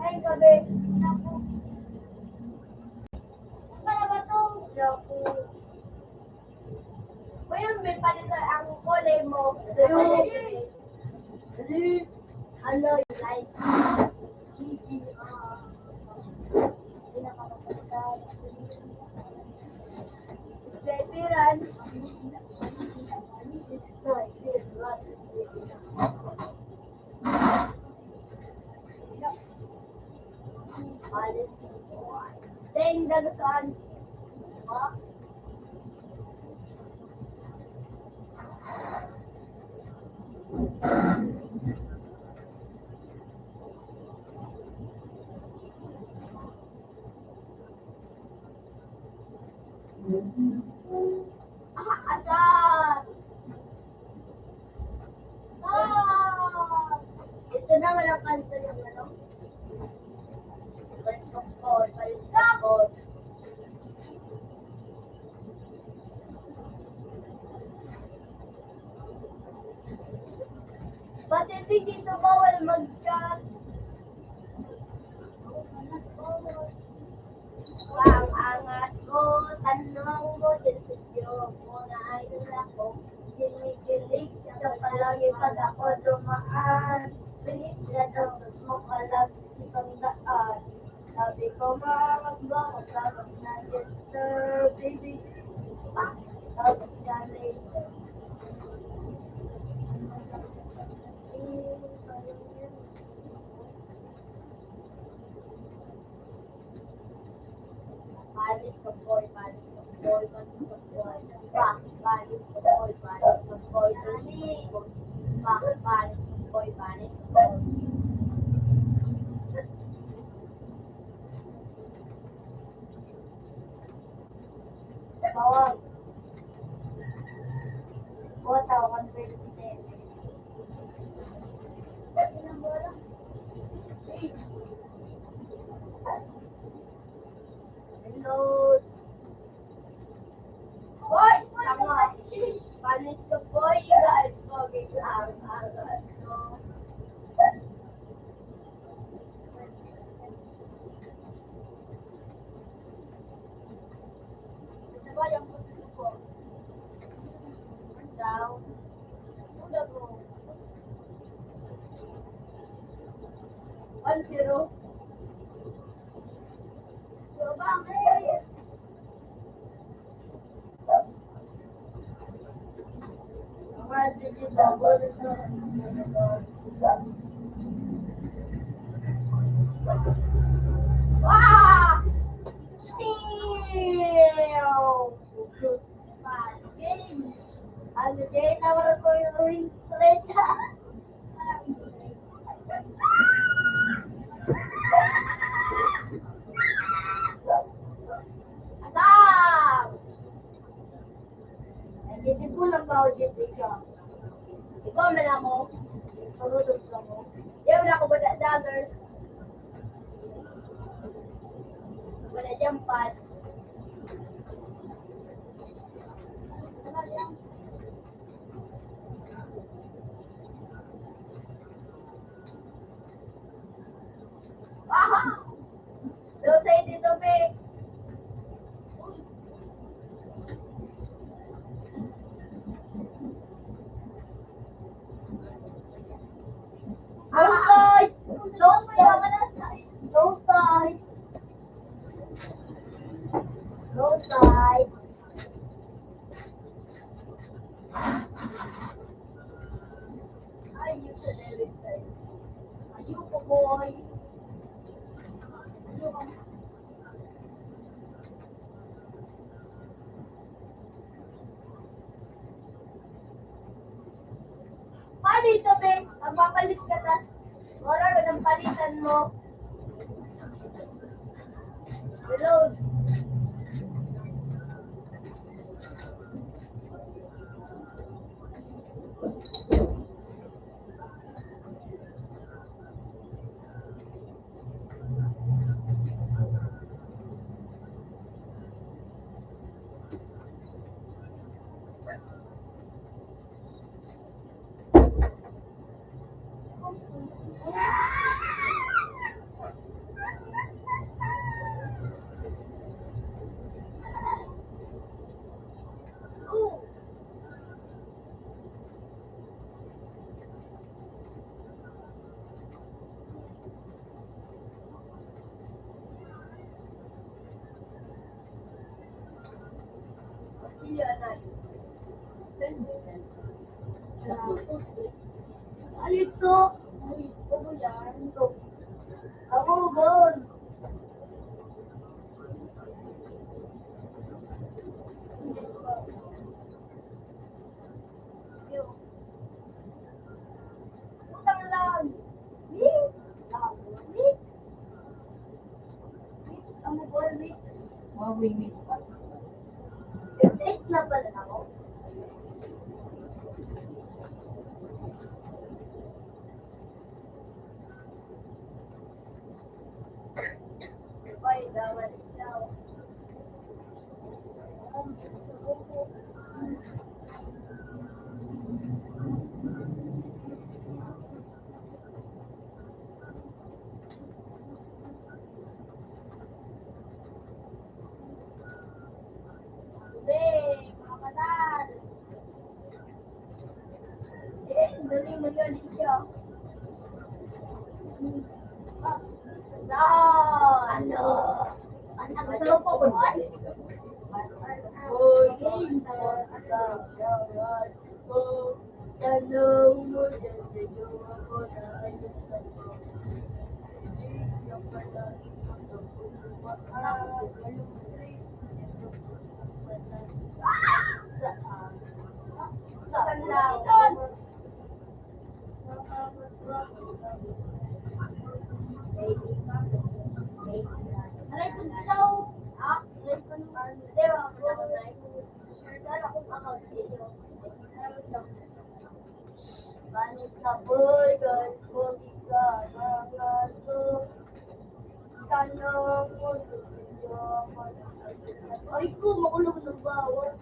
Ay, gabi. Naku. Para ba to? Naku. Ngayon, may palitan ang kulay mo. Ano, like, GGR. Pinakapagpagkat. Lepiran. Then, dagusan. Ha? Asar! Ah! Ito na walang kanto yung ano. Paliskapon, paliskapon. Ba't hindi dito bawal mag-chat? Ang angat ko, tanong mo, desisyon mo na idol ako. Kinikilig siya palagi pag ako dumaan. Pilit na daw, mo palagi isang daan. Sabi ko, magbakot sabag na disturb, baby. Sabi niya later. Palis ka boy, palis ka boy, palis ka boy. Palis ka boy, palis ka boy, palis ka boy. Palis ka boy, palis ka boy. Bawas. Bota, 127. Hello. Boy, tama. Palis ka boy, guys. Okay, no. Diba yung puso ko? Down. Uda ko. 1-0. So, bakit? Ah! Ano din, nawala ko yung ring straight. Asam! Hindi ko lang ba ulit ikaw? Ikaw na lang mo. Parudog ka mo. Yung na ako ba daggers? Wala dyan pat. Aha! Doon sa dito, be. No side! No side! No side! No side! Ay, you should have it side. Ayuko, boy. Ayuko. Paano ito, be? Magpapalit ka ta. Wala ka ng palitan mo. Reload. Mamimit pa. 58 na pala ako. Ay, dapat ikaw. Hindi, makapatal. Dali mo yun, siya. Ano? Ano po ko dyan? Tanong mo dyan sa iyo ako na ayos na ko. Yung palagi mo sa Saan lang? Aray ko daw. Ah, aray ko naman. Hindi, wag ko na share akong account dito. Manis na burger, pogi ka, mga to. Tanong mo, ay ko, makulong ng bawal.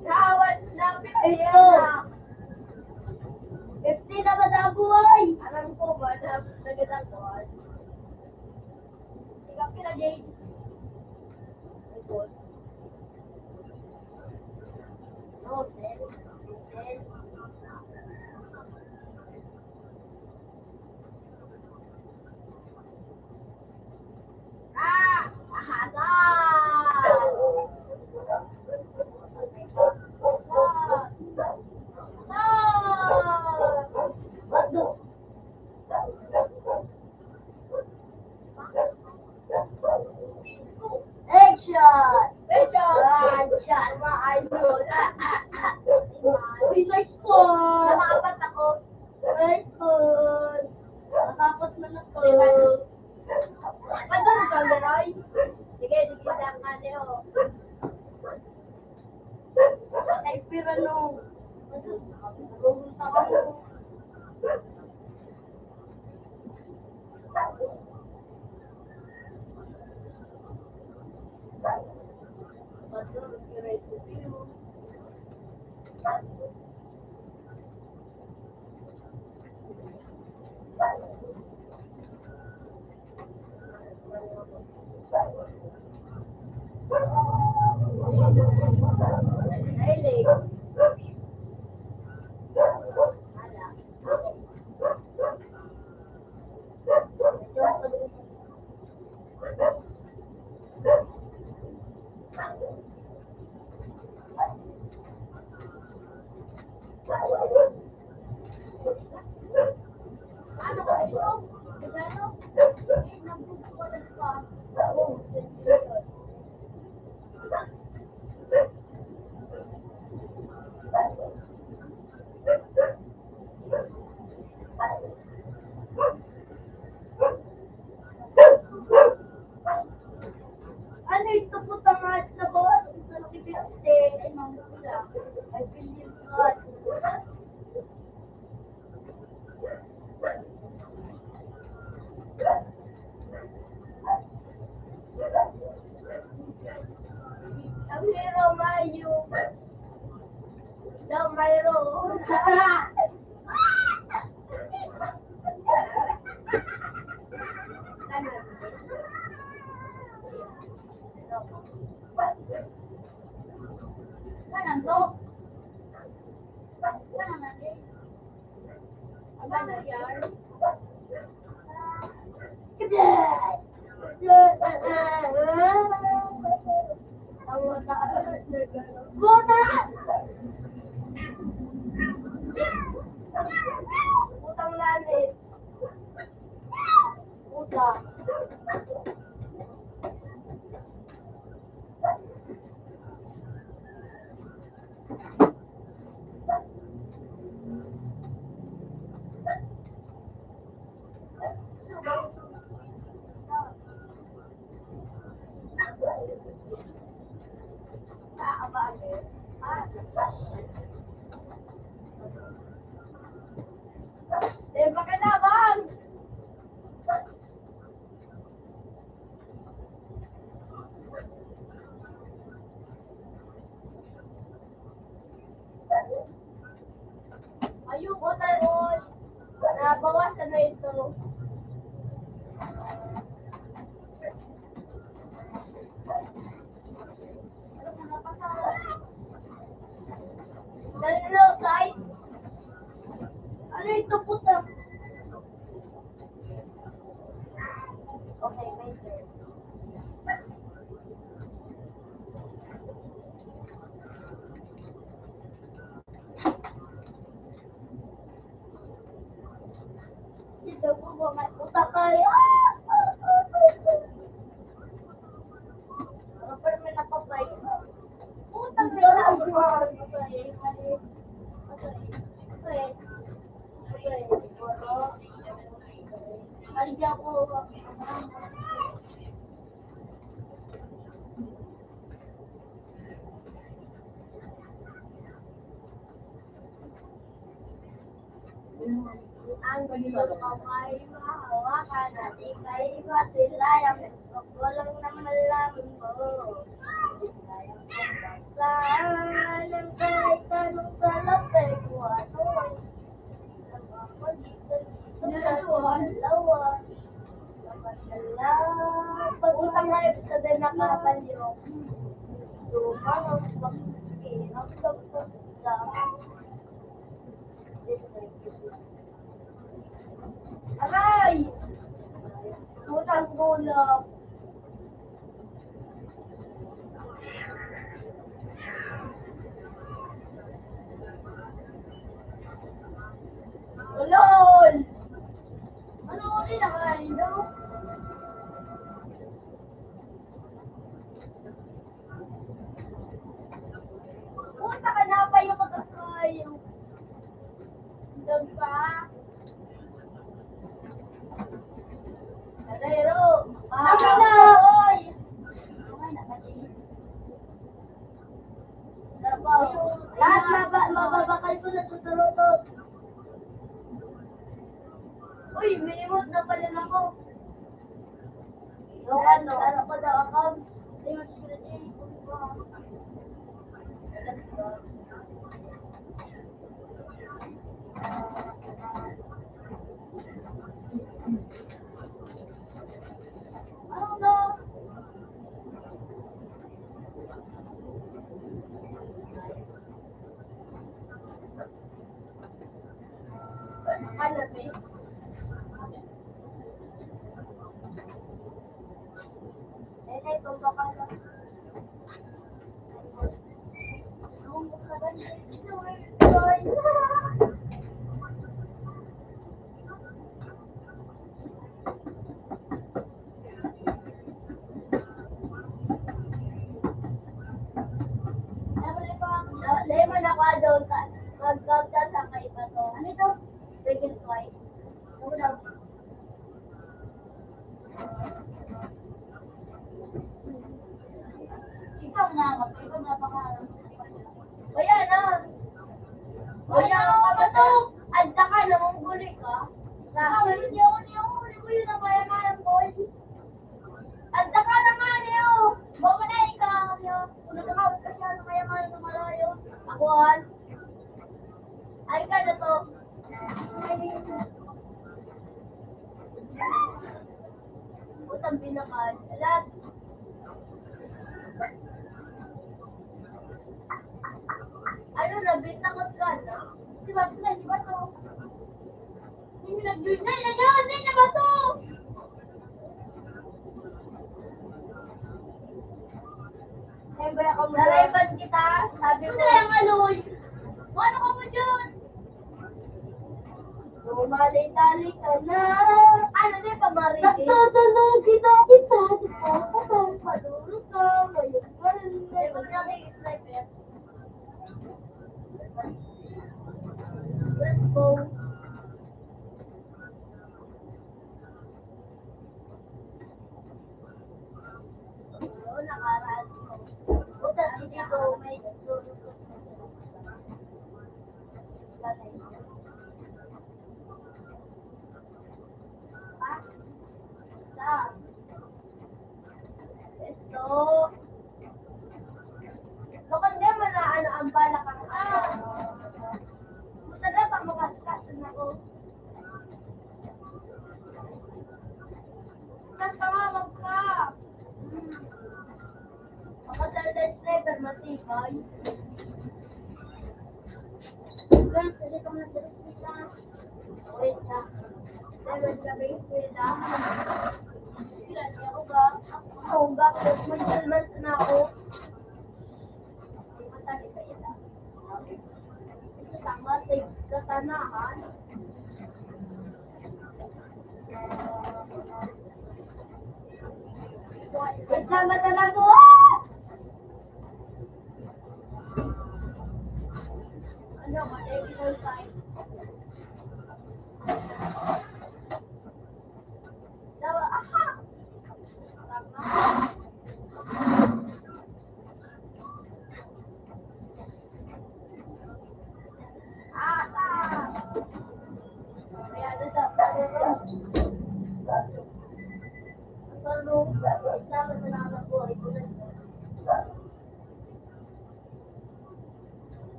Nawat na, ito. 50 na madabo ay. Alam ko ba na nagdadagwan? Ikaw kina Jade. Ay, boss. No, sir. Sir. Ahada! Headshot! Headshot! Mga idol! Uy, nice one! Nakapat ako. Nice one! Nakapat na na to. Padon ka, Leroy? Sige, dikita ka niyo. Ay, pero no. Pumunta ka mo. Padon, ready to view. Highlight. Ala. Ano ba ito? Ano? Nagpupulan pa. Oh, sensation. Ano ito po tangat sa bawat sa nakipiste? Ay, mamula. Ay, bilhin ka. Ang hero, Mayu. Daw, Mayro. Kanan to? Kanan natin? Ang ganda yan? Buta! Butang langit. Buta. Dito po ba may utak kayo? Pero may nakapay. Utang na lang ako. Alja ko. Ang gusto ko ay mahawakan at ika'y masilayang pagkulang ng malaman mo. Saan ang kahit anong kalapay ko ano ay ako dito sa dalawa. Pag-utang na rin sa din nakapalyo. Dumang pag-inang sa aray! Utang gulong. Ulol! Ano ulit na kayo? Punta ka na pa yung magkasayo. Doon pa. Kalero! Laki na! Lahat mababakal ko na sa turutot. Uy, may emote na pala na ako. Yung ano ko daw account. Emote ko na din. Ano na? Ano ba? Eh, tumba ka na. Tumba ka na. Lemon ako doon ka. Mag-gawda sa kaiba to. Ano ito? Bigil twice. Ano daw? Ikaw na. Ikaw na pangalan. Kaya na. Kaya ka to. Adda ka. Namumuli ka. Hindi ako huli ko yun. Namaya-maya boy. Adda ka naman yun. Bawa na ikaw. Kung nagkakawit ka siya. Namaya-maya na malayo. Akuan. Ay ka na to. Utang binakan. Alam. Ano na, bitakot ka na? Di ba to? Hindi nag-join na, hindi na ba to? Narayban kita, sabi mo. Ano yung aloy? Ano ka mo dyan? Bumalik-talik ka na. Ano din pa marinig? Natutulog kita. Padulog ka. Ngayon ka rin. Huwag natin i-sniper. Let's go. Oo, nakaraan ko. Butas dito may natulog ko. Esto. Lokal din mo na ano ang balak ang Buta dapat makaskas na ako. Saan ka nga magka? Ako talaga sniper matibay. Wait, pwede ka muna direct nila. Wait na. Level ka base nila. Ako, bakit mag-salman na ako? Matali ka ila. Tama, take katanahan. Wait lang, matala ko! Ano, ma-equal sign. Dawa, aha! Tama.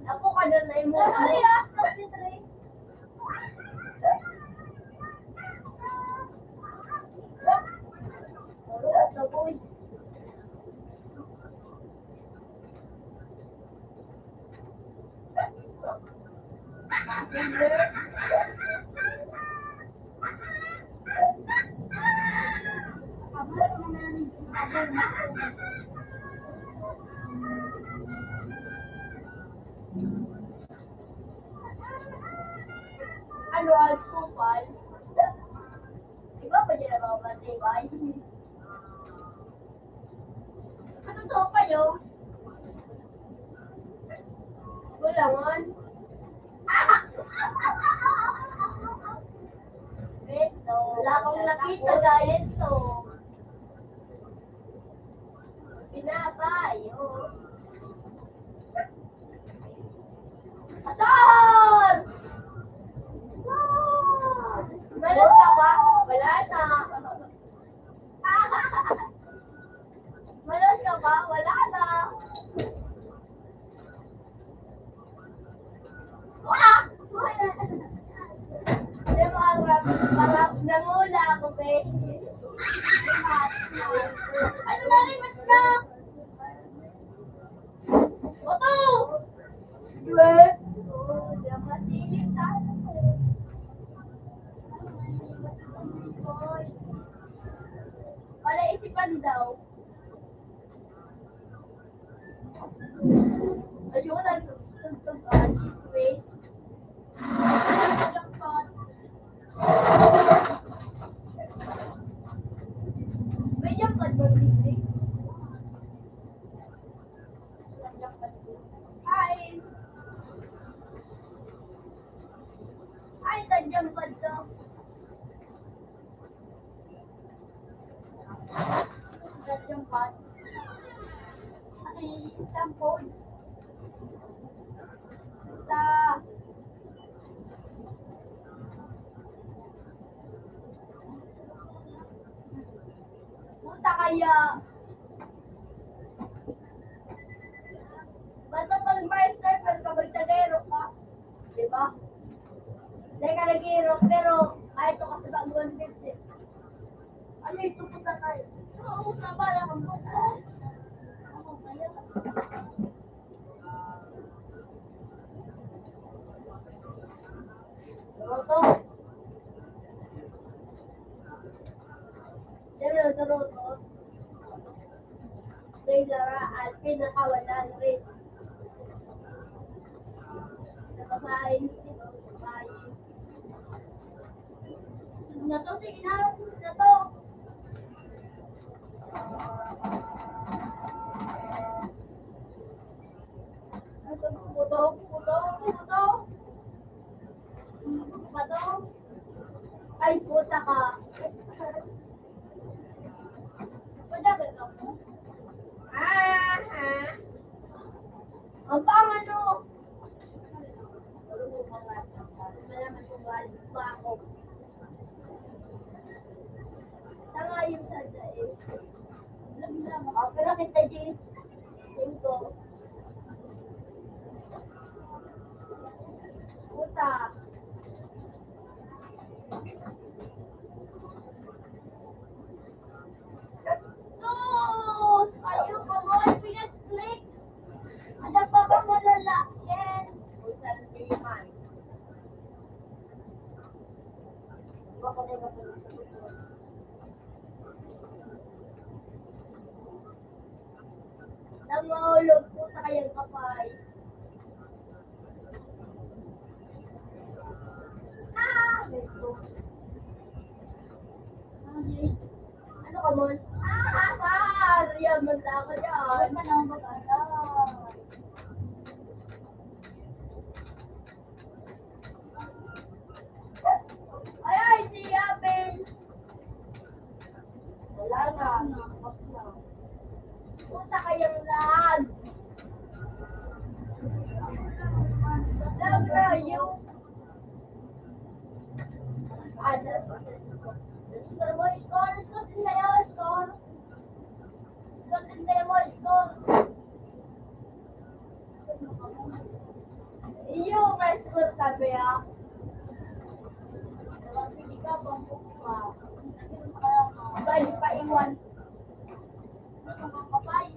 Ako ka doon na mo. Ano ang kupal? Iba pa dyan ang mga matibay? Ano to pa yun? Gulangon? Beto. Wala akong nakita guys. Beto. Pinapay. Oh. Atar! Malas ka ba? Wala na. Malas ka ba? Wala na. Wala! Hindi mo ang rap nangula ako, be. Ano na rin, mas na? Oto! Diba? Masilip sa wala isipan daw. Ayun, nagtugtugan. Wait. Medyo pag-bibig. Hi! Hi, tadyang pa daw. Tadyang pa. Ay, tampon. Sa... Puta kaya. Basta pag may sniper ka, magtagero ka. Diba? Hindi ka nag-hero, pero kahit ito kasi bag 150. Ano ito puta tayo? Oo, nabala ka mo. Ano kaya? Roto. Roto. Lara, Alpin, nakawalan rin. Nakakain. Na to, sige na. Na to. Puto. Ay, puta ka. Padagal ka mo? Ha? Ang pangano. Malaman kung galit pa ako. Tama yung sada eh. Pero kita James. Cinco. Puta. Sus! Ayaw ko mo. Pinag-click. Ada pa ba malalakin? Puta na man. Ako na yung sa gusto. Namahulog po sa kayang kapay. Ito. Ano ka, Mon? Yaman na ako dyan. Ano ang mag-ala? Ay, si Abel! Wala na. Punta kayang lag. Lag na yung... Ano? Score mo, score. Score din kayo, score. Score din kayo mo, score. Iyo, may score sabi ah. Hindi ka, bambok ka. Bali pa iwan. Kapay.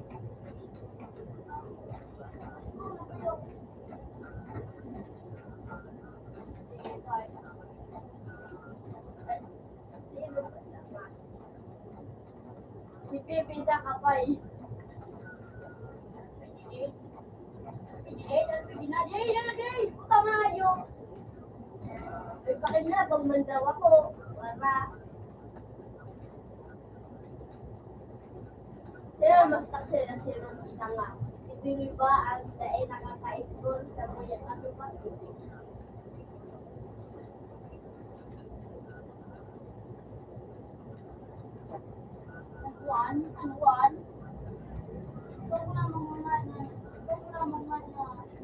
Si Pepe sa kapay. Tama yung. Ay, bakit na, pag mandaw ako. Para. Sino mas taksira, sino mas tanga. Si Pepe ba ang dahil nakaka-score sa mga ano pa?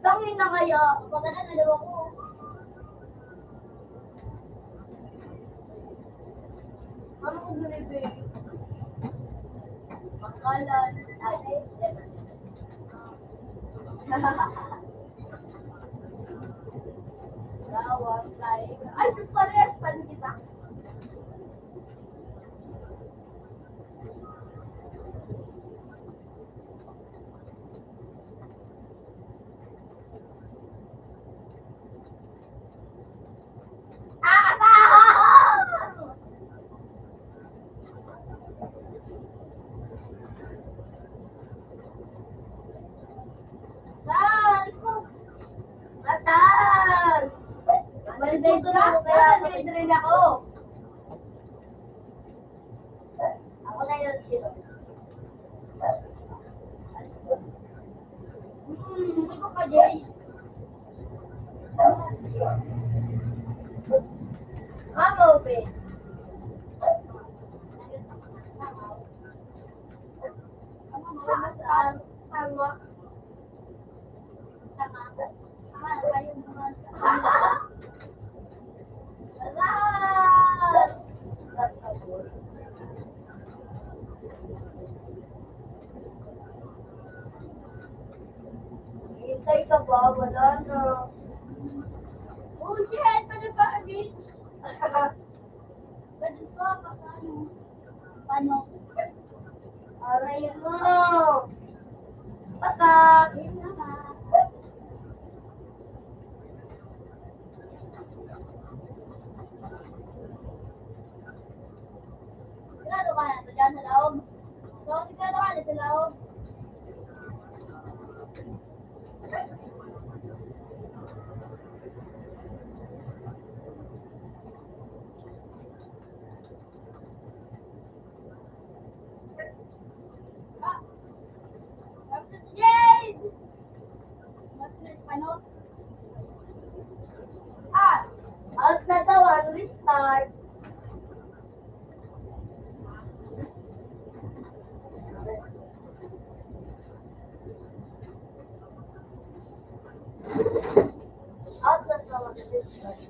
Tangin na kaya. Maganda na daw ako. Ano ko gulebe? Makalan. Ay, Gawang like. Ay, parehas pa rin kita. Matan! Malibay ka? Kaya malibay ako. Ako na yun dito. Ikaw ka, Jay. Mama, Ope. Saan? Tama. Hintay ka ba? Wala na. Oh shit! Pwede ba agad? Pwede ba? Paano? Paano? Aray mo! Baka! Yun na ba? Sigurado ka na ito dyan sa loob? Sigurado ka na sa loob? Jade! Ano? Alt na tawan, restart. Alt na tawan, restart.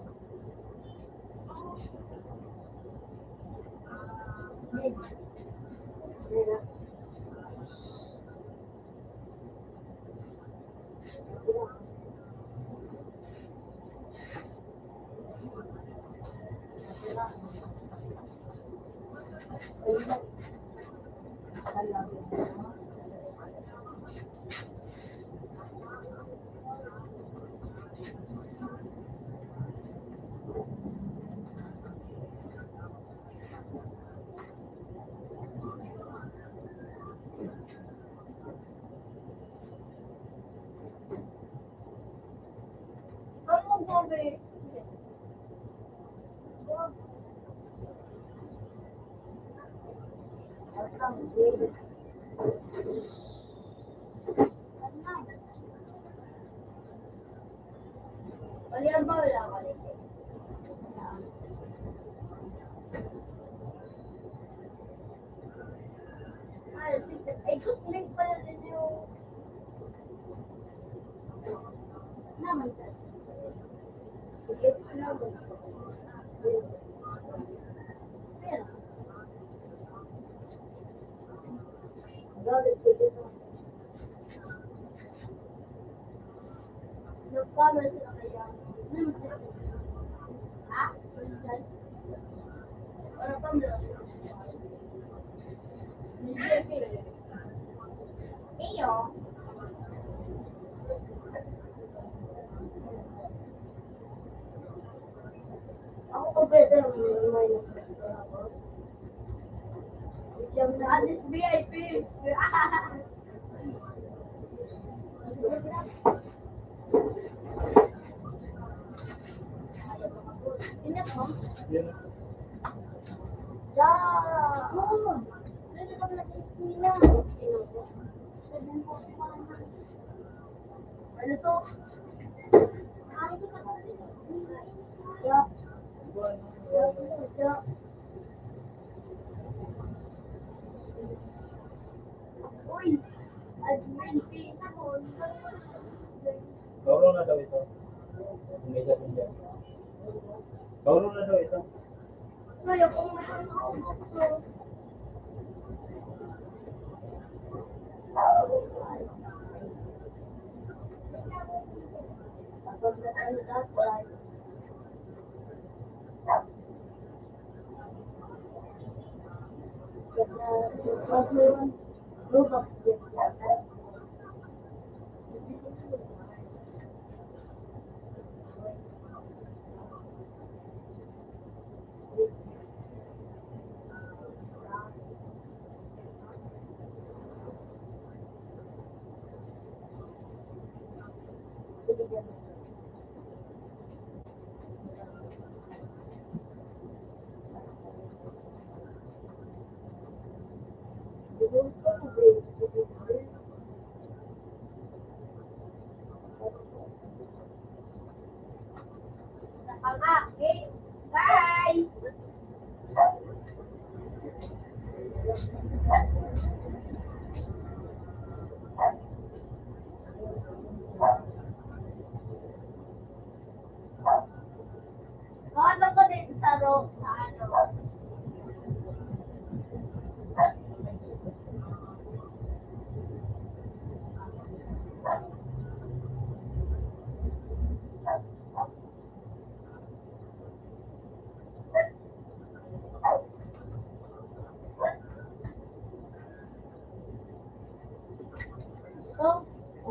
Wala ba wala ko ay, gusto rin pala din yung naman sa sige, ano ba? Pero, galit ko din ako. Nagkamali sila kaya. Ha? Ano pa mo? Iyo. Ako ko pwede lang may ako. Addis VIP. Ingat mo? Ya. Oh. Ano ka na sa eskwela? Ano to? Ya. Ya. Uy. Admin fee. Gawro na daw ito. Hindi siya pinja. Gawro na daw ito. Kaya kung ano Okay. Bye. Ano ko din sa sa ano? So,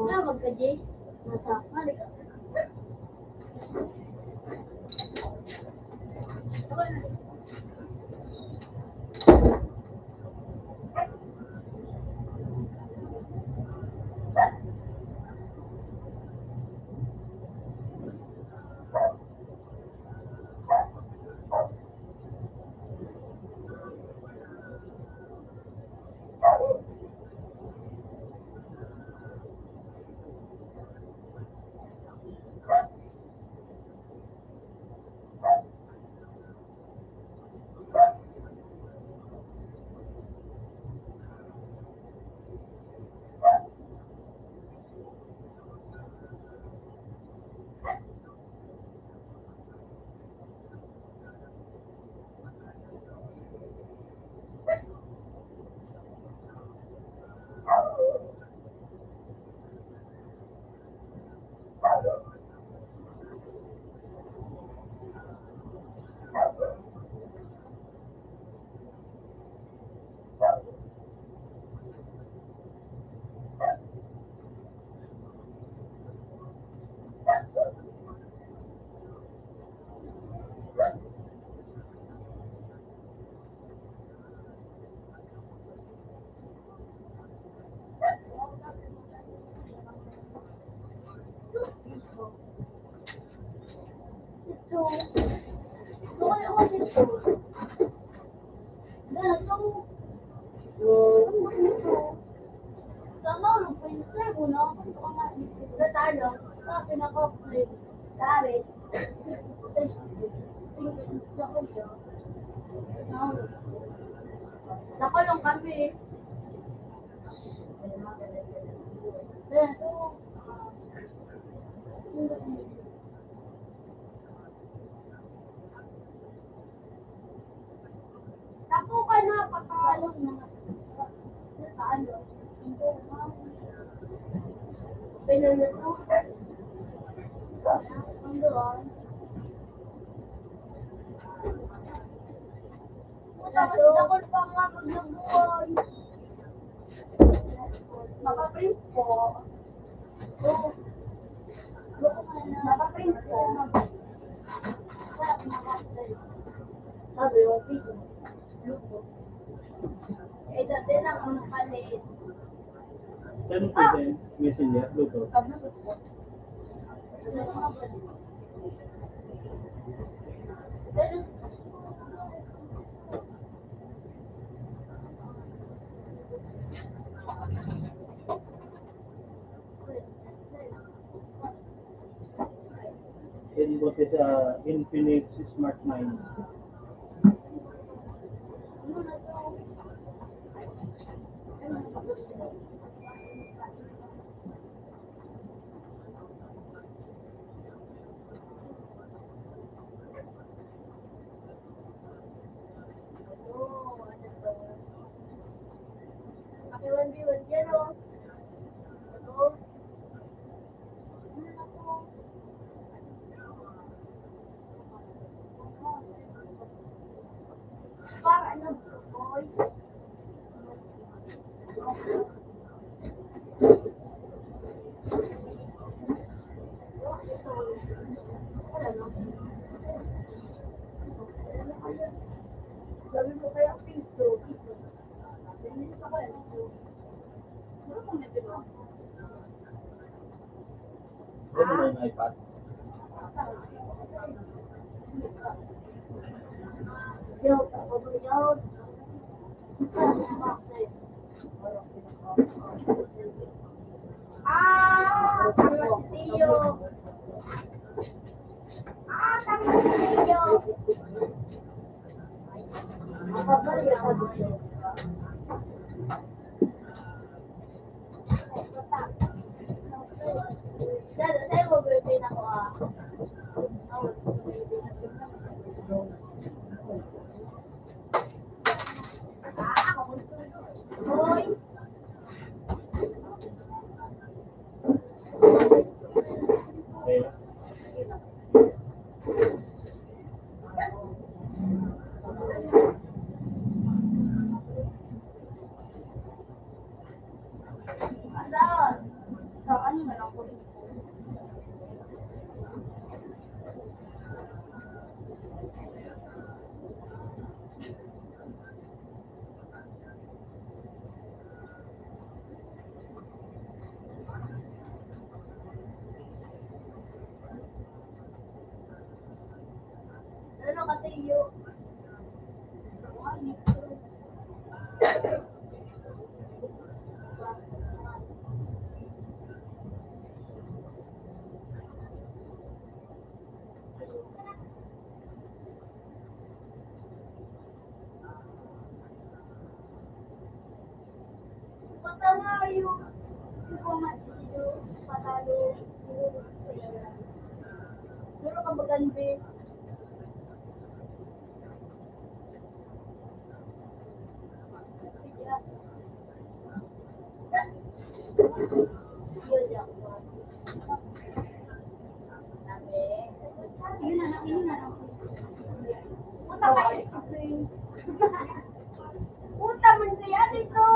na magka-Jays. Nasa, halika. Ito. Ito kaya ako dito. Ganito. Sabi ko na, kung ko nga, Sa talo, kasi naka-play. sabi, nakulong kami. Tapo ka na, patalo na. Sa talo. Pinunod ang doon. Nakul pa nga maglabuan. Makaprint po. Makaprint po. Sabi, okay. Eh, dati lang ang makalit. Saan pwede? Messenger, Bluetooth. Input sa Infinix Smart 9. Pakiwan biwan dyan, oh. Ano? Para ano, boy? Sabi mo kaya piso. Hindi pa kaya piso. Ano ba yung iPad? Yo, ako ba yun? Tama si Tio. Tama si Tio. Makabalik ako siya. Dada, tayo mo birthday na ko, ah. Hoy! Okay. Saan? Sa ano na lang ko. Ano ka, Tio? Patama yung Tio, patalo. Pero ka maganda. Yun na lang, yun na lang. Puta kayo. Puta man siya dito.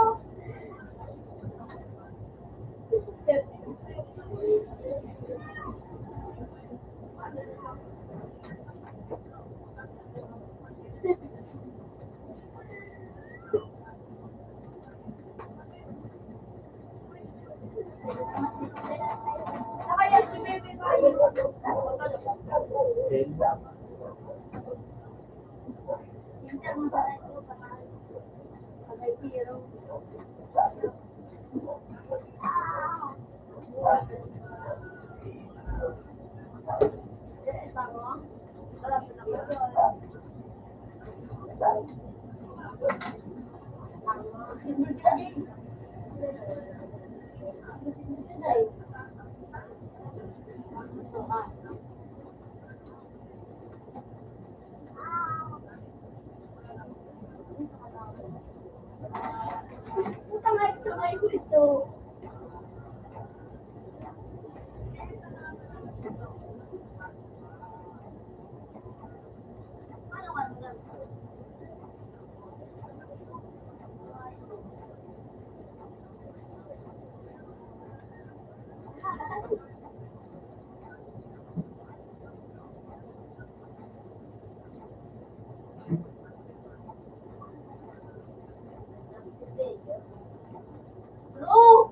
Kaya si Bebe kayo. Okay. Hindi mo ba ito patalo? Pagay zero. Putang ito kayo ito. Ano ka naman? Bro!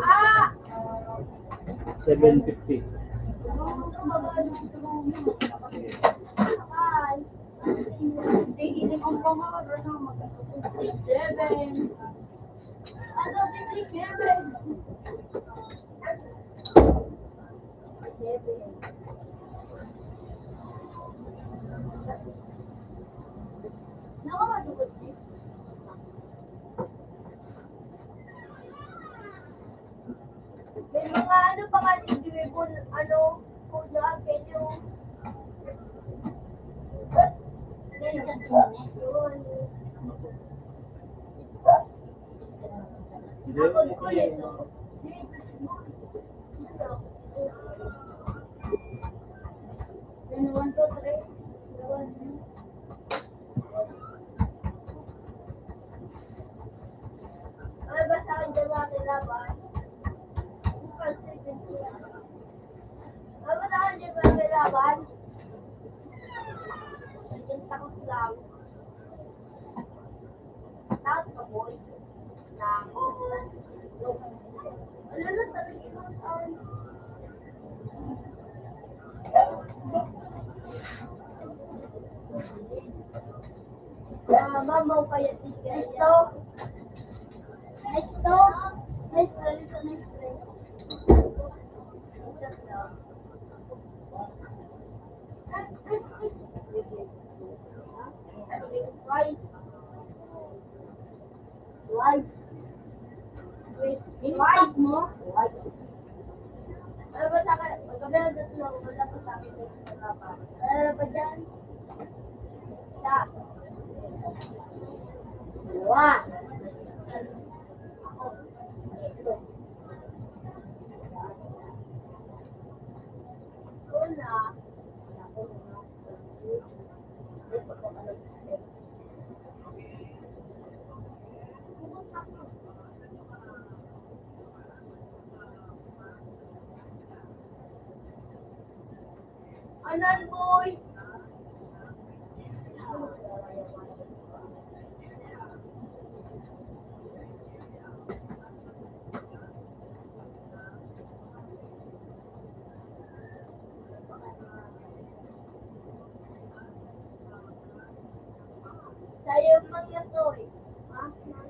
Ah! 750. Ay. Hindi ko pa mga bro mag-7. Ano, 57? Nakakasugod siya. May mga ano pa nga hindi po ano po jacket yung yun. Hindi, Tapos ito ko yung nito. Then 1, 2, 3. Ay, basta akin dyan mga kilaban. Ay, basta akin dyan mga kilaban. Yung takot lang. Takot ka, boy. Takot. Ano na, talagang ibang taon. Mamaw pa yan. Ito. Ito. Nice try. Ito, nice try. Twice. Twice. Stop mo. Ano ba sa akin? Magkabi na tatlo. Wala pa sa akin. Wala pa. Ano pa dyan? Isa. Dalawa. Ako. Ito. Una. Anan, boy? Sa'yo mga toy. Ha? Mga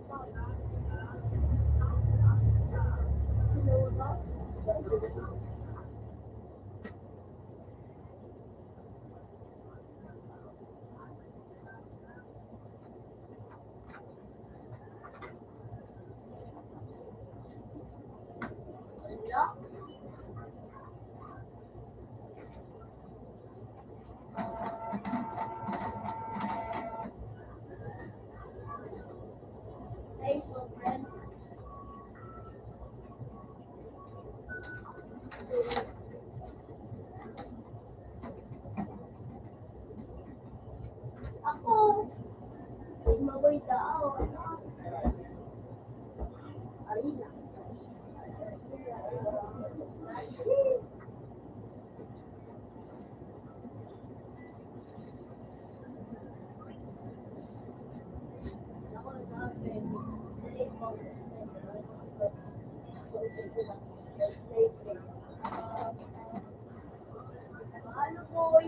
toy. Sino ba? Wala. Hey, so friend. Ako. Maboy daw. Arina. Ano, boy?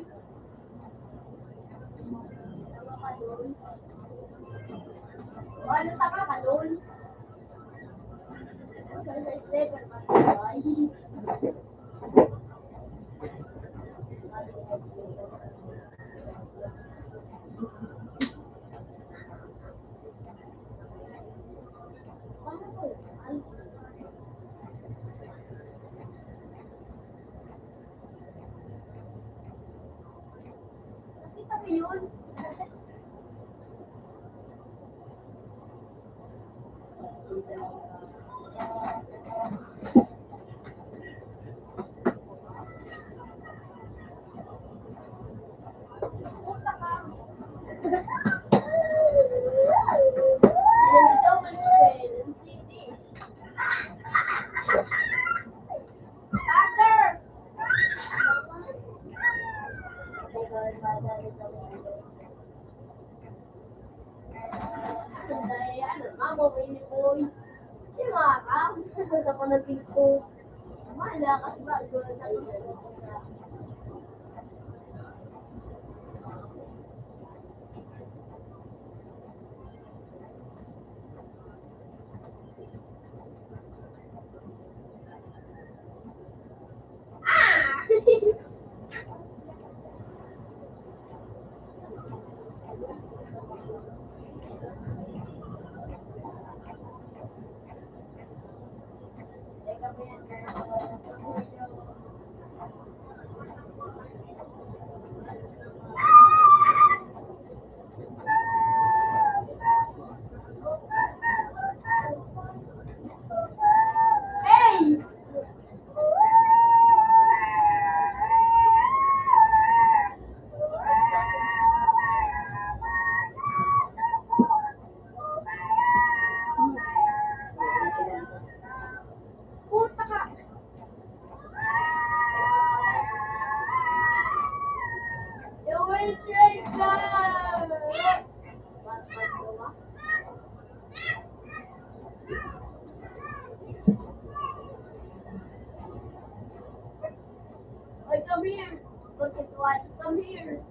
Ano taka ka doon? mo yun? Hey! Puta ka! You will take that! Oy, come here! Look at what? Come here!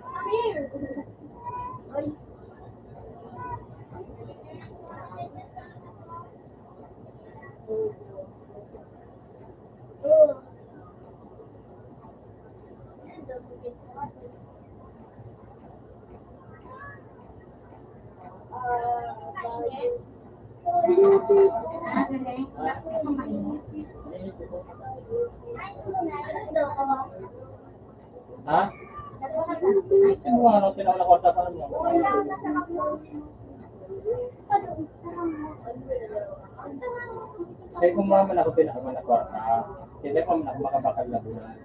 Come here! Oy. Oh. And don't forget to watch it. Ha? Ano mo, ano, tinawala ko sa mo? Eh, kung maman ako pinakaman ako, hindi pa man ako makabakal na bulan.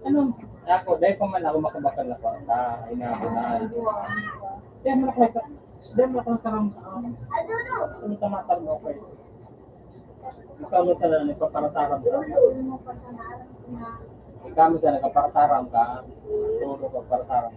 Ano? Ako, dahil pa man ako makabakal na kwarta, inaako na. Kaya mo ako, dahil mo ako sarang ano tamatar mo, okay? Ikaw mo talaga, nagpaparataram ka. Ikaw mo talaga, nagpaparataram ka. Turo ka, parataram.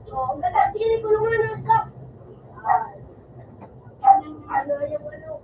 Oh, ang ganda. Sige, kulungan ng cup. Ano yung ano?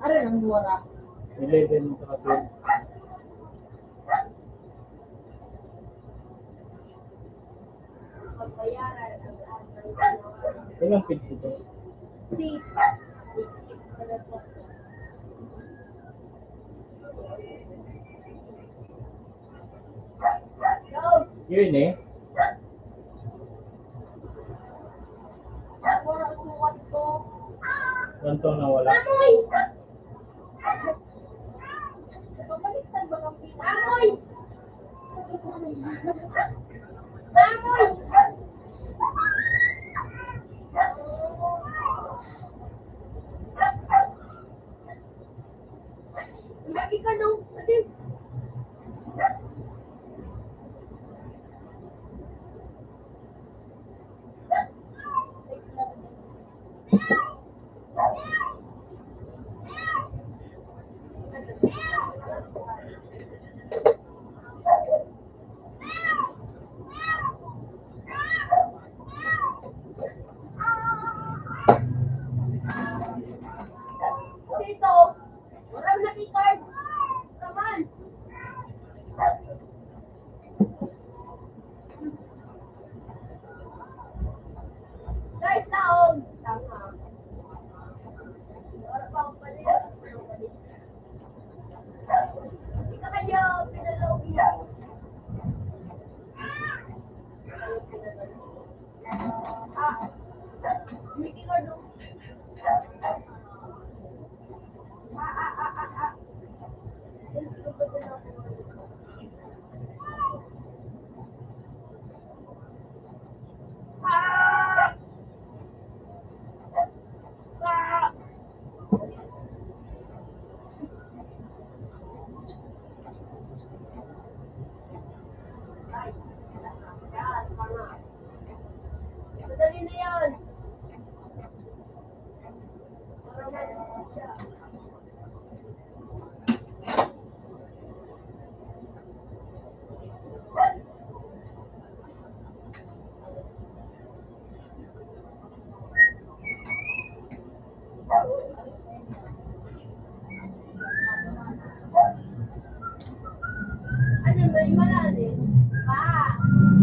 Ano ang duwara? 11 saka 12. Ilang feet ito? Si Yun eh. wala sukat ko. Ganito na wala. Pabaliktad ba kang pila? Lagi ka nung, ate. Dito, walang nakikard. Come on. Guys, laog. Tama. Wala pa akong palit. Ika kayo, pinalaog niya. May card nung. Madali na yan. Para malis siya. Ano ba yung malalim? Pa!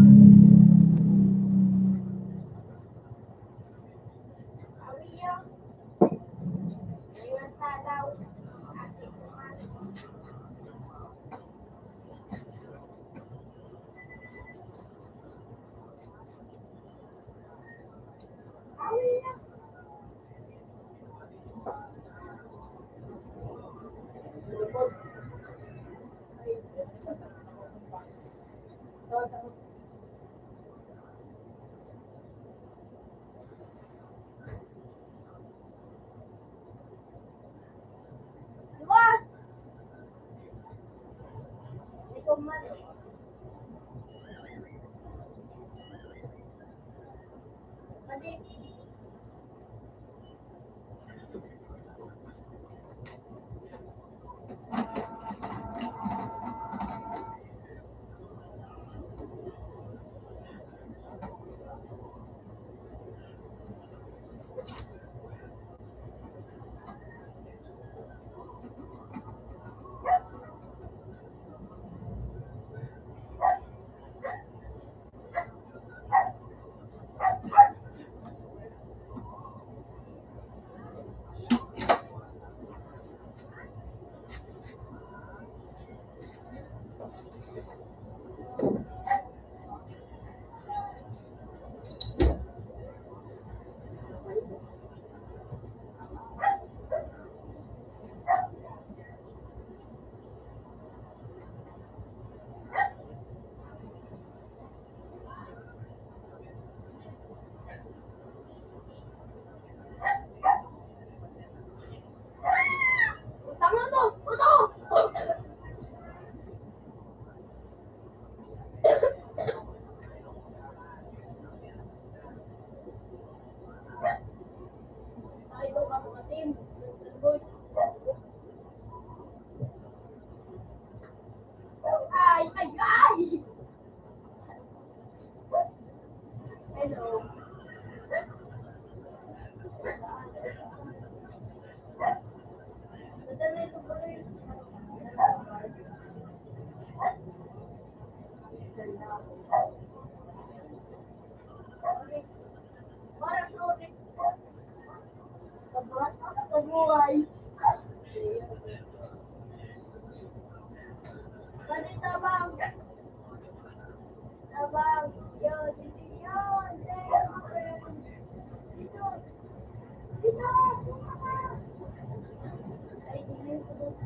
Luwas! Ikaw man. Mali. Tama to! Ito! Ay, ito ka mga team. Ay, ay, ay! Hello. Nadala ito ba rin? Parang sorry. Kabuhay. Pwede tabang. Tabang. Yun, hindi yun. Dito. Dito. Ay, hindi ko.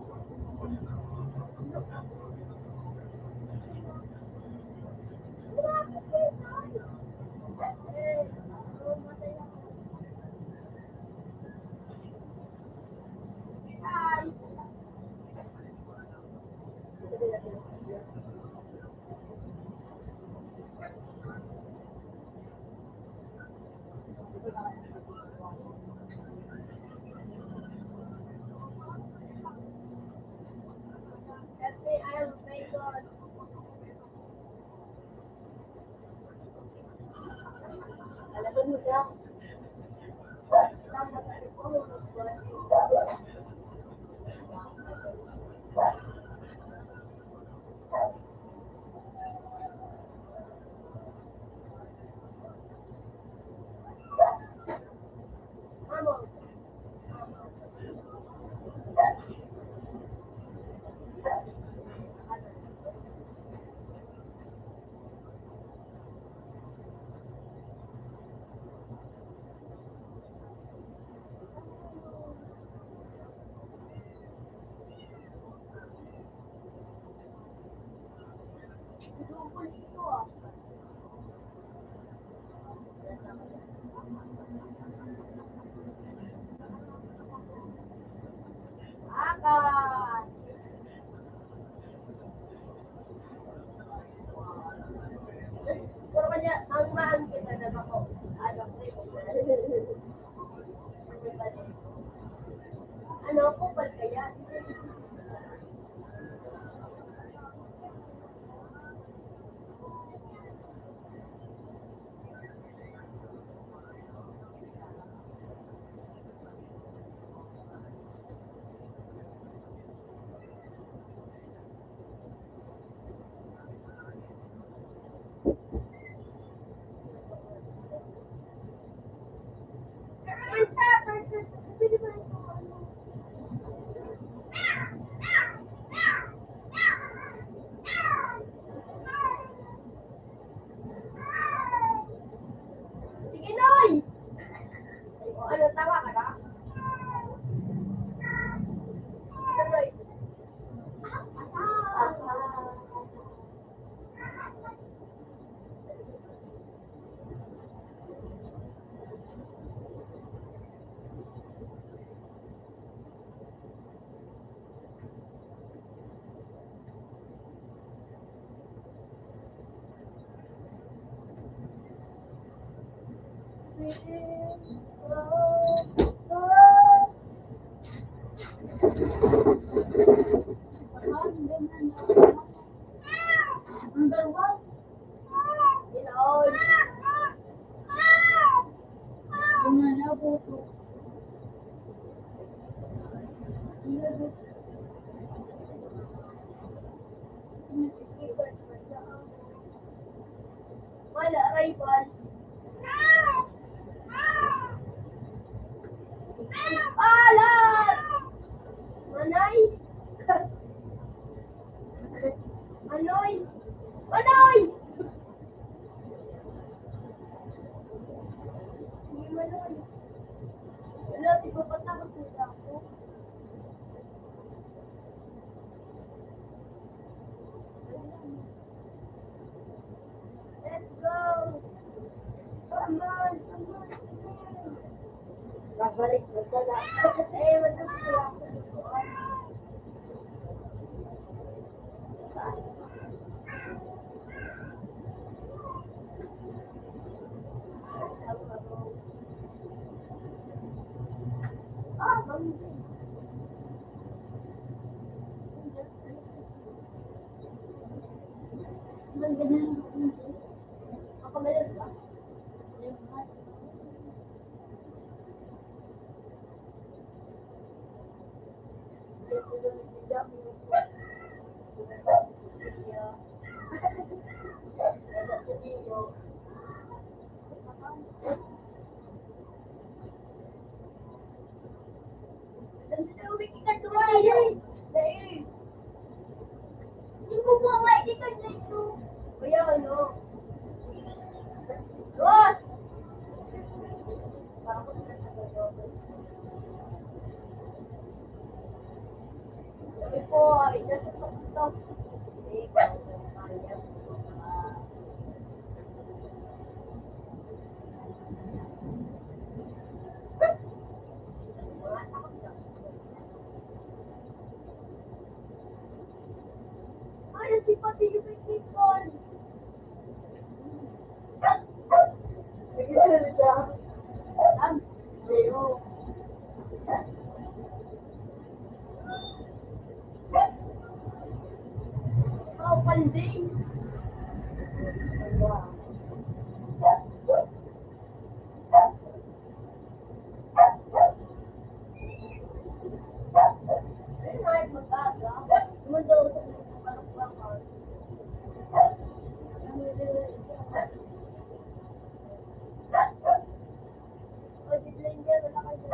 Akan. Puro kanya, ang mahal kita na ako. Ano, ano, kupal kaya? Sige, Noy! O, ano, tawa ka na? Sige, Noy. Number one. Ginoon. Banana boto. Wala, rivals. Alat! Manay! Manoy! Manoy! Sige, Manoy. Wala, di ba patakot nila ako? Let's go! Come on! Come on! Babalik mo pala. Eh, madami pala ako lutuan. Ah, bangin. Ako meron pa. Kuya, ano? Boss! Sabi po, ay, nasa tok-tok. Eh, kaya. Ay, si Pati yung may people. Ang zero. Oh, panding. Ay, kahit mag-aga. Sumunod sa mga parang-parang. O, deadline niya, wala kayo.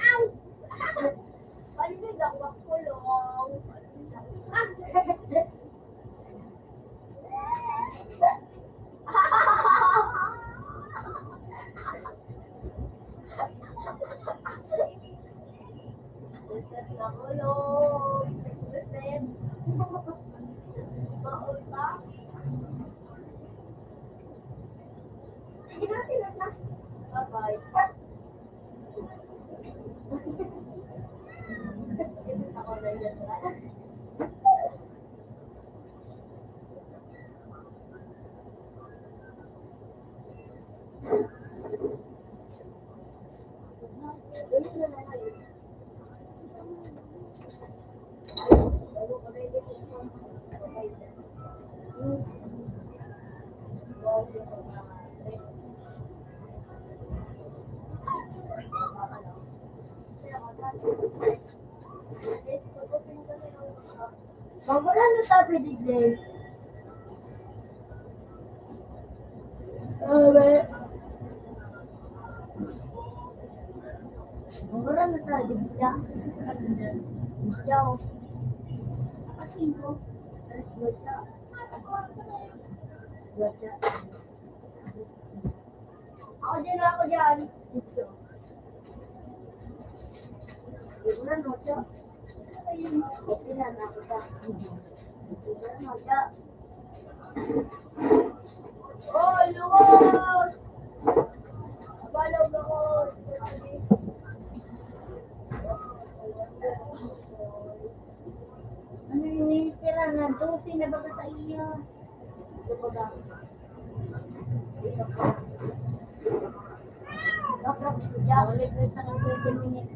Ow! Paligid ako magkulong. Reset na kulong. Reset. Maul pa. Sige na, sige na. Bye-bye. Ako na yan. Magulan na sabi di Jay. Magulan na sabi di Jay. Jay. Kasi mo. Ako din ako dyan. Magulan mo siya. Okay na ako sa. Magulan mo siya. Oh, luwas! Balaw na ko. Ano yung nitira? na, duty na ba sa iyo? Kumbaga. Ulit na ng 20 minutes.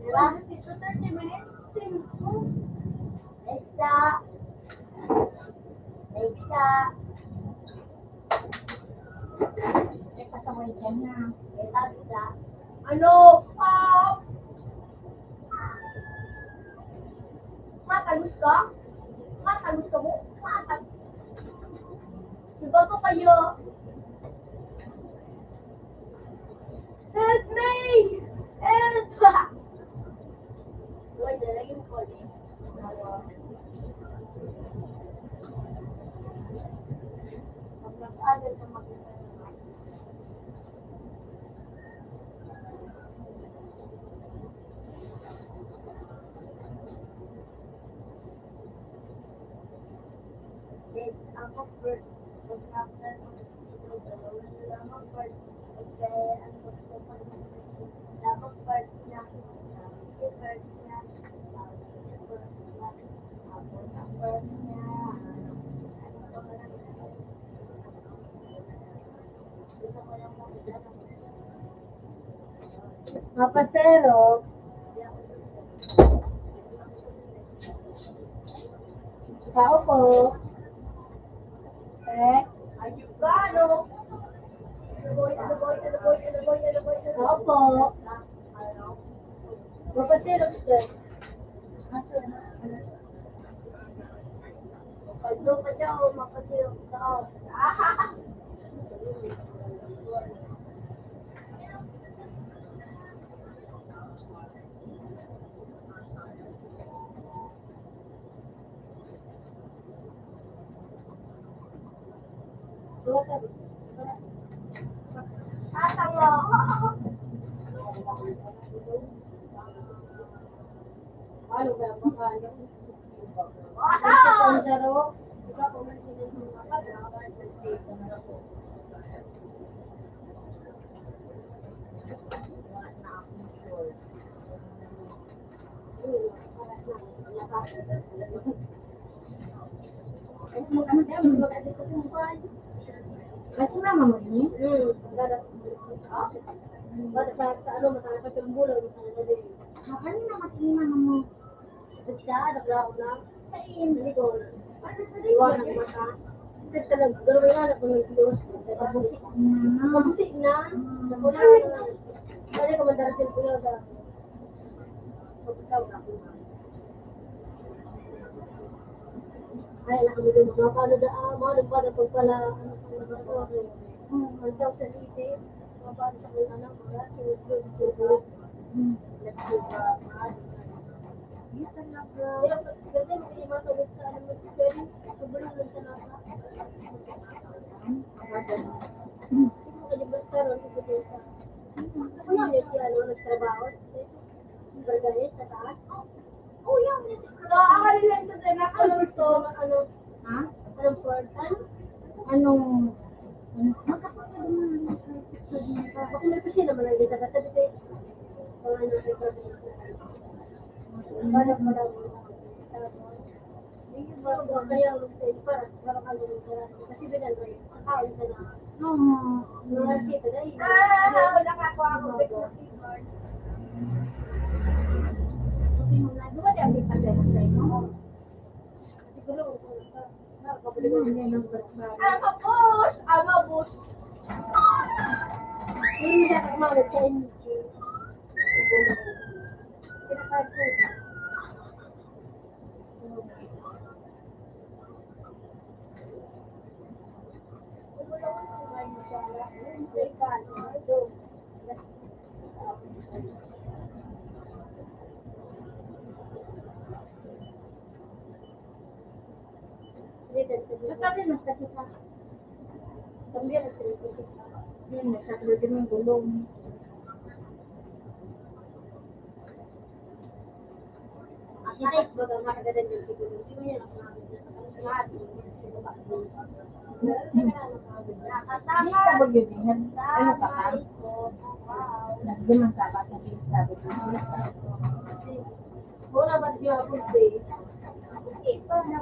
Diba? Ito 30 minutes. Esta. Esta. Kasama dyan na. Esta. Ano? Matalus ka? Matalus ka mo? Matalus. Diba ko kayo? Help me! Help! Uy, dalagin ko ulit. Pag nag-aral ka mag-isa. Ako first, pag-after ko na siguro, dalawa na lang ako first. Kaya ang gusto ko dapat first na, first na, tapos ang first na, Mapasero. Tao ko. Ayun ka, no? Tao po. Mapasero, sir. Pagdo ka dyan, mapasero ka. Atang mo. Ano ba ang makalo? Kasi mama mo niya? Sa ano, matalakas yung bulan, matalakas din. Ano na matingin mo? Sa naglaho na, sa likod. Iwanan ko mata. Kasi talaga, dalawang anak ko ng Diyos. Mabusik na. Kaya ko mandarasin ko lang. Pagkakaw na ako. Ay, nakamulong mga paano da, mga nagpada pag pala, ang daw sa isip, mga paano sa mga anak, mga sinusod. Hindi talaga. Kaya, kasi hindi matawag sa alam mo si Jerry, sobrang lang sa nasa. Hindi mo kalibas ka ron, hindi ko sa. Ako lang yun siya, nagtrabaho. Bargalit sa taas. Oh, yan. Nakakali lang sa tayo. Anong to? Ano? Ha? Anong portal? Anong... Bakit may kasi naman ang gita kasi dito. Kung ano sa service na. Para. Hindi ba kaya para kalulong ka kasi bilang ko yung kain ka na. Mga sito dahil. Wala ka ako ang keyboard. Diba di ang kita sa inyo? Siguro, Ama push! Hindi siya kumalit sa inyo. Kinakain ko. Sabi mo, sakit na. También es el Yun, nasaklo din yung gulong. Asaris baga makagadan yung siguro. Hindi mo yan ako lahat. Hindi ka ba yun? Ano ka ka? Nagdimang ka ba sa pista? Muna ba siya ako day? Ito. Ano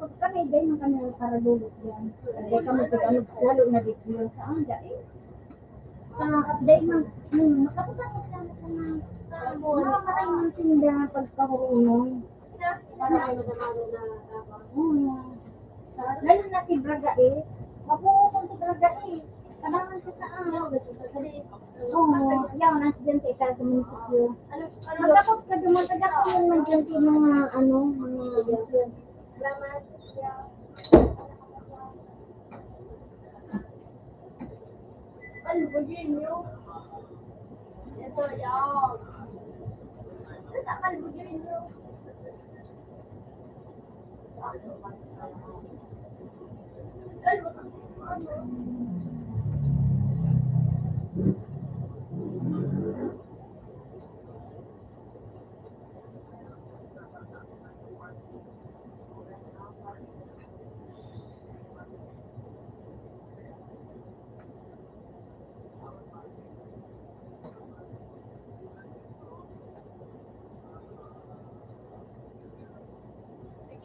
ko kami din ng kami para lulot yan. Kaya kami ano lalo na dito yun sa anda eh. Update ng makapagkakot lang sa mga maraming ng tinda pagkahurunong. Para ano naman na lalo na si Braga eh. Mapupunta si Braga eh. Kailangan sa saan. Oo, yan, nandiyan sa ika sa munisipyo. Magkakot ka dumatagak ko yung nandiyan sa mga ano, mga Kalbugin nyo. Ito yan. Ito kalbugin nyo.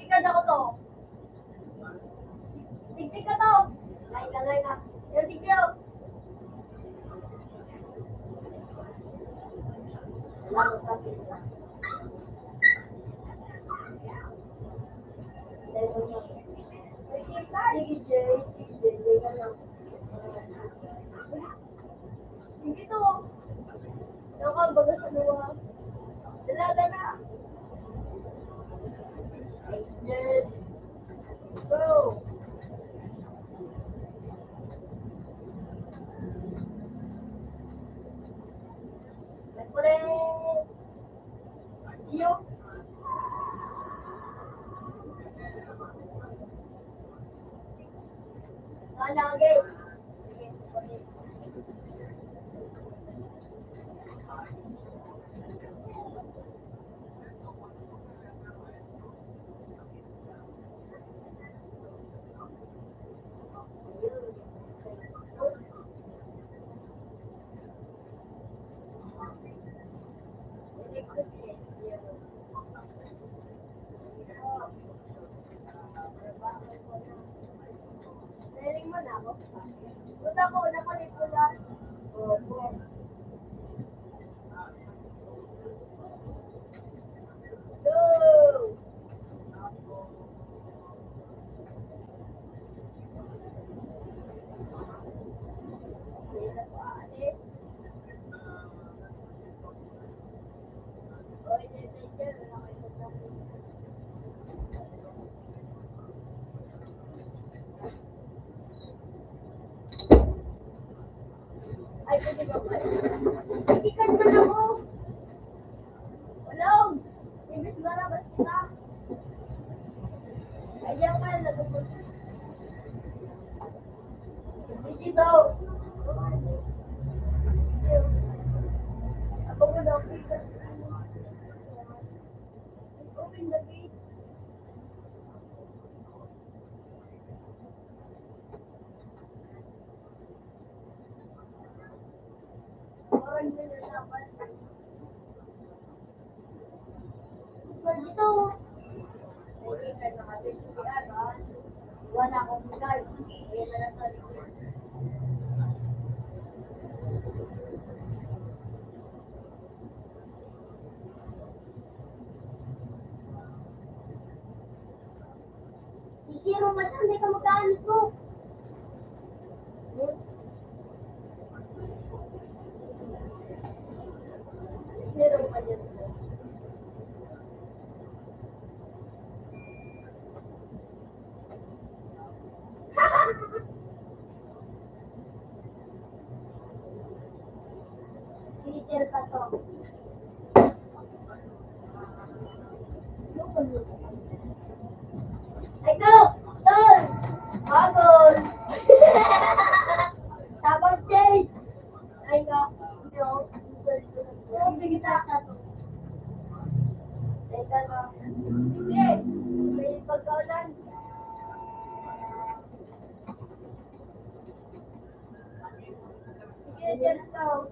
Tignan ako to. Tignan ka to. Lain na. Yung tignan. Hindi to. Yung ka baga sa luwa. Dalaga na. Yes. Go. Iyo. Lagi. Nailing mo na ako. Punta ko na ko nito lang. Opo. Go! Dito po alis. Oy, dito dyan. Wala kayo magkakita. Ay, pwede ba ba? Ikan man ako. Walang. Ibig marabas kita. Ayaw ka na nagpapos. Dito. Ako mo na ako. Open the gate. Parang nilalaban. So, dito. Ay, kaya nakatagpuan. Wala akong guide. Kaya na lang tayo. Isiro man yan. Hindi ka magkaalis mo. Isiro man yan. Sinisir ka to. Ay, go! Tol! Bagol! Tabang change! Ay, go! No. Oh, bigita sa to. Teka na. Sige! May pagkaulan. Sige, just go.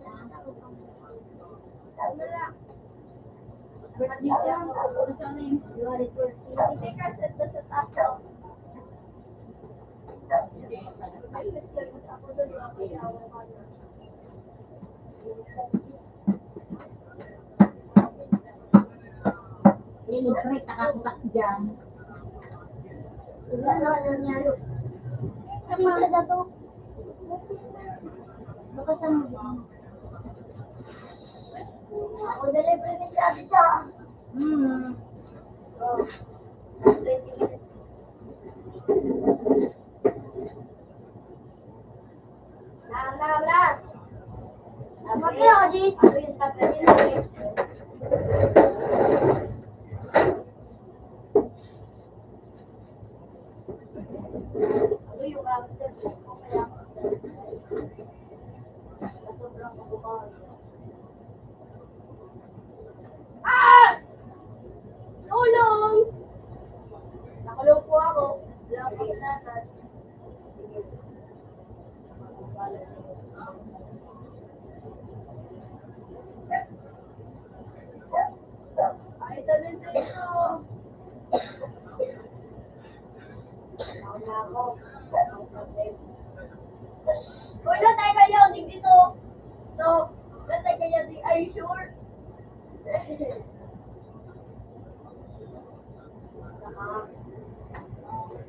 Ano lang? Birthday ko lang. Gusto na yung January 14. Hindi ka sa tapo. Mag-sister ako doon, ako yawa ka na. Celebrate, nakakutak dyan. Wala na nangyari. Kapag sa to, baka sa mga. Ako delivery ni Sabi siya. Oh, 20 minutes. Lang. Maki ako dito. Ano yung sabi nila? Ano yung hamster ko? Kaya sobrang kabukahan. Ah! Tulong! Nakulong po ako. Wala akong kailangan. Ay, talin dito. Ako. Uy, natay kayo. Dig dito. No. Natay kayo. Are you sure?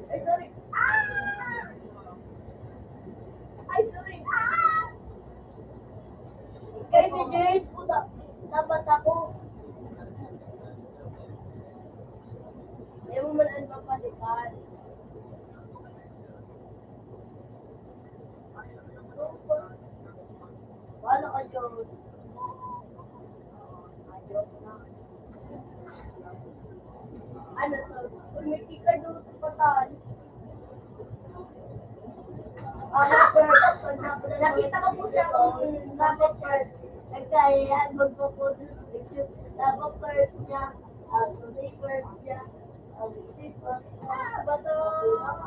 Ay, sorry. Ah! Ay, sorry. Ah! Kay Jade po dapat ako. Ayaw mo man ang mapalikan. Wala ka, Diyos. Ayaw na. Ano to? Kumiti ka doon sa patan. Nakita ko po siya kung bakit first. Nagkayaan magpo-photo picture. Tapos first niya. Today first niya. Today first niya. Bato.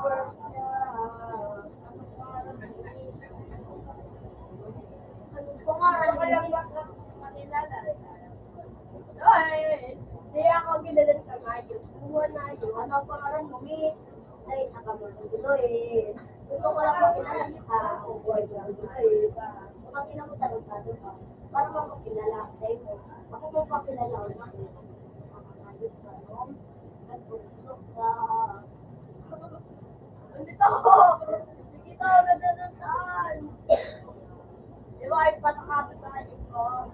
First niya. Pangarap ko lang makilala. Ay, hindi ako ginalan sa Mayo. Buwan na yun. Ano ang pangalan mo, Miss? Ay, nakamulang tuloy. Gusto ko lang makilala ka. Kung buhay ko lang tuloy. Kung ina mo tarantado ka. Para makakilala ka sa iyo. Ako mo pakilala ko na. Ayos ka, no? Nagpusok ka. Nandito ako. Dito, ganda ng saan. Di ba, ay patakapit sa kanya ko.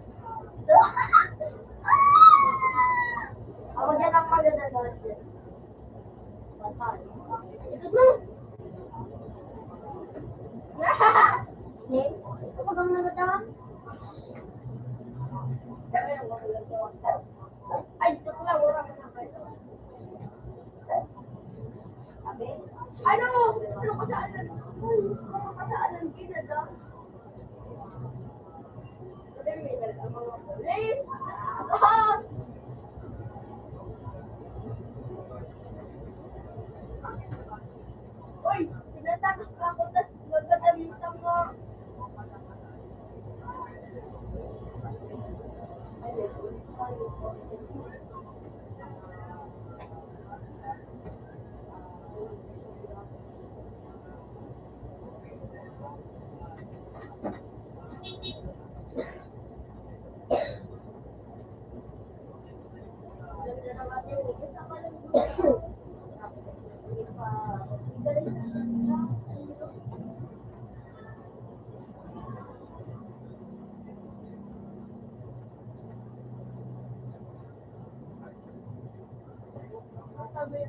Ako dyan ang maganda doon. Ito mo! Ito ko bang nagatawa? Ay, ito ko lang, wala ka na kayo. Sabi? Ano? Ano kasaanan? Ano kasaanan ginada? Sabi, may mga polis. Ah! Uy, pinatapos pa ako, tas magdadamitan mo. Ganda ng ating kasama lang dito. Sabi,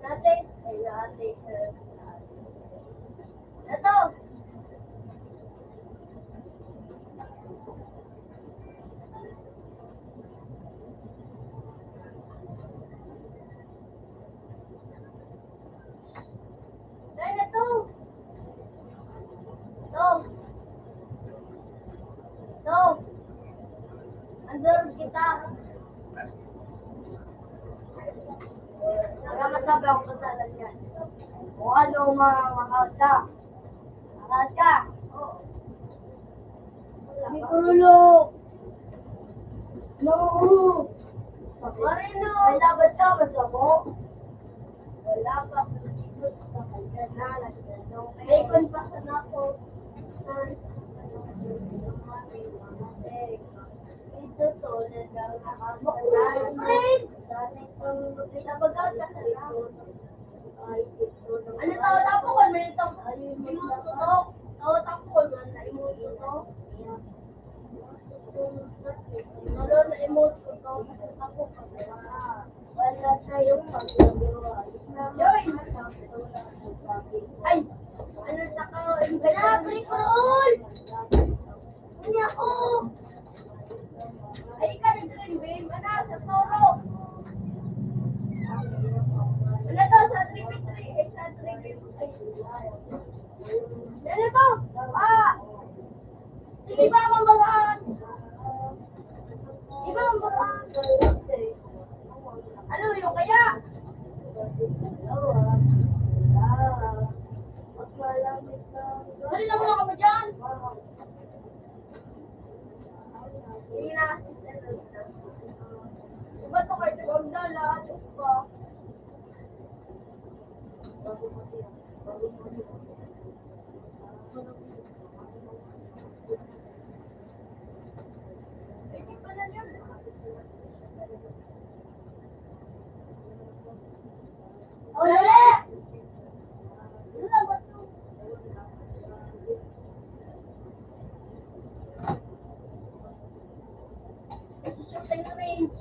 Natin. Ay, natin. Ito. Ay, ito. Ito. Ito. Andun kita. Nakamasabi ako sa yan. O ano mahal ka? Mahal ka? Oo. Hindi ko lulo. No. Marino. May laban ka ba sa mo? Wala pa. May konpasan ako. Ito to, nakakasalan. Nabagal ka sa likod. Ano tao tapo ko? May itong imuto to. Tao tapo ko. May imuto to. Nalo na imuto to. Tapo ko. Wala tayong pagkagawa. Joy! Ay! Ano sa ka? Wala, pre-crawl! Hindi ako! Ay, ikaw nag-rin, babe. Ano, sa toro? Ano to, sa 3v3? Eh, sa 3v3. Ano to? Ah! Sige ba, mambalaan? Di ba, mambalaan? Ano, yung kaya? Dali na muna ka ba dyan? Hindi na. Diba ito kayo nag-agdala? Diba? Hindi pa na yun. Oh, dali! Yun na ba ito? It's a shooting range.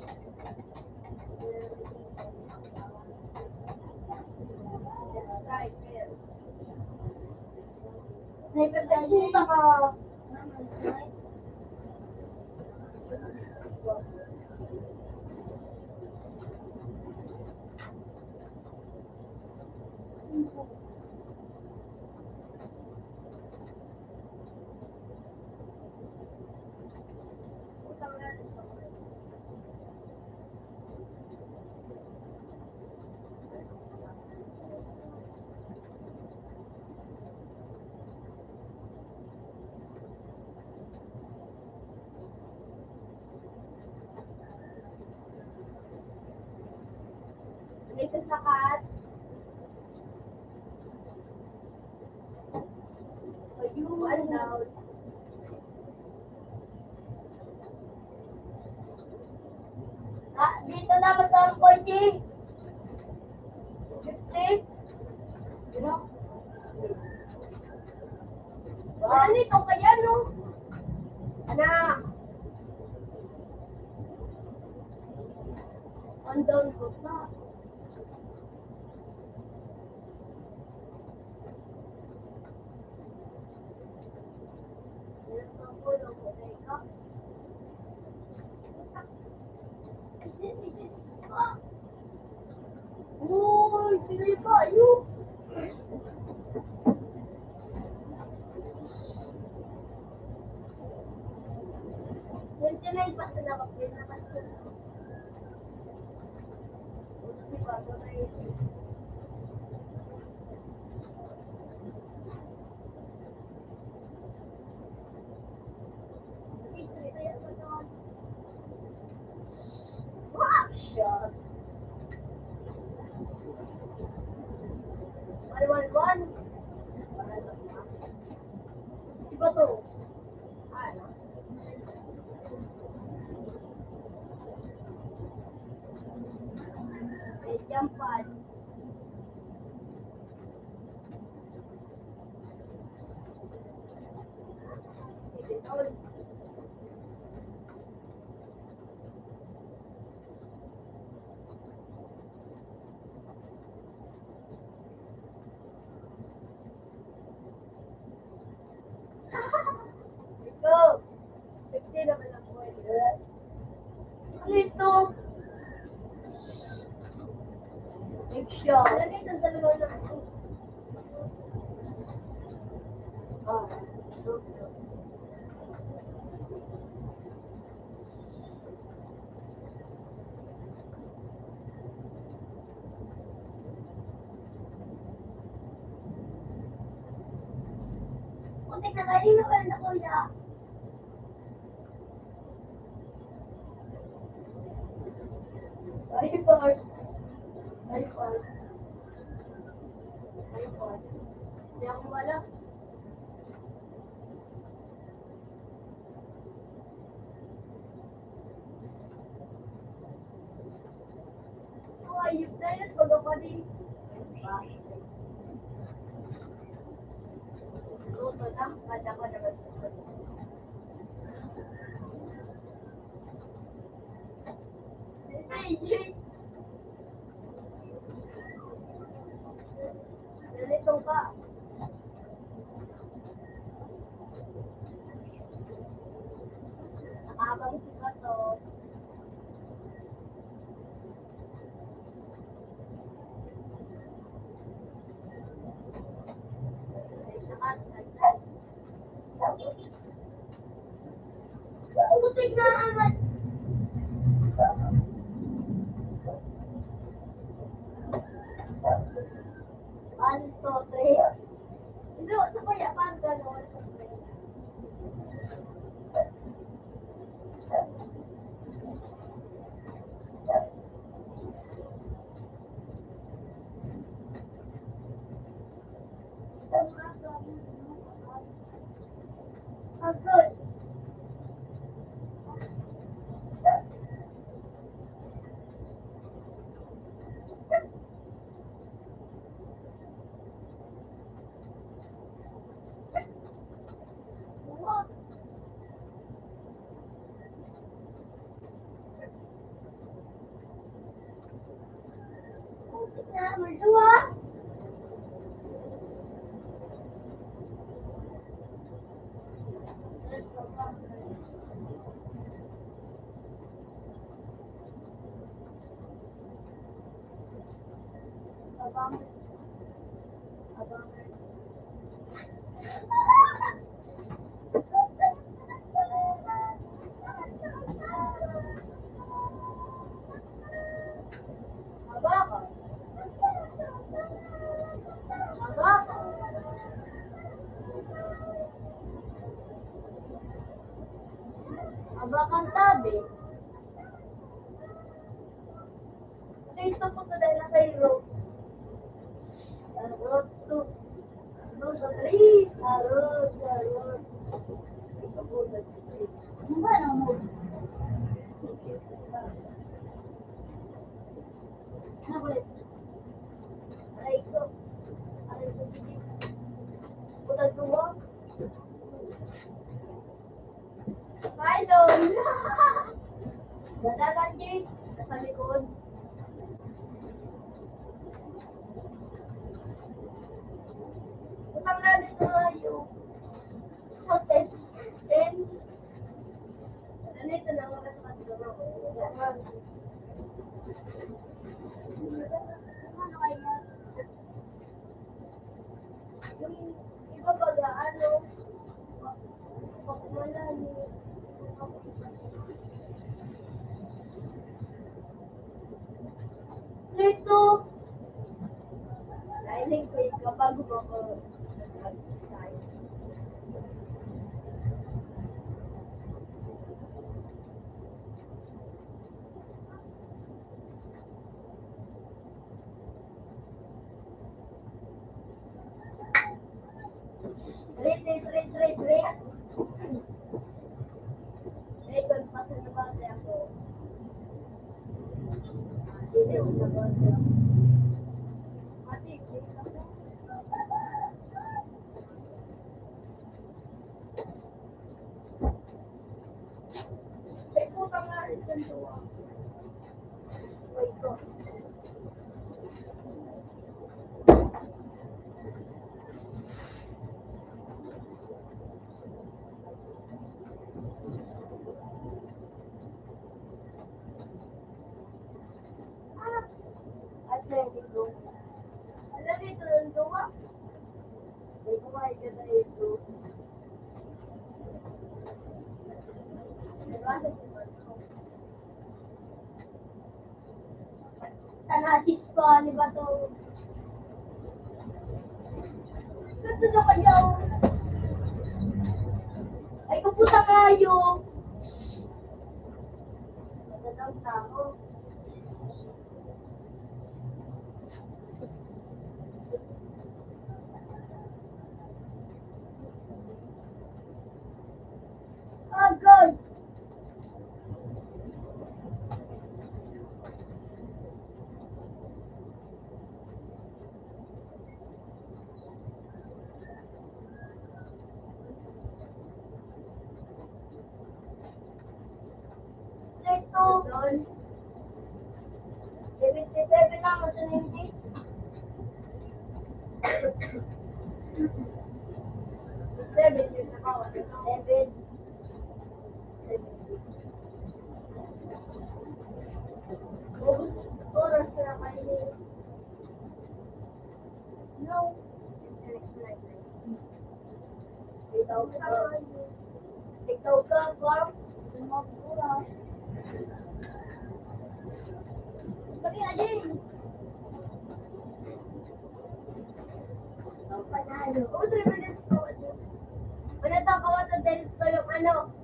Sniper tayo. Puta ka. Ito sa kat. One down. Ah, dito naman sa 40. 50. Wala nito kaya, no? Anak. One down ko pa. Uy, sino pa? Ayun. 29 pa sila kapit na kasi. Si Pato na yun. Wow, shot. 1-1-1. Si Pato. Ano? May jampan. Sige, tol. Dito. Fiction. Dito talaga lang. Ah. Kunti na kanina pa na kuya. Ay, Lord. Ay, Lord. Ay, Lord. Hindi ako wala. Oh, ayun na yun. Pag ako din. Luto lang. Kada ko naman. Sige. Ganito ka. Nakabang si Pato. Putik na amat. 1, 2, 3. Hindi, sa kaya pang gano'n. Agad. Putik na amat. Dua. Abang. Abang. Abang. Abang. Abang ang tabi. Dito po sa dahil na kayo. Arot to. Arot to 3. Arot. Arot. Ano ba na mo? Ano ulit? Aray ko. Aray ko. Putal tuwa. Mylon. Dadalan, Jay. Nasa likod. Utang na dito tayo. So, 10. 10. Ganito na mga sa maturo. Ano kaya? Yung iba baga, ano? Wala niyo. Dito. Dahil ko yung kapag ko. Tre. Eh, kung pasa na ba ako? Hindi, wala ba siya? Mati, please ako. Ay, puta nga rin sa tuwa. Wait ko. dito. Alam dito yung duwa. Hindi ko makikita na ito. Tanasis pa, di ba to? Gusto na kayo. Ay, kaputa kayo. Magandang tao. Oh, God. Ito. 77 lang, ito na hindi. 7, yun na ako. 7. Oras na kayo. No. Ikaw ka, Bob. Pagi na din. Panalo. Oh, 3 minutes ko. Wala daw kawato dahil ito yung ano.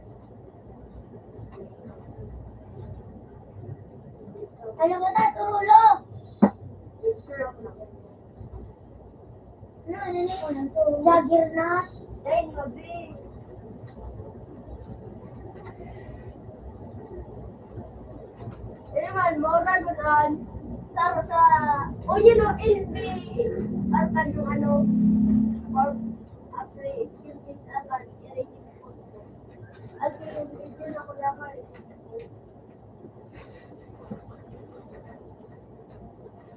Ano ba na? Tulog! Ano na ko ng tulog? Jagger na. Dahil mabi. Eh man, maura gunan. Sa oh, yun o, LB. Alkan yung ano. Or, after skill is alkan. Alkan yung video na ko naman.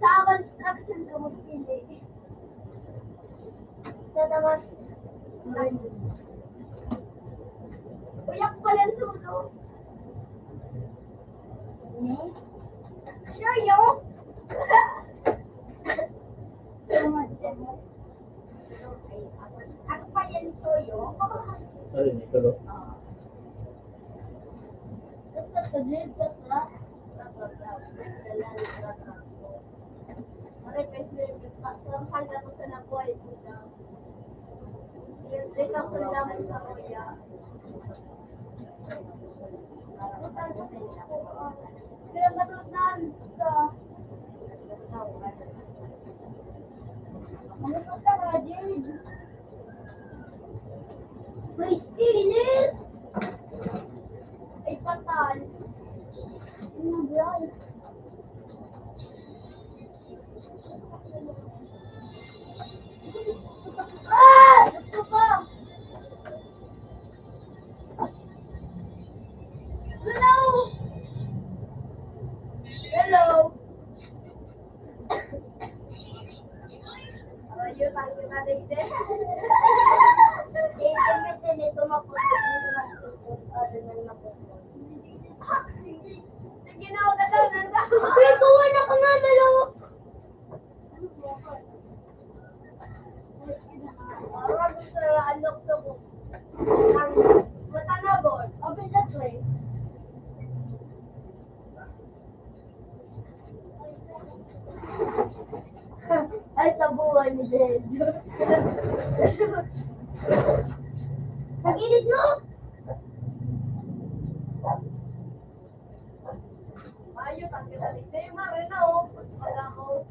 Sa construction ka magpili. Sa naman. Uyak pala ang sulo. Sure, yo. Ako pa yan soyo. Ano yun, ito lo? May stealer! Ay, patal. Ano ba? Ah! Gusto ko! Hello! Hello! Ayo, tangin na rin din. Gamitin nito maputok na ginawa ka daw ng tao. Okay, kuha na ka nga, Malo. Parang gusto na alok to mo. Matanabon. Open that way. Ay, sa buwan ni Jed. Sa gilid mo! Ayun, ang kilalig na yung marina, oh. Wala ko.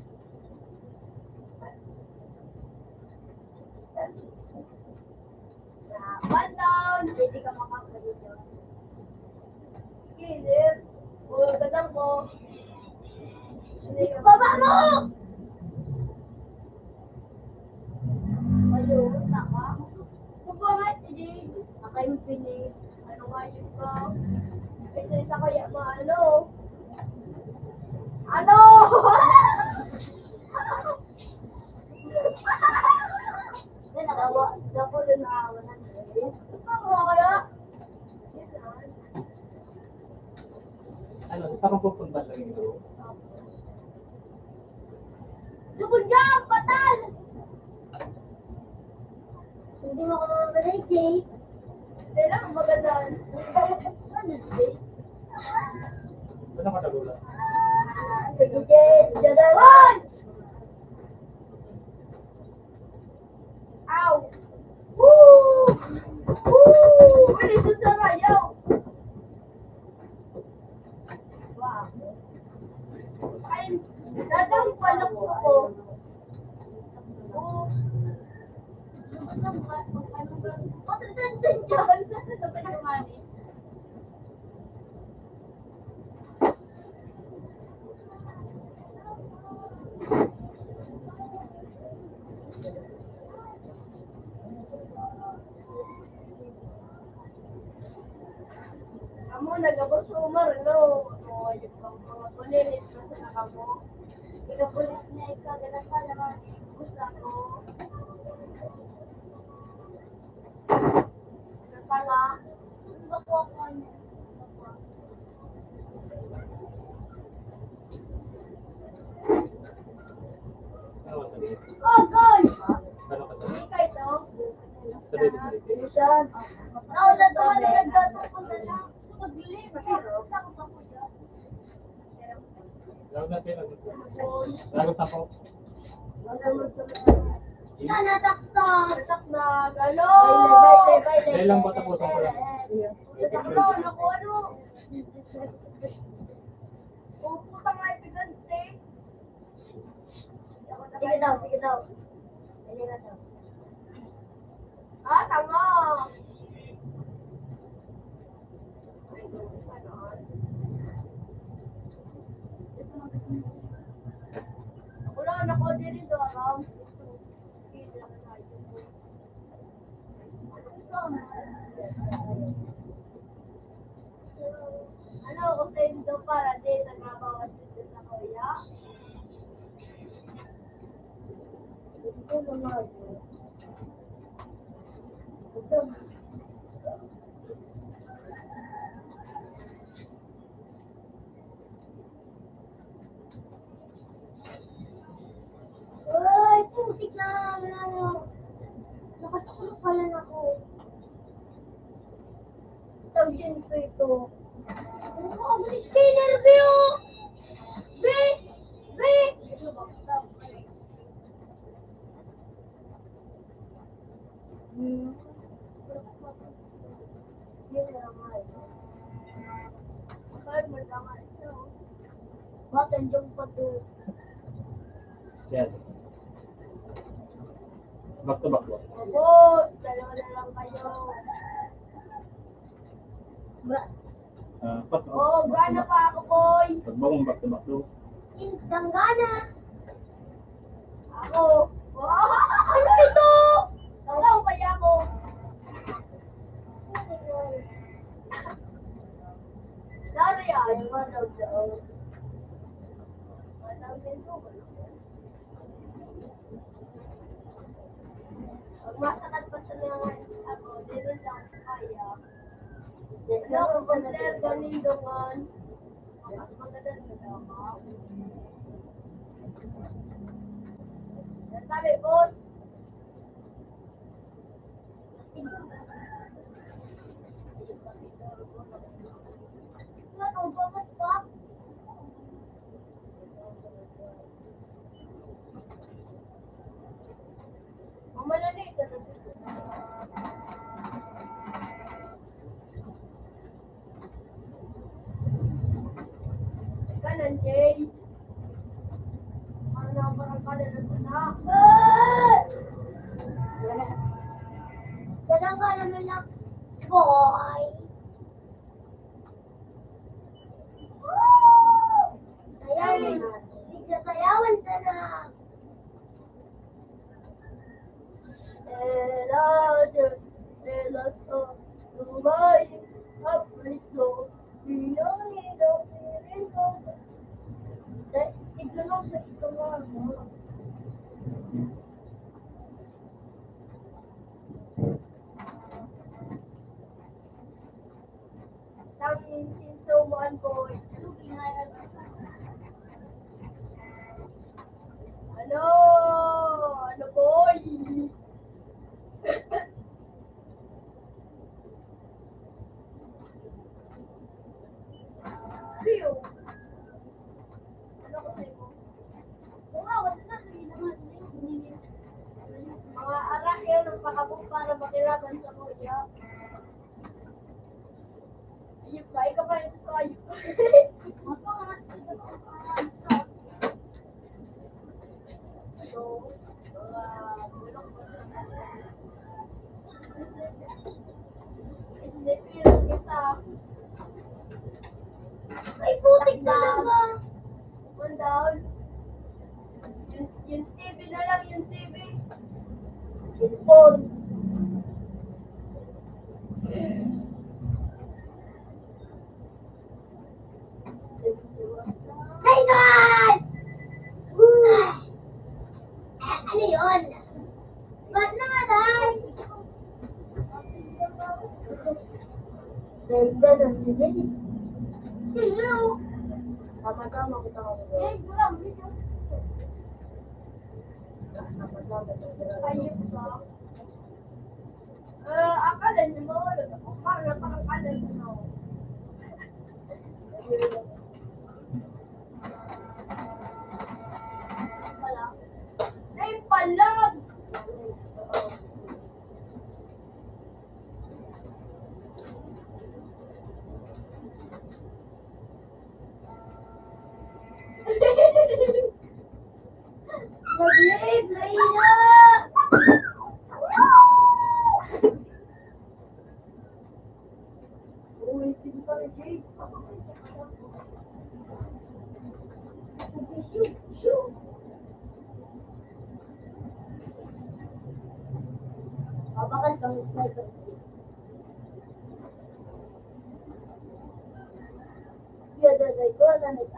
One down. Hindi ka makakalit yun. Skillet. O, gadang ko. Baba mo! Ayun, naka. Kubangat, hindi. Nakayong pinig. Ano nga yun ko? Ito isa kaya maano. Ano? Hindi, nakawa. Dako din nakawa na. Ano kaya? Ano, saan ka pupunta lang ito? Lubog niya! Patal! Hindi mo ako mamabalay, Jay. Kailangan maganda. Ano, Jay? Ano ka nagula? Sige, Jay. Jadawan! Ow! Woo! Woo! Wait, ito sa rayaw! Wow. Ay, dadang palok ko. Oh. Matatansyan dyan. Sabay na mani. Amo, nagabos umar, no? O, yung mga bulilit na sa nakamo. Ikabulit niya, ikaw, ganang ka naman. Gusto ko. Pala, bako ako niya. Ano ka sabihin? Oh, God! Ano ka sabihin? Ikaw ito. Sabihin. Minsan. Ako na ito, ano nagtatapos na lang. Magbili, masarap. Lawag natin. Lagot ako. Natak na, galo! Dahil lang ba tapusin ko lang? Natakto, naku, ano? Puputa nga ipigante. Sige daw, sige daw. Sige na daw. Ah, tama! Wala, naku, diri daw, alam. Ano ako sa inyo para di nagbabawas dito sa kuya? Ito naman. Ito. Uy, putik na. Ano? Nakatulog pala na ako. Tawagin ko ito. Ano ako ni Skinner, Bill? Be! Be! Bakit yung pato? Yan. Back to back ba? Opo, dalawa na lang kayo. Back to Oh, gana pa ako, boy. Pag bagong back to back to. Sintang gana. Ako. Wow, ano ito? Tawag kaya ako. Dari ay, manaw daw. Manaw din to. Pag masakat pa sa mga ako, dito lang kaya. Ano ako compare ganin doon? Mas maganda sa dama. Sabi, boss. Ano ba mas pa? Mamalali ka na. Kanan, Jay. Ano parang kanan na sana? Kanan ka naman lang, boy. Sayawan. Sayawan sana. Dubai, Afrika, Pinangino, Pirino. Ito lang sa ito mo. Ay, putik talaga. One down. Yung TV na lang, yung TV. Cellphone. Ayun! Ano yun? Ba't namatay? Ganun. Hello? Tama-tama kita ko. Eh, wala. Ayun ba? Akala niyo mo, parang akala niyo. Ay, palag! Mag-live! Mahirap! Uy, sige pa rin, Jake. Shoot! Shoot! Bakal kami sniper. Yeah, that's like good and it's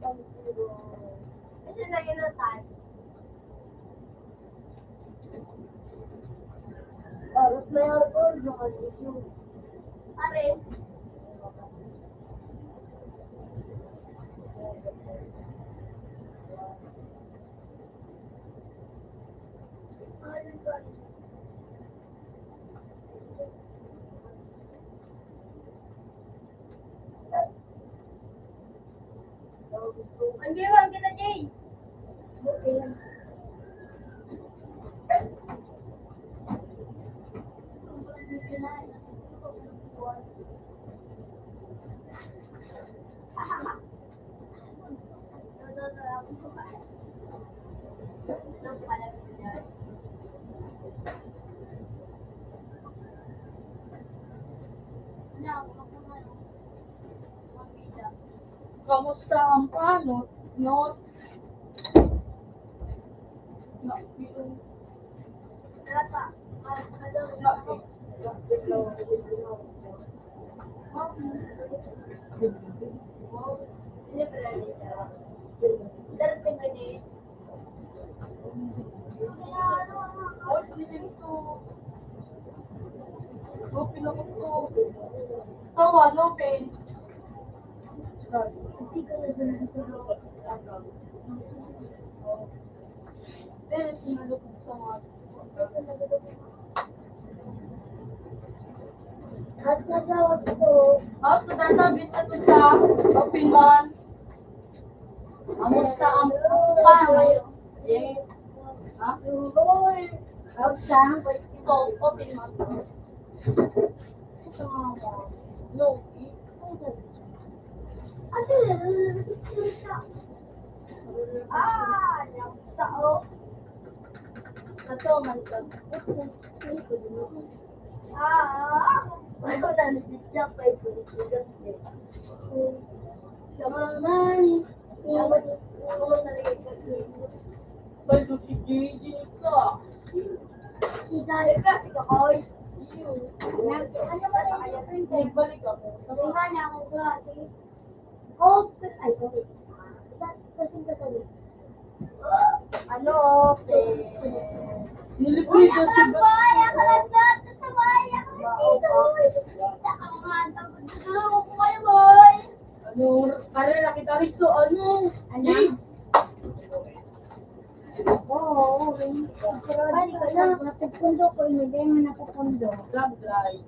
kami zero. Kasi na yun ang time. Tapos may hardcore yung ano. Are. Ang gawin kita, Jay. Okay. Kamusta ang paano? No? Sawa, no pain. At nasawa ko. Out to database na to sa open man. Kamusta ang paano? Eh, ha? Out sa. Ito, open man. No, Ano yun? Yung tao. ito man ito. Ano na nagsisiya pa ito. Naman. Bay, to si JJ ka. Isali ka, ikaw. Ano ba na nagbalik ako? Tingnan niya akong klase. Oh, ay, okay. Kasing ka tayo. Ano, okay. Niliprito si Boy, ako lang dito sa bahay. Ako dito. Ako nga, tutulungan ko kayo, boy. ano, kare nakita rin so ano? Ano? Oo, bali ka na. Napupundo ko, inigay mo napupundo. Love drive.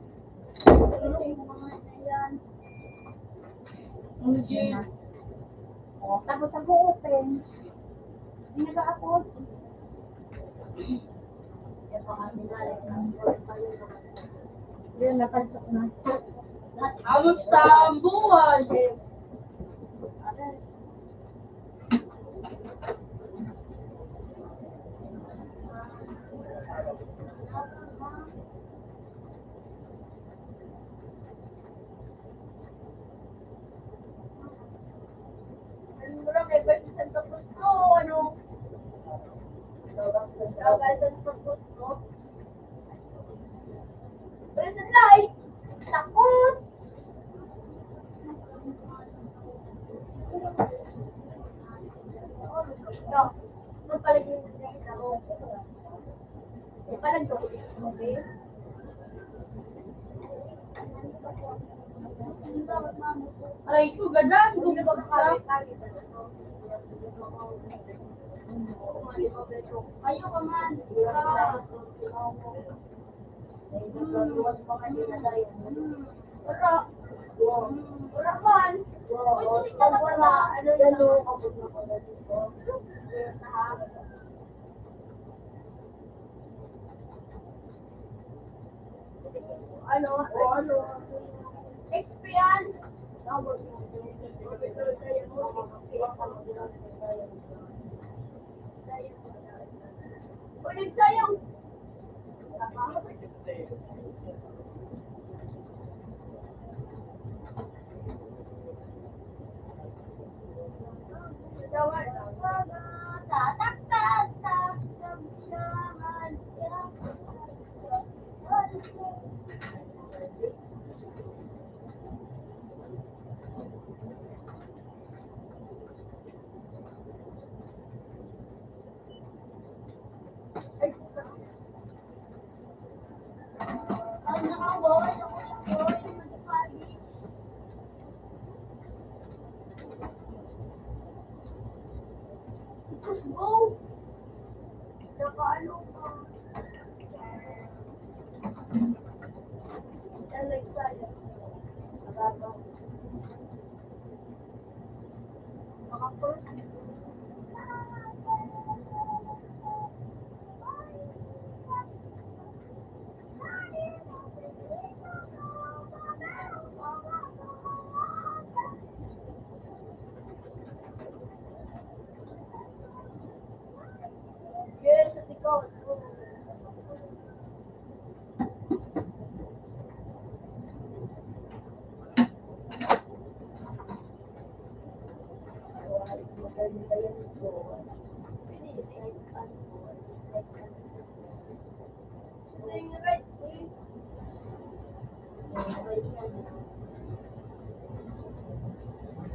Ano yun? Tapos ako open. Hindi nag-upload. Yun, napasok na. Kamusta ang buhay? Mura kay versus Santa Cruz ko, ano? Kagay Santa Cruz ko. Versus Light, takot! No, magpalagay mo siya sa ako. Parang joke, okay? Aray ko, gadan! Hindi ba kakawin? Ayaw ka man. Wala. Wala man. Wala. Ano yan o? Ano? Experian. Ulit sayang. Ang nakawawal ako yung magpapali. Let's go! Nakaano ka? Alexander. Maka-first. Yes, ikaw.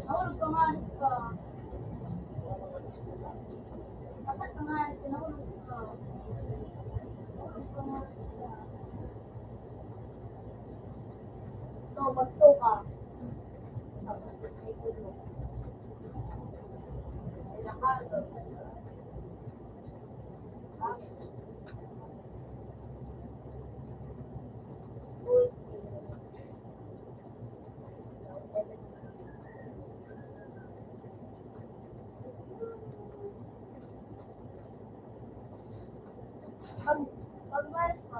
Nahulog ka nga, ka. Kasat ka nga, nahulog ka. Nahulog ka nga. So, magto ka. Tapos, may kulo. Nakalo. Pag-malas mo,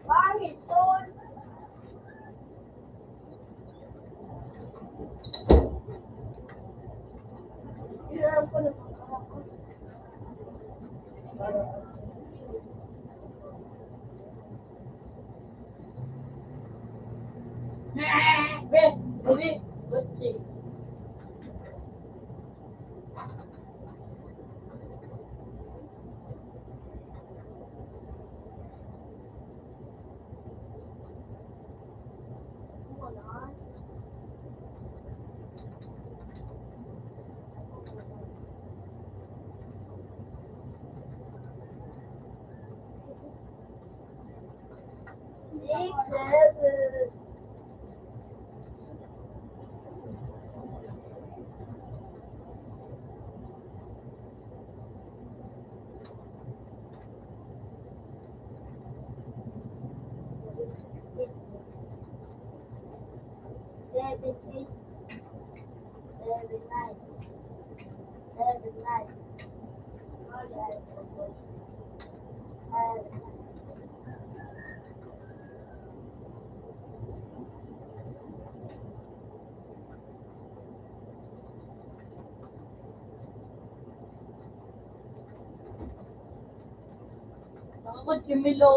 pangit doon. Hinaram ko na ako. Baby, Gucci. Wala. Six, seven. Seven, eight, seven, nine. Ako, Jimilo.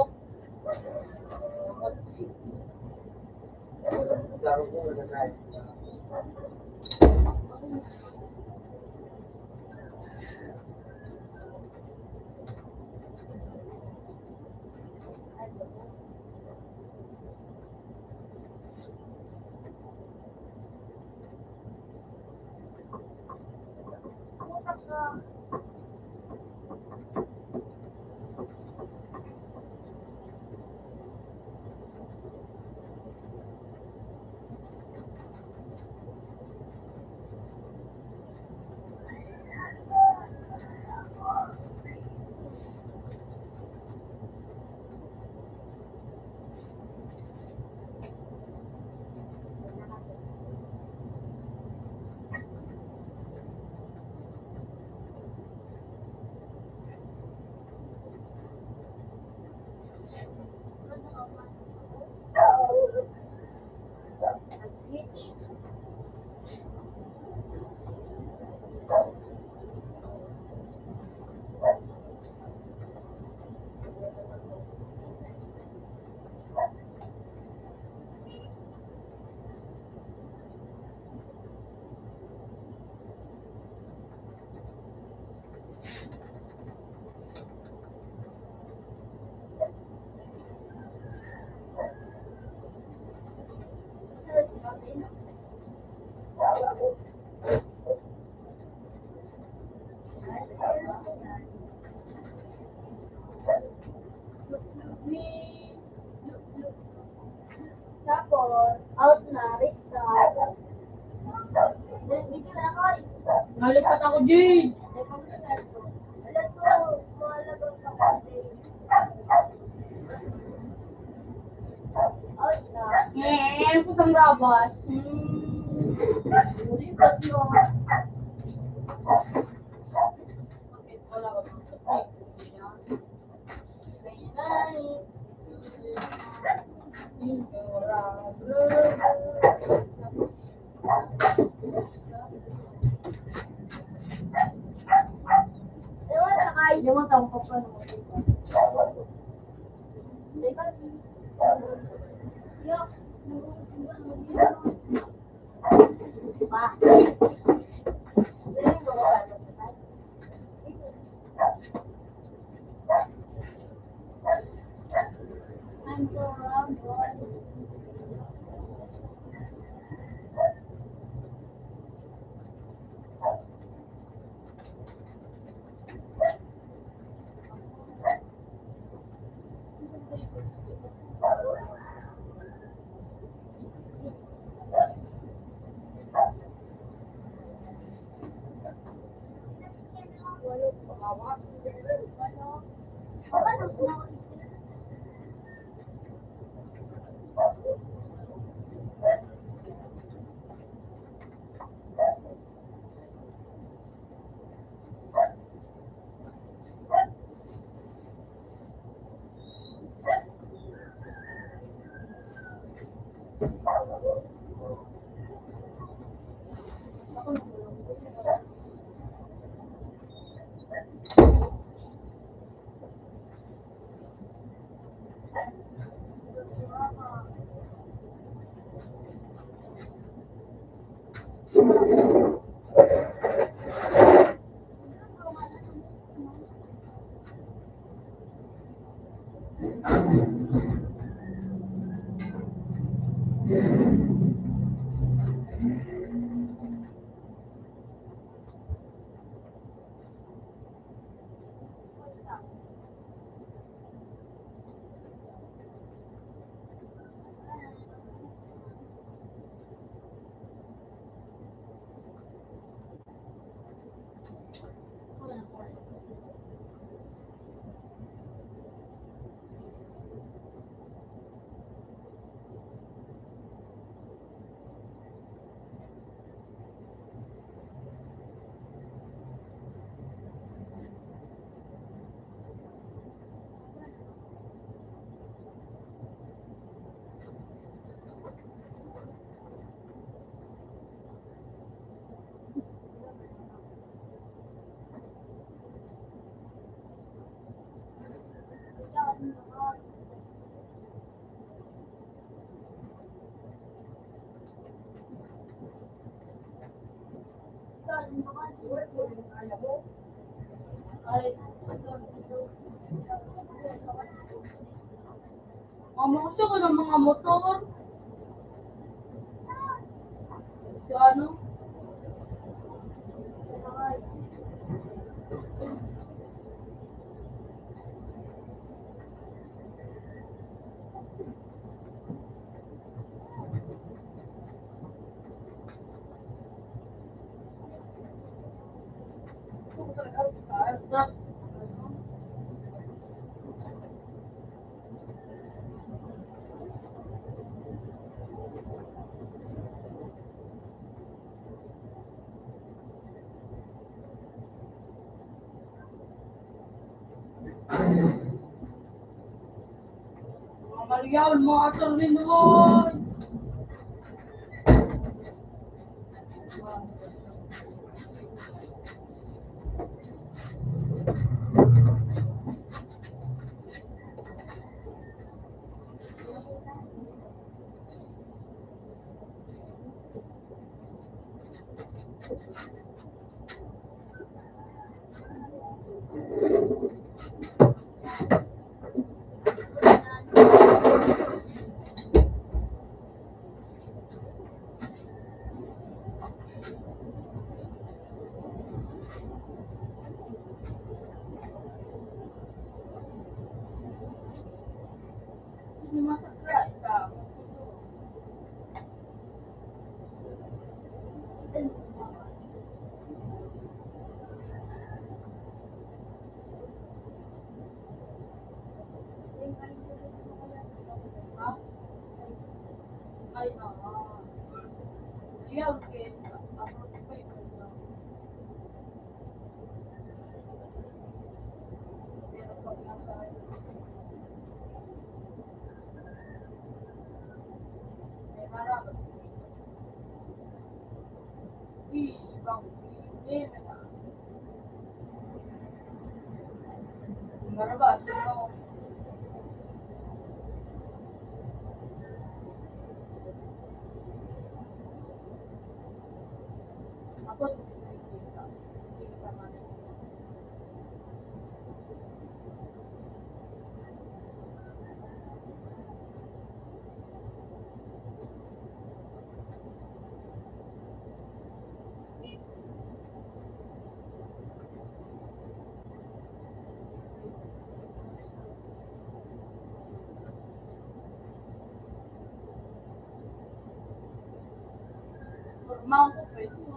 Tapos, out na, restart. Dito na ako. Nalipat ako, Jade. Alam ko, mahalagang kapatid. Out na. Putang rabas. Lipat yun. Wala ka bang Ewan na kayo. Hindi mo tawag pa pa. Pa. I'm so around, boy. Ay, mamuso ko ng mga motor. Si ano? Mga Marial, mga attorney naman. Hindi masakya isa. Ha? Ay, yeah, okay. Ako, pa ito. Pero pag nasa, may harap. Ibang, hindi, may na. Marabas, no? Ako, kita. Kita man. Formal ko pa ito.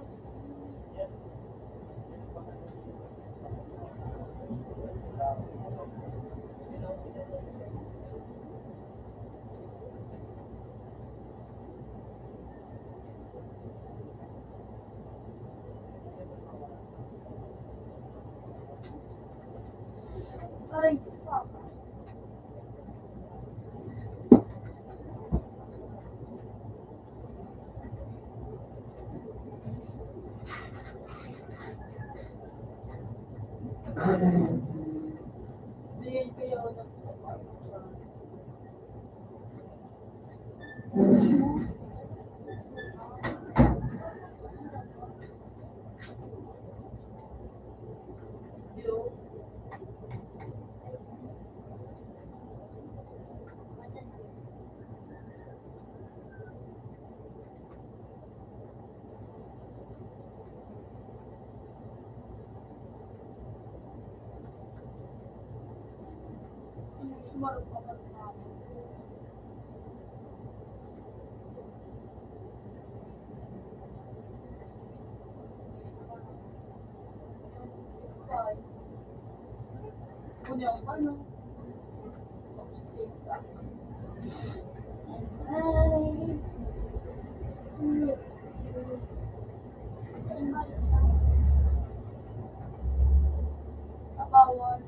Aray, fuck. Bigyan kayo ng video. Sumarap pa ba na ako? Kunya ko ba, no? Obsessed ka. Kapawan.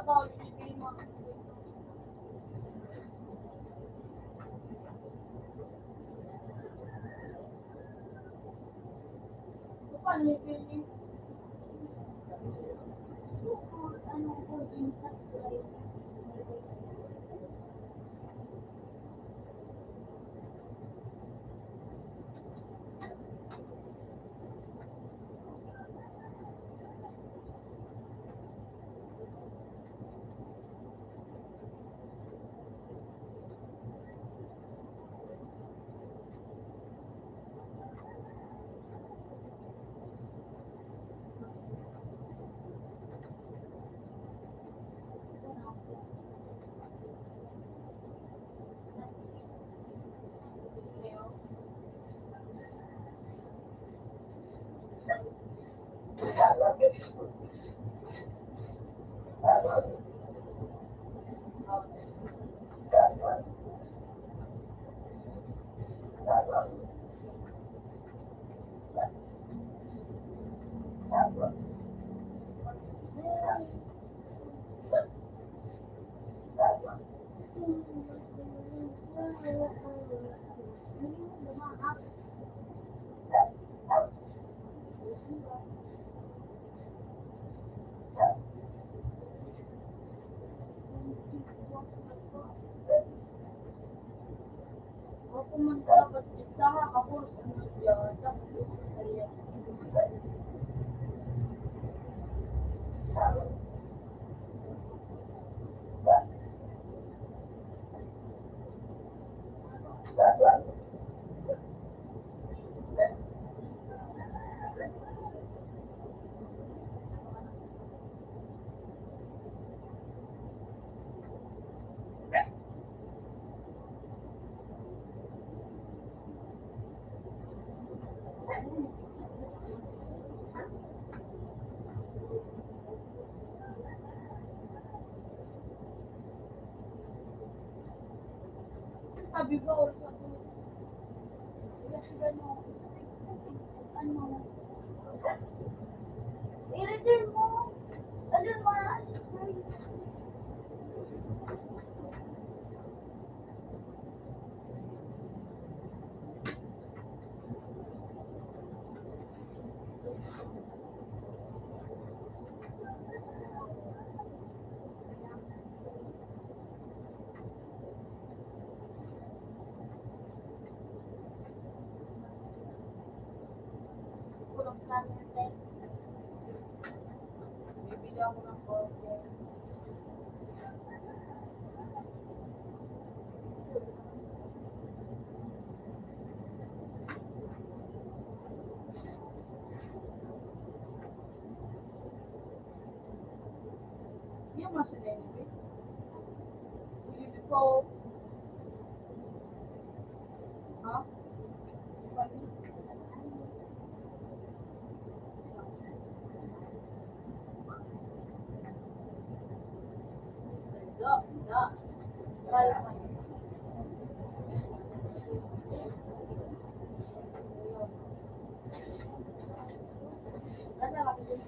trabaho, ibibigay mo. Paano ibibigay? Ano ko, impact life. Ako man dapat isa ako sa media. Tapos, ayan. Sabi ko, kasi gano'n, ano, I-return mo. Ano ba? kulang sa akin. Bibili ako ng kote. Yung mas nilibig. Nilibig ko. Ha? Da. Kaya ko. Ano lang din.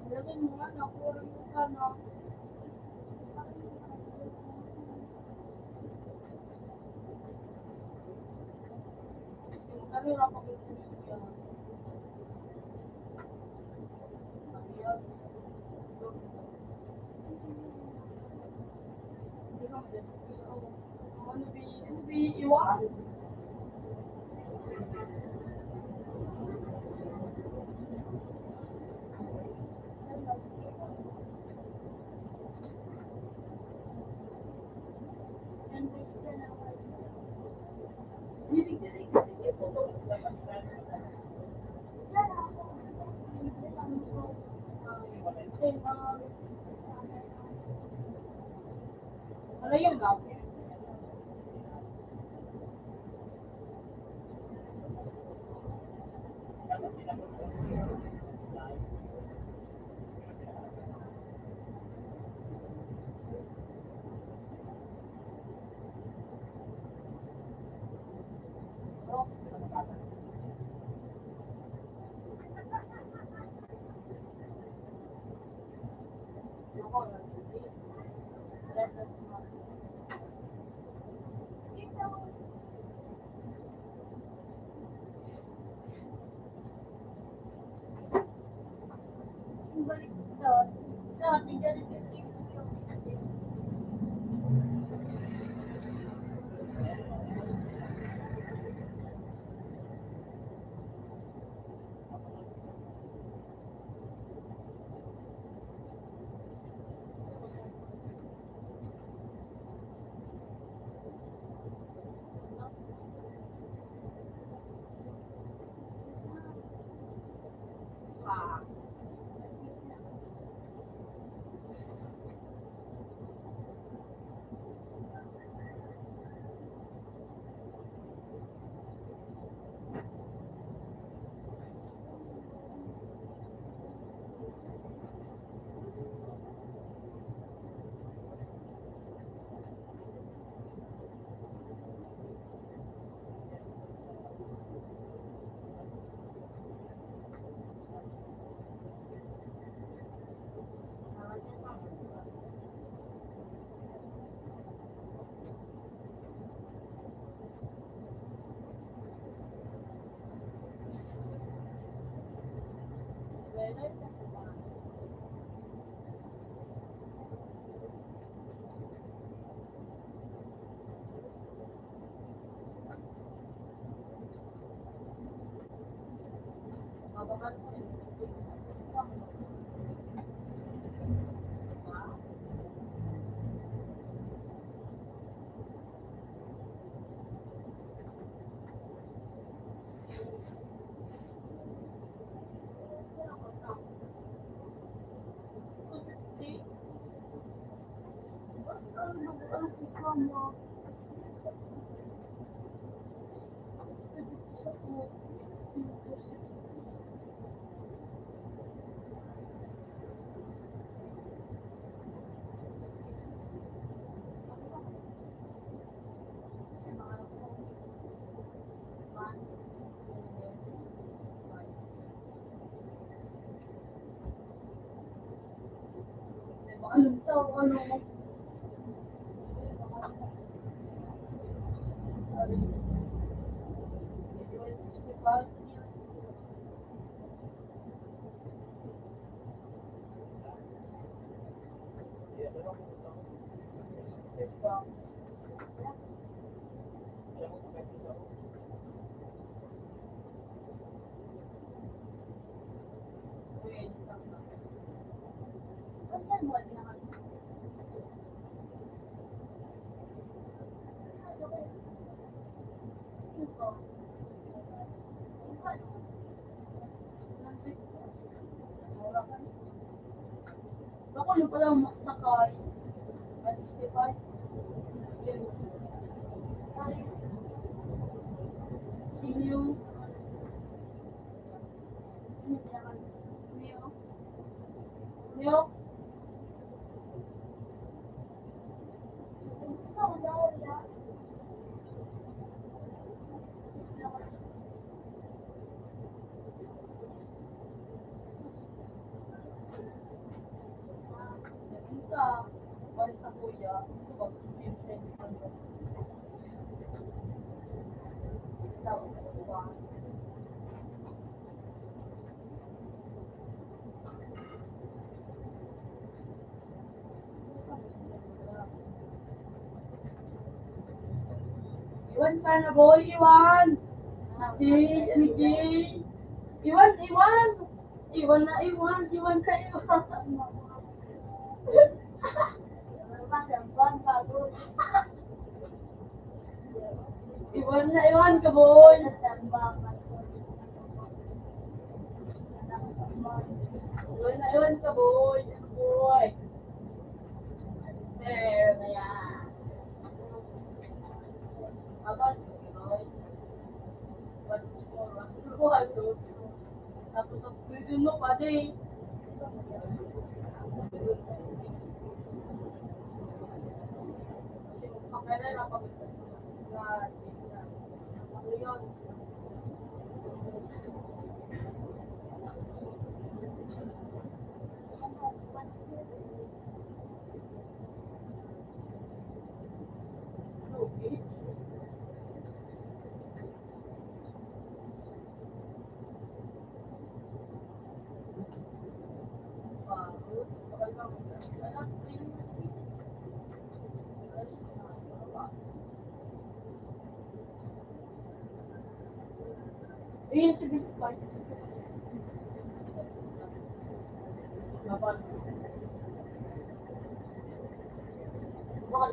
Lagyan mo nga na puro yung ano. Yung kanila pakita niyo yan. Ayan. Hindi ka madali. Ano ba iwan? Ano yun lang? Balik doon. Dati ganito yung Ako yung pala makasakay. 65. Inyo. Inyo. Kita, balik sa kuya. Ito ba? Vincent. Tawag sa kuya. Iwan ka na, boy. Iwan. Jay, ano Jay? Iwan, iwan. Iwan na, iwan. Iwan ka, iwan. Iwan ka, boy. Iwan ka, boy. Ano, boy? There na yan. Abang, boy. Tapos ang pwede mo pa din. Pakailan na pagkakas mo. Ano yun? Yun, 75. Laban. Bakal.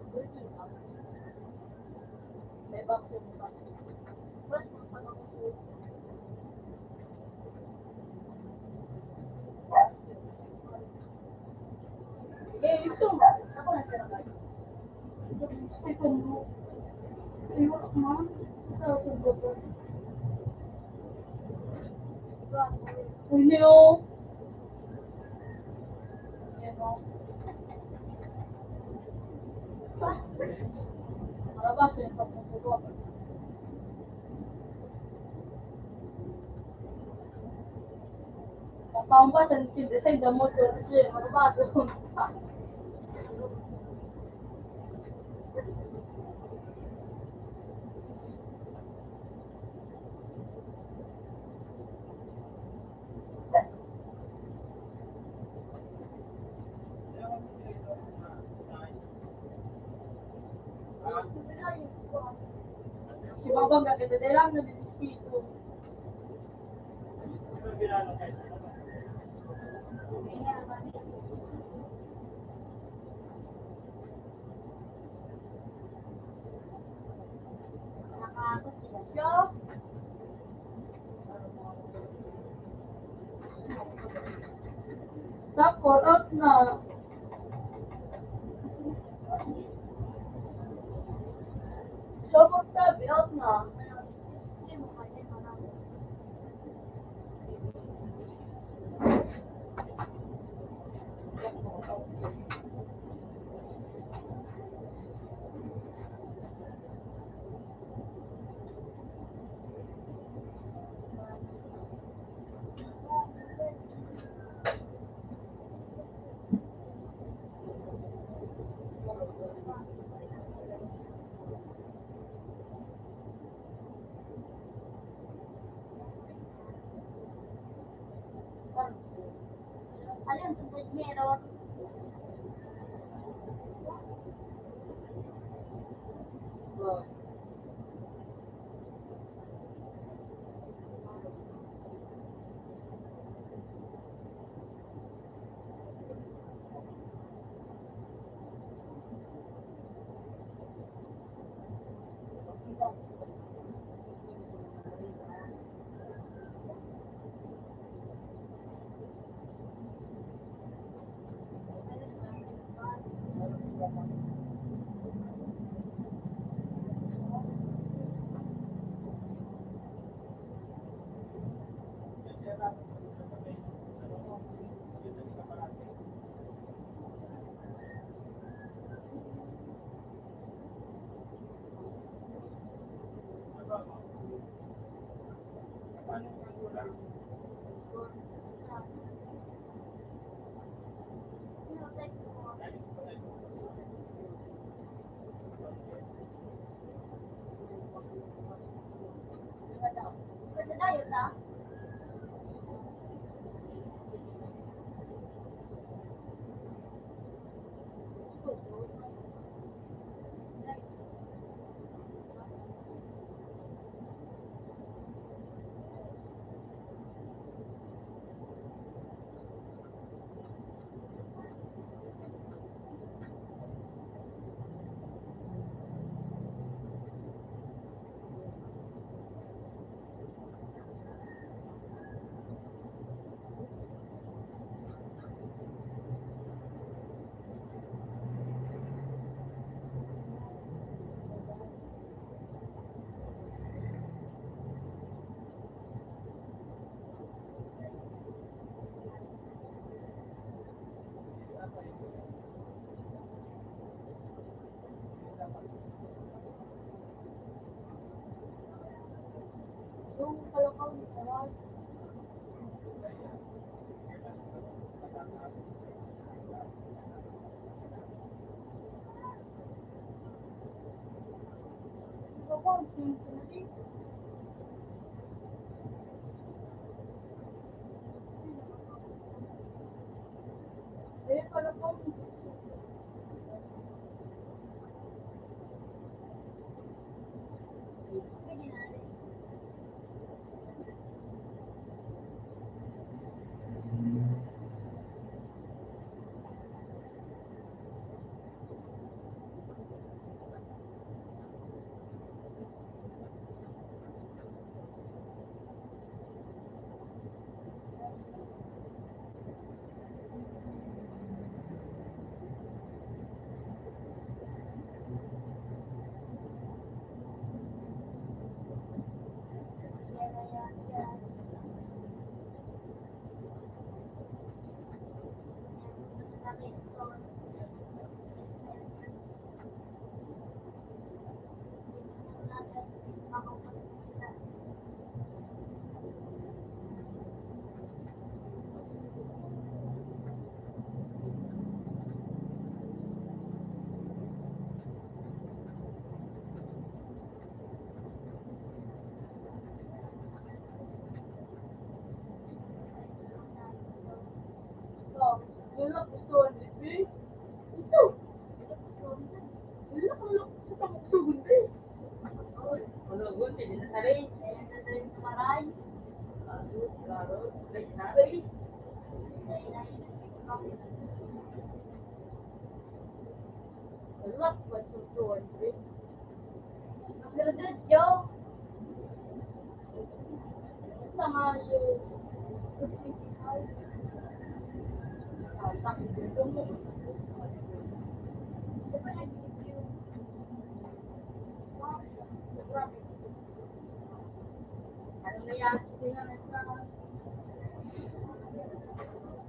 85. May box yung box. Eh, ito. Ako na sila guys. Ito mo. Ayun, ma'am. Ito, sundo ko. Hindi o. Ayan o. Marabas yun. Pagpuputo ako. Pagpampas, ang design the motor. Kasi marabas yun. Si Babang gaganda lang na dinispito. Siya. Sakot out na. Sakot tabi out na. Ayun, tungkol meron.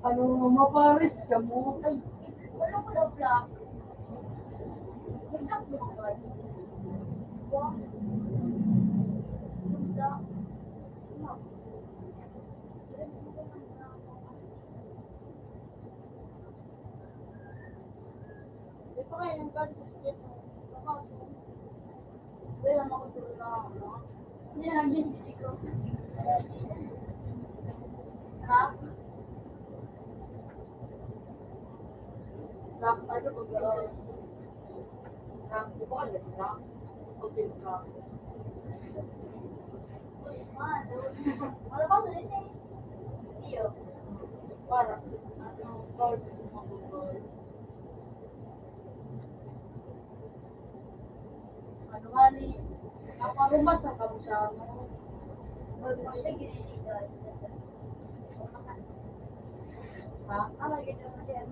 Ano mo, Paris, ka mo? Ay, Wala ko daw black. May black mo ba? Wow. Black. ito kayo yung gadgets dito. Hindi naman ako tulad na ako. Hindi lang din ko. Ha? Rock, ano ba gano'n? Rock, di ba kayo rock? Okay, rock. Wala ba ulit eh? Iyo. Para, ano, gold, gold. Ano nga ni, naparumasa ka mo sa ano? Wala ginilig ka. Ha? Ano gito mo siya?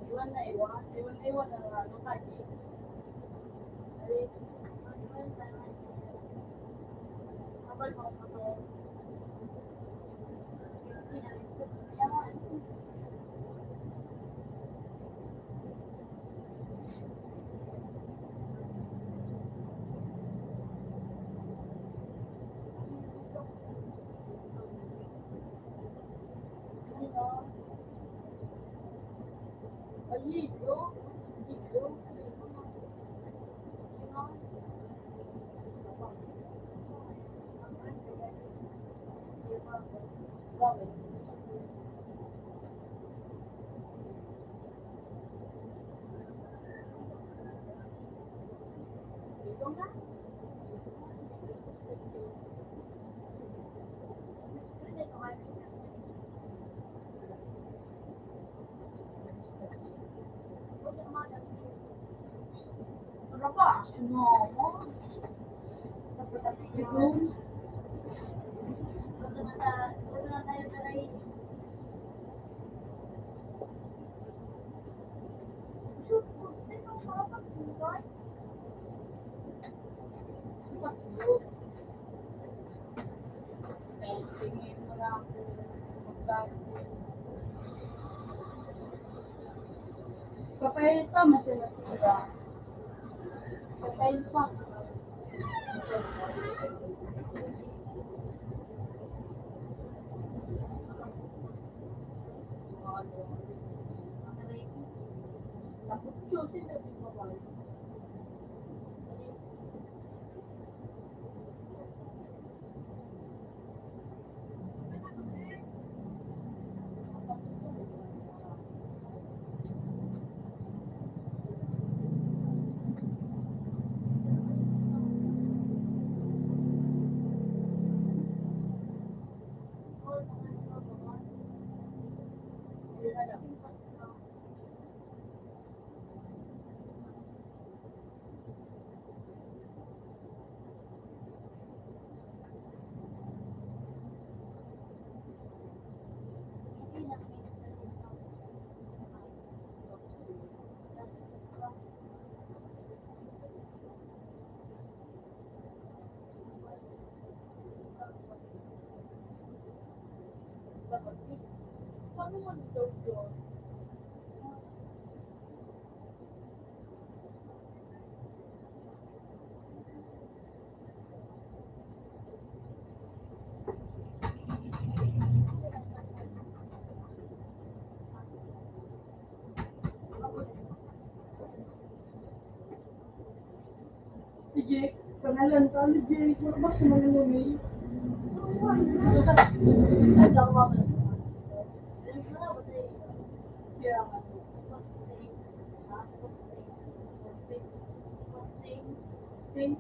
Iwan na iwan. Iwan na iwan na ano kaji. Ay, Kapal mo ko. ay, iyo. Iyo. Bakit? Dito nga. Ano ba? Ano mo? Ito. Tingin mo na ako. Papayin pa, masaya sila. Papayin pa. Tapos yun, sila di papayin. Paano mo nito yun? Sige, pangalan ka ni Jay. Wala ba siya manunumi? Kaya nga. Think.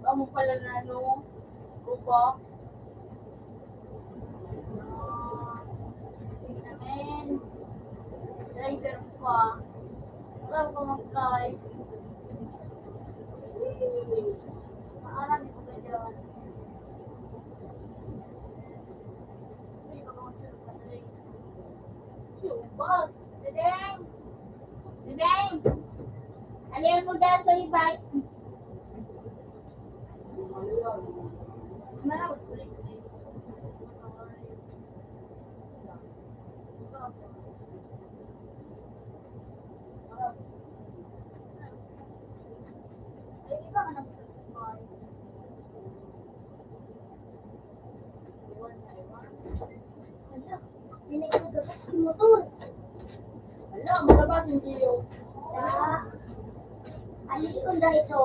Amo pala na ano, Roblox. Namin. Driver pa. Wala ko mag-drive. Maalam ko ba dyan? Hindi ko mag-drive. Boss! Dideng! Dideng! Aliyan mo dahil sa e-bike. Marami ko ulit. Ay, iba ka na hindi ko dapat si motor. Wala, malabas yung iyo. Alin ko dahil ito.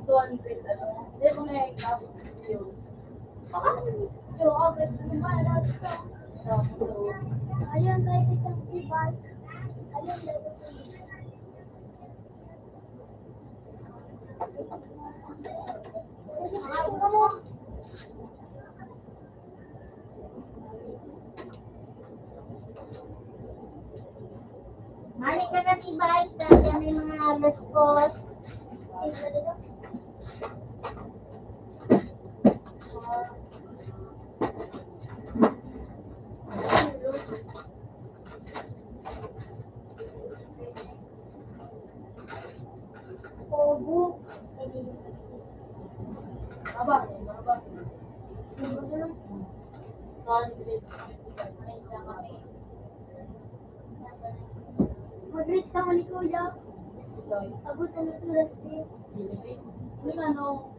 200, ano. Hindi mo na yung tapos yung iyo. Yung agad yung balat ko. Tapos, Ayun, dahil isang e-bike. Ayun, dahil Mali ka na e-bike. Dahil may mga response. Pogo. malabas, malabas. Mag-race ka mo ni Kuya. Abutan na tulas din. Hindi nga, no.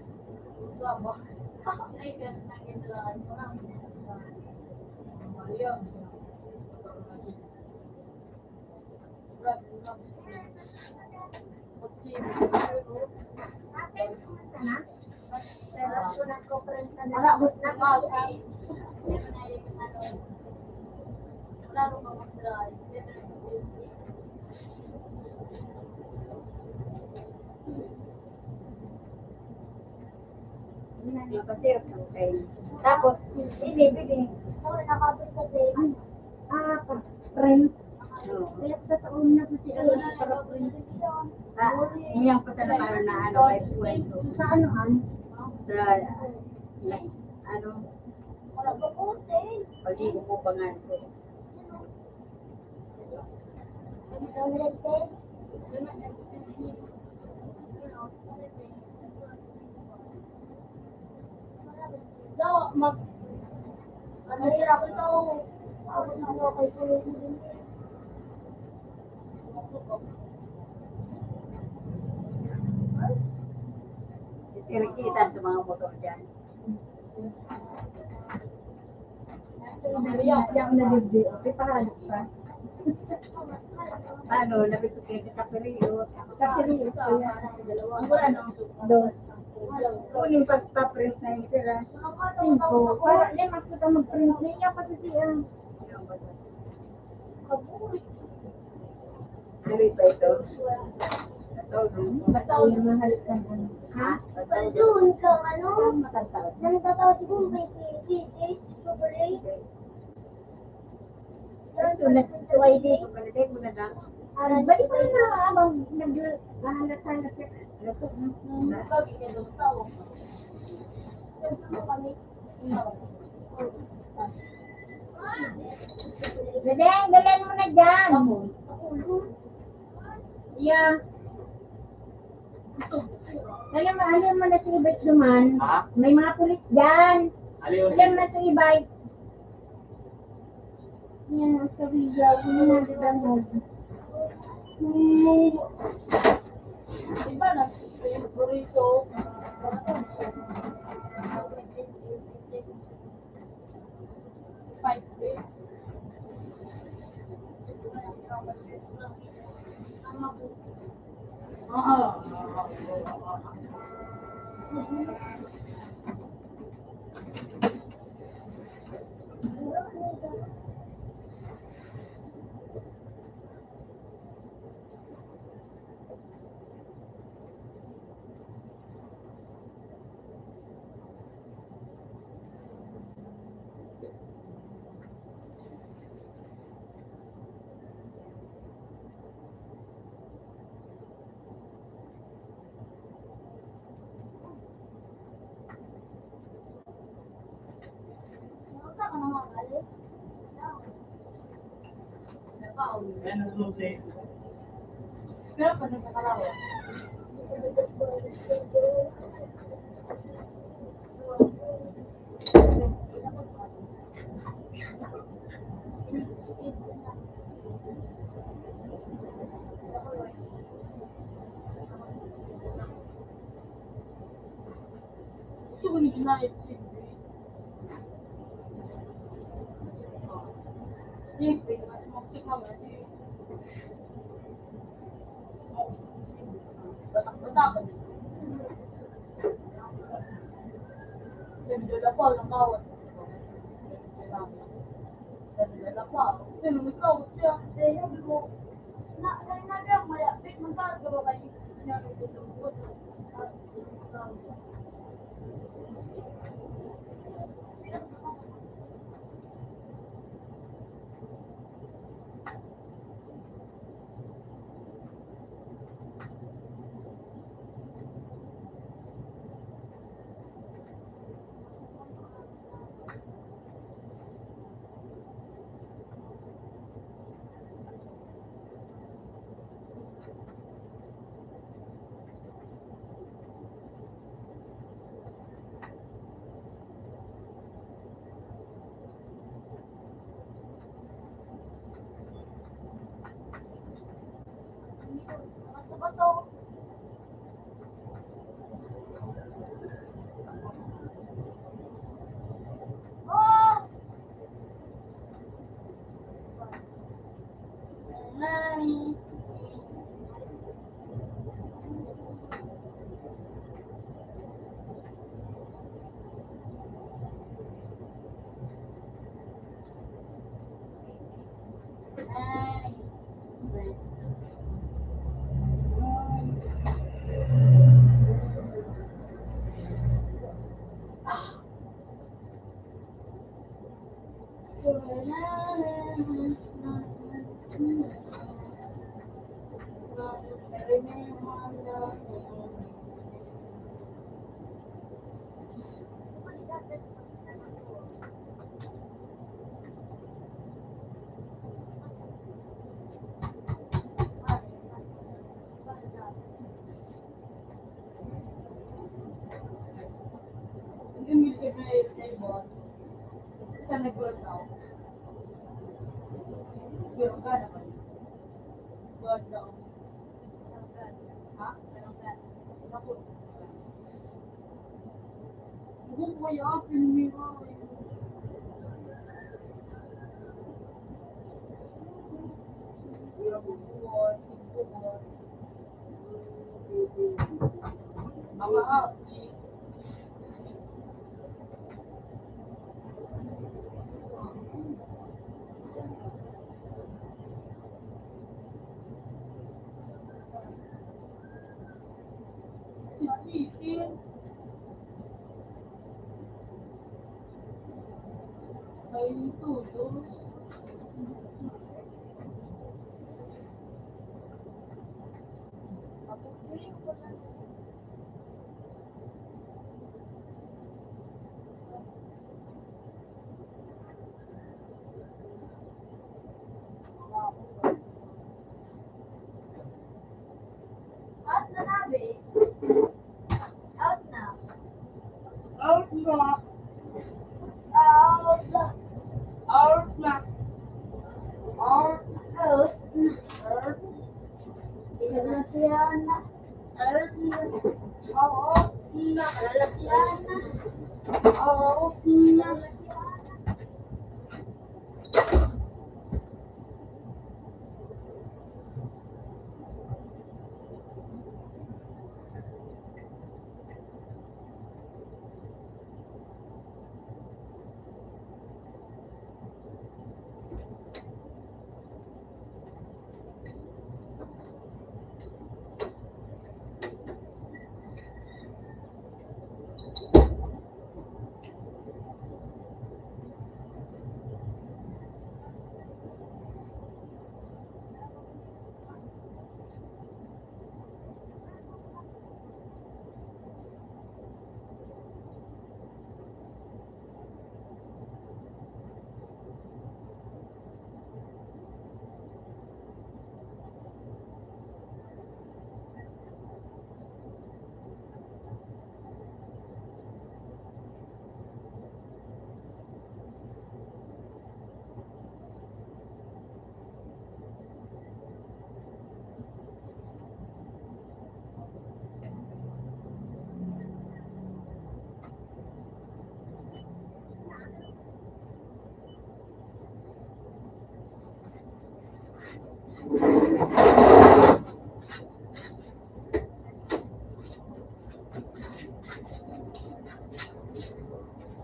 Laba. Ay, ganun na ginagawa. Maria. Pero kung nagko-friend ka na, Wala, gusto na ako. wala ko pa mag-drive. Napasirap sa kain. Tapos, bibili. Oo, nakabot sa train. Friend. Kaya sa taon na sa siya para friend. Hiyang pa sa naman na ano kay kwento. Sa anoan? Sa ano? Wala pa po, eh. Pag-ibo ko pa nga. No, mag... Mahirap ito. Ako na ako kay Kuya. Nakikita sa mga motor dyan. Yung nalibdi, okay, pahalok pa. Paano, nabit ko kayo sa kapiriyo. Kapiriyo ko yan. Ang wala no? Dos. Kuning pagpaprint na yung sila. 5. Para di makita mag-print niya kasi siya. Dali ba ito? Bataw yung mahal ka na. Ha? Doon kang ano? Matataw. Nagtatawa si Kumbay Kisses, chocolate. Suway dito, palagay mo na lang. Balik ko na abang naghahanap-hanap siya. Lato na. Lagi kayo lumatawa. Dalan mo na dyan. Yeah. Alam mo na si Ibay duman. Ha? May mga pulis dyan. Aliw. Alam mo na si Ibay. Yan, sa video. Kung na didangog. Iba na, yung burrito. Yan ang susi. Pero pag nagkakalawa. Gusto ko ni Kinayat. Siyempre, mas maksik naman. Batak-batak. Dala pa, ang kawat. Dala pa. Sino may kawat siya? Sabi ko, nabi ang mayapit, magkakaroon ba kayo? Sinabi ko, Sige, may table. Saan nag-workout? Pero ka naman. God daw. Ha? Ako. Huwag mo yapin mo. Mga api. Chichisin. May tulos. Out na nabi. Out na. Out na. Out na. Out na. Out. Out na. Out. Lalasiyan na. Out na. Out na. Lalasiyan na. Out na.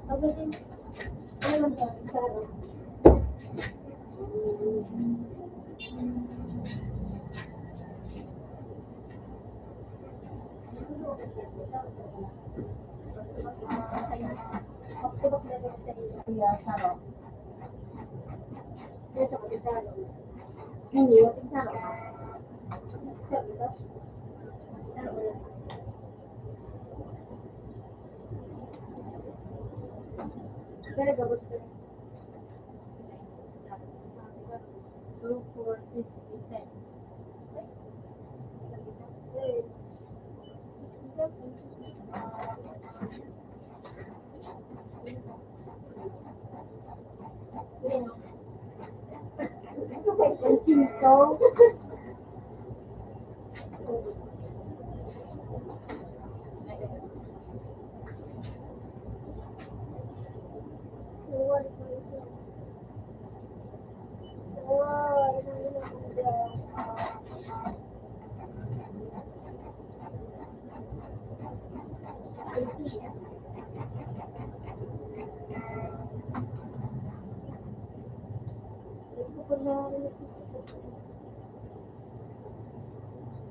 Sabi din. Ayun ba? Saro. Pagtulog na rin sa iya. Saro. Kaya sa pagkasaro. Hindi, wag yung saro. Saro ito? Saro ulit. Pero gabot ko rin. 2, 4, 6, 8, 10. Ang chinto.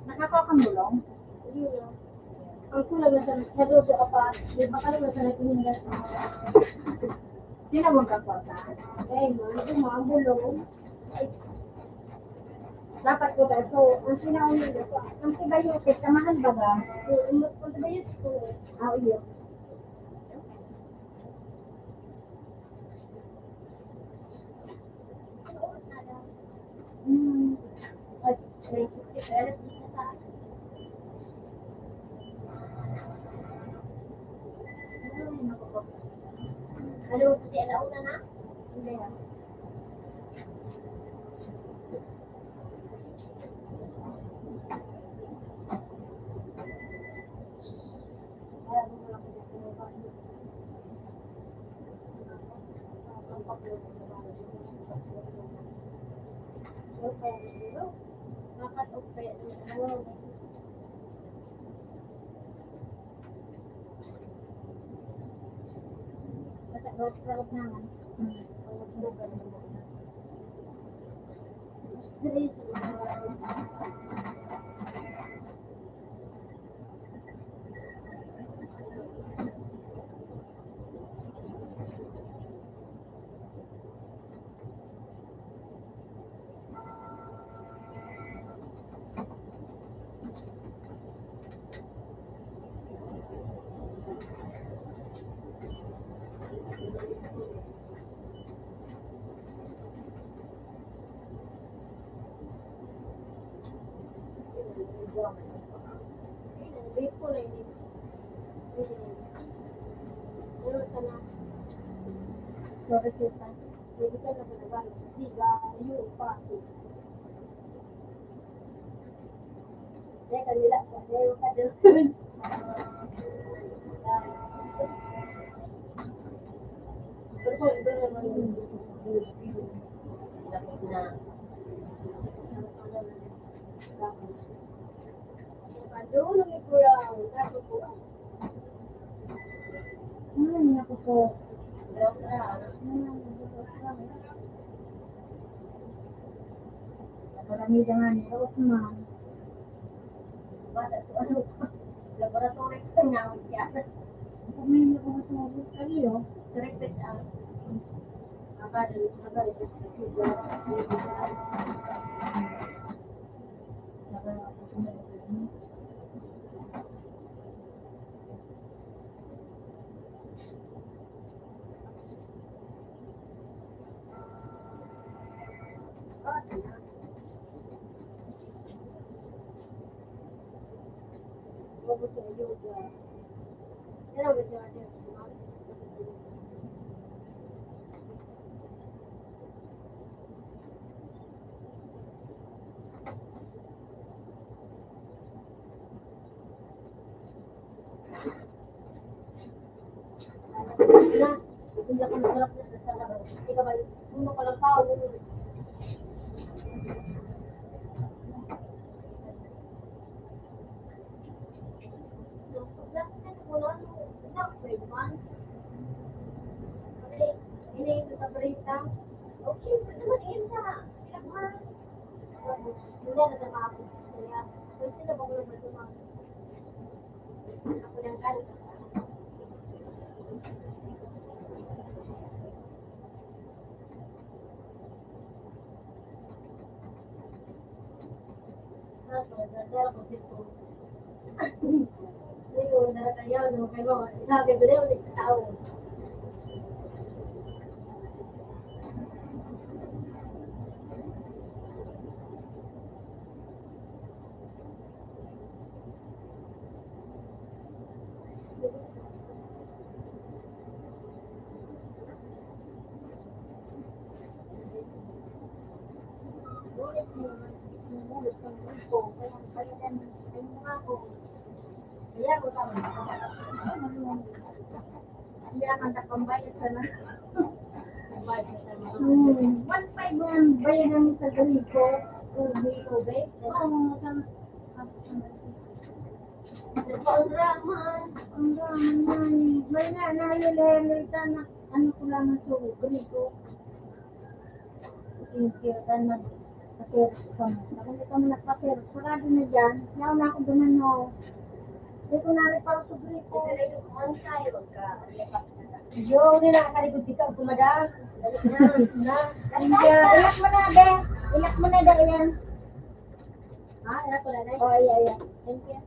Nakakuha kang bulong? Ang kulang na sa nadudo ka pa, di ba ka naman sa naghihingas? Sinabong kang kwarta? Eh, man, gumagulong. Dapat ko tayo. So, ang sinaunod ko, ang antibiotic, samahan ba ba? Umot ko ba yun ko? Ah, iyo. At may pero dito sa Ay, naku. Ano, kasi alauna na? Hindi na. Sarap naman. Sorry, Sita. Hindi ka na panagal. Siga, yung pati. Kaya kanila, kaya ka doon. Pero kung iba naman yung na doon ang ikurang kaso po. Naku po. Marami nga nila o sumama. Bata, so ano pa? Laboratory ka nga, magyasa. Kung may laboratory kayo, direct out. Magadali sa siya. Hindi ako masarap na sa labas. Ikaw ba, puno ko lang tao. One five ang bayaran sa ganito, ube. Ang raman, may nalilita na ano ko lang sa ganito. Tinitiran na pasiros ka mo. Nakuli ka mo nagpasiros. Sarado na dyan. Yaw na ako dumano. Hindi ko nariparo sa gripo. Yo, nila nakalikod dito. Kumadang. Ilak mo na, be. Ilak mo na, be. Yan. Ha? Ilak ko na, be. Oh, iya. Thank you.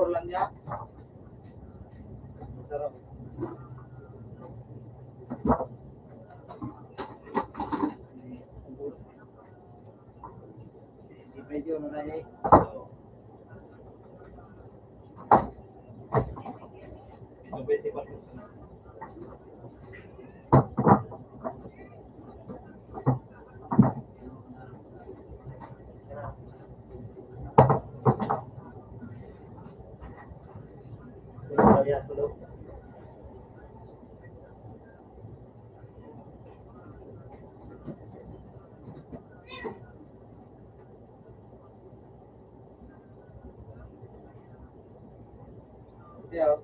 Lang niya. Sarap. Medyo ano na eh. Ito 24 na. Yeah.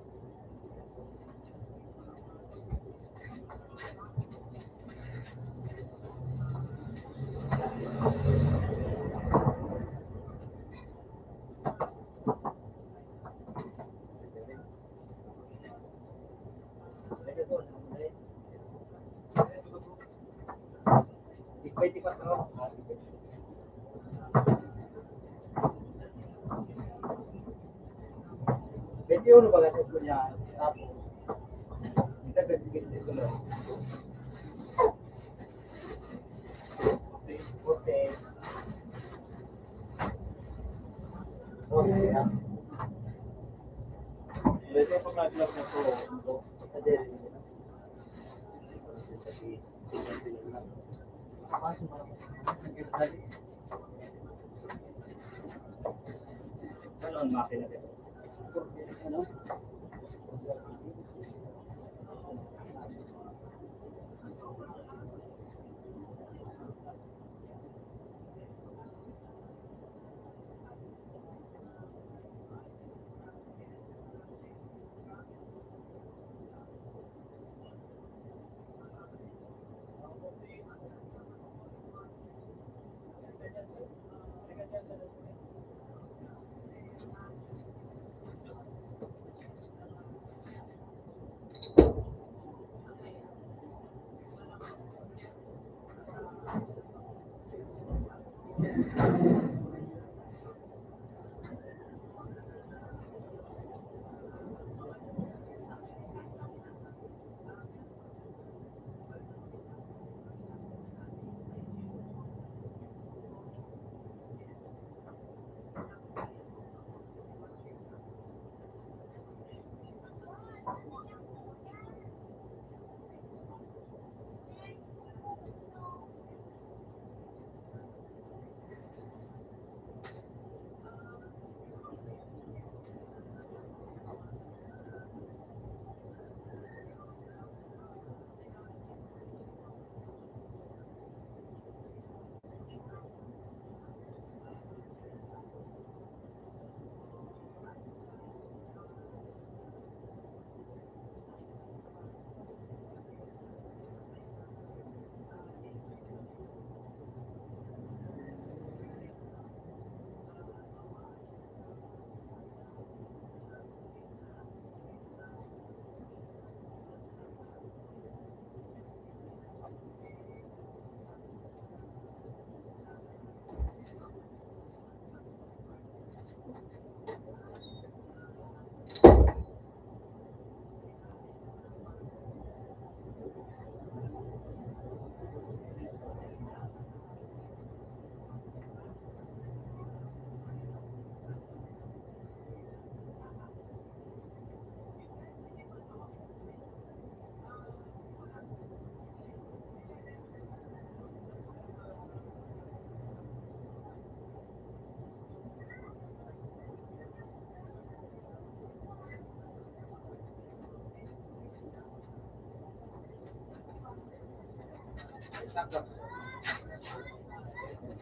Medyo ano ba ito niya? Tapos, kita ganti-ganti ko lang. Okay. Okay. Medyo pag nag-vlog na to, sa dere nila. Ano ang makina dito? Ano?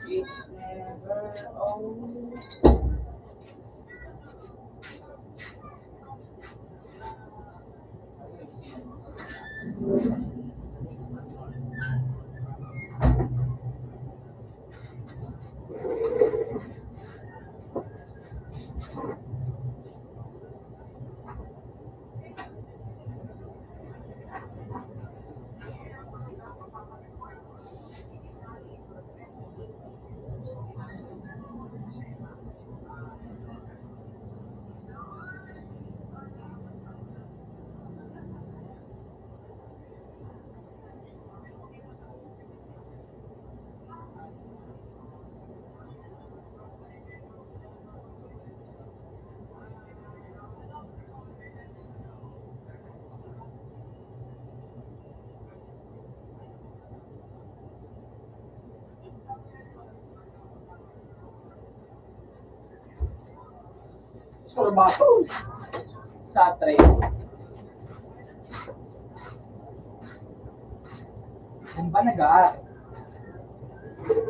It's never old. Sorbato. Sa tray. Kung ba nag-aaral?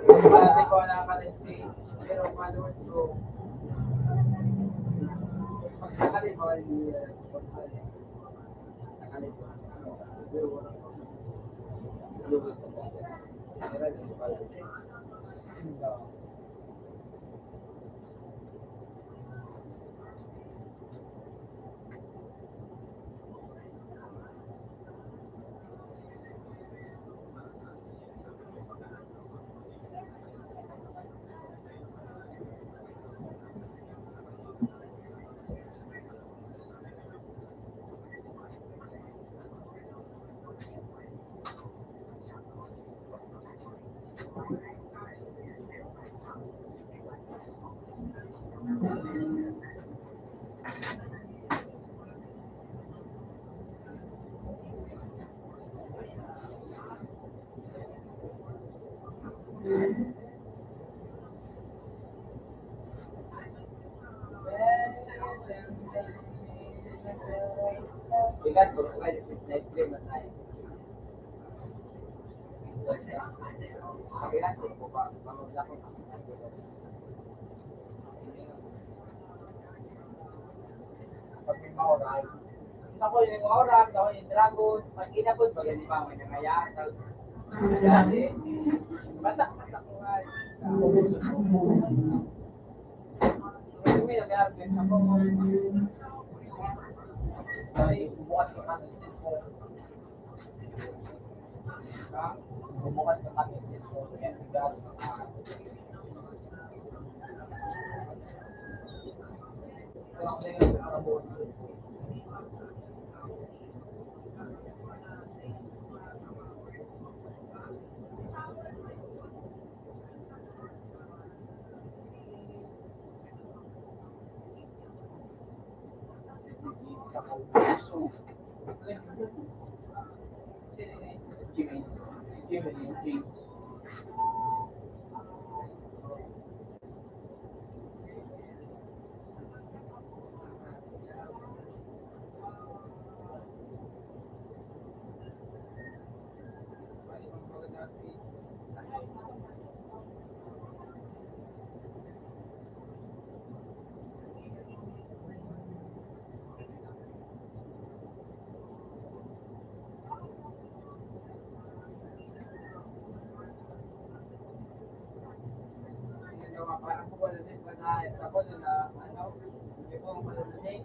Kung ba natin ko nakakalensi, pero followers ko, pag nakalip ako yung nakalip ko. Pero walang Ikan ko, pwede sa ice cream na tayo. Pagilan ko pa, pamagla ko. Pag may mga oras, ako yung oras, ako yung dragon, pag inapod, pag hindi pa may nangaya, tapos, dati, basta ko nga, kung may nag-harvest ako, ay, bubukas ko kami ng cellphone. Bubukas ko kami ng cellphone, yan, regalo ng araw. Kaya ako na yung arabuan ng cellphone. Jimmy. Parang po wala din ba na ako na ano, hindi po ang malalaking.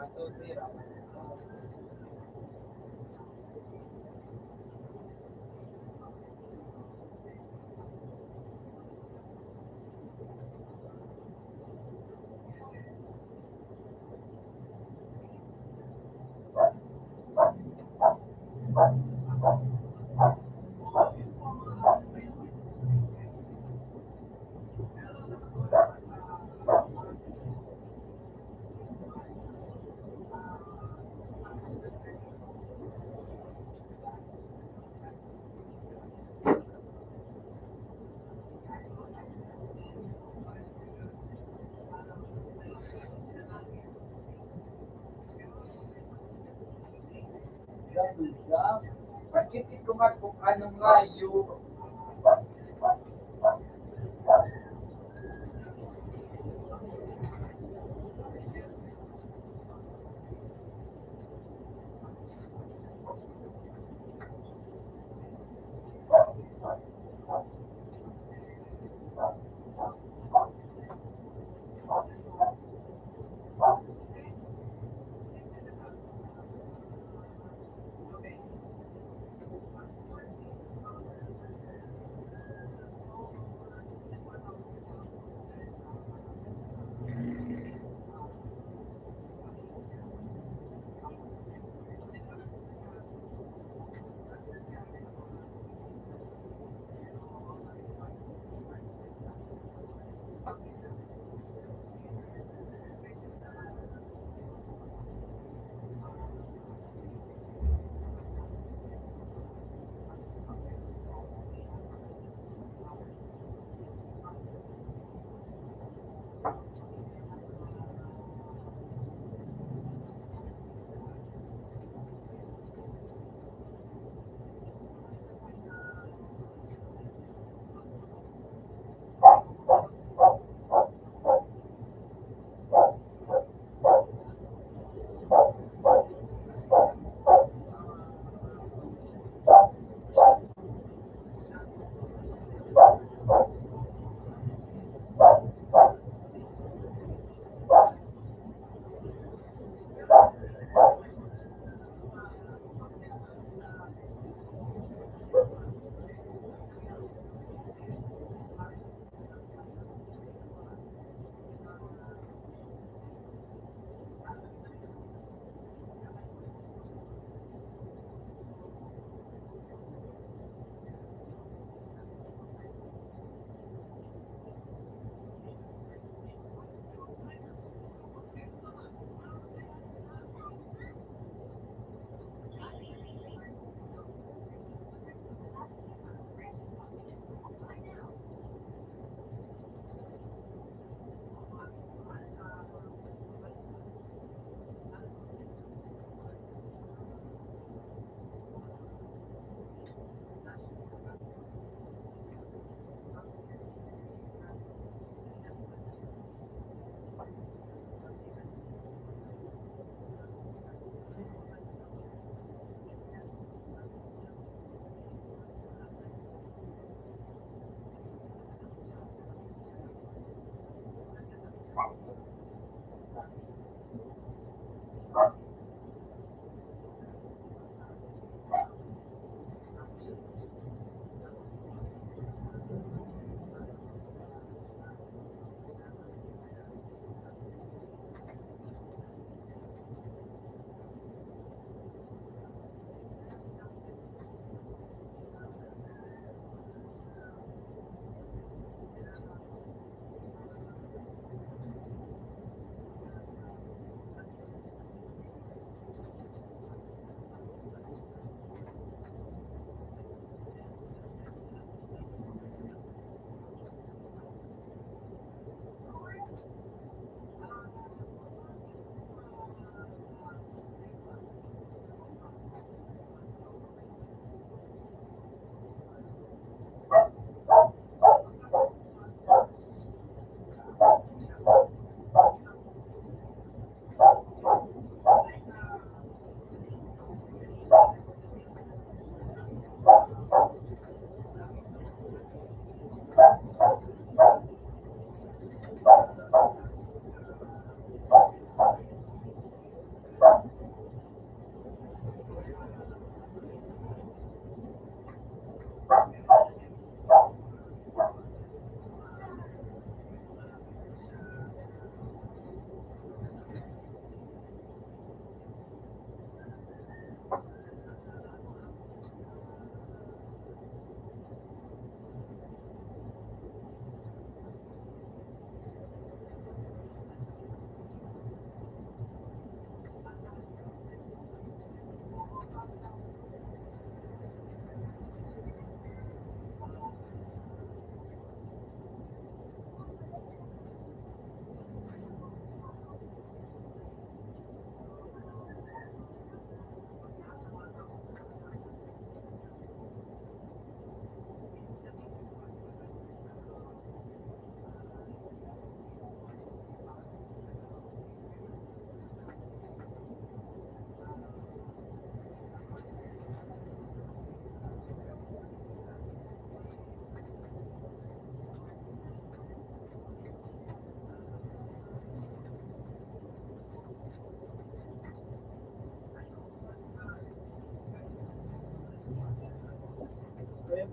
Ito sira. Bakit ito nga kung anong layo?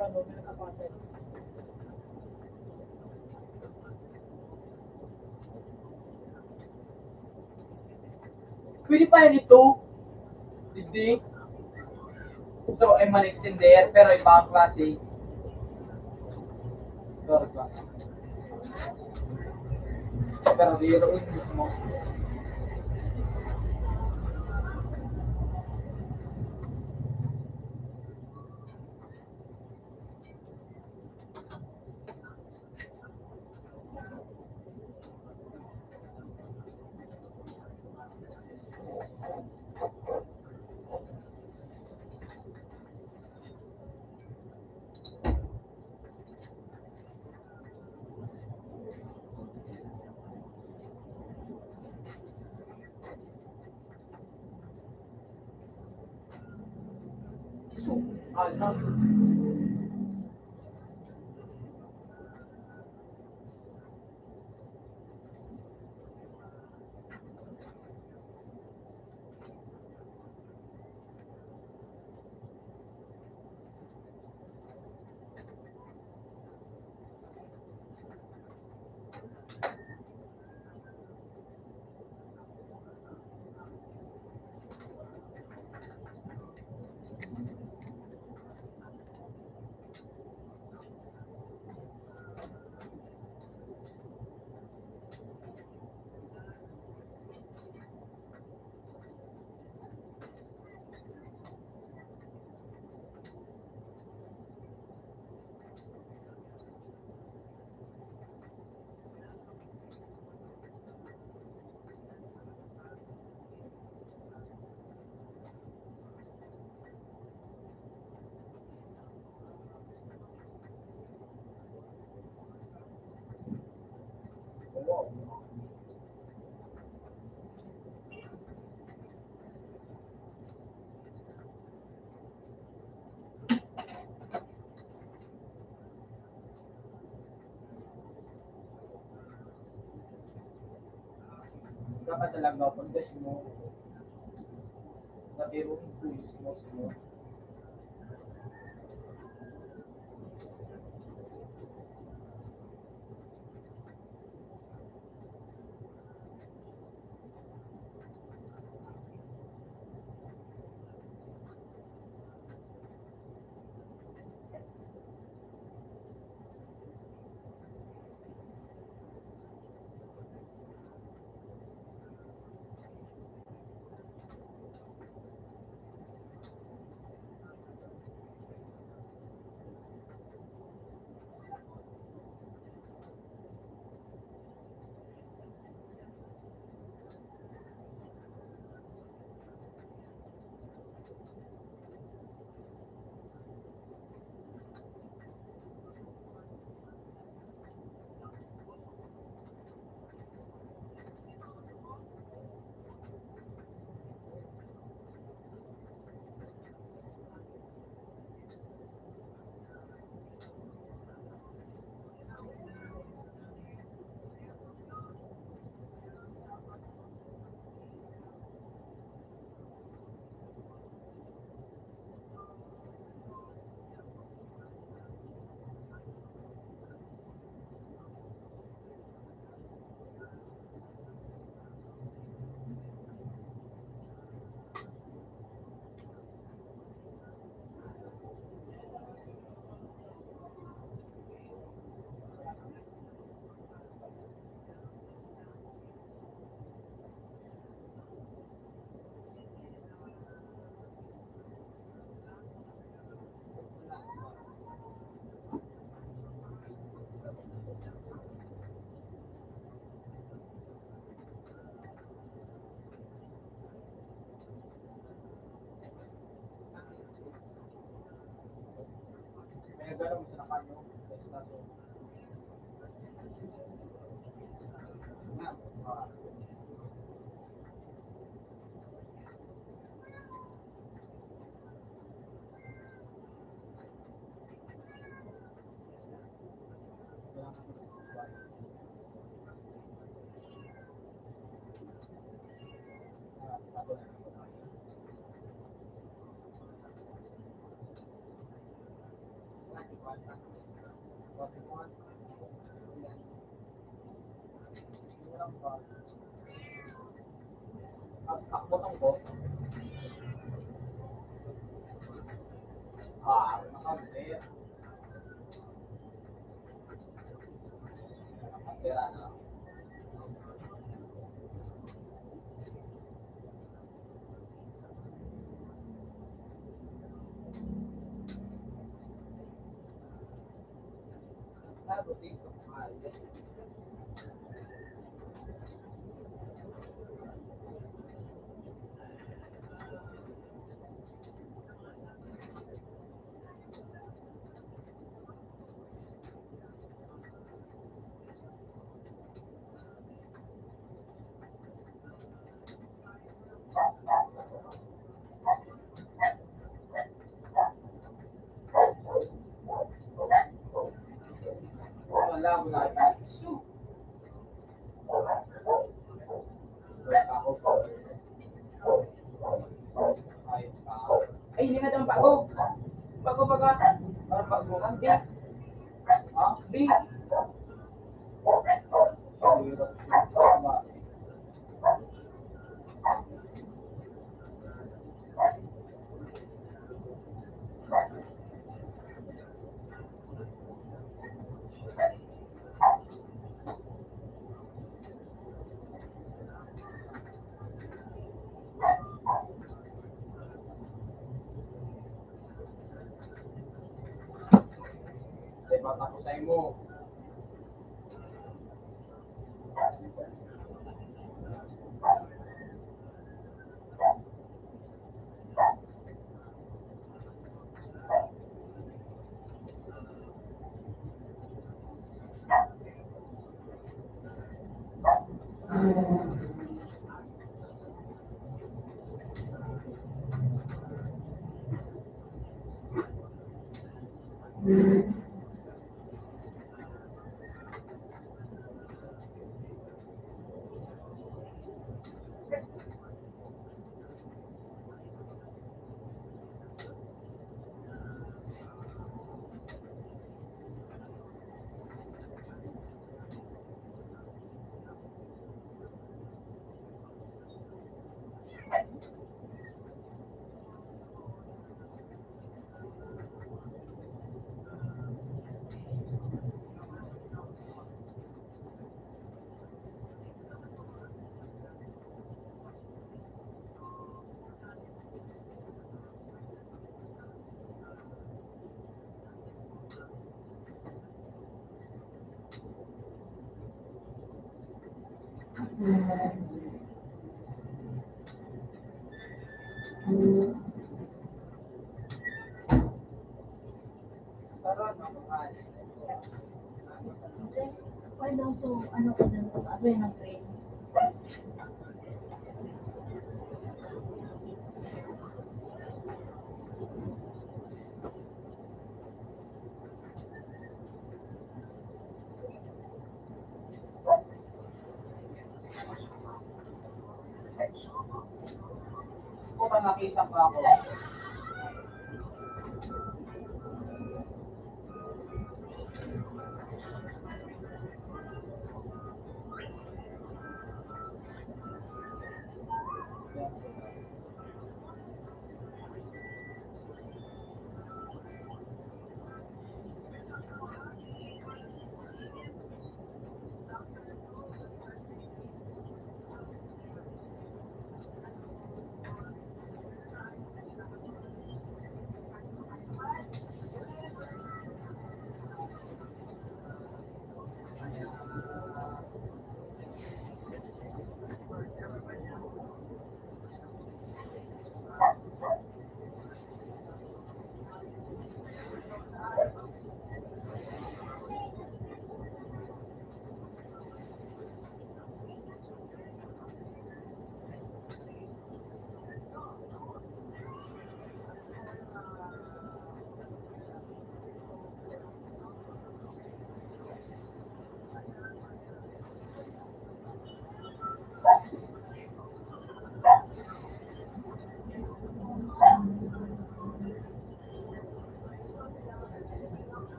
ano, may nakapatay. Pwede pa yan ito. Hindi. So, I'm an extender, pero iba ang klase. Sorry ba? Pero biro yun mismo. Ano? Dapat talaga pagdas mo, nabiro yung pulis mo. May gano'n sa kanyo, yes na so. Ako tong ko. Nakabit. Nakatira na. Wala mo na. Ay, hindi na tayong bago. Bago. Parang bago. Hindi. Ha? Hindi. Ay, matapos mo. Why daw to, ano ko dun, ano yun ang grade? Kung ba nakisang pa ako?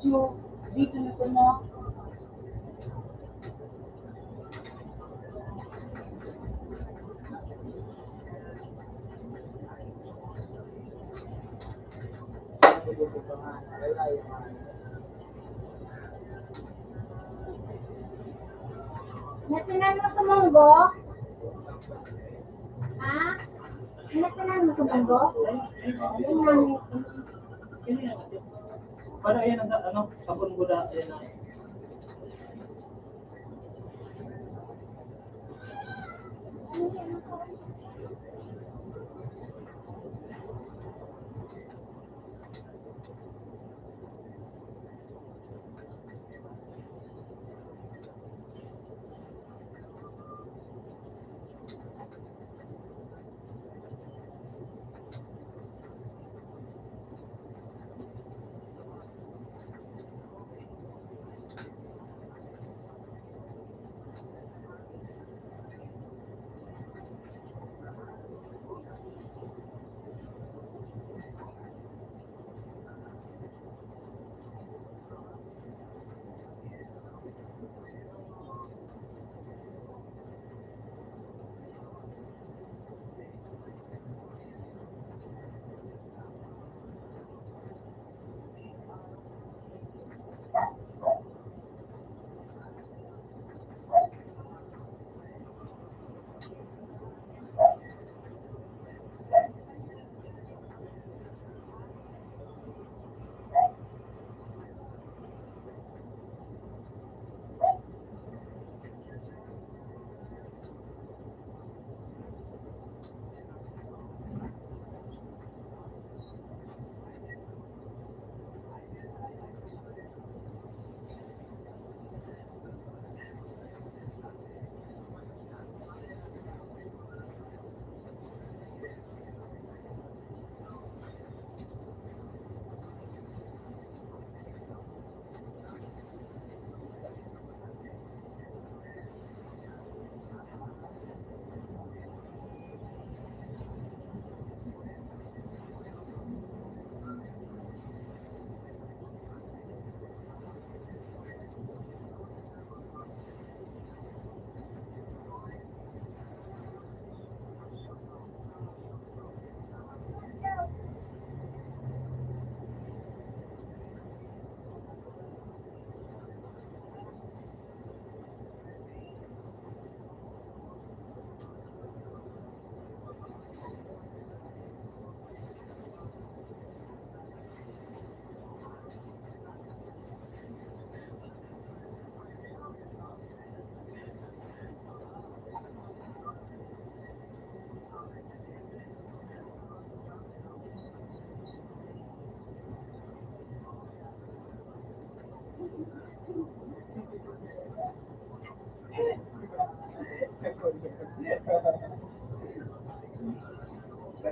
video. Dito na sa na. Nasinan mo sa munggo? Ha? Nasinan mo sa munggo? Ayun namin. Para yan ang ano, sabon guda, yan ang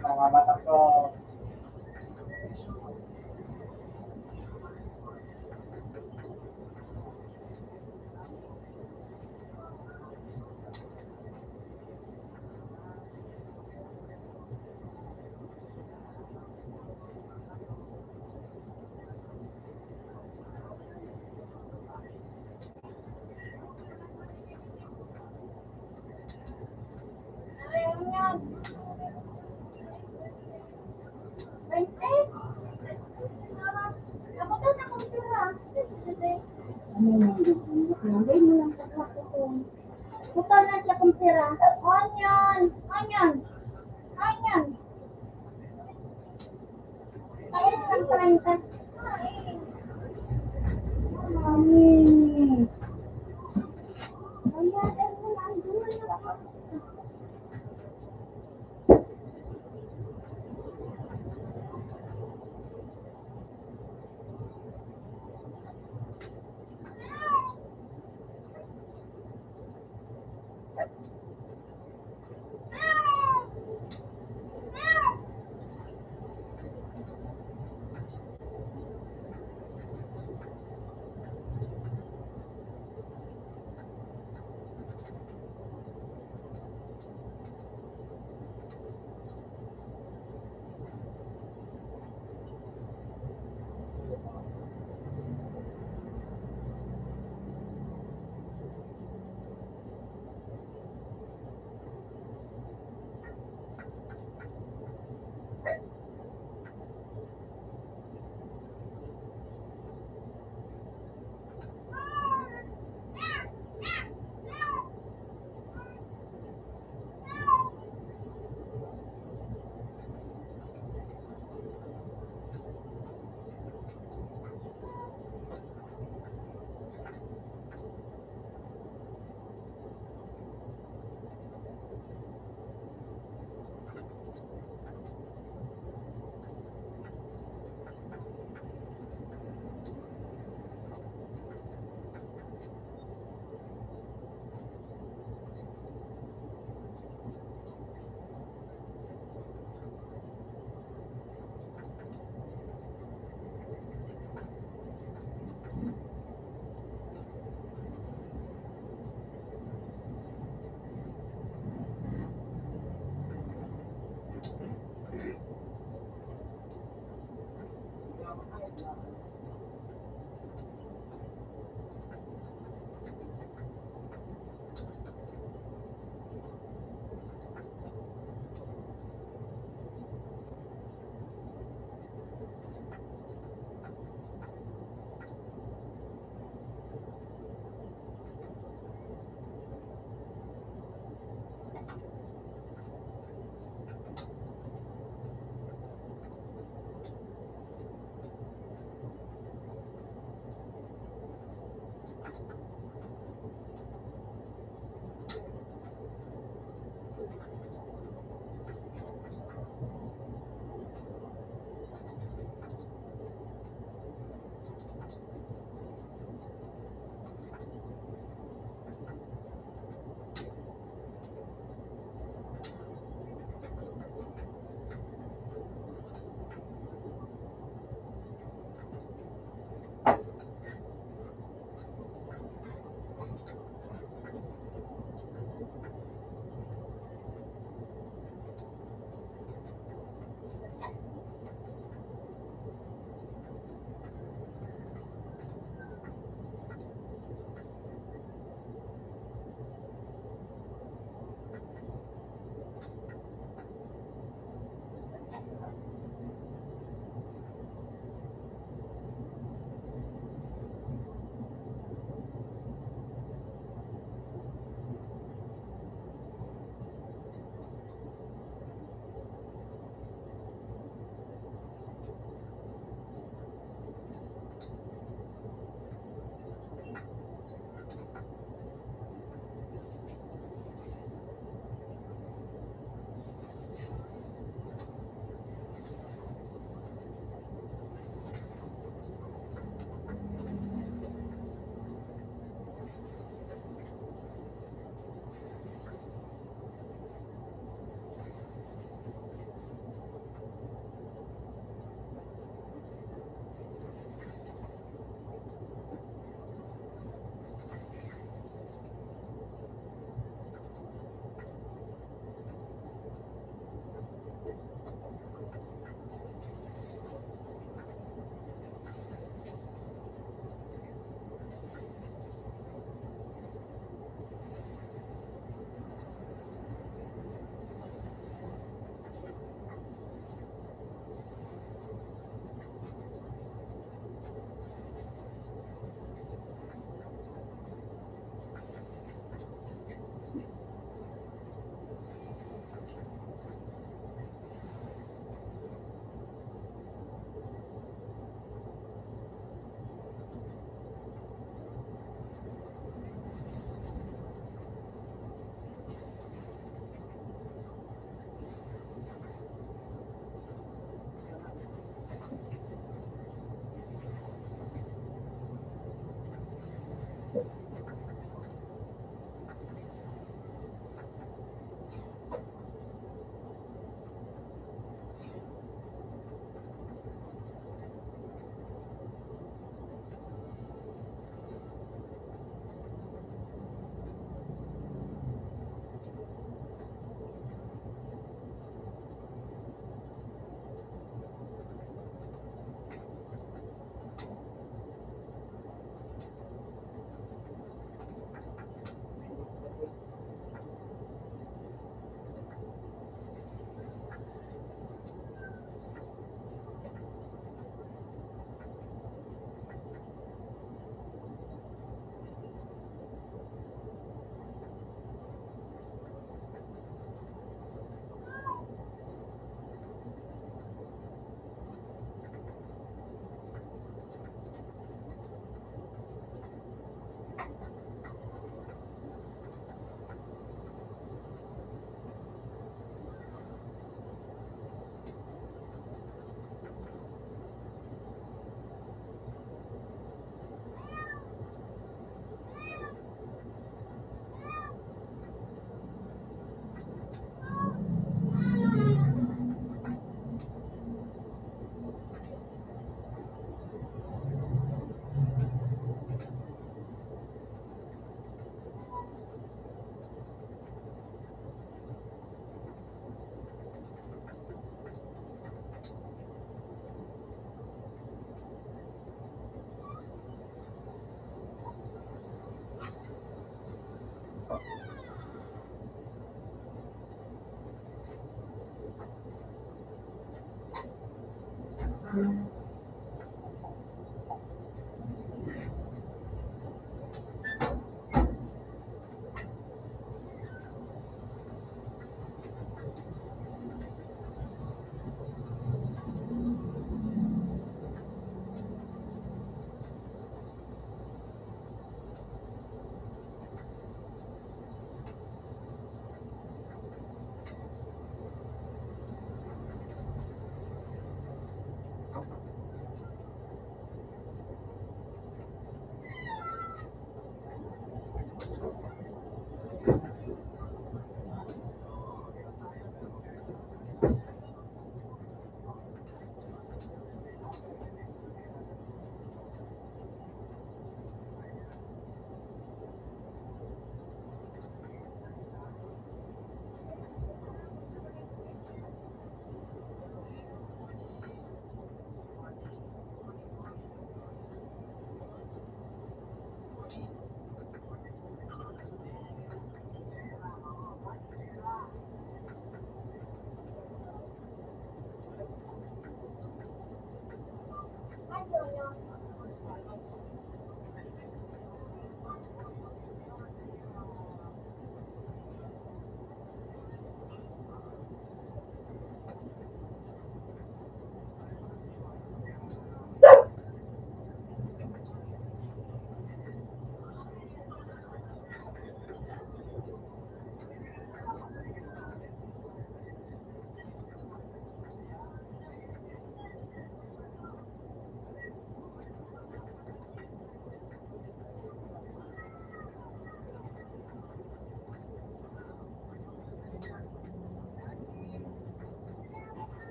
nanganganak ko. Ayun yan. 20? Ako to sa kumpira. Ano yung nilagay mo lang sa kwarto ko. Puto na sa kumpira. Onion! Onion! Onion! Ayun lang 30. Mami. Ayan, mo lang. Doon na ako.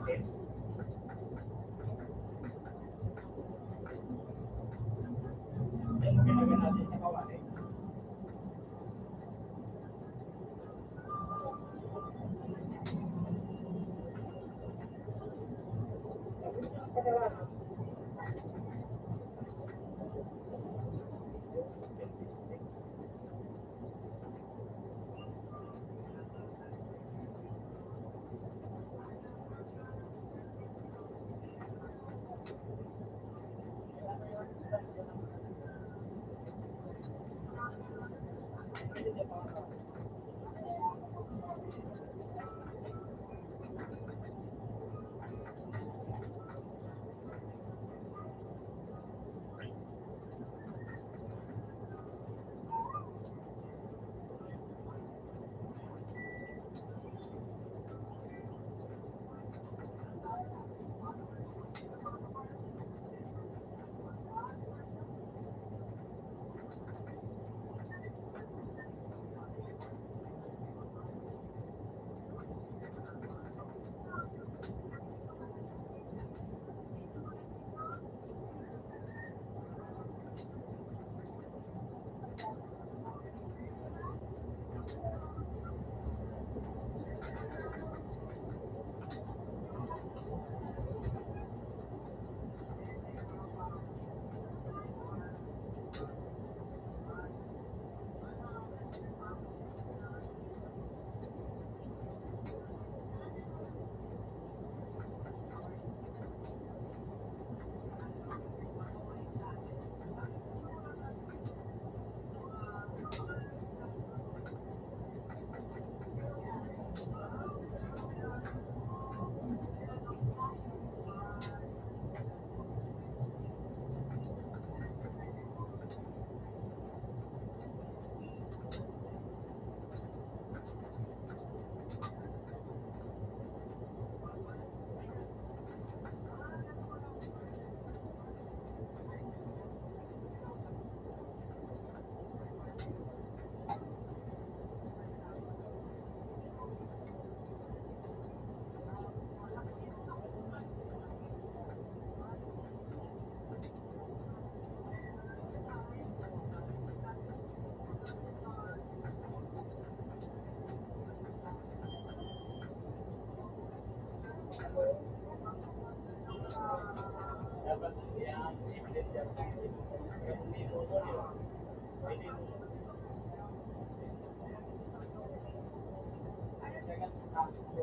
natin. Ay, ginagawa natin sa kawali. Dapat yan, i-split yan. Pero hindi mo ko yun. Pwede mo. Kaya tapos ko.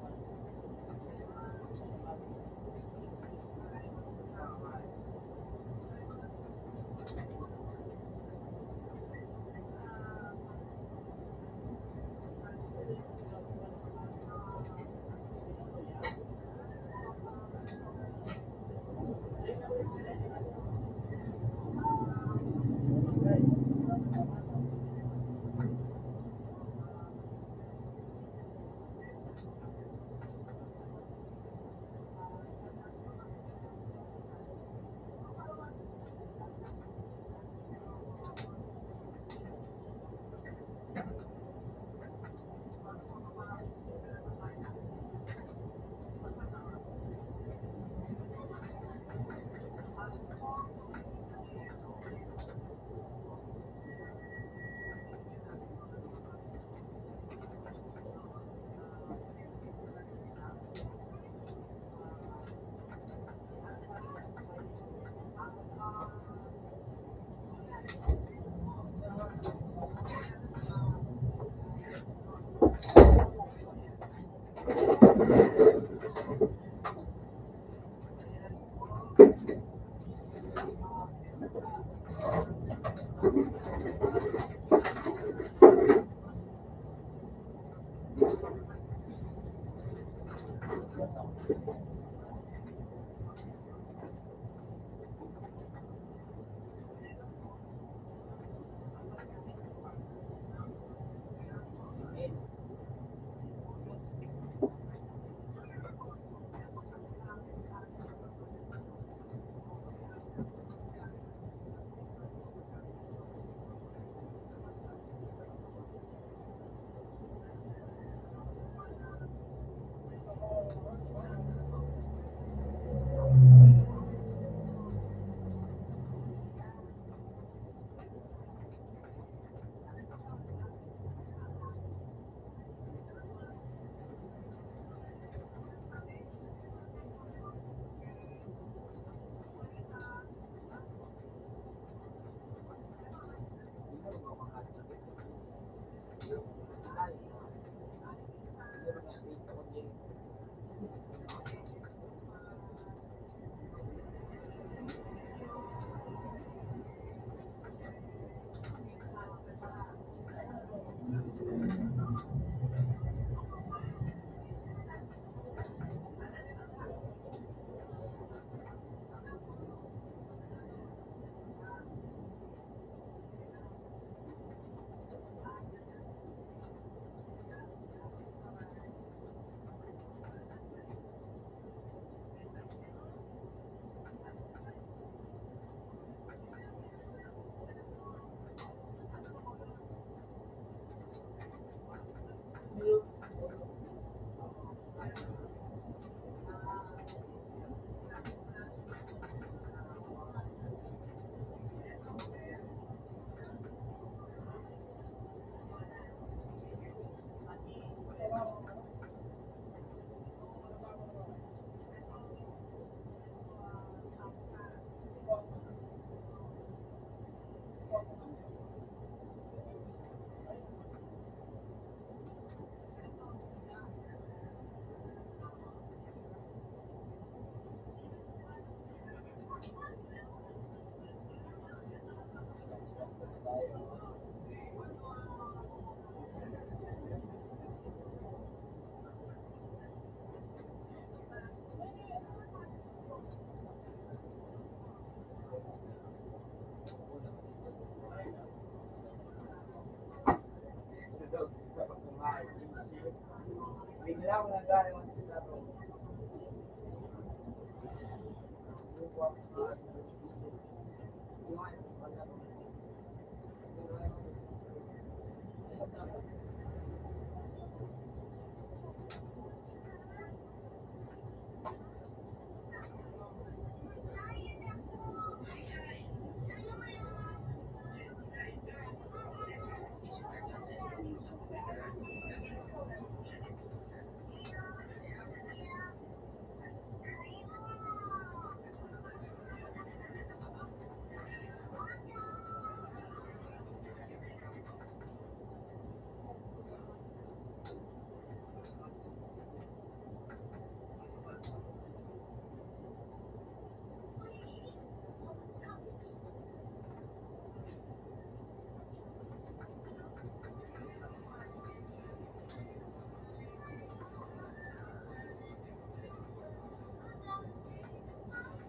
Bigla ko nang galing mo sa room.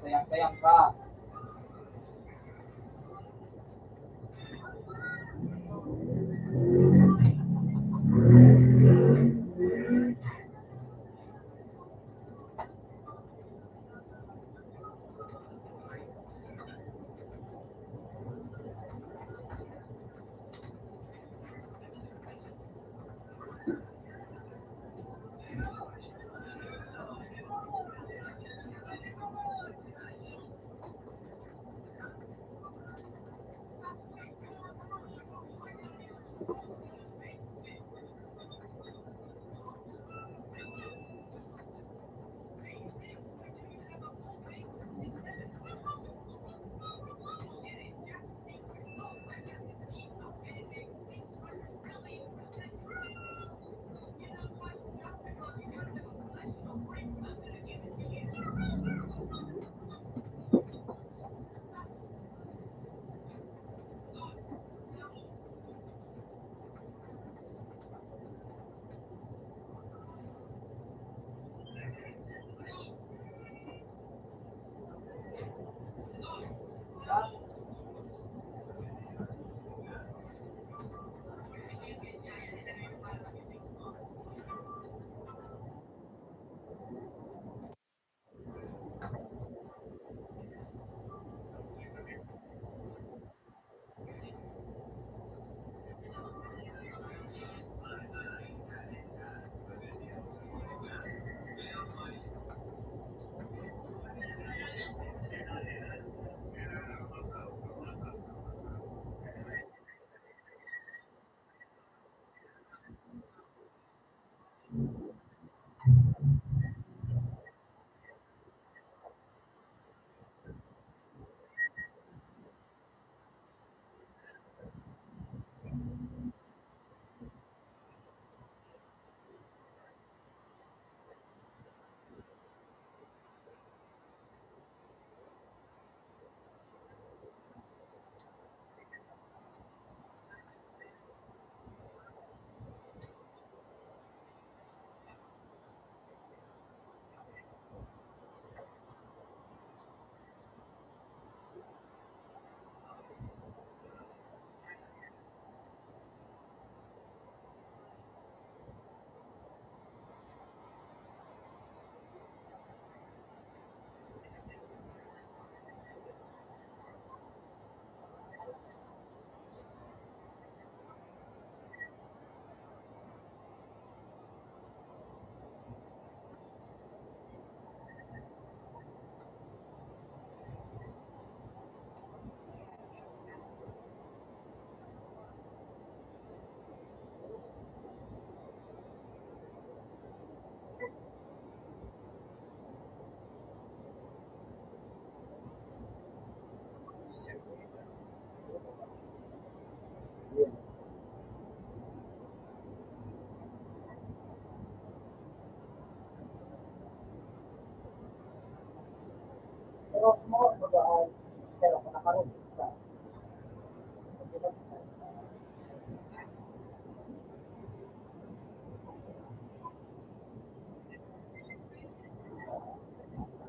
Sayang-sayang ka.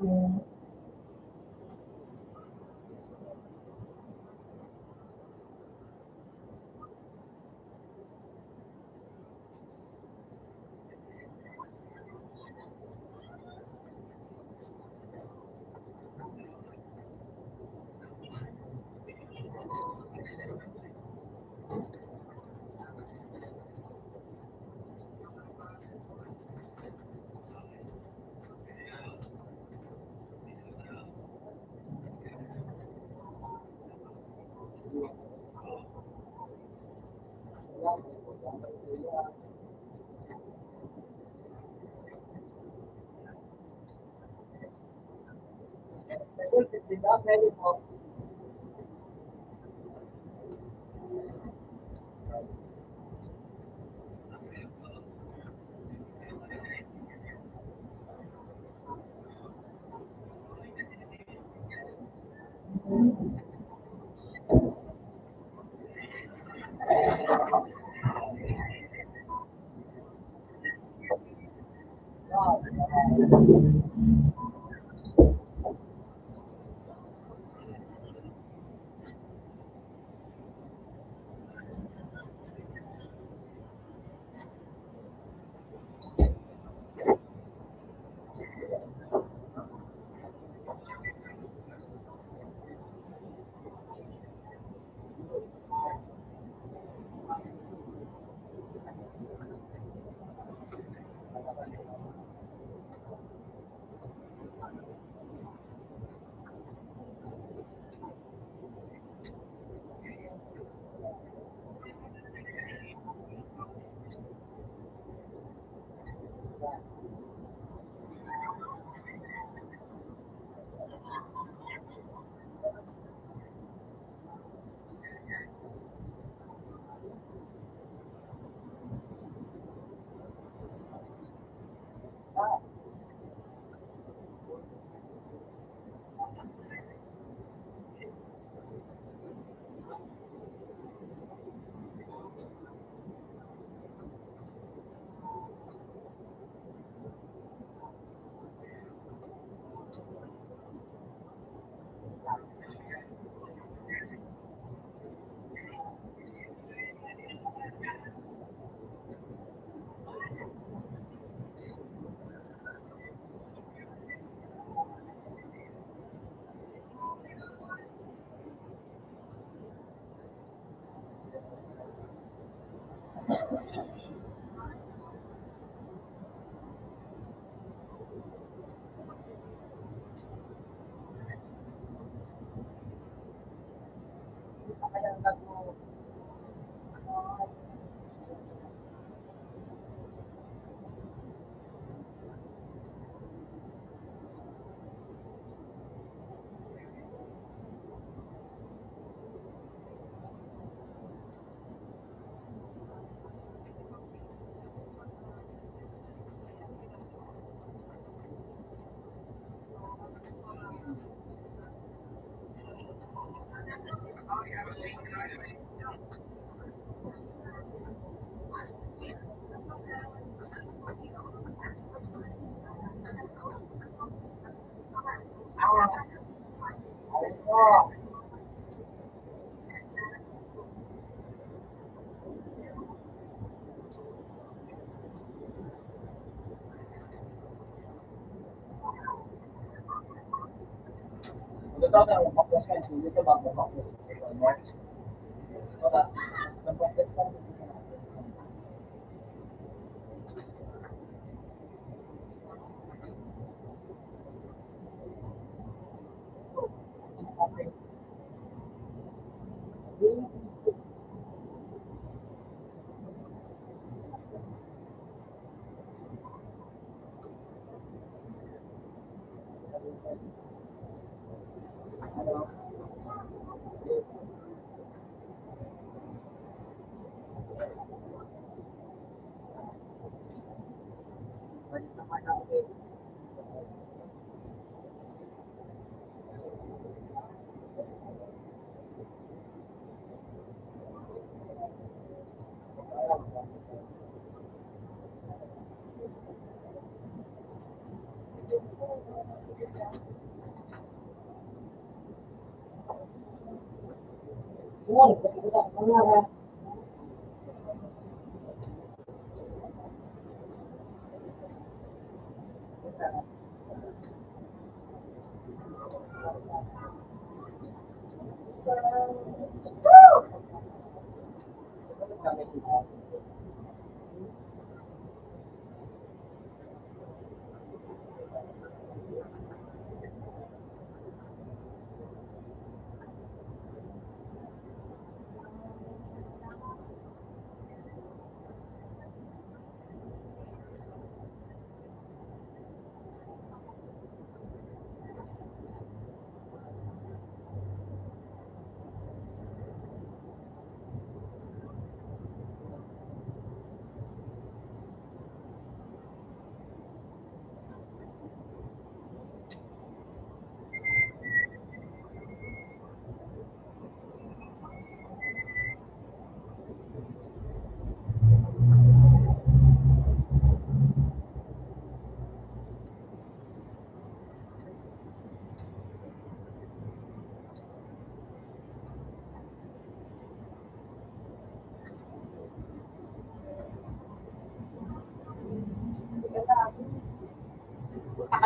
yung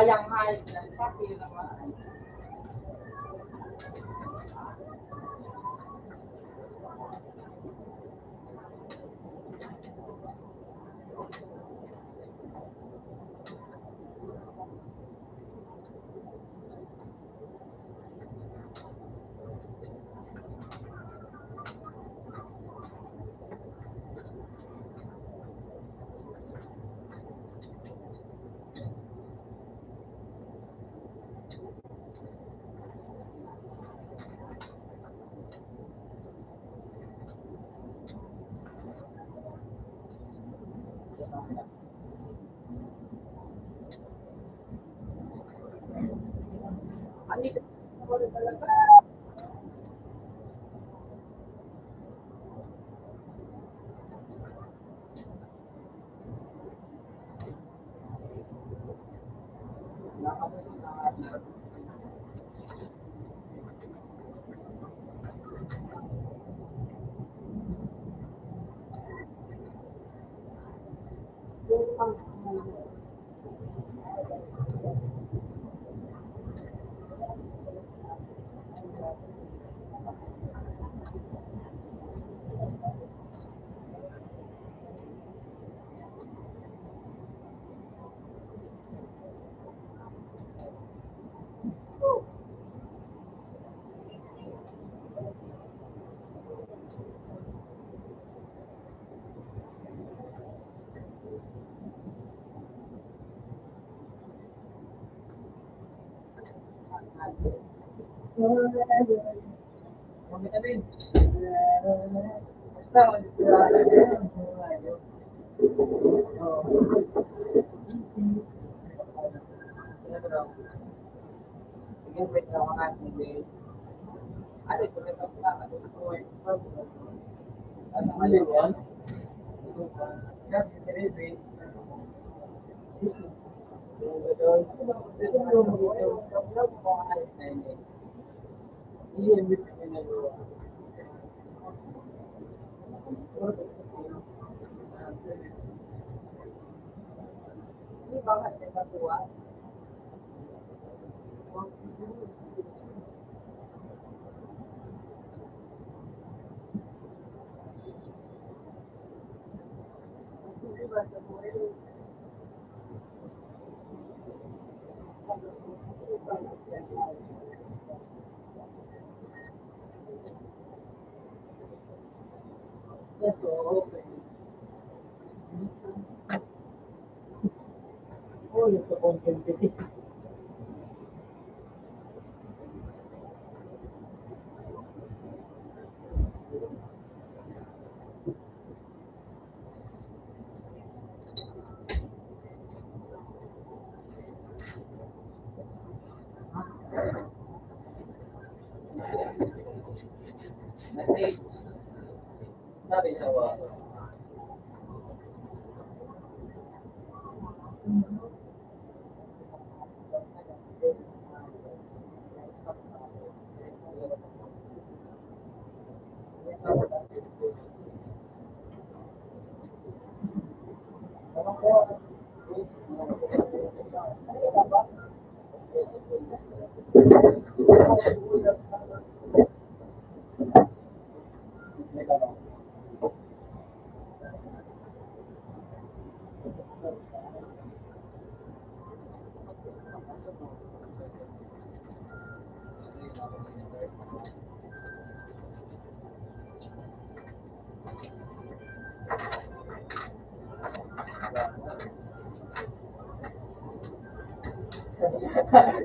Kayang high na sabi naman.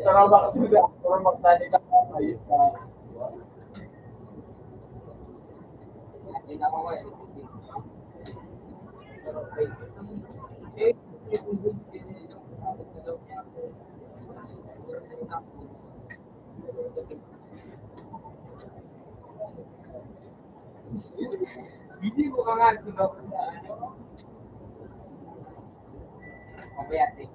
Trauma kasi nila. Trauma tadi ka. Ayos ka. Hindi mo ka nga tulog sa ano. Mamaya din.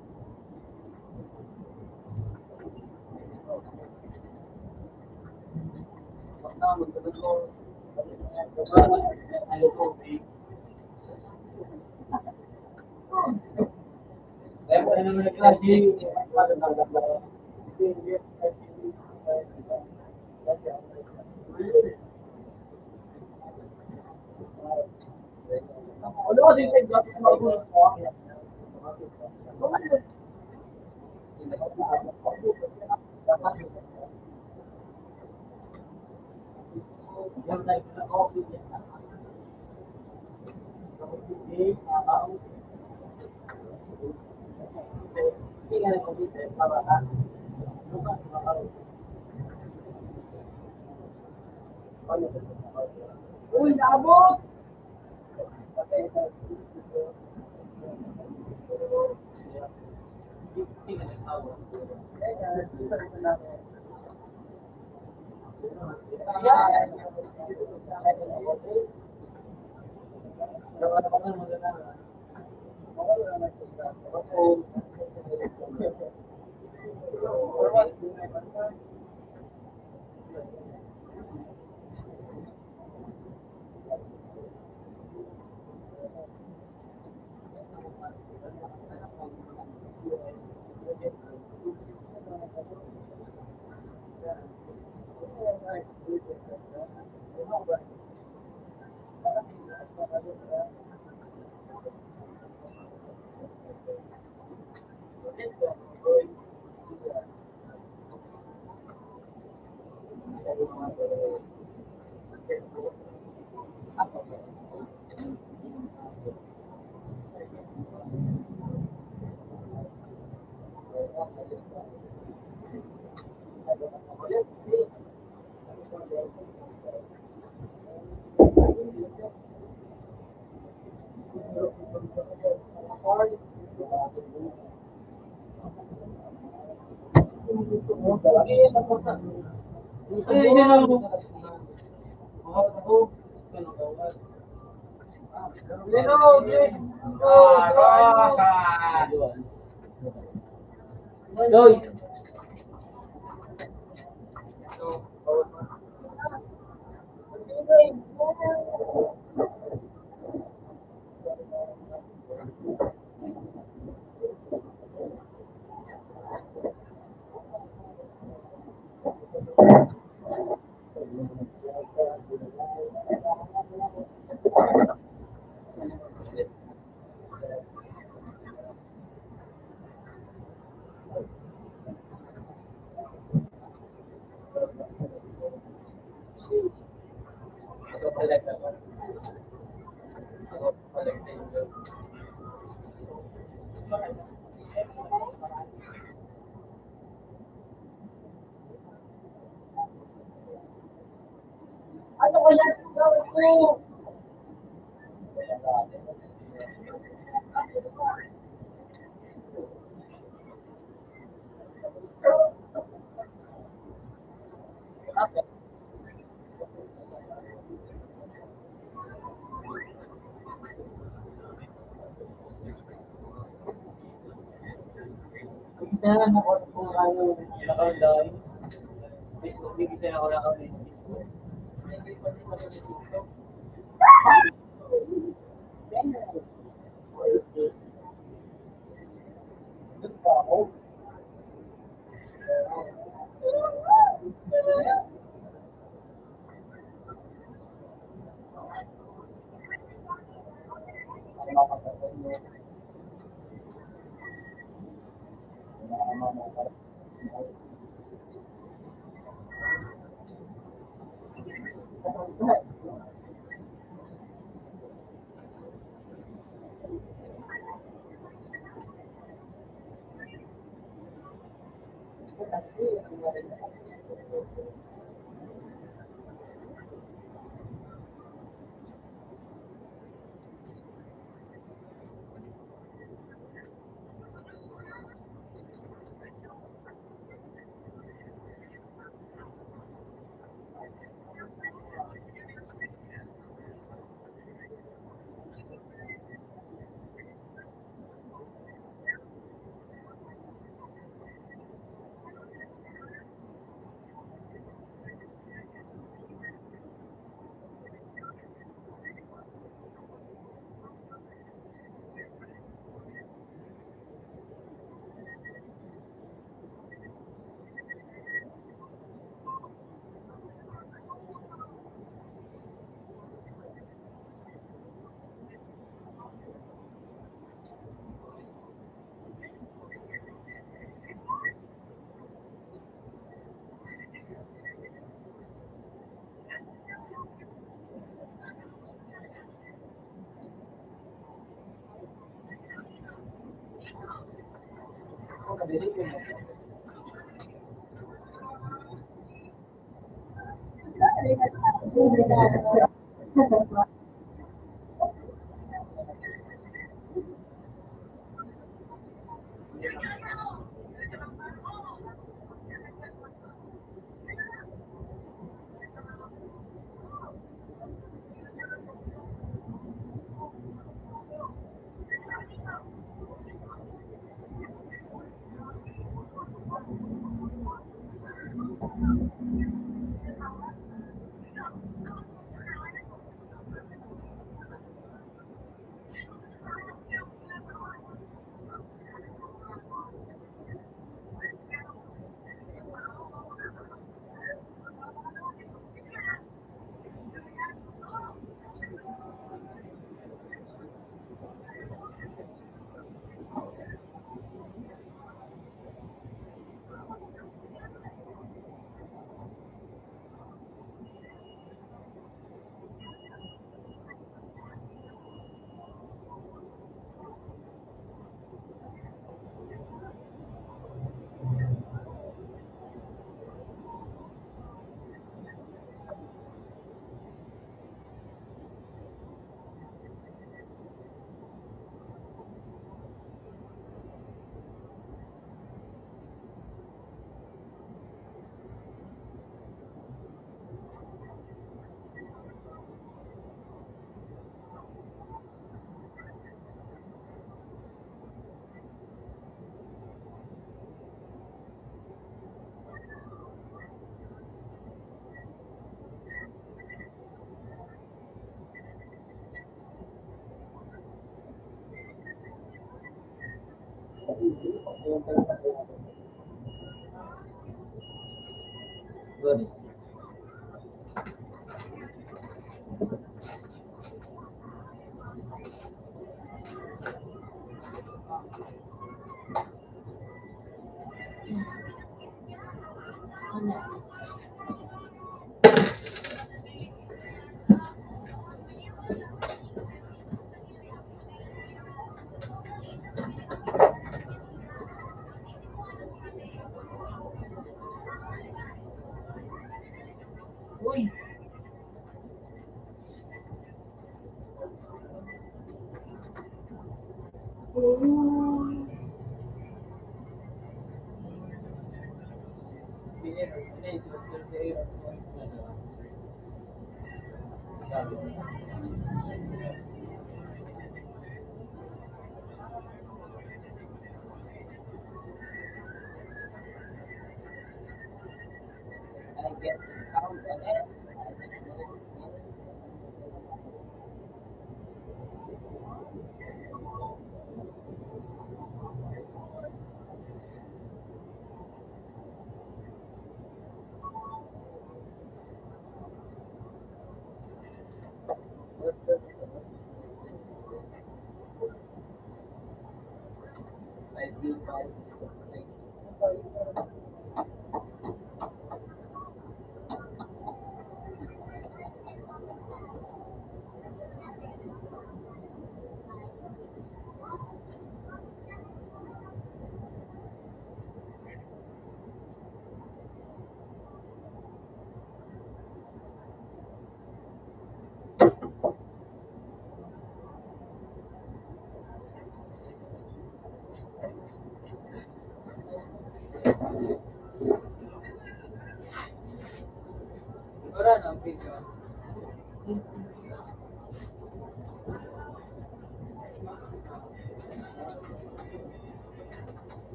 Uy, naabot! Doy. Ano kaya ko? Kita na ako kung ano, nakaulan. Hindi kita na ako nakaulan.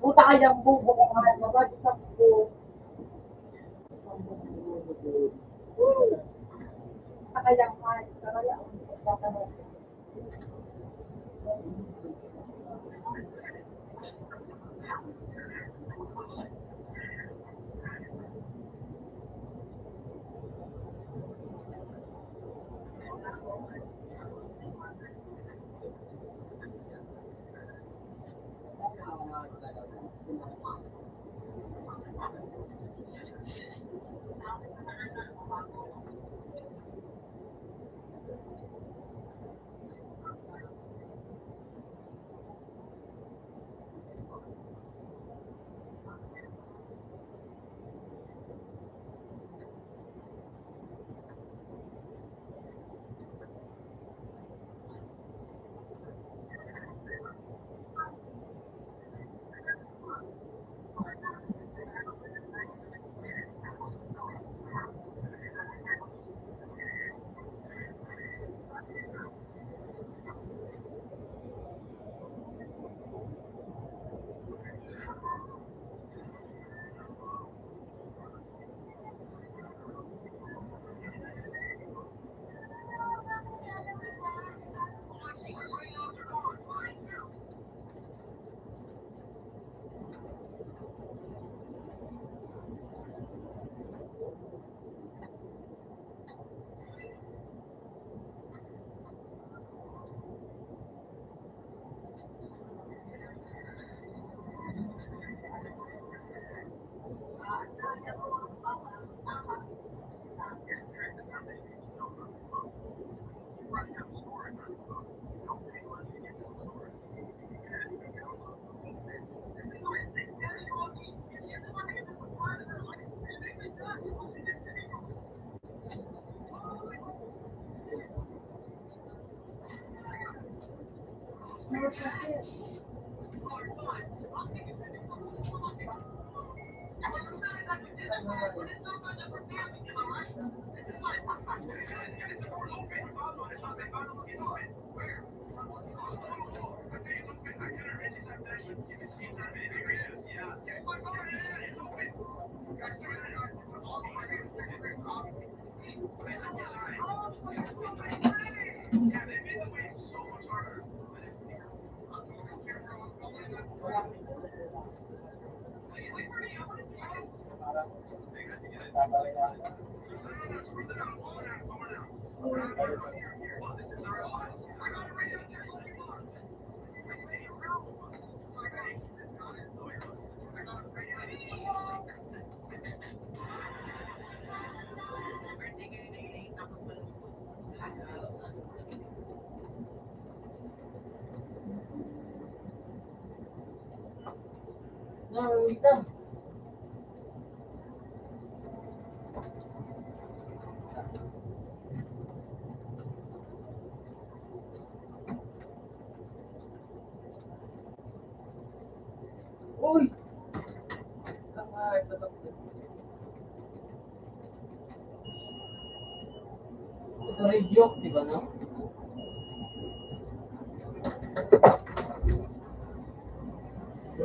Puta kayang bubo ko nga, mabag sa bubo. Puta kayang kahit, karaya, Ito. Uy! Ito radio, di ba no?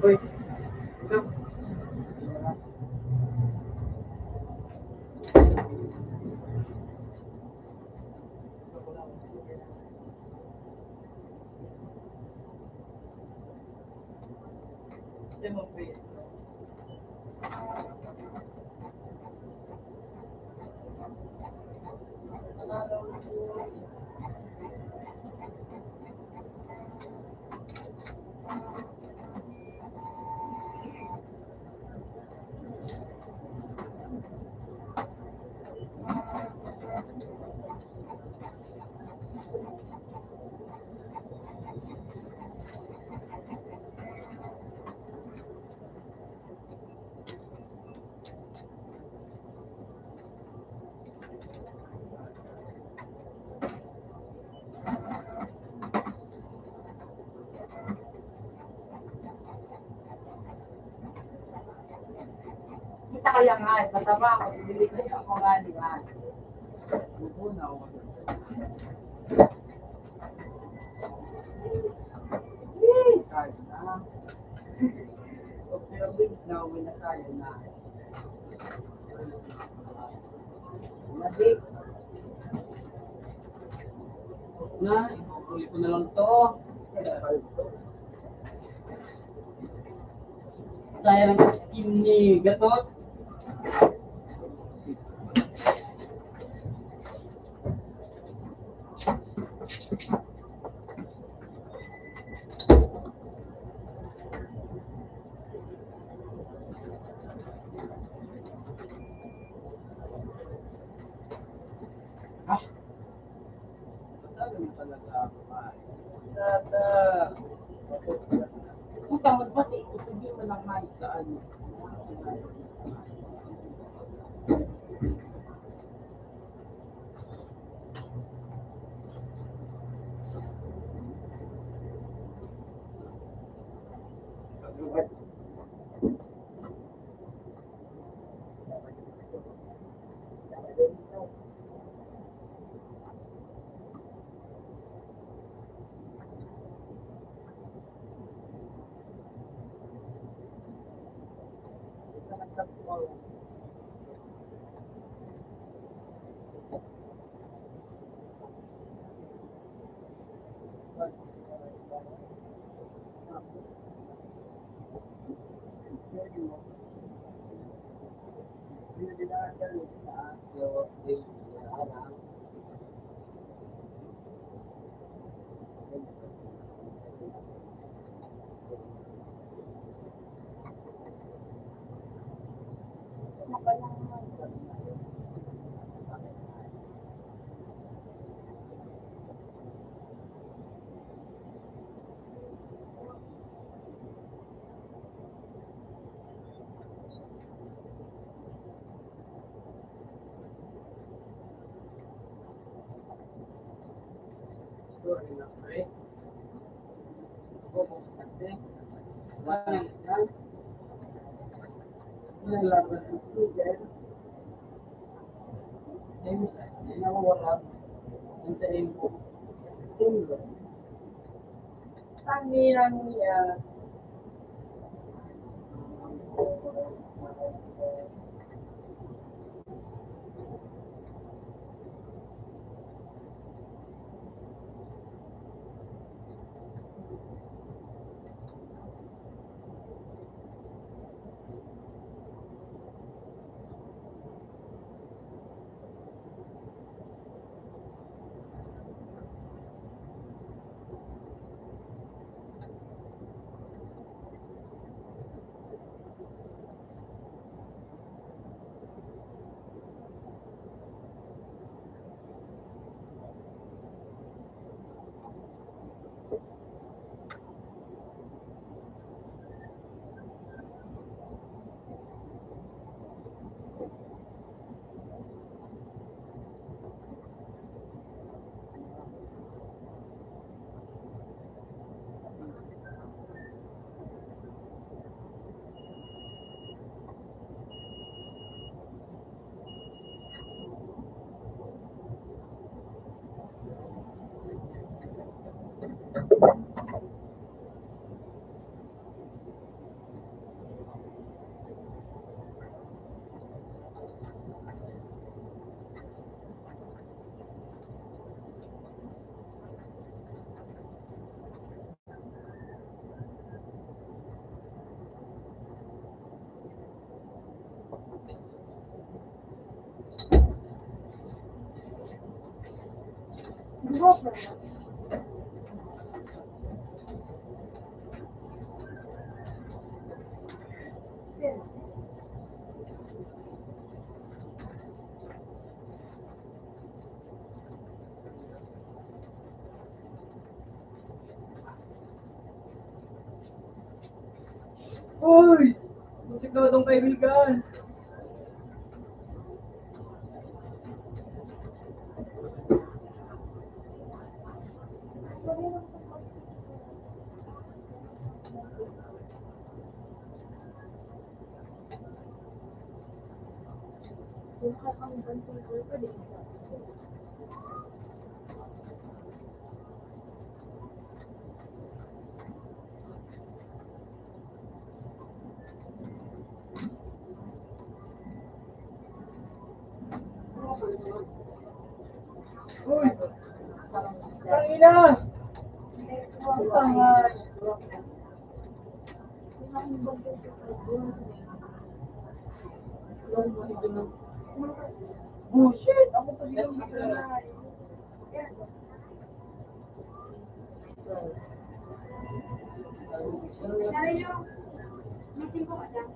Uy! Ito. Demo face. Kita kaya nga, mataba ako, bibili kayo ako nga, di ba? Bubunaw. Kahit na. Okay, wings na uwi na tayo na. Nadik. Na, itutuloy ko na lang to. Sayang ang skin ni Gatot. Ah, talaga mo talaga ako. Tata. Puta, magpati. Hindi mo lang may sa ano. Tangiran niya. Uy! Butik na itong kaibigan. Kung kami banting ko, pwede siya. Uy! Tangina! Tangan! Oh shit! Ako pa silang bigla. Dario, missing ko ka dyan.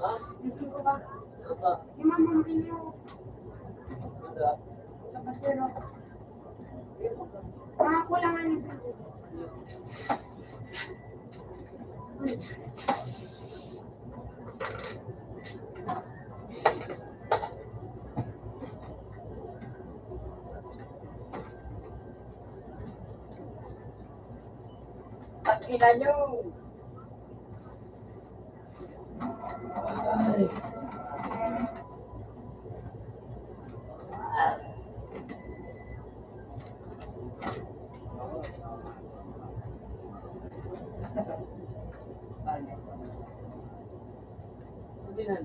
Ha? Missing ko ba? Ano? Yung mamamakin niyo. Ano? Kapasero. Mga kulangan niyo. Tangina nyo. Hindi na.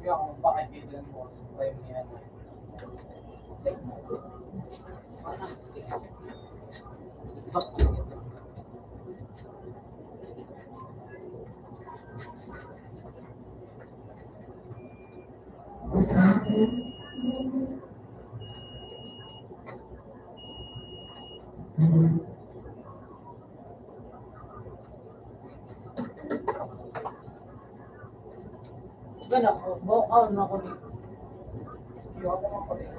Hindi ako bakit kailan mo time niya. Gana ko, ano ako dito. Hindi ako makapagay.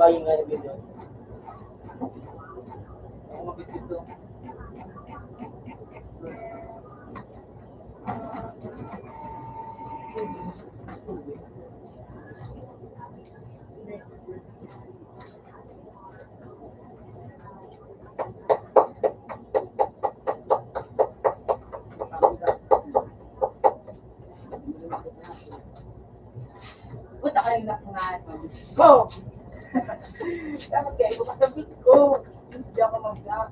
tayo nga yung video. Ako mabit ito. Puta kayo na nga. Go! Dapat kayo bukas ang bis ko. Hindi ako mag-vlog.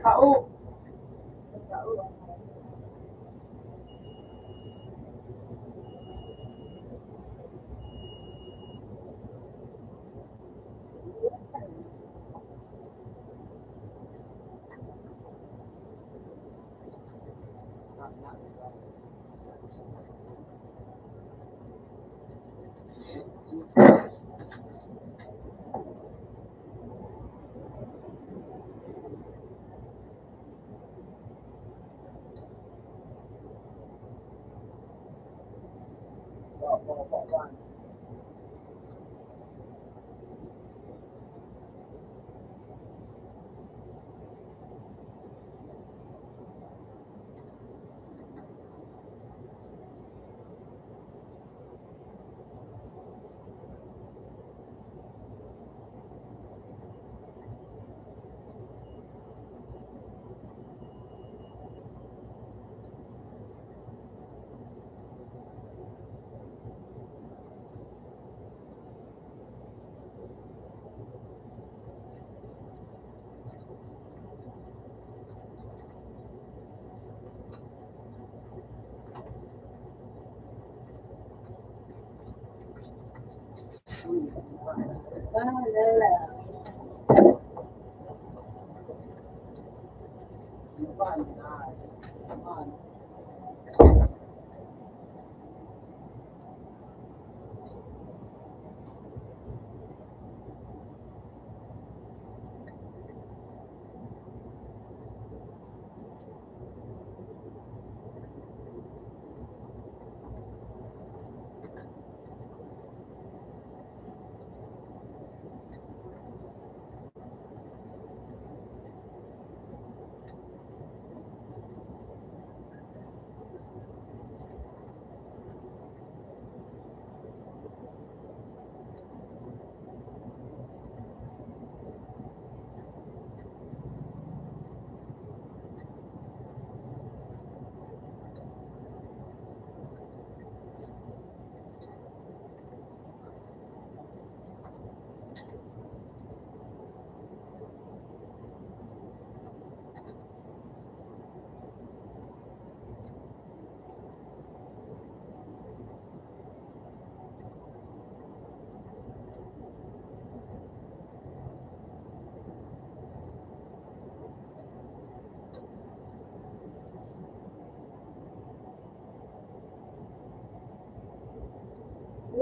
Kao.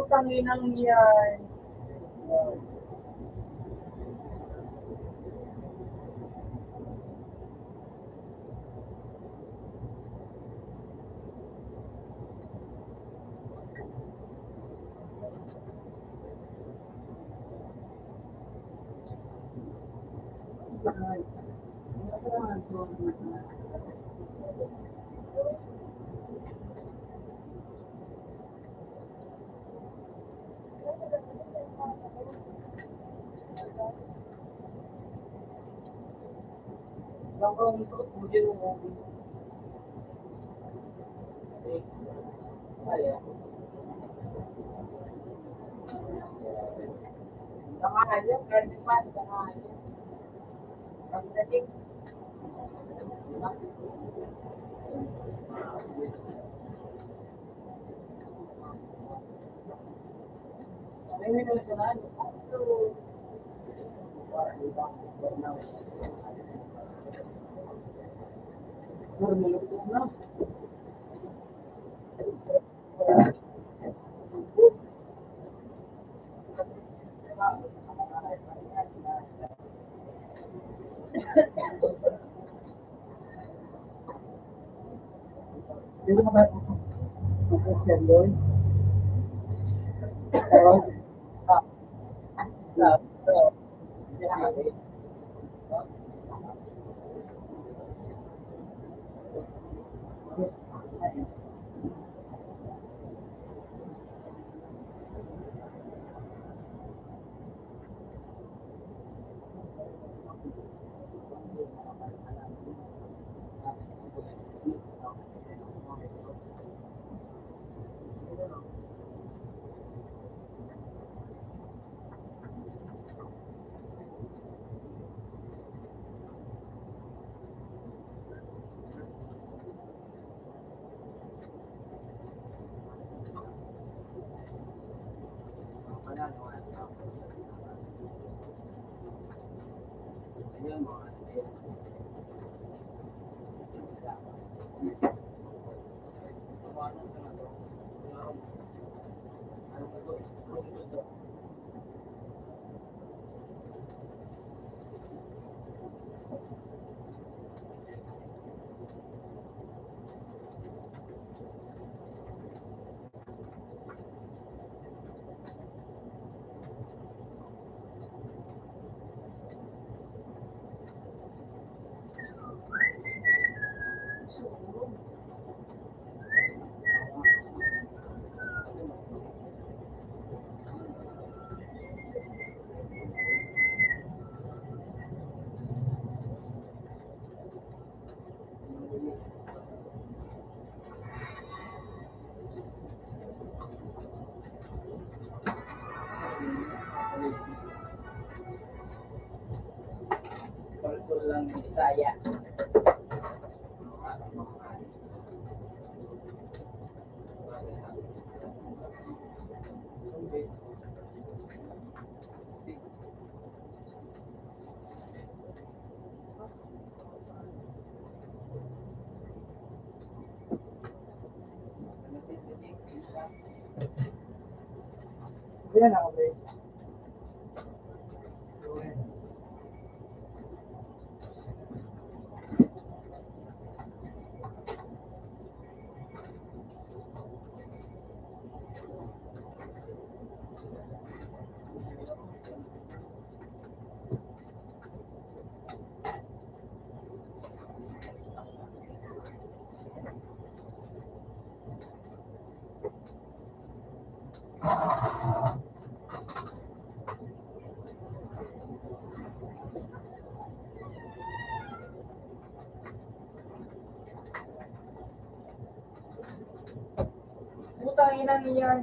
Putang inang yan. Dito ka ba? Christian doon? Oo. Tultul lang Bisaya. Yan ako, babe. Putang inang yan.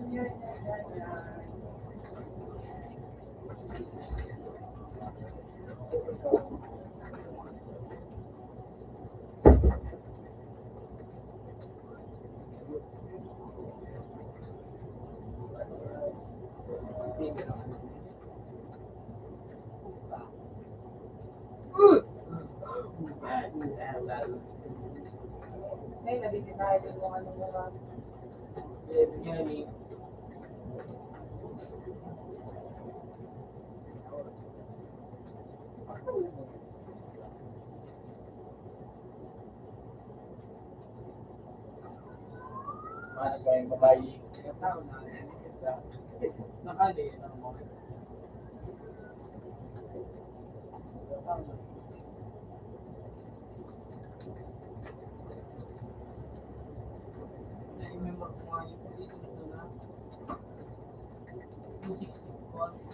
Ay, nabibigay din yung ano mo lang. Yan, Mana ko yung babae, tao na nakali ng mga na-remember ko nga yung dito na 261.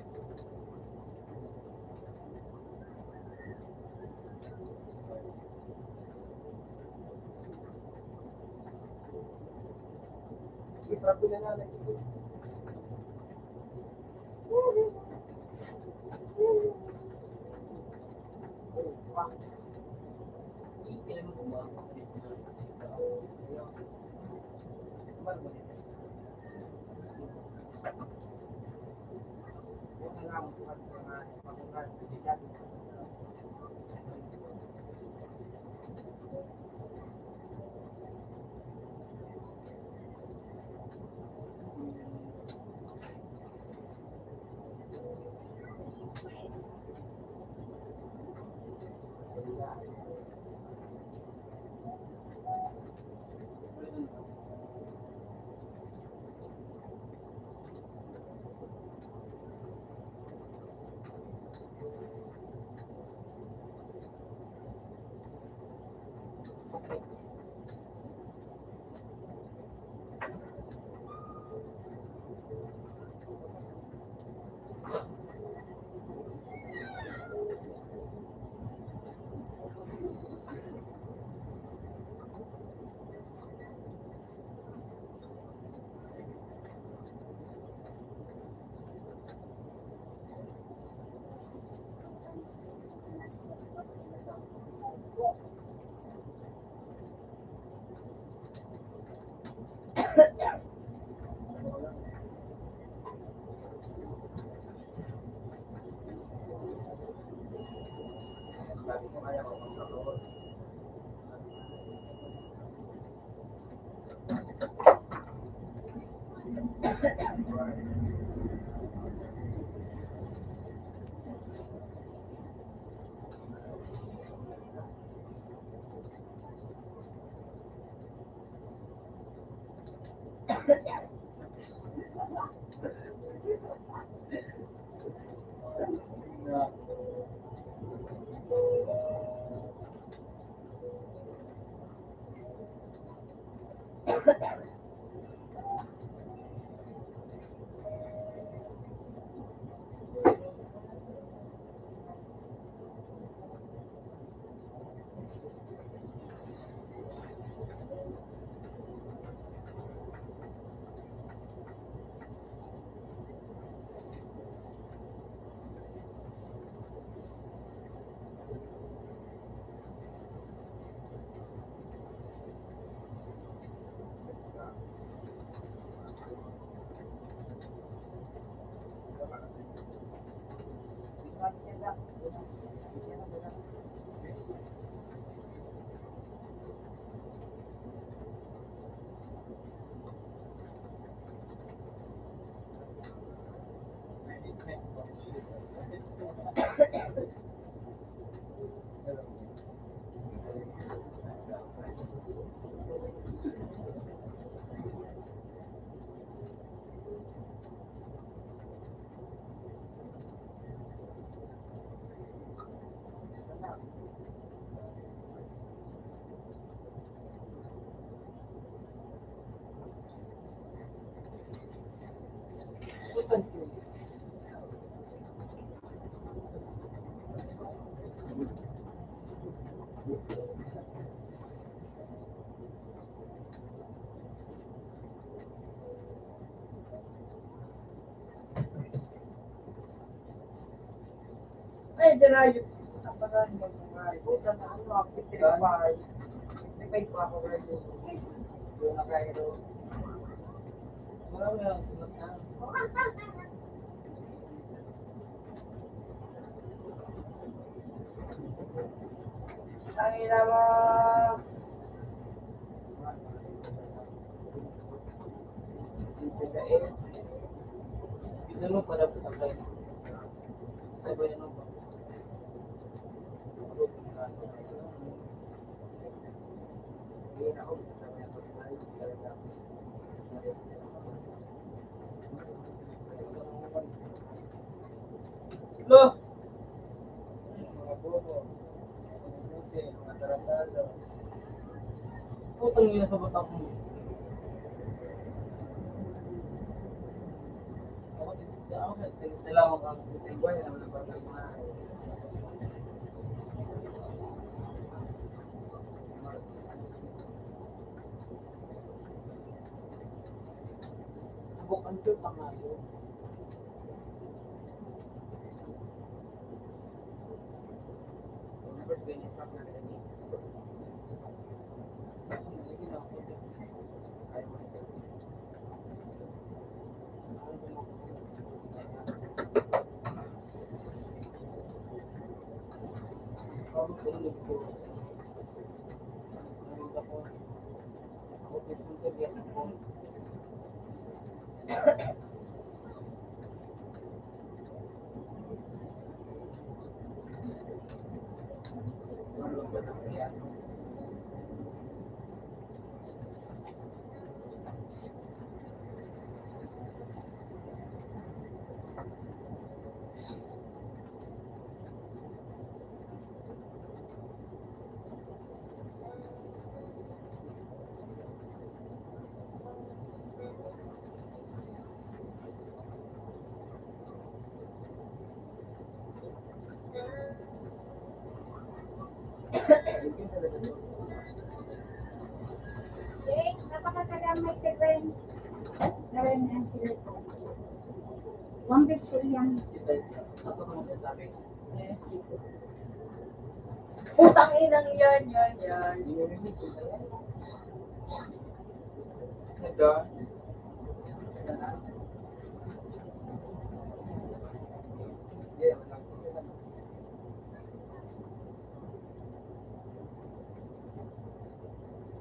Iprabi na natin. Ay, dirayo. Naparan mo mga ibutan na ano, ako pinapay. Pinapay ko ako rin doon. Doon na kayo doon. Marami lang sunod na. Ang ina mo. ano pa dapat ang kayo? Ay ba yan ba? Lo! Mga bobo. Mga tarantado. Putang ina sa batak mo. Ako sila mo ang tingway na wala pa mga bukan to pangayo. Never ganyan sa mga ganyan. Hindi na ako. Ay mo. Ako tulog ko. Ako tulog ko. Eh, napakakalamay ka rin. Gawin na ang sila. 150 yan. Utang inang yan. Ito.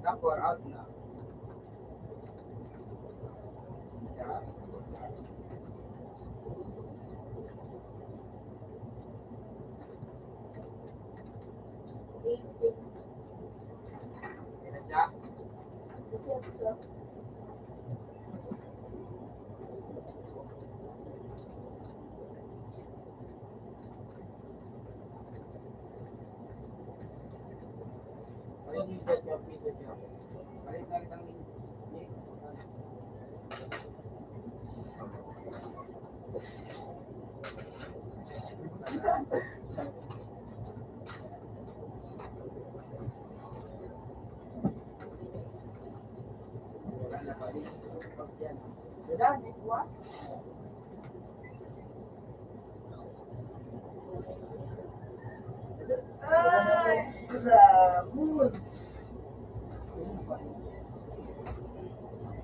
Napor out na. Ay, Ramon.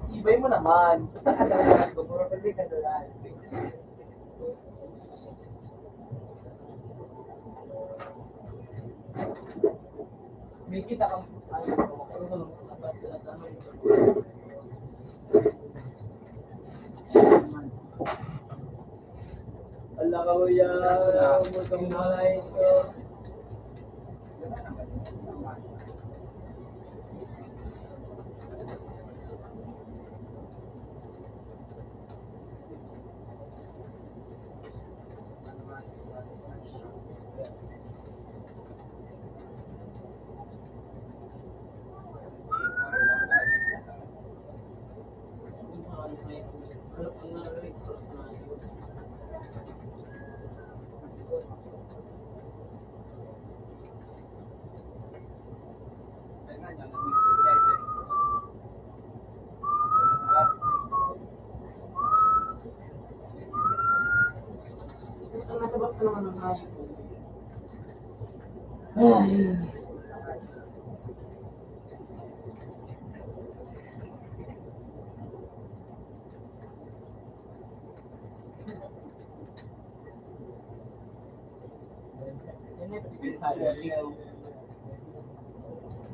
Ibay mo naman. Puro pwede ka doon. May kita kang Allah ka ya, mutong malay ito.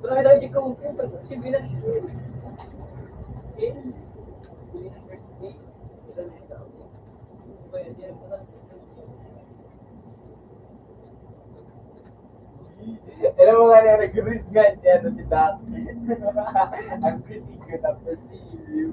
Pero daw di ko si bilang Alam mo nga na nag-risk nga si ano si Doc. I'm pretty good at perceiving you.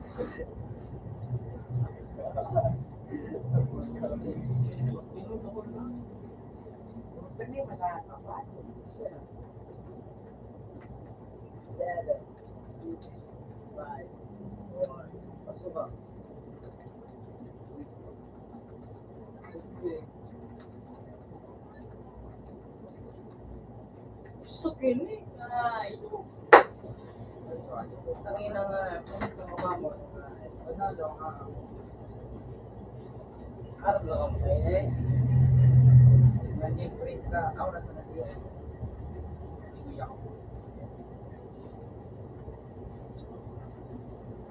Sukinig na ito. Tangina nga, mama mo. Ano nga? Harap lang ako eh. Nandito rin ka. Ako nasa nandito. Hindi ako.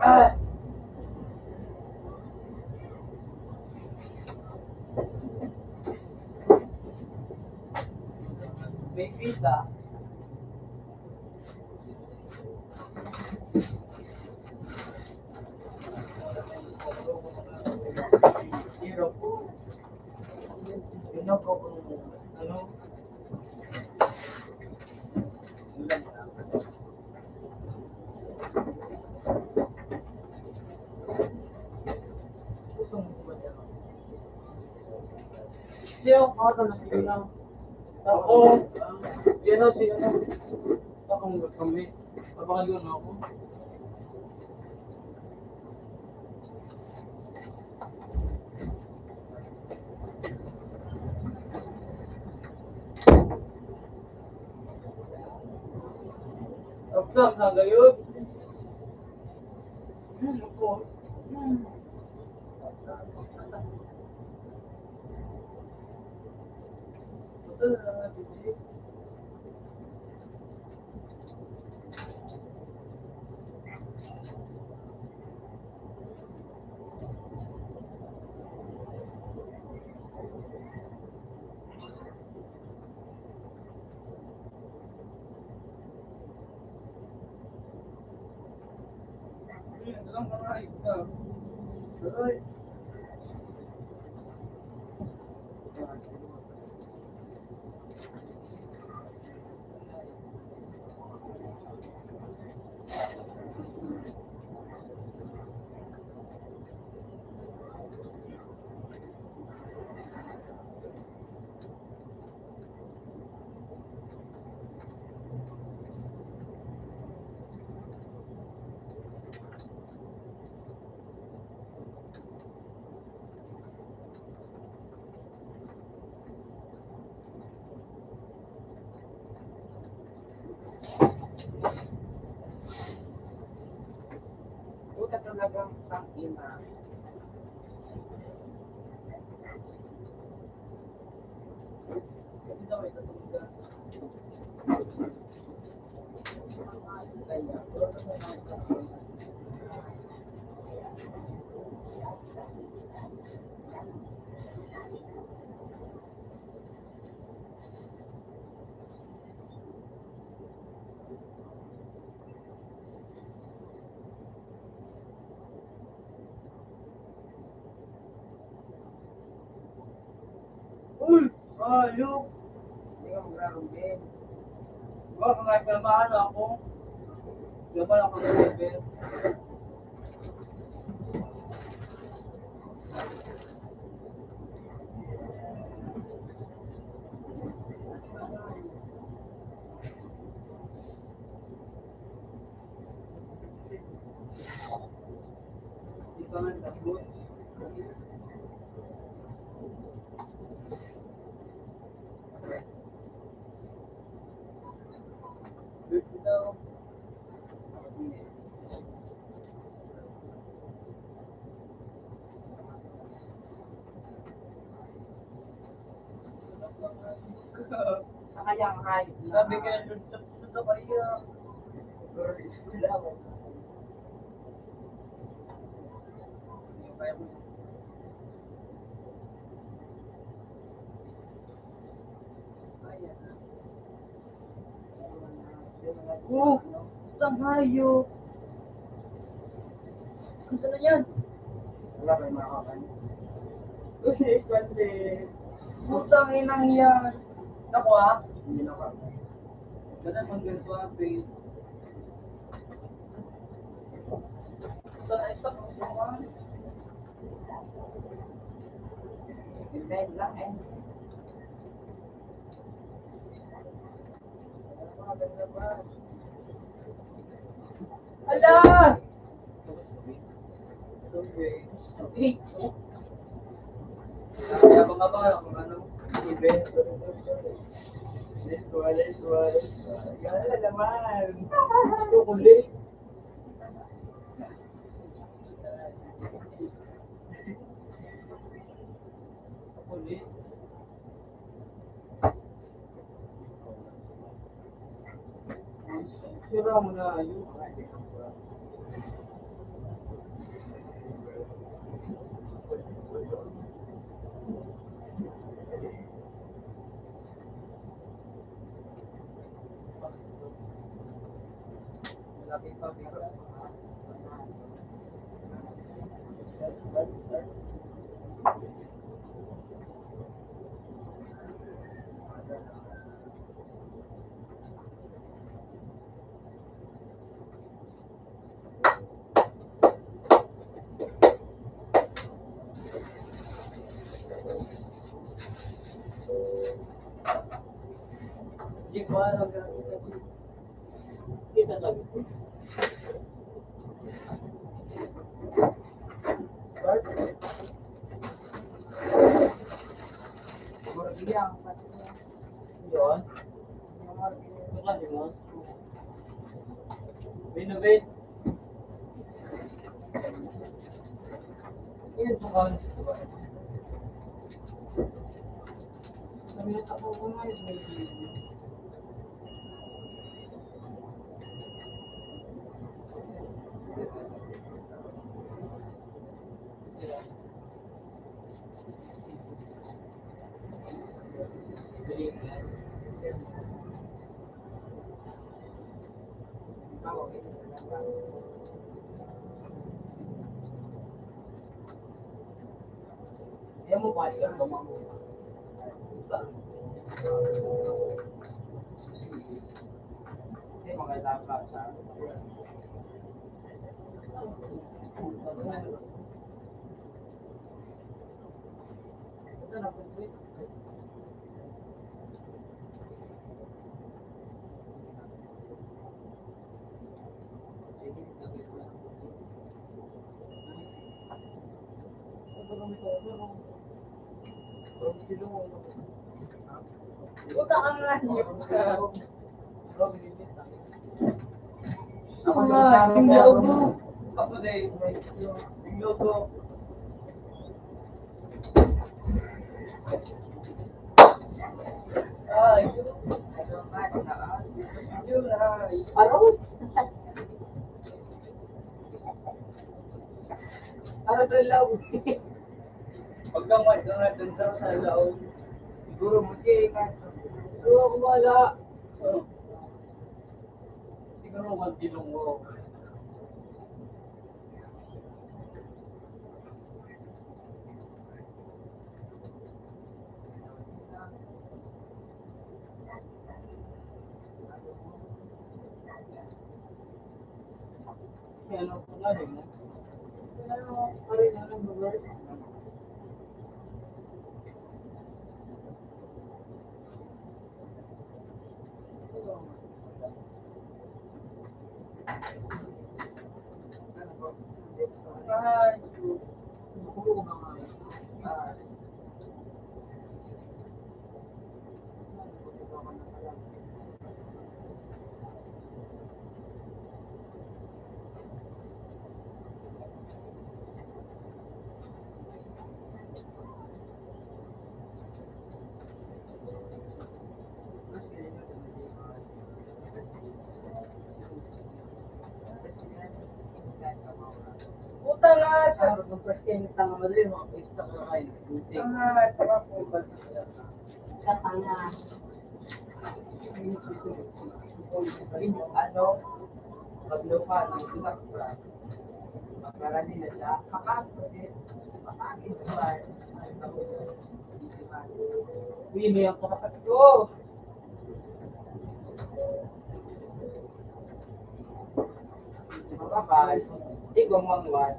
Ah! May pizza. Zero. Yun ko kung ano. Ulan na. Gusto mo ba yan? Siya, makatanong yun lang. Ako, yan o si ano. Akong kami. Papakaliwan ako. Upsap na gayon. Ako. Betul na biji. Dalam orang itu. Betul. Buta talagang tangina. Kasi daw ito talaga. Kaya, uy! Ayok! Hindi ka magrarumbin. Huwag kang nagpilmahan ako. Yaman ako ng level. Di pa nga nabot. Dito daw. Sayang hay. Sabi ka dito kayo. Pero isip lang. Yung kaya mo. Ayan. Oh, isang hayop. Ano na yan? Wala kayo makakain. Uy, kasi. Putang inang yan. Naku ah. Hindi na ka. Ganun mang ganito ang page. Ito ang mga. Invent lang eh. Ala! Kaya mga ba, kung ano, event. This one. Gano'n na naman. Ito kulit. Kulit. Sira mo na yun. Kita lagi. Yun. Ito mo. Binovate. Yan po kan. Sabi na ako kumain. Dia mau bayar ke mau? Dia mau kaya dapat sa. Ito na po. Puta ka nga. Ako nga, tinglaw mo. Ako din. Tinglaw ko. Ay. Aros? Ano ito law? Pag kang dun sa law, siguro mag-iingat. Pero ako wala. Siguro mag-ilong mo. Ano ko na rin mo? Ano pa rin ang lugar? Ay, buko ba nga yun? Puta nga! Mag-present tanga mo din, mga pista ka kain. Tanga, tanga po ba? Tanga. Ano? Paglupa ng tulak ba? Magkarani na siya. Kakapos maka-inspire sa mga isipan. Uy, may ang kapatid ko! Bakal. Di gumangwan.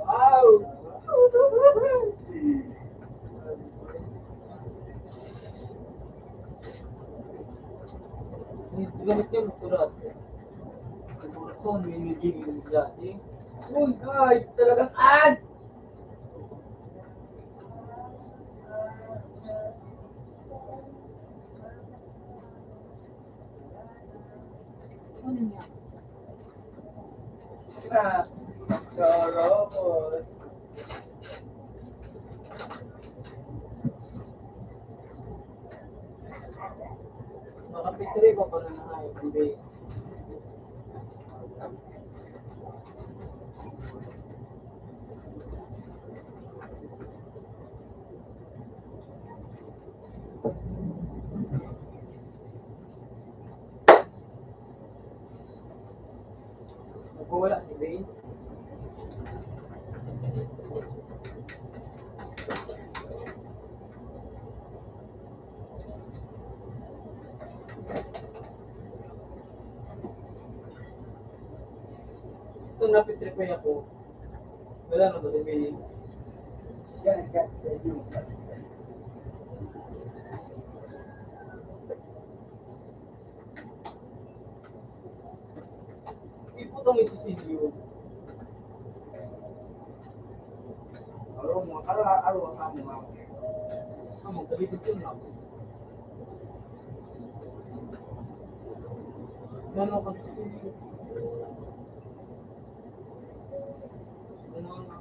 Wow! Ganit yung surat. Ito, niniging yung dati. Uy, guys! Talagang ad! Ano niya? Ah, Charot! Nakapitri ko pa na nahay. Hindi. Nagwawala si Bane. Ito napitri ko ako. Wala na ba si Bane? Yan, yan. Iputong ito si Dio. Araw mo, araw ang kami mga. Kamu, talipid yun na. Ano ka si Dio? Ano nga?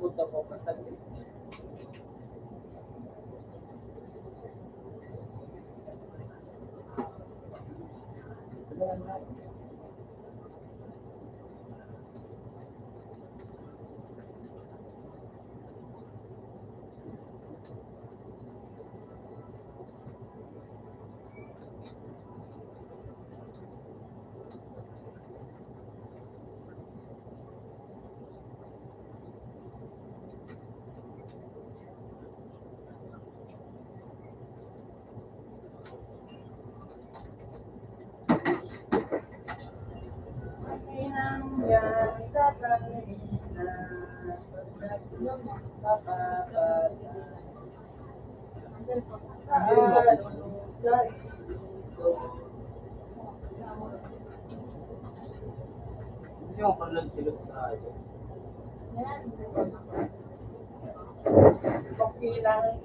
Puta ko, katagin. Yan sa kanina, pagkakulong makakapagod. Sa ito. Hindi ako parang silog tayo. Okay lang.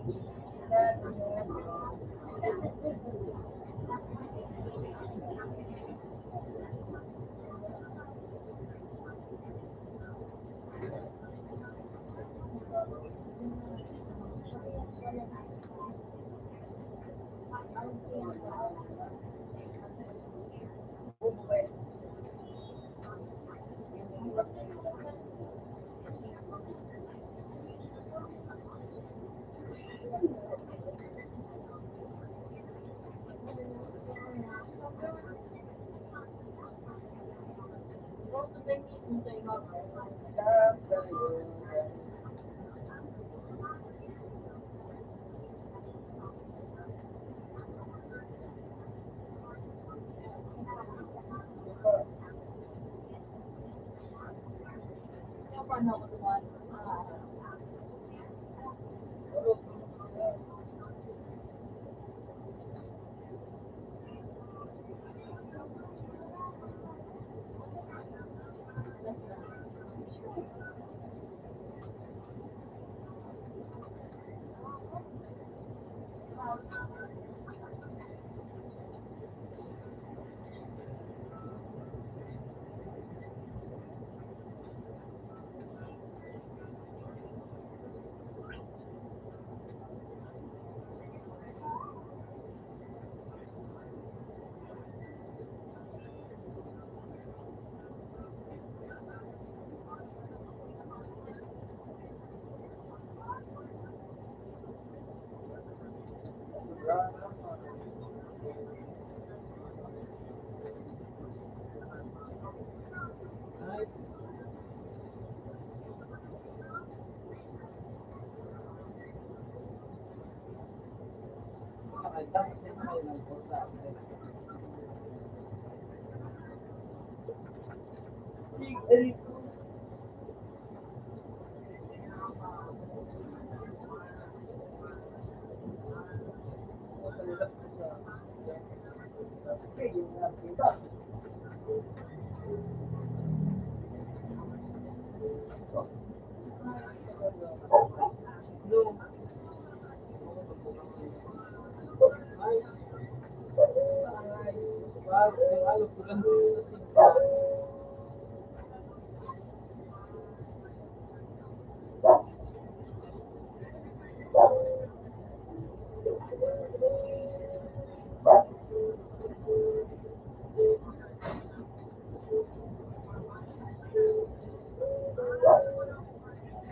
Dapat din naman lang po sa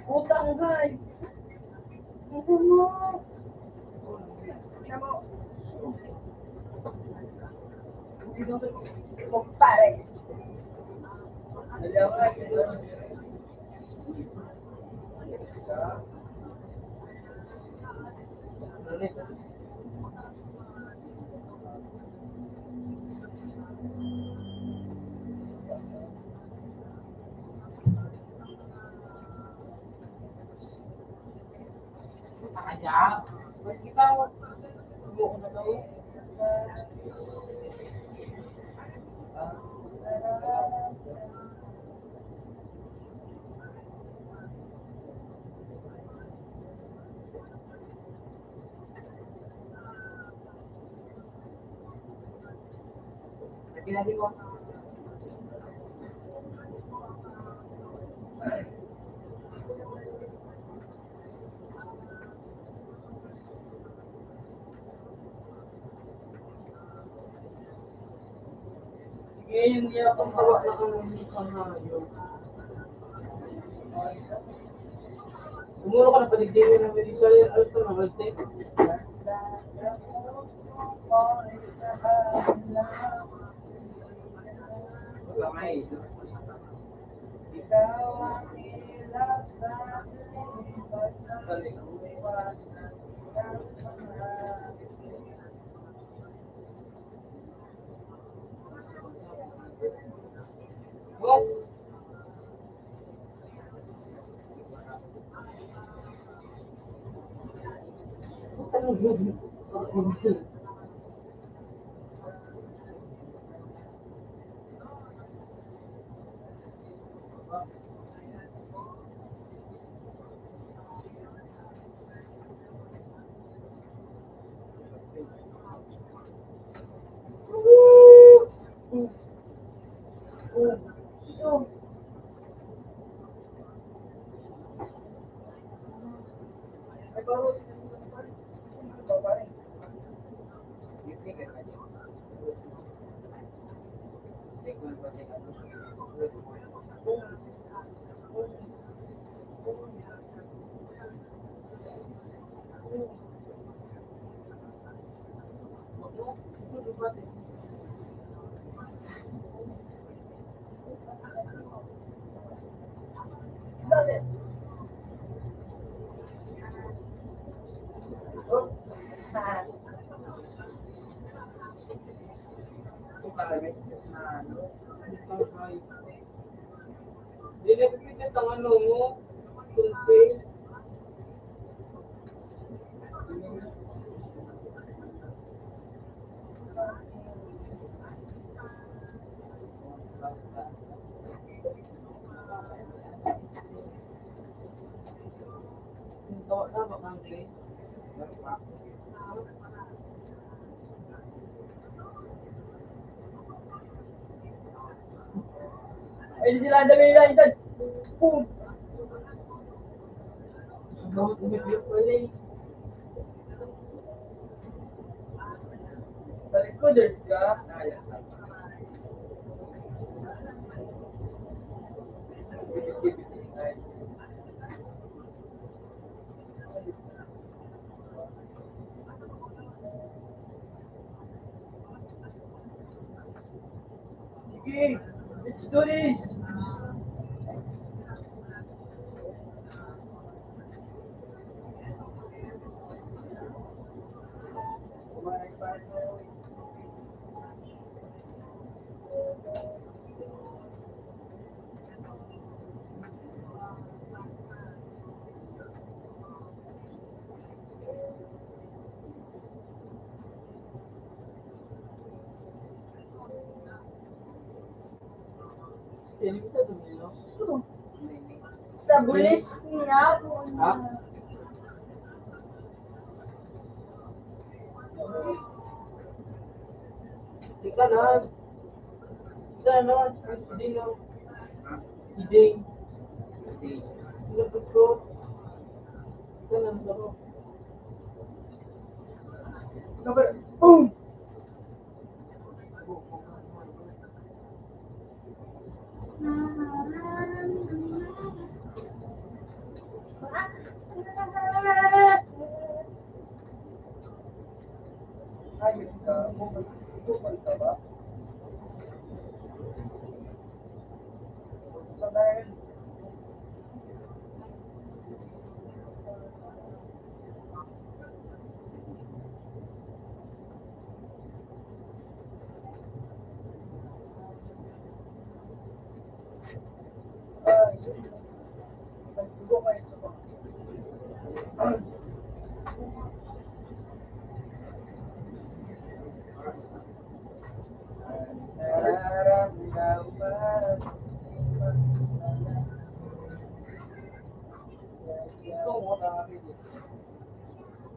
Utang guys. Ito mo. Pare. kaya. Ba't kita subuko na daw? Pinali ko. Sige, yun niya akong tawa na kung isang hayop. Sumuro ka na paligdirin ng medical alto na website. Kamay. Ikaw ang ilang sa What? Dinipipit ang ano mo, tulpin. Ito na ba kang play? Ay, sila dami nila ito. Boom. Gawat umipip ko ulit. Balik ko, there's ka. Sige, let's do this. Hindi ko tumilo. Sa bulis niya po. Ha? Ika na. Ika na. Hindi na. Hindi. Sinapot ko. Ika na. Laro. Boom! Ayos ka. Bukal ka ba? Sabay.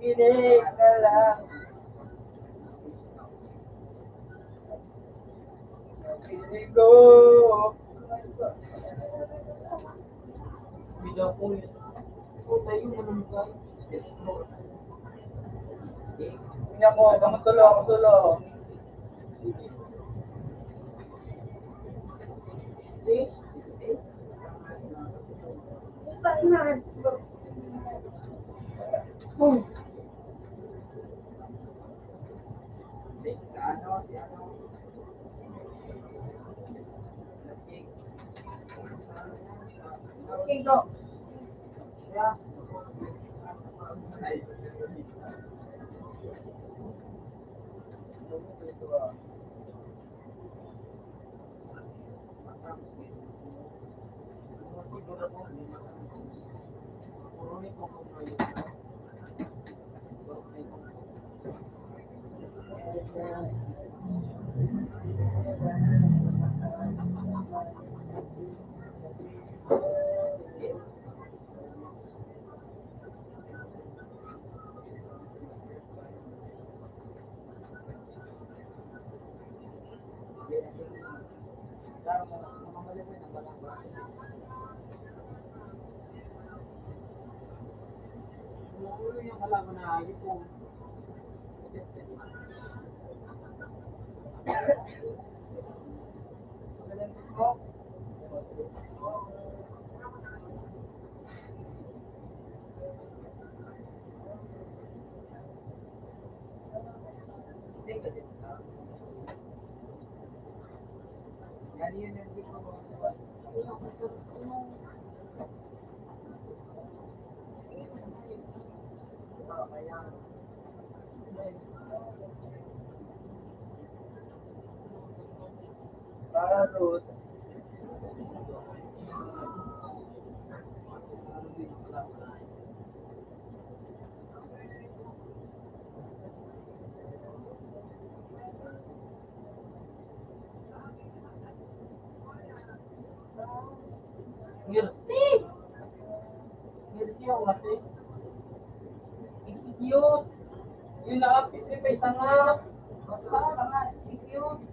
Pinig ka lang. Pinig ko. Bida ko yun. Tayo mo naman ka. Hindi ako, kamutulo. See? Boom! Okay, go. Yeah. Yung kalaban na ayun po. Parot. Mercy! Mercy ako kasi. Execute! Yun na-update may paisa nga. Basta nga, execute.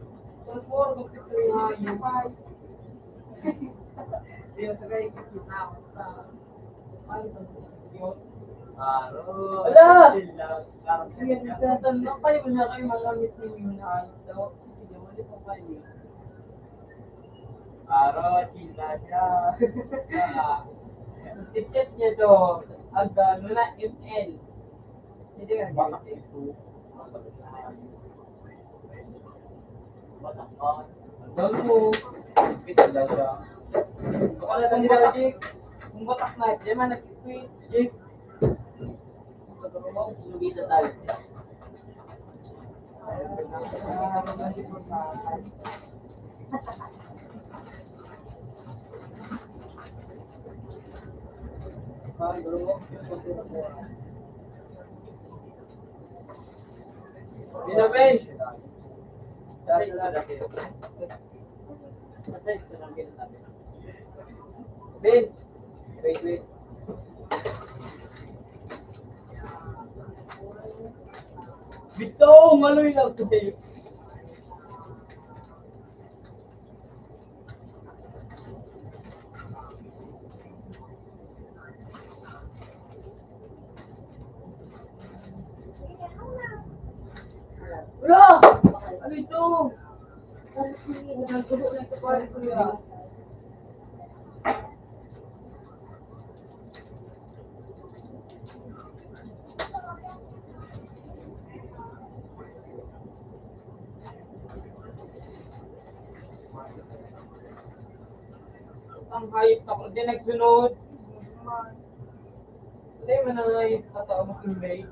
Transform, mag-secure na yung file. Yun, saka execute na ako sa file, execute. Wala! Tanong kayo na kayo magamit niyo yung na-ayos. Sige, mali po kayo. Sila siya. Ticket niya to. Ang ano na, ML. Hindi ka nag-batak ito. Batak ka. Ang mo. Kita daw siya. Baka na lang nila, Jake. Kung batak na, di man nag-quit, Jake. Sugita tayo. Innovation. Next, tanongin natin. Ben, wait. Bito, maloy lang ko sa'yo. Wala! Ano ito? Nagkubo na ito pare ko yan. Ang hayop ako din nagsunod. Hindi mo na nga yung katao mo kulay.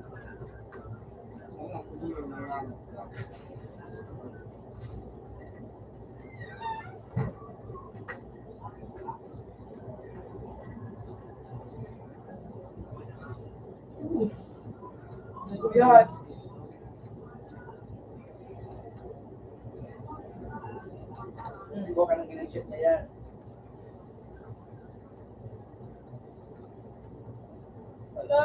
Ito yan. Buka ng ginag-shoot na yan. Wala!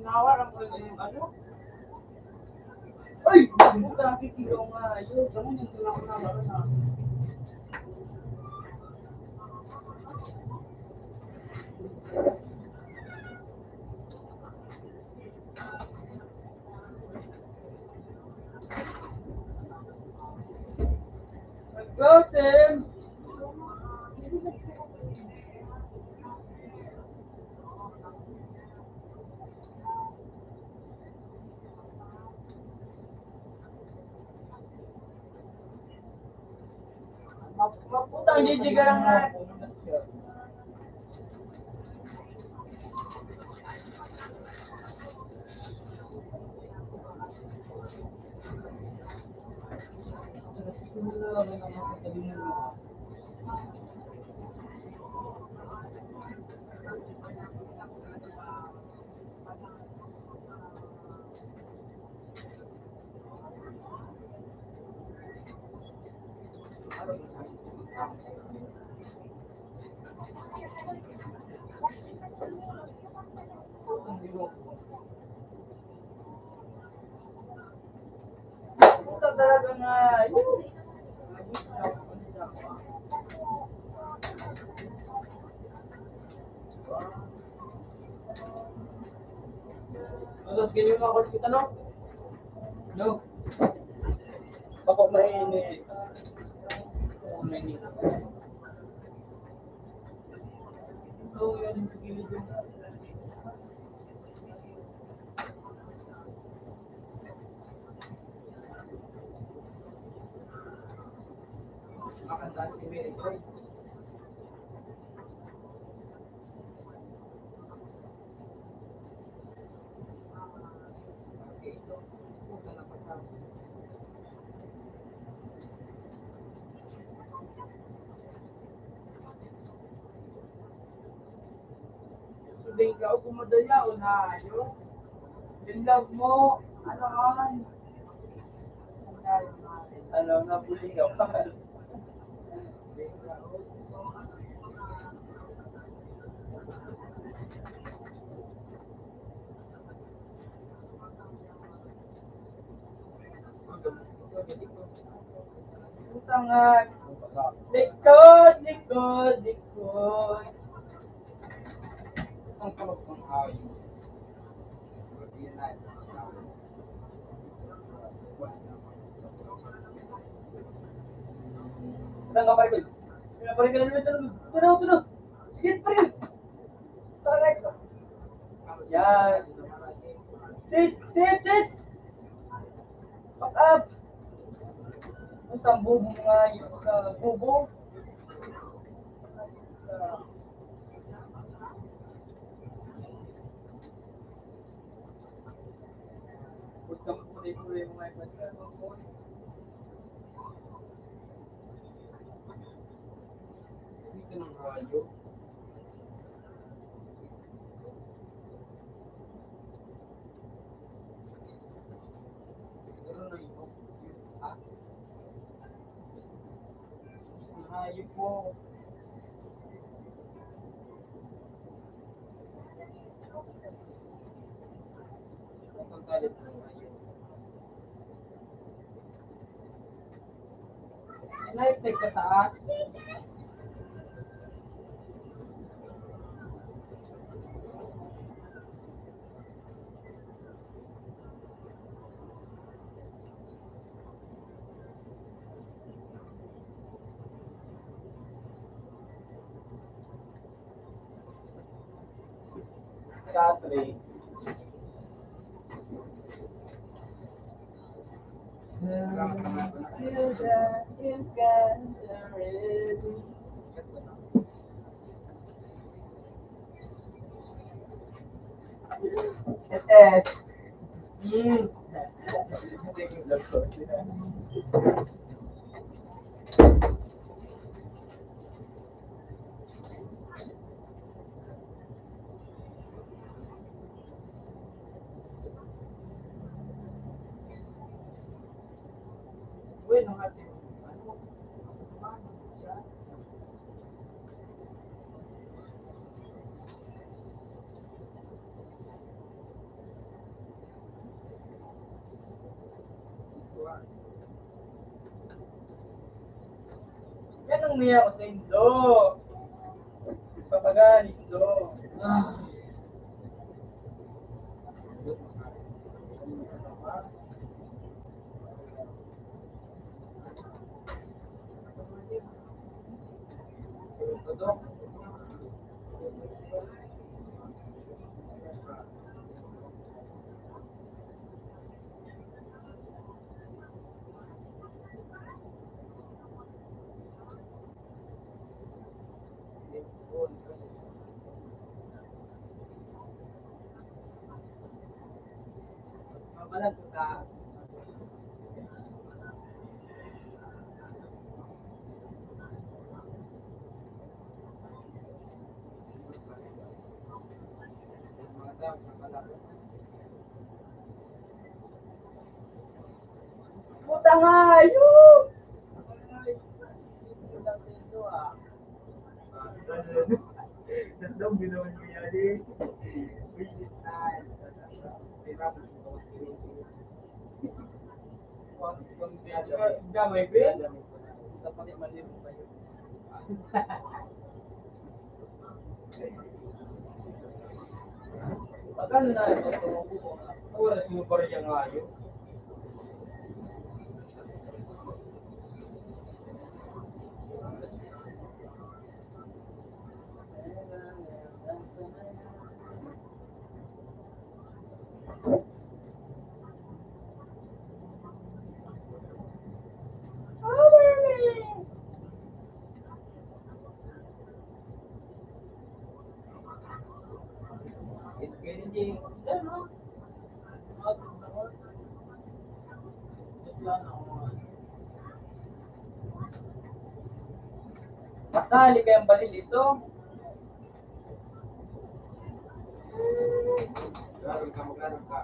Nawaran ko yung ano? Ay! Puta, kikikaw nga. Ayun, ganun yung sila ko na. Go, Tim! Maputang jijig ka lang nga. Puta talaga nga. Ayun. Tapos ganyan mga kulit kita, no? No. Bako mainit. Mainit. Ito yan yung gilid yung... Makanda si Mary Joy. Okay, ito. Puta na pasama. Hindi ka ako madaya o na yun. Yung love mo, ano man. Alam na puli ka pa. Utangan. Likod. Ang sarap ng hayop. Tenang, nggak parikul. Tenang, parikul dulu, tenang. Sikit, parikul. Talaga ito. Yan. Sit. Back up. Ang tambo mo nga yung bubo. Huwag kang puli-puli mo nga yung dito ng radyo. Siguro na ito. Ha? Hayop mo. Ang galit mo ngayon. Live ka taas. Catherine. You got ready. SS. Bueno, natin. Yan ang niya ko sa Indo. Papagan, Indo. Tudok. Mabalag ka. Puta nga, yun! Tapos daw ginawa niya yan visit time. Sira mo kung gamay ko yan. Dapat yung mali mo pa yun. Tagal na ito. Wala sumupar niya nga yun. Masali kayang balil ito. Maglarong ka.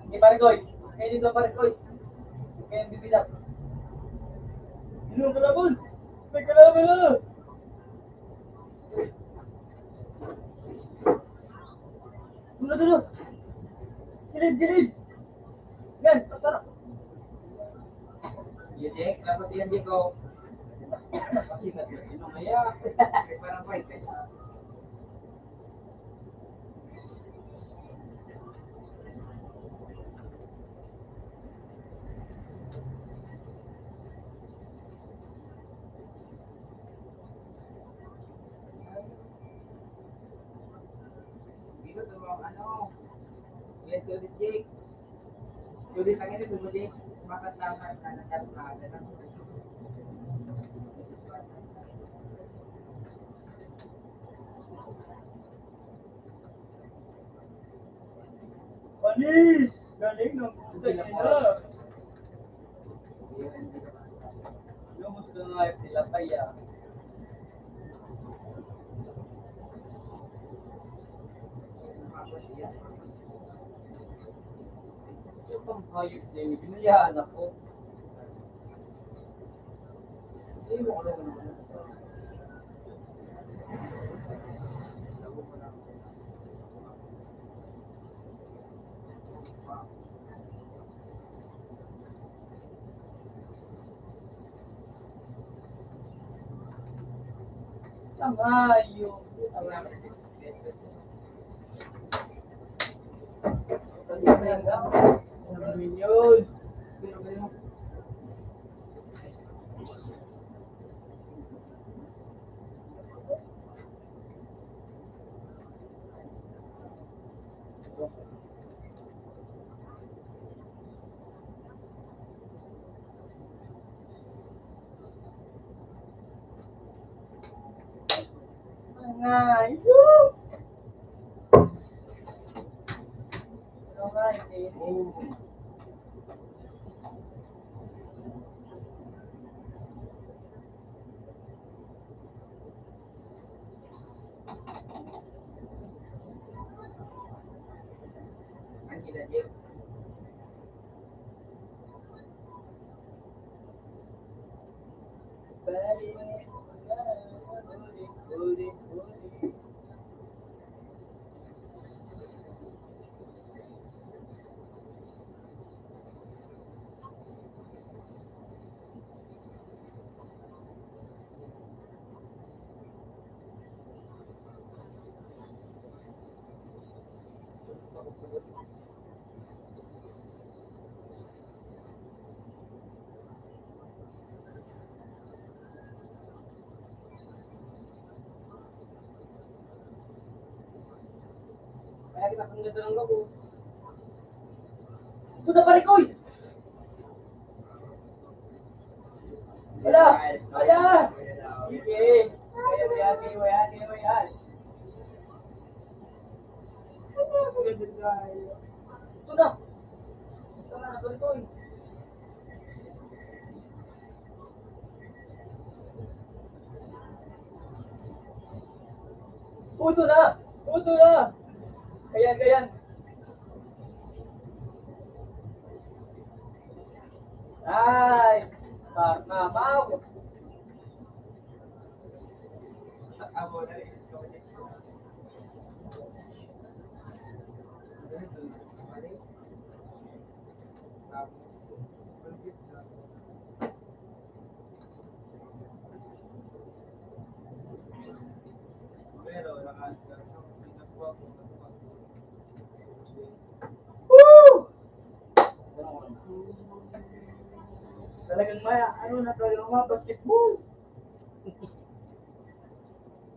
Hindi Parigoy. Kaya dito Parigoy. Kaya yung bibidak. Ano ka labon? May kalaban na. Dulo. Gilid. Yan, tara. Yun tapos yan di ko. Pasingat yun. Ano kaya? Parang white eh. ito mga ano. Yes, ulit Jake. Ulit lang ito, ulit. Bakit naman na nagkaroon na agad. Panis! Galing ng puta yun na. Yung gusto nga yung tilapay ah. Yung pang hayop din, binayaan ako. Eh, mo ko lang naman. Ang hayop. Ang hayop. Yun. Ang hayop. Ang hayop. Ang ginadip. Kaya kita kung ganda ng logo. Ito na pare koy! Wala! Wala! Sige! Wayan. Ito na! Ito na pare koy! Ito na! Ito na! Kayan! Ay! Mamaw! Amo na rin. Pero, Woo! Talagang maya, talagang mga basketball.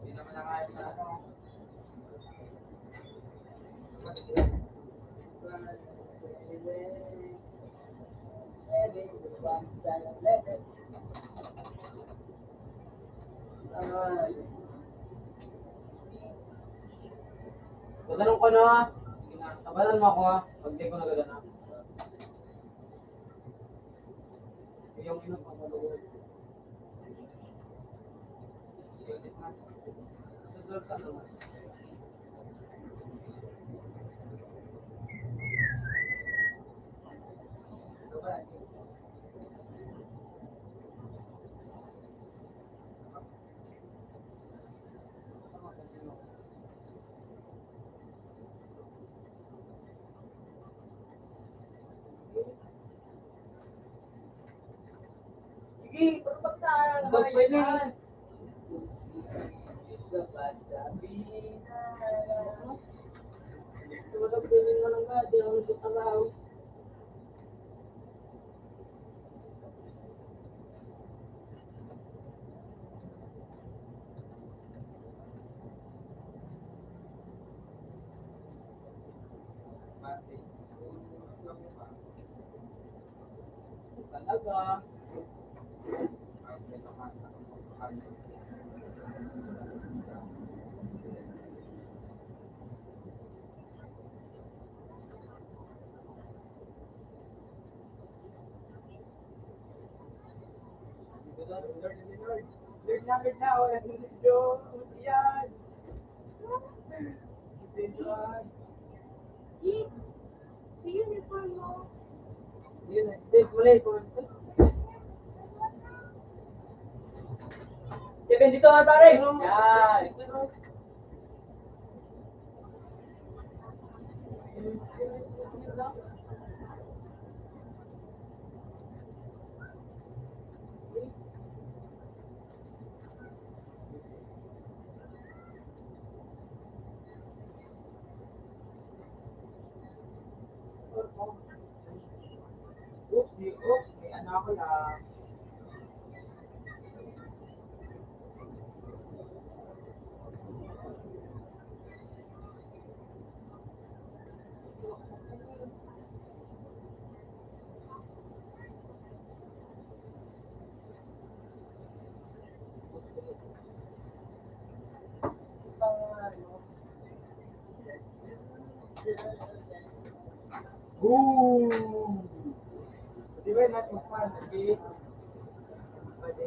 Hindi naman nakayos na ano. Tatanong ko na, tabalan mo ako ha, pag di ko nagagana. Yung inong pagmaluwag. Susunod ka naman. Sige, pagpagtaan. Pwede. Wala pwede nga lang nga, di ako nagtatrabaho. Talaga. Lord na, wala si Diyos. Yan. Uniform mo. Yun, muli ko. Kevin, dito nga pare. Yan. Oops, may ano ako na. Ooh! Di ba natin fan, okay? Pwede.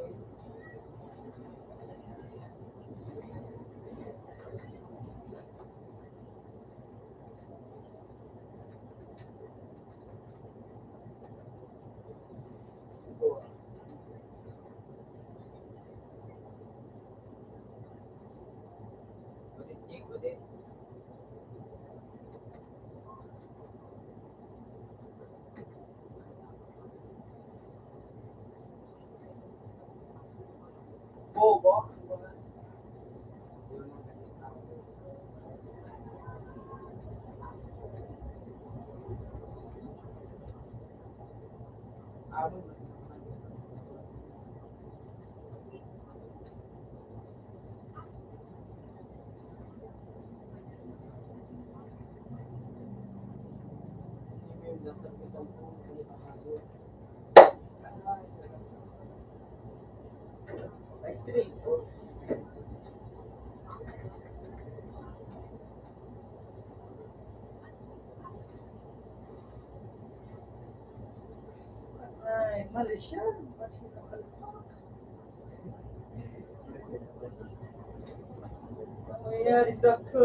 Pwede. Bobo. Ay, mali siya. Ang nangyayari sa ko?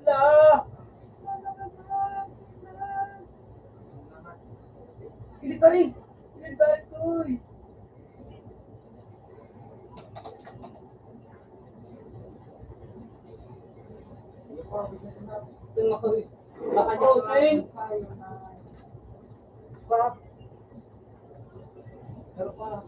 Wala! Pilit pa rin! Pilit pa rin, uy! Baka niya kumain. Stop. Pero pa.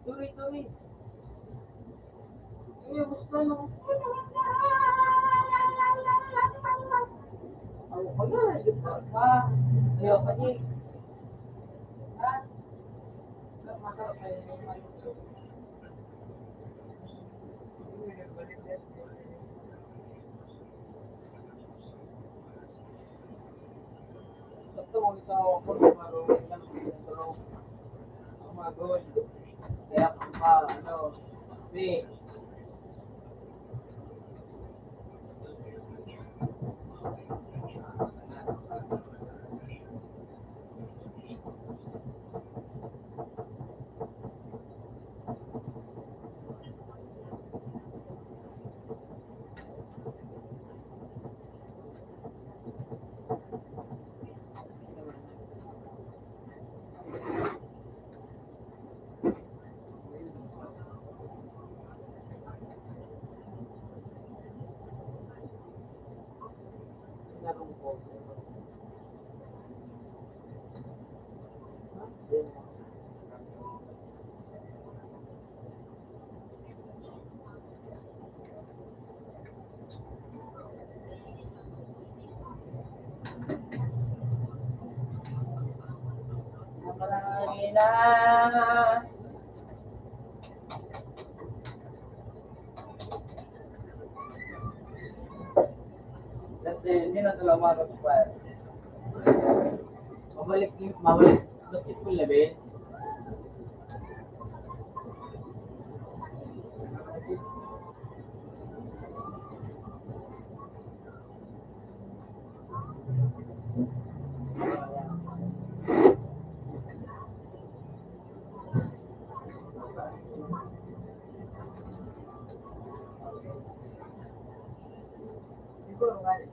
Sorry. Ay, gusto no. Ako ko na, di ba? Ayaw ka niya. Masarap kayo yung maestro. Sakto mo ikaw ako marunong lang umagod. Kaya kung pa, kasi Manangina. Kasi hindi na talaga makakapag. Mabalik basketball na ba? Siguro nga rin.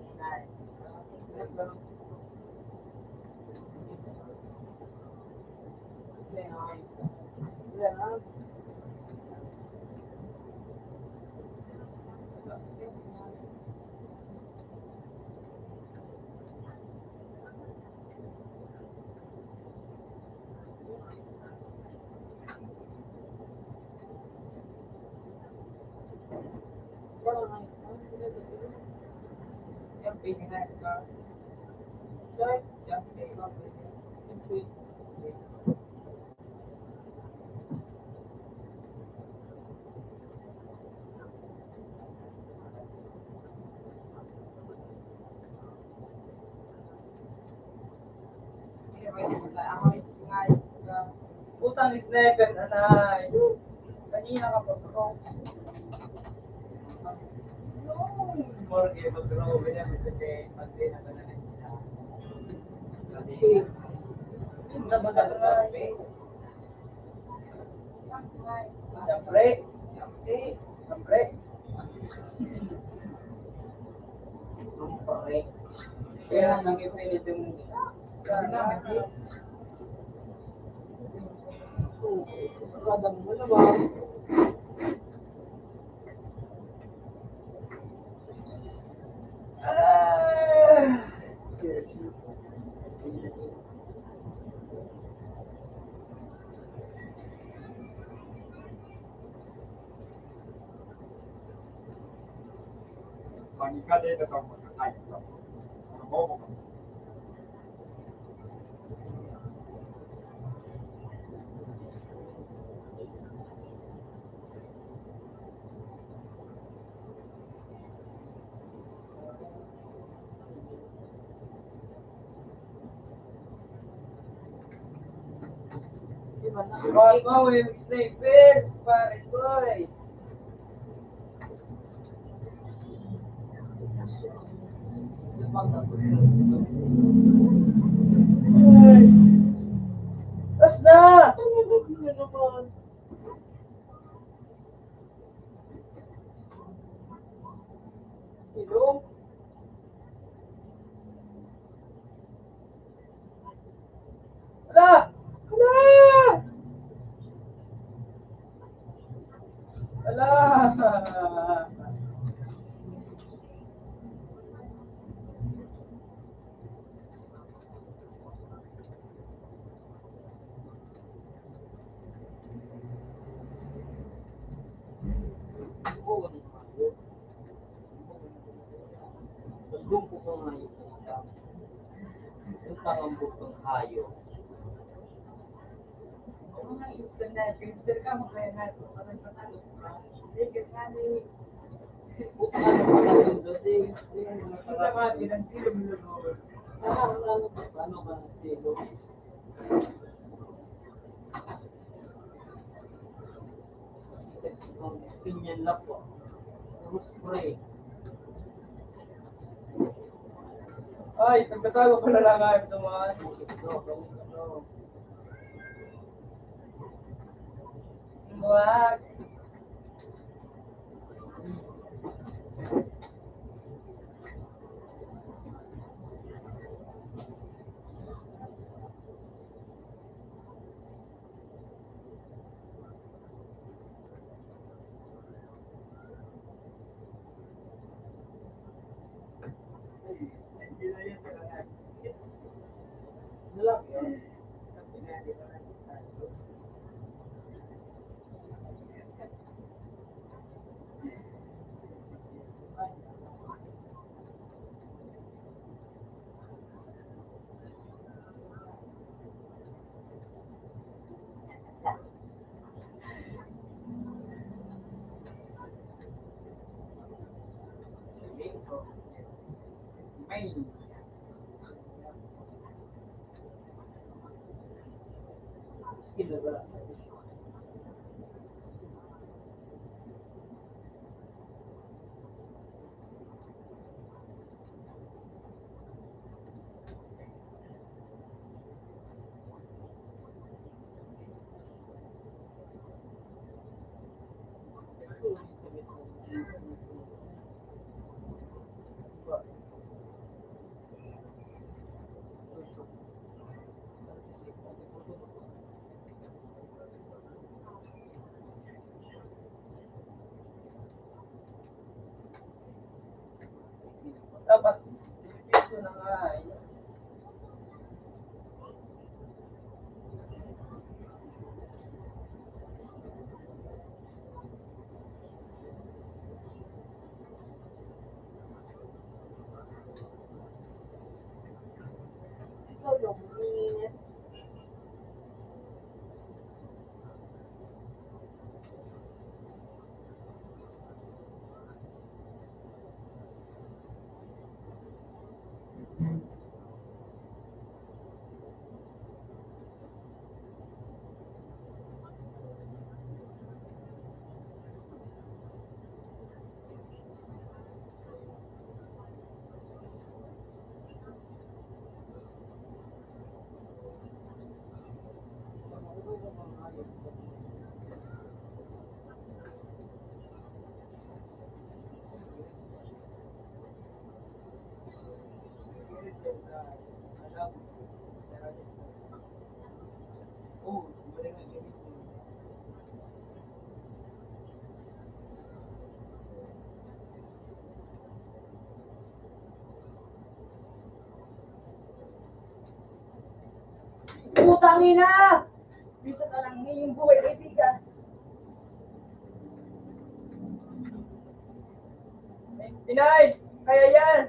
Utang sniper, anay. Kanina ka pa bro. More game of bro. Wala mo sa day. Monday na na lang. Hindi ba sa sabi? Siyempre. Siyempre. Kaya nangipilit yung hindi. Radang mo na ba? Pangikali na ito mga kahit ito. Ano mo? Wow, yung sniper, pare boy. Tas na! Ano naman? Ilong? Ala! Ala! Ala! Lumpo ko nga yung pangambok ng hayo. Mga sister na, sister ka, magkaya na ito. Parang patalo ka. Sige, kani. Ano pa lang yung dati? Kita ka, pinagtilo mo na doon. Ano ka nagtilo? Pinyan lang po. Puro spray. Ay, pagkatago ko na lang ayaw naman. Wag. Lalaki yun. Sabi na, di ba nag-start ko? Sabihin ko, may skill ba? Dapat, ito na nga eh. Ikaw yung minit. Oh, boleh nak jadi tu. Putang ina! Bisa ka lang ngayong buhay, kaibigan. Inay! Kaya yan!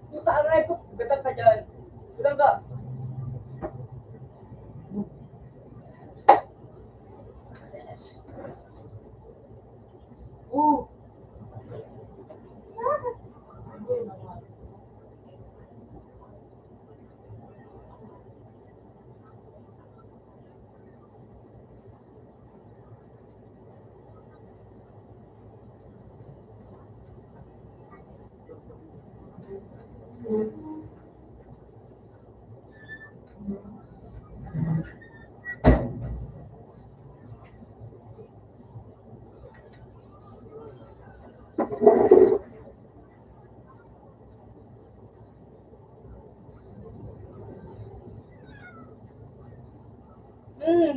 Puta ang ray ko! Gatag ka dyan! Gutang ka! Oo!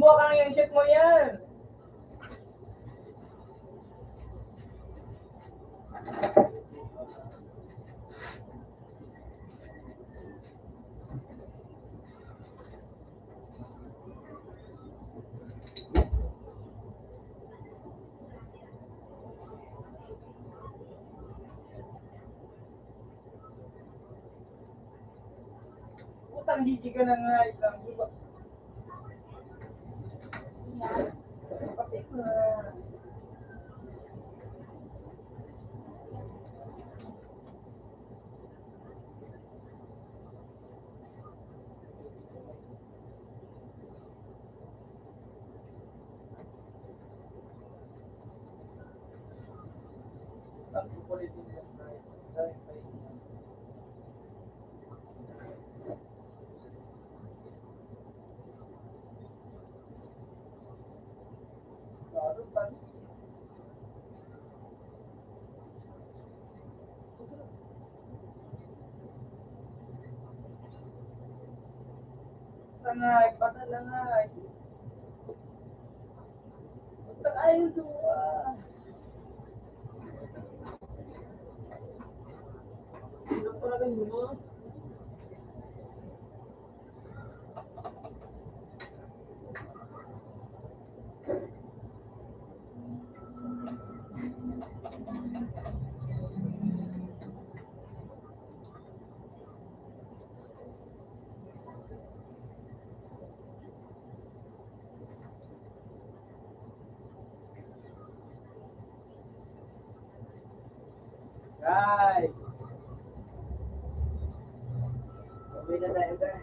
Buka ka na yung shit mo yan! Putang gigi ka na nga isang iba. Pati ko na. Ang kukulit din yan, guys. Dahil pa yun. Lalo pa. Langay, patalangay. Putang ayaw duwa. Ano talaga mo? Guys! Uwi na tayo, guys.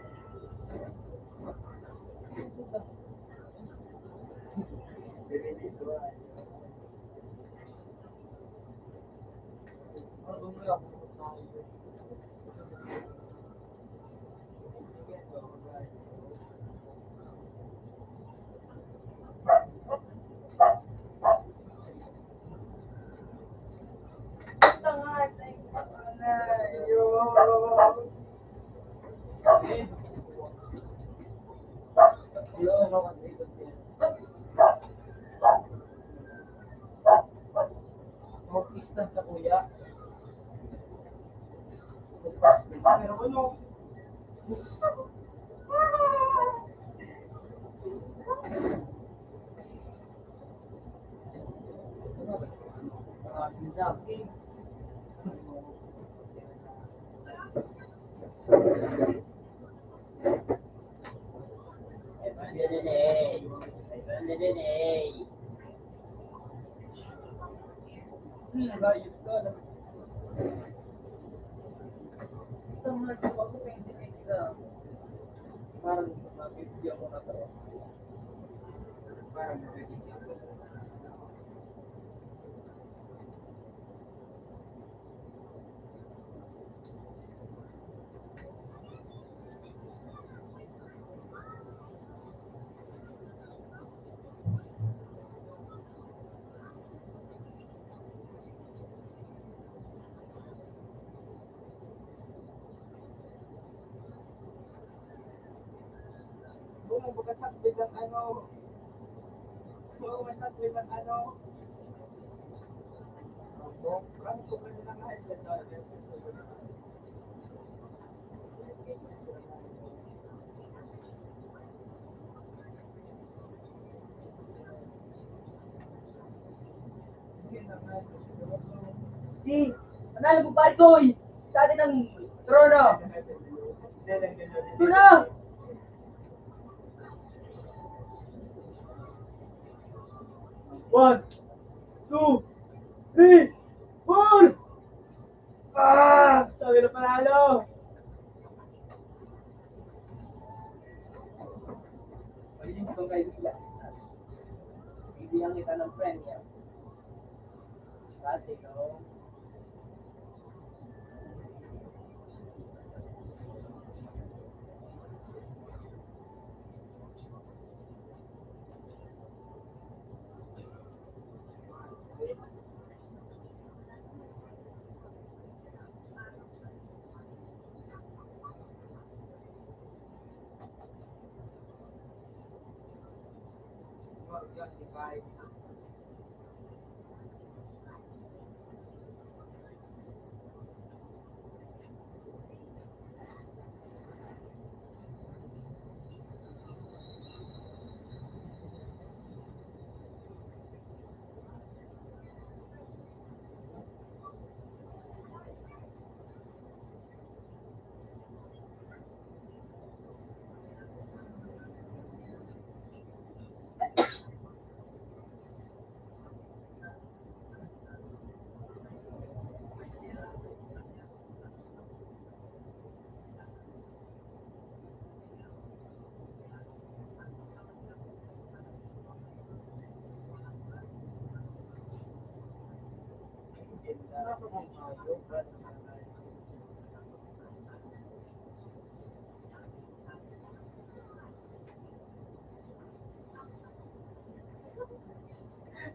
Mag-istan sa kuya. Pero ano? Jogging. Nagayos ka. Tama ko ako pinag exam. Parang mabibigyan mo na to. Parang mabibigyan ko. Bumabagat bilang ano. Bumabagat bilang ano. Parang ko pwede na nga ito. Si, panalo mo Barkoy! Sa atin ang trono! Sino? One, two, three, four! Sabi na panalo! Pwede mo itong kayo sila. Bibigyan kita ng premyo. Dati, no?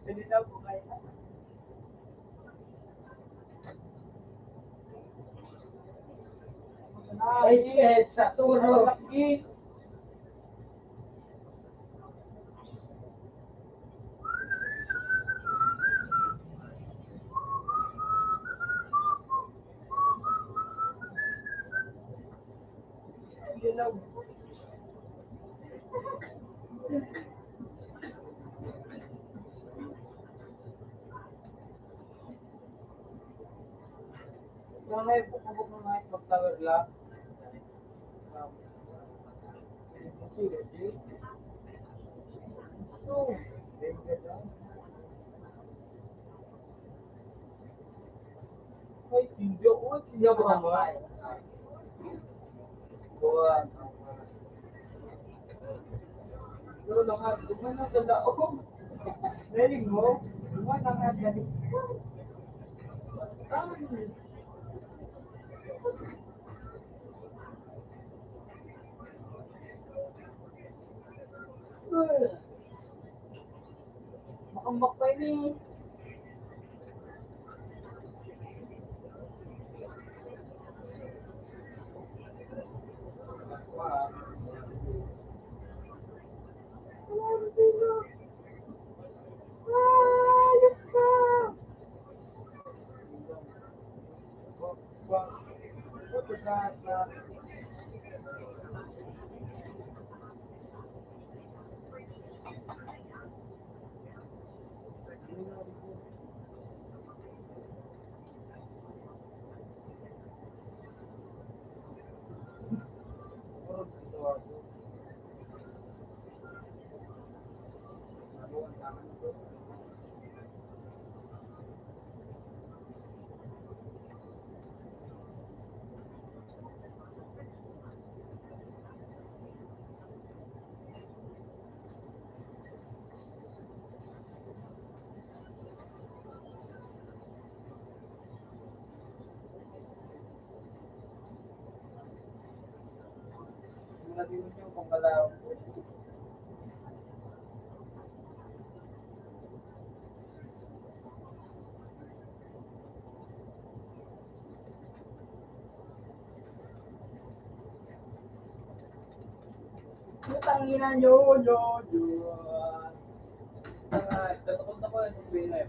Hindi na po kayo. Ay, sa turo. Yung may bukubok ng mga mag-tower lang. Ay, hindi ako. Hindi ako naman. Buwan. Pero lahat, duman na sa daong. Narinig mo? Duman na nga sa lista. Ay. Makambak pa ini. Nadinig yung pangkalaw. Tangina nyo, nyo. Tatakot ako yung binay.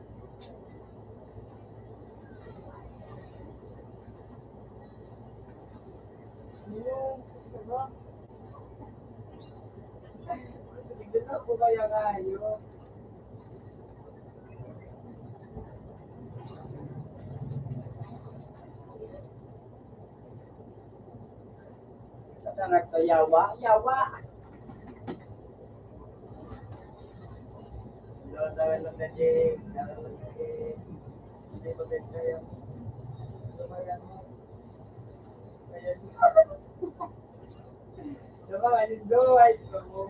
Yung, diba? Bigyan ako kaya kayo. Kata nagtayawa, yawa. Dawan lang na Jake, dawan lang na Jake. Hindi ko din kaya. Lumayan mo. Kaya diba, manindo, ay ito mo.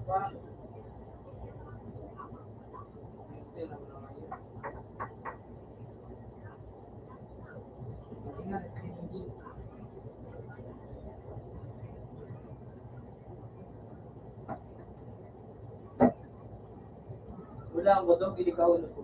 Diba? Hindi lang naman yun. Hindi nga, hindi. Wala ang bodong, hindi ka ulo po.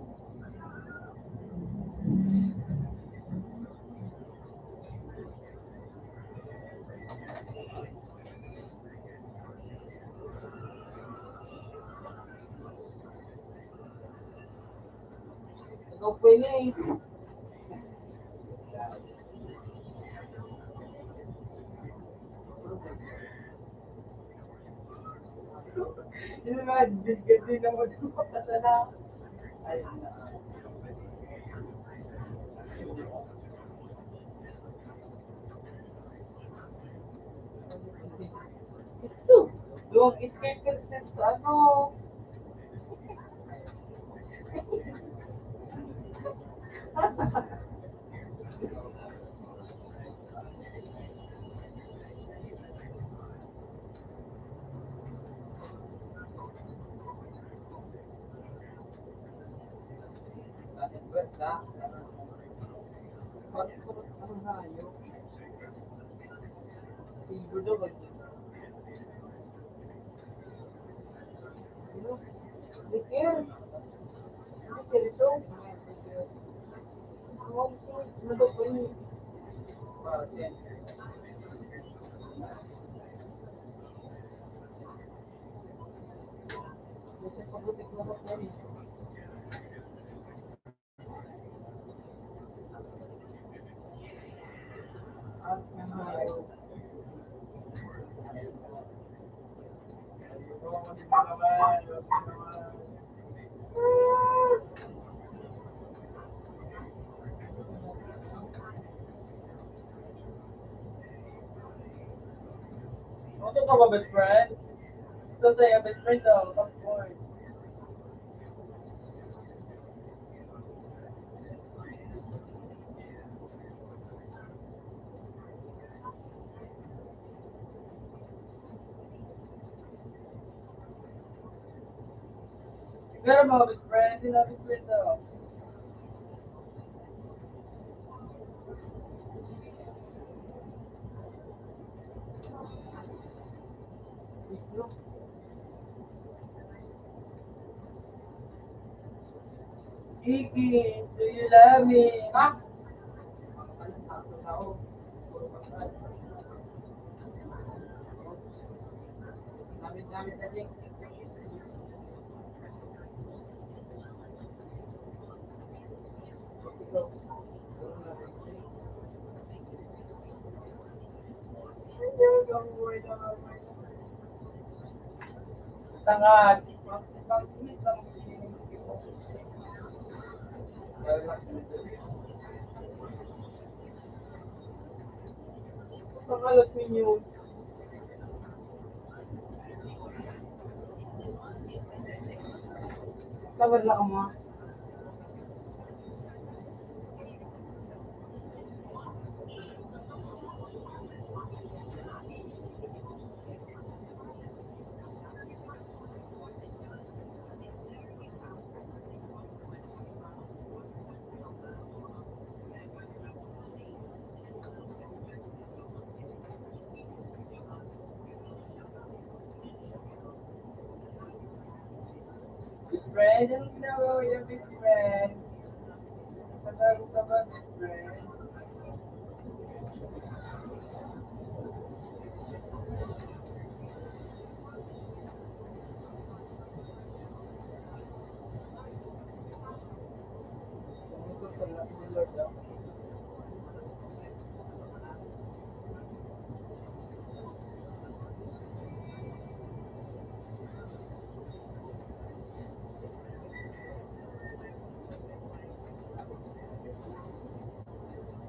Ikaw po yun eh. Hindi naman, hindi naman patala. Ayun na. Ito, yung speaker set sa ano. Ano na yun? Tinggo daw ba? Ano? Dikir. Dikir ito. Ano ba po yun? Kasi pagutik na ba po yun? At ano yun? Ano ka ba, best friend? Ito sa'yo, best friend daw, of course. Pero mga best friend, hindi na best friend daw. Kiki, do you love me? Ha? Namin sa link. Tangad. Pangalot ninyo. Tawad lang mo. Best friend, anong ginagawa yung best friend? Kasama ka ba, best friend? Tumutok sa lahat ni Lord, ah.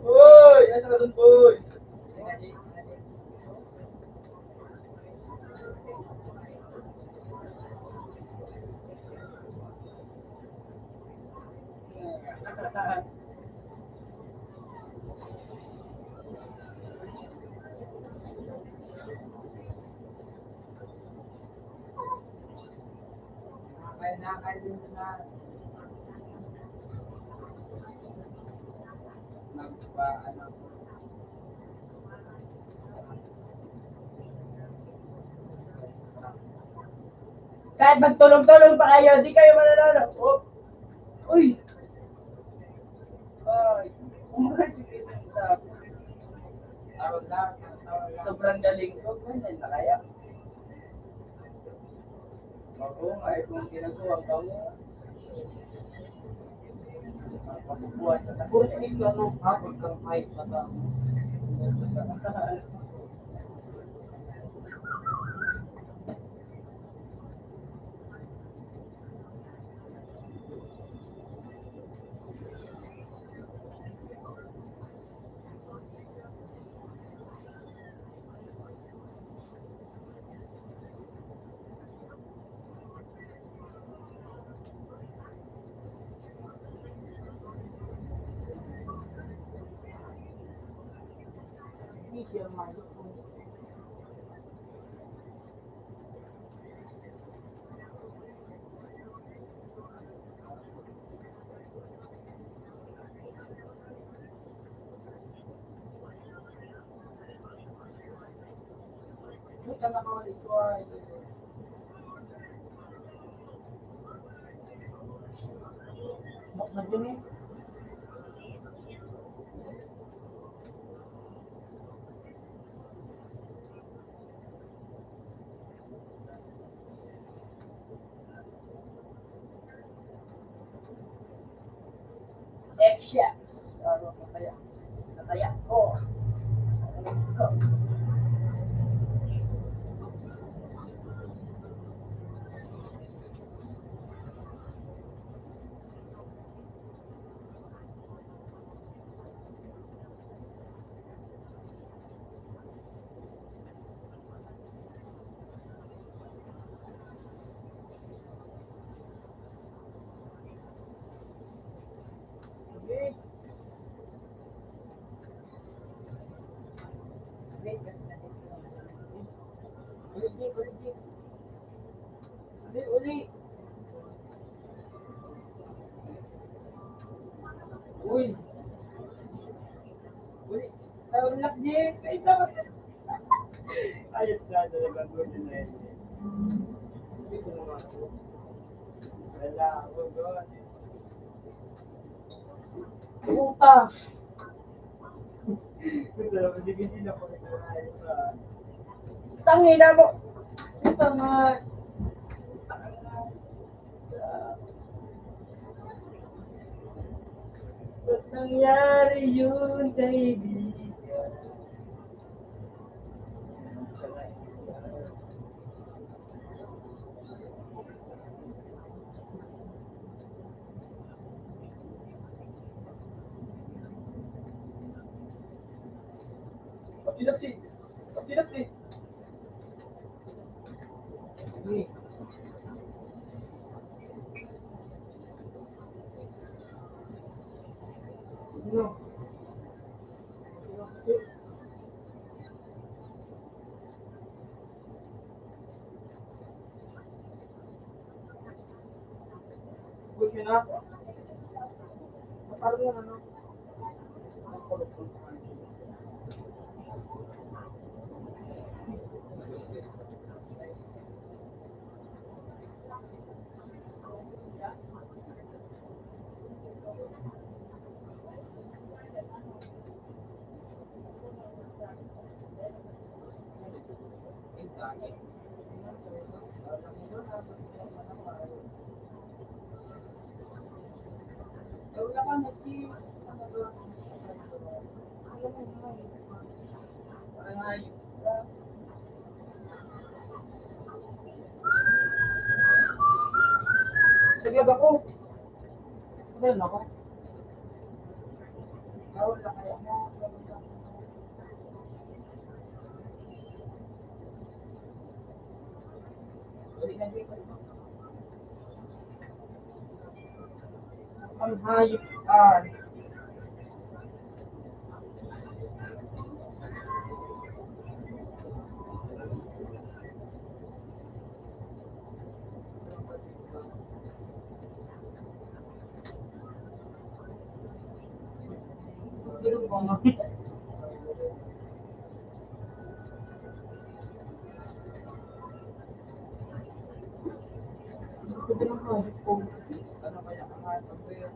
Uy! Asa ka dun, boy? Nakakain din na nagpa, ano, kahit magtulong-tulong pa kayo, di kayo mananalo. Oh, uy! Ay, umalis kayo sa araw lang. Sobrang galing ko. Ganyan na kaya. Oo nga, kung ginagawa ka mo, pagbubuhat ka. Puro sa ikaw, no? Hapon kang kahit mata. Media mind. Buta na ka ulit ko ay. Nadun eh. X-Shax. Ano, kataya. Kataya. Oh. Okay. Wait, Uy! Uy! Tawag Jake! Ay, tawag! Ayos na, talagang gusto na yun. Dito naman ako. Wala ako doon. Puta! Gusto naman, sige sila po ito. Tangina mo! Ito nga! Ba't nangyari yun, kaibigan? Pati-lati! Pati-lati! Sige. Ano? Gusto na? Parang yan, ano? Wala ka nag-i... Sige ba ko? Meron ako. Wala kaya mo. Ang hayop ka. Pero kung ano kaya ang hayop ko yun?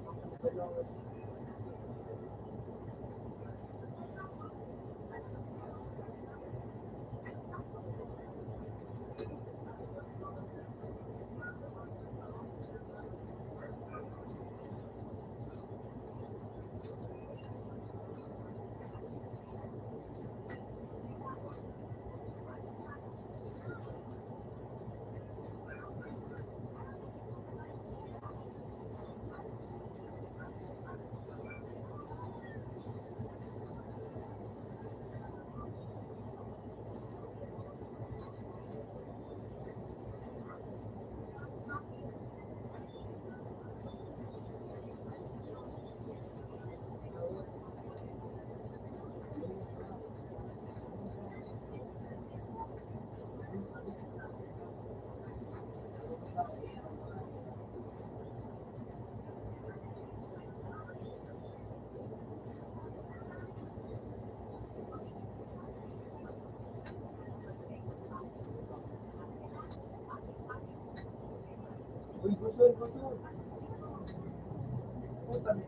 Uy, kusur, kusur.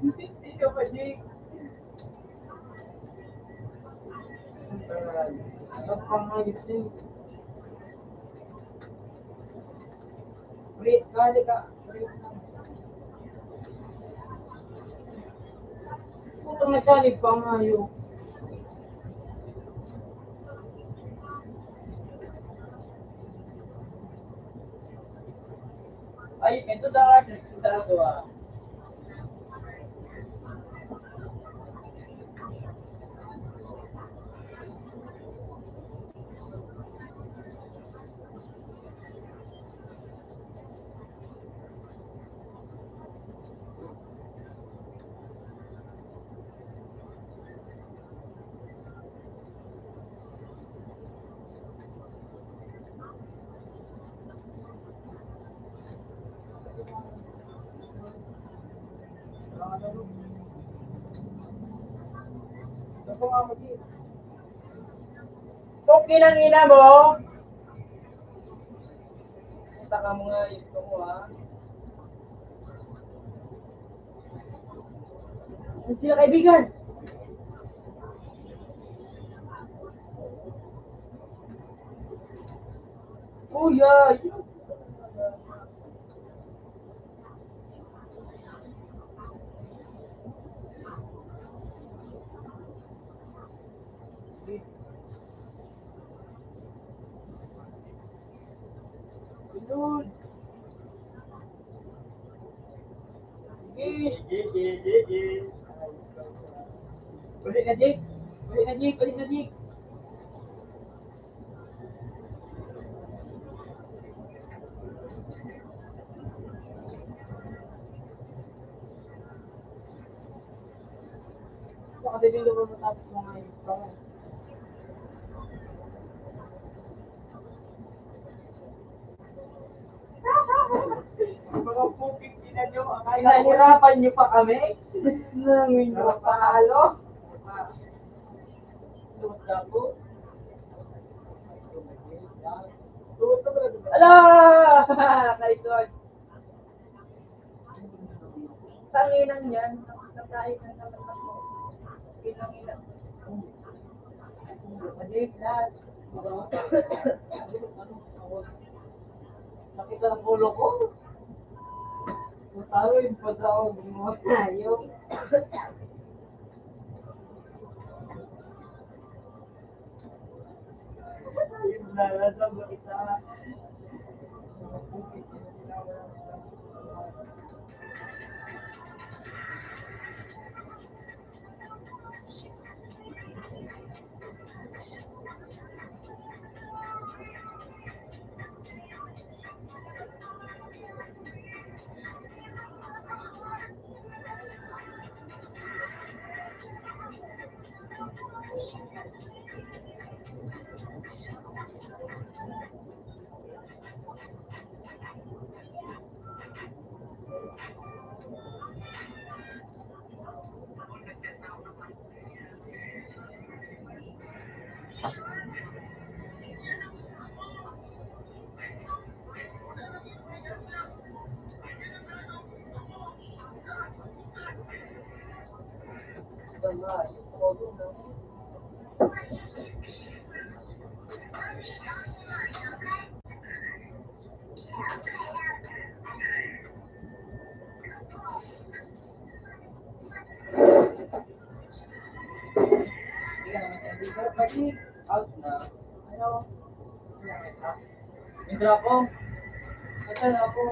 Hindi ka pa, Jake. Ang pangayos din. Wait, kali ka. Putang nagkalig pangayo. Ay, ito dahil. Ito dahil. Ako nga mo dito. Toki ng ina mo! Punta ka mo nga ito mo ha. Ano sila kaibigan? Kuya! Lord! Sige! Ulit na, Jake! Ulit na, Jake! Ulit na, Jake! Baka din mo matapos mga ito. Mga pupik na nyo, nahirapan nyo pa kami. Gusto namin nyo panalo. Lumat na po. Ala! Kaison. Sanginang yan. Nakain na naman ako. Pinangilang. Malik, Nas. Nakita ng pulo ko. Matawin pa daw. Gumawa tayo. Yung lalasa mo isa. Out na. Ano? Indra po. Asan ako?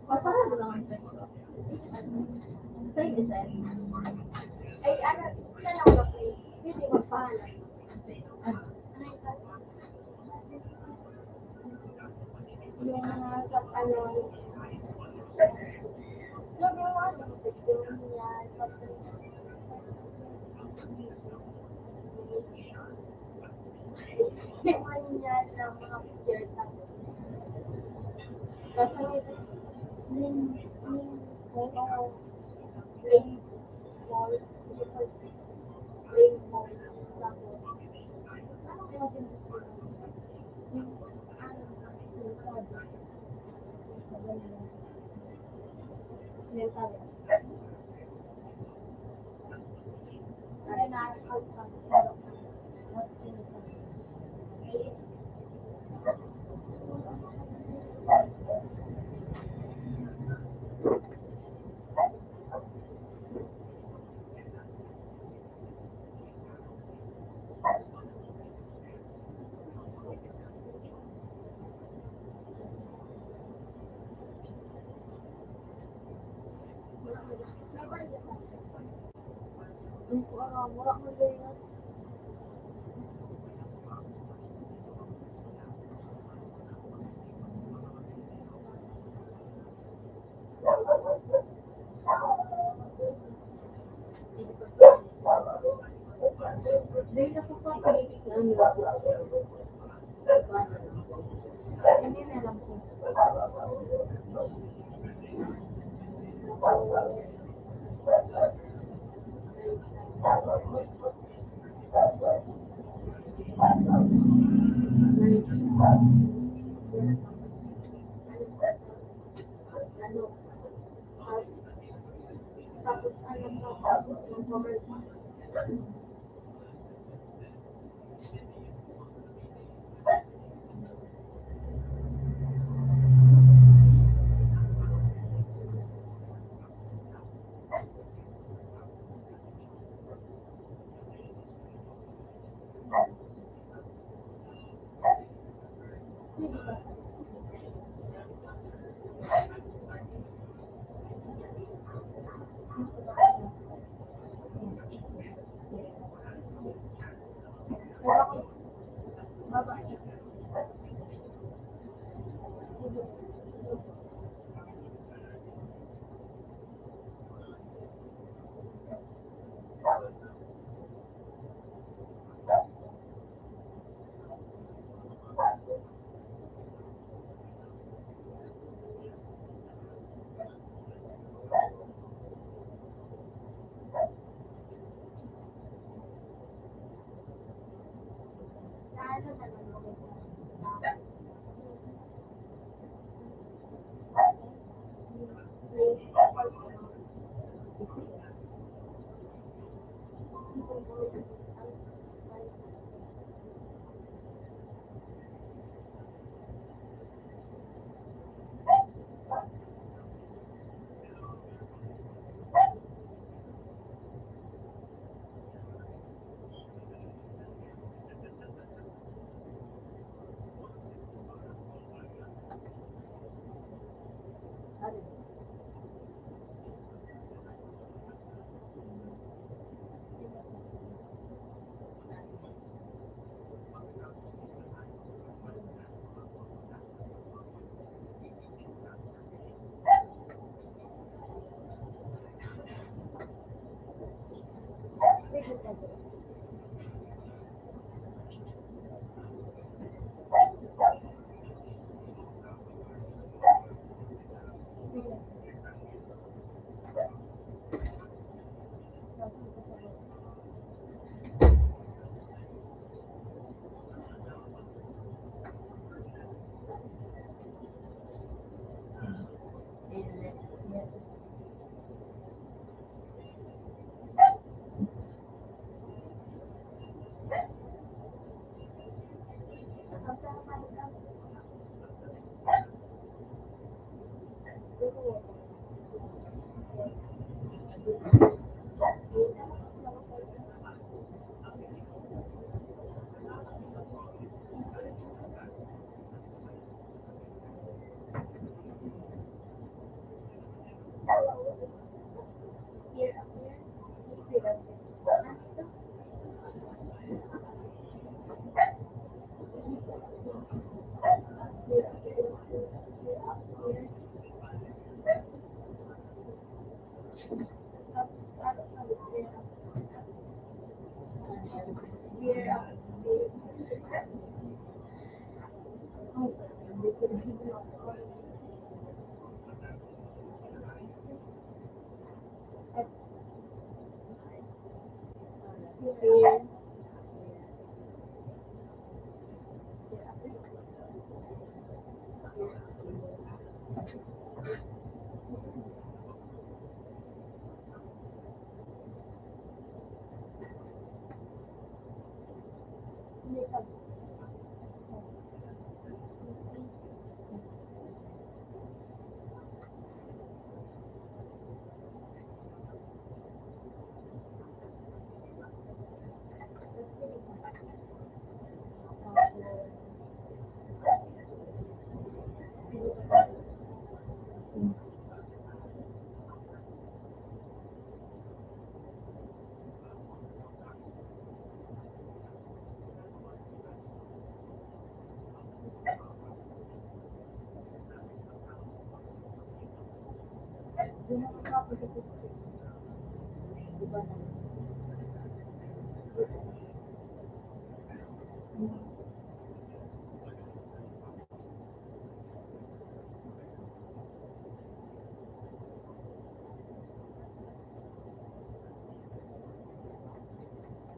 Pasarado lang ang pwede. Side is side. Ay, ano, isa lang ba kayo? Hindi magpahanap. Yung mga sa ano, yung ano, yung yan, yung ano yan, ng mga picture tapos. Kasi rainbow, tapos, ano yung mura mo din yun. Dahil ako pa kailangan na ano. Hindi na alam ko. Ano, tapos ano pa, yung commercial. Ano na lang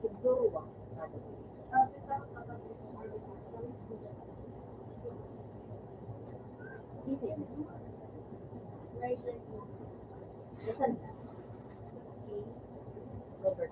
Siguro ba? Saan? Robert.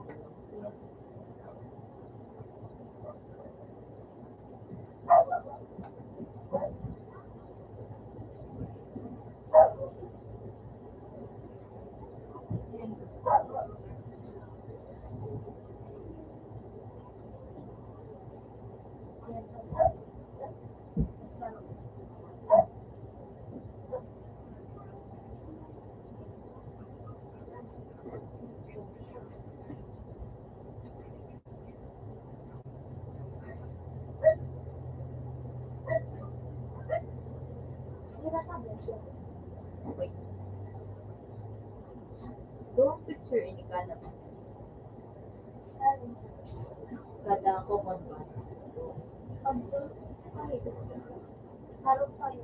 Wait. Doon picture ini kada pa. Kada common ba? Harap tayo.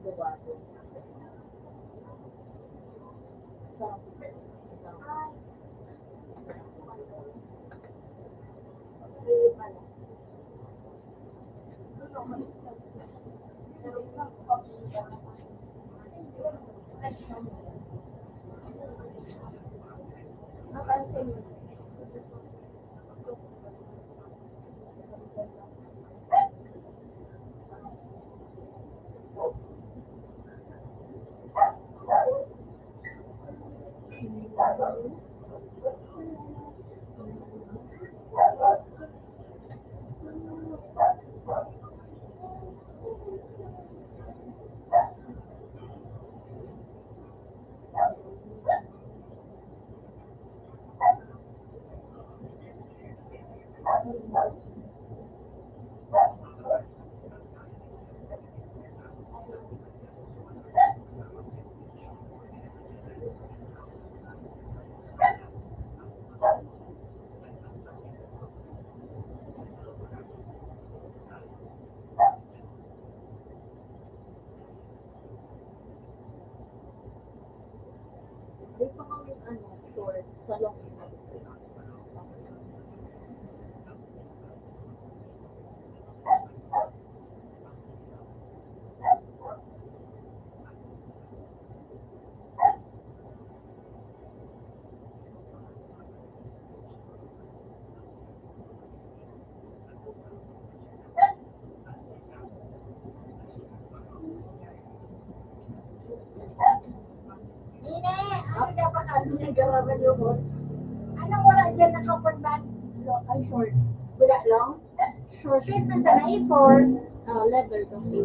Duwato. Di pa kami short sa long. Nine, ano dapat nagaraman yung boss? Anong wala dyan nakapunban? Ay, short. Wala lang? Short. Short na sa na-for. Leather kasi.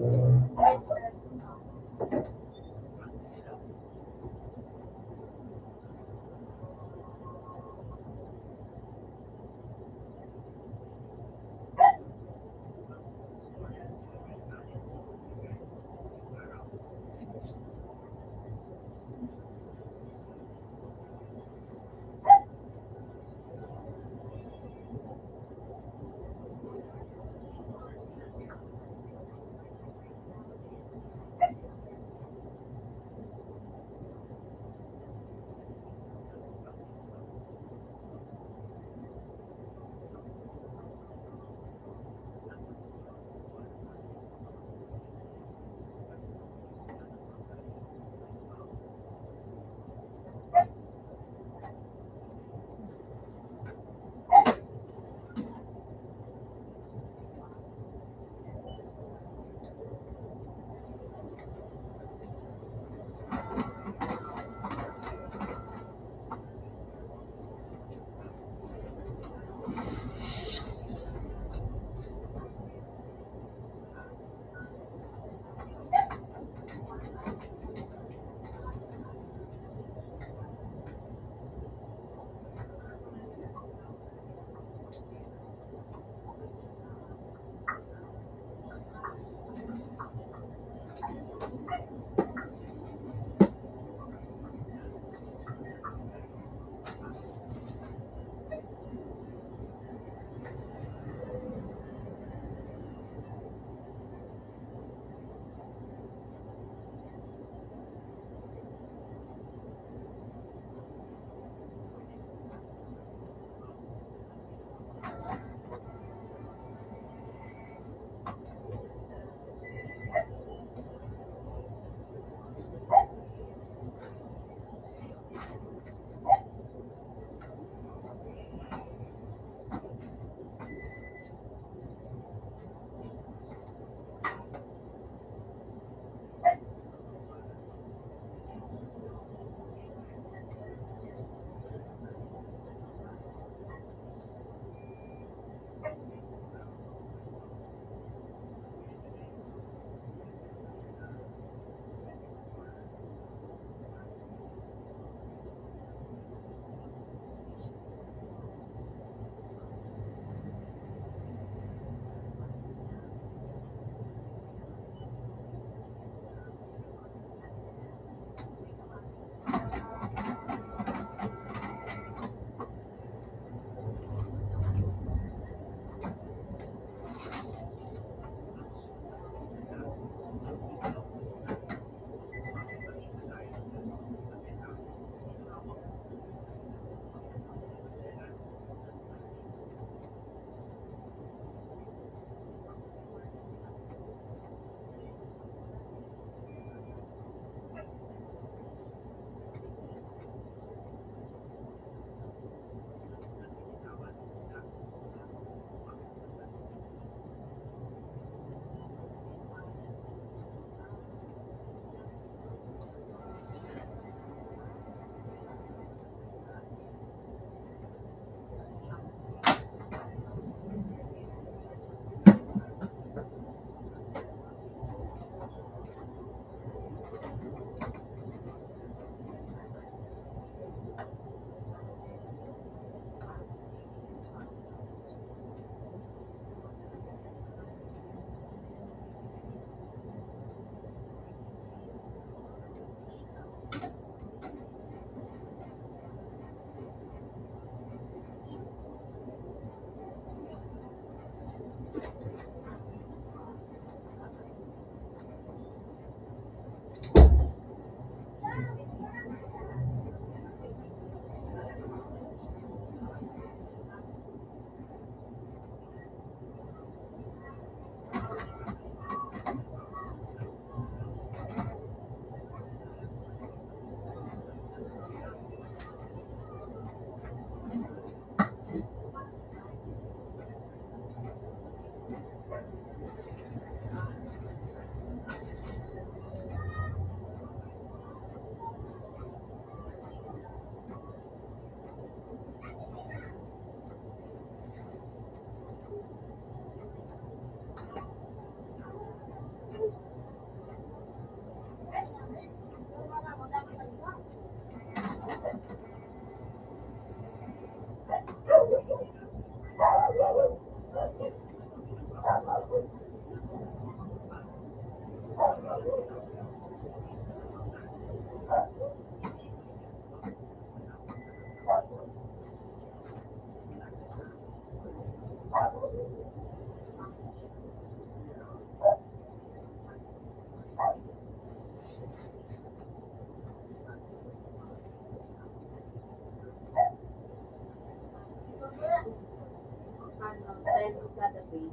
pesos kada page.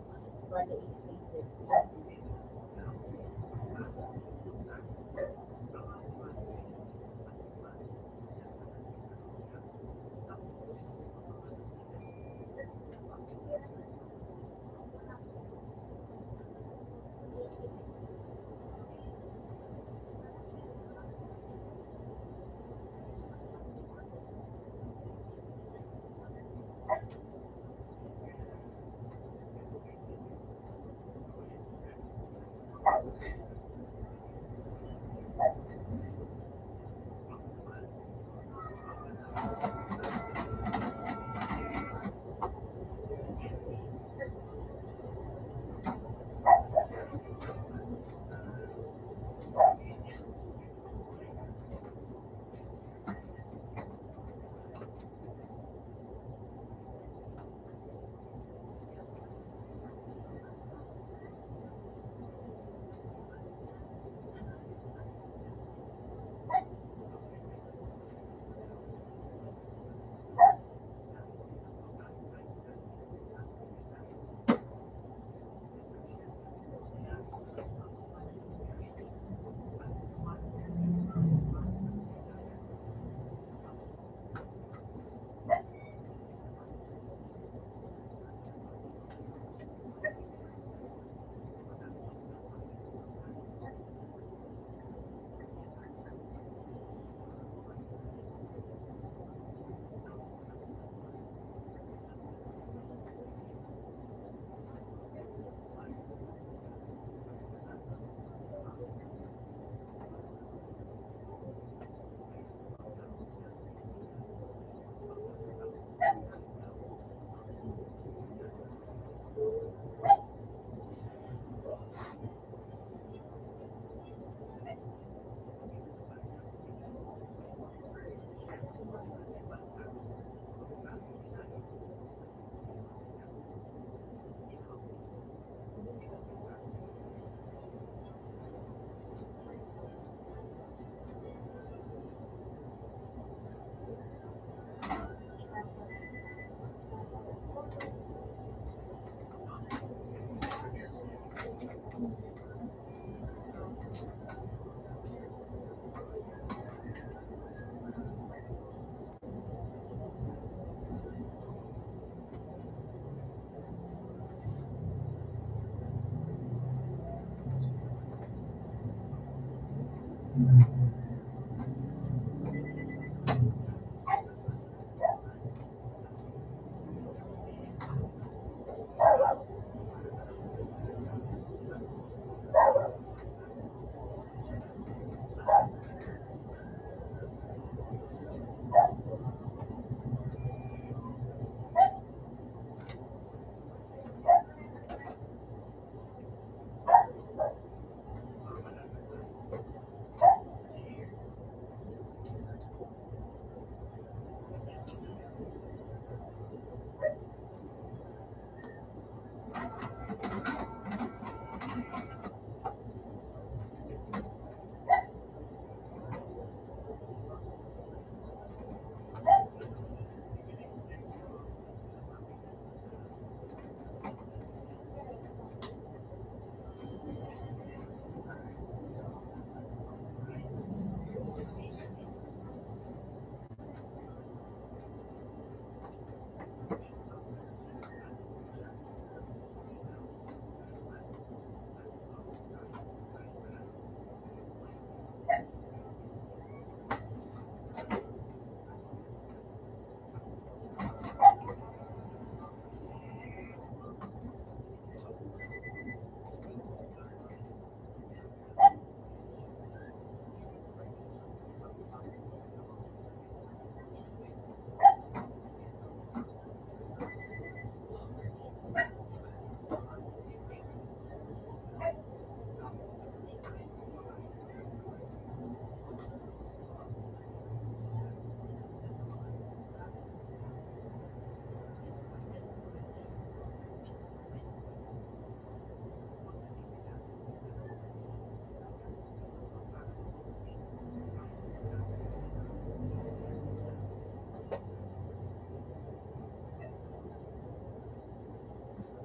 Bali, 8 pages.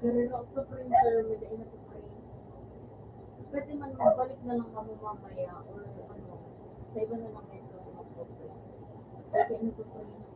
Dari na sa printer, may dahil na sa print. Pwede man magbalik na lang kamo mamaya or ano, sa iba na lang ito mag-print. Okay, ano po print?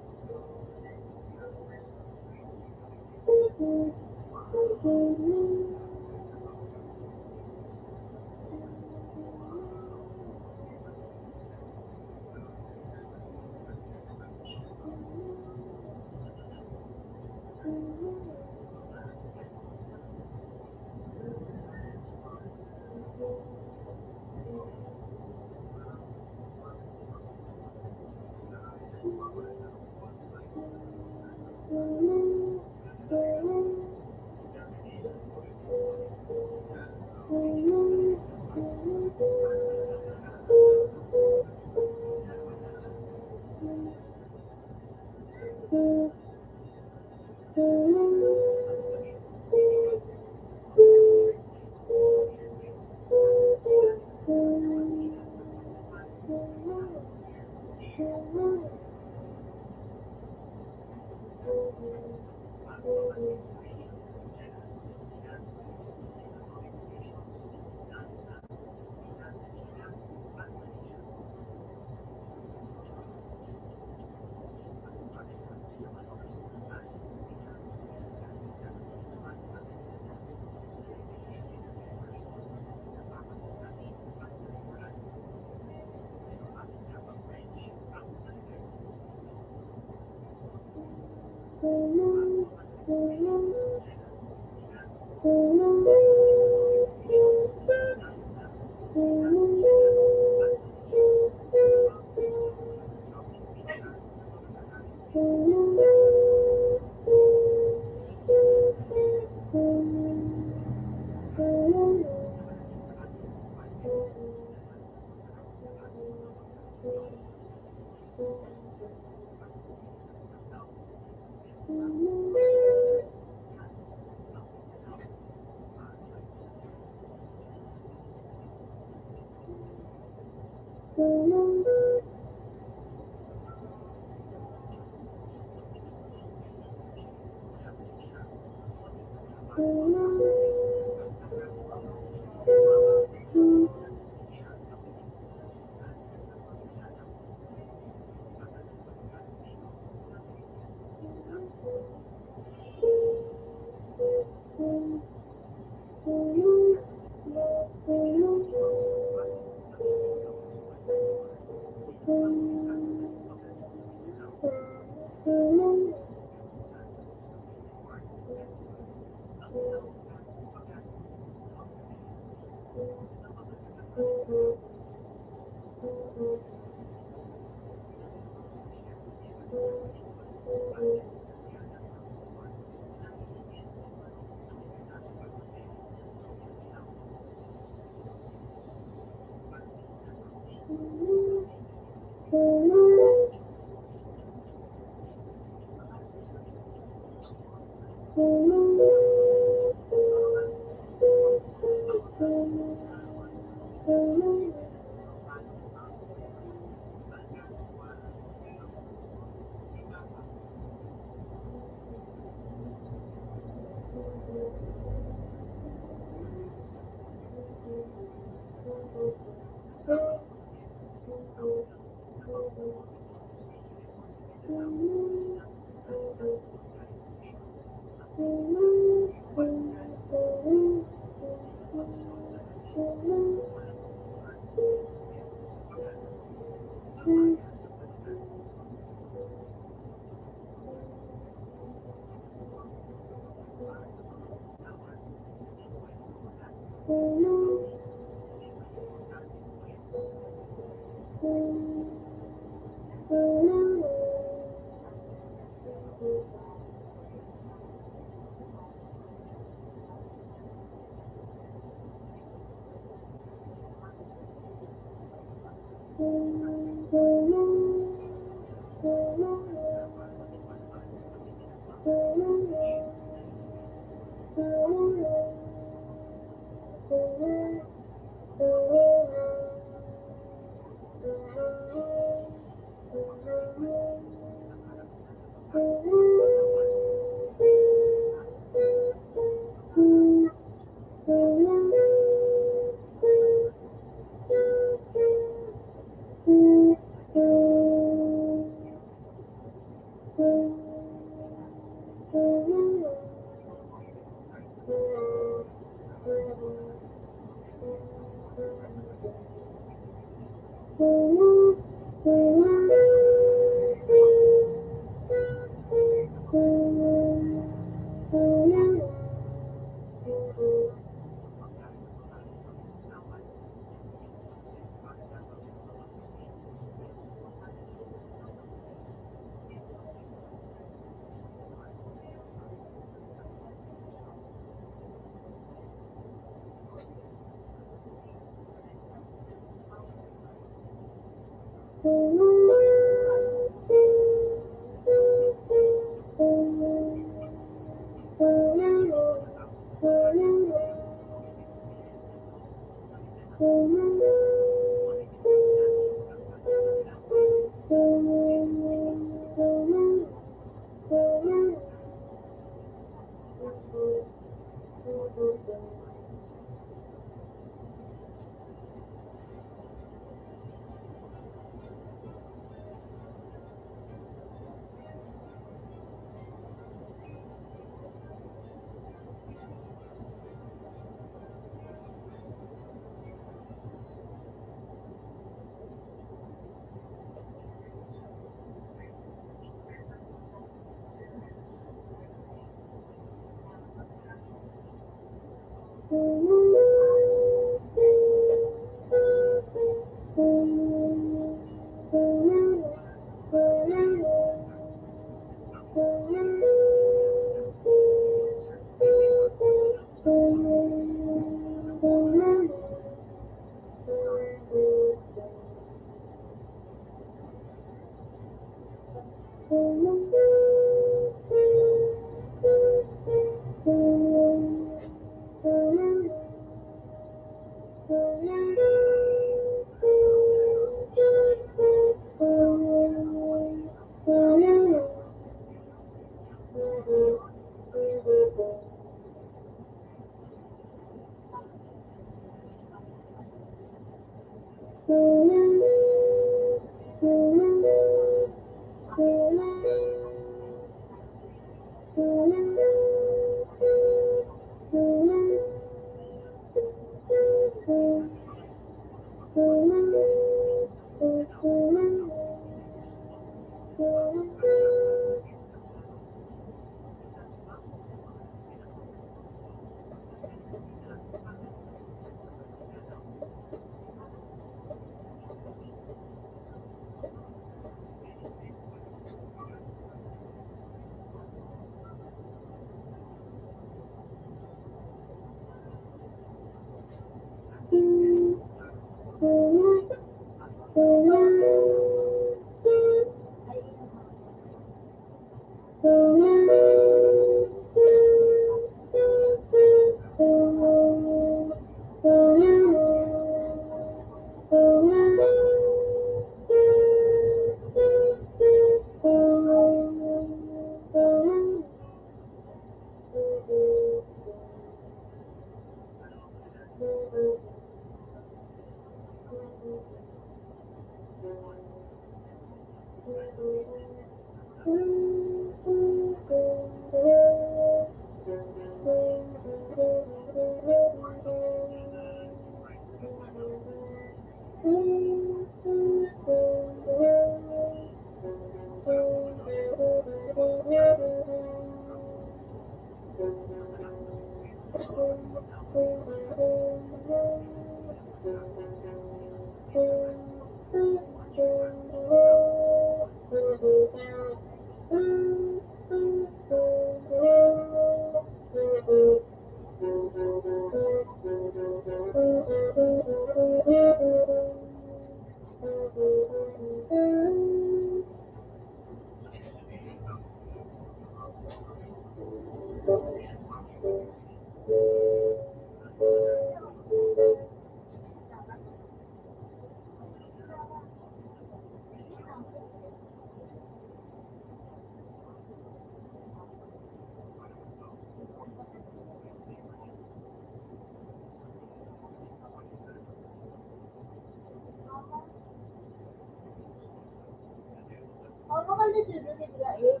Ako kasi sunod yung gaib.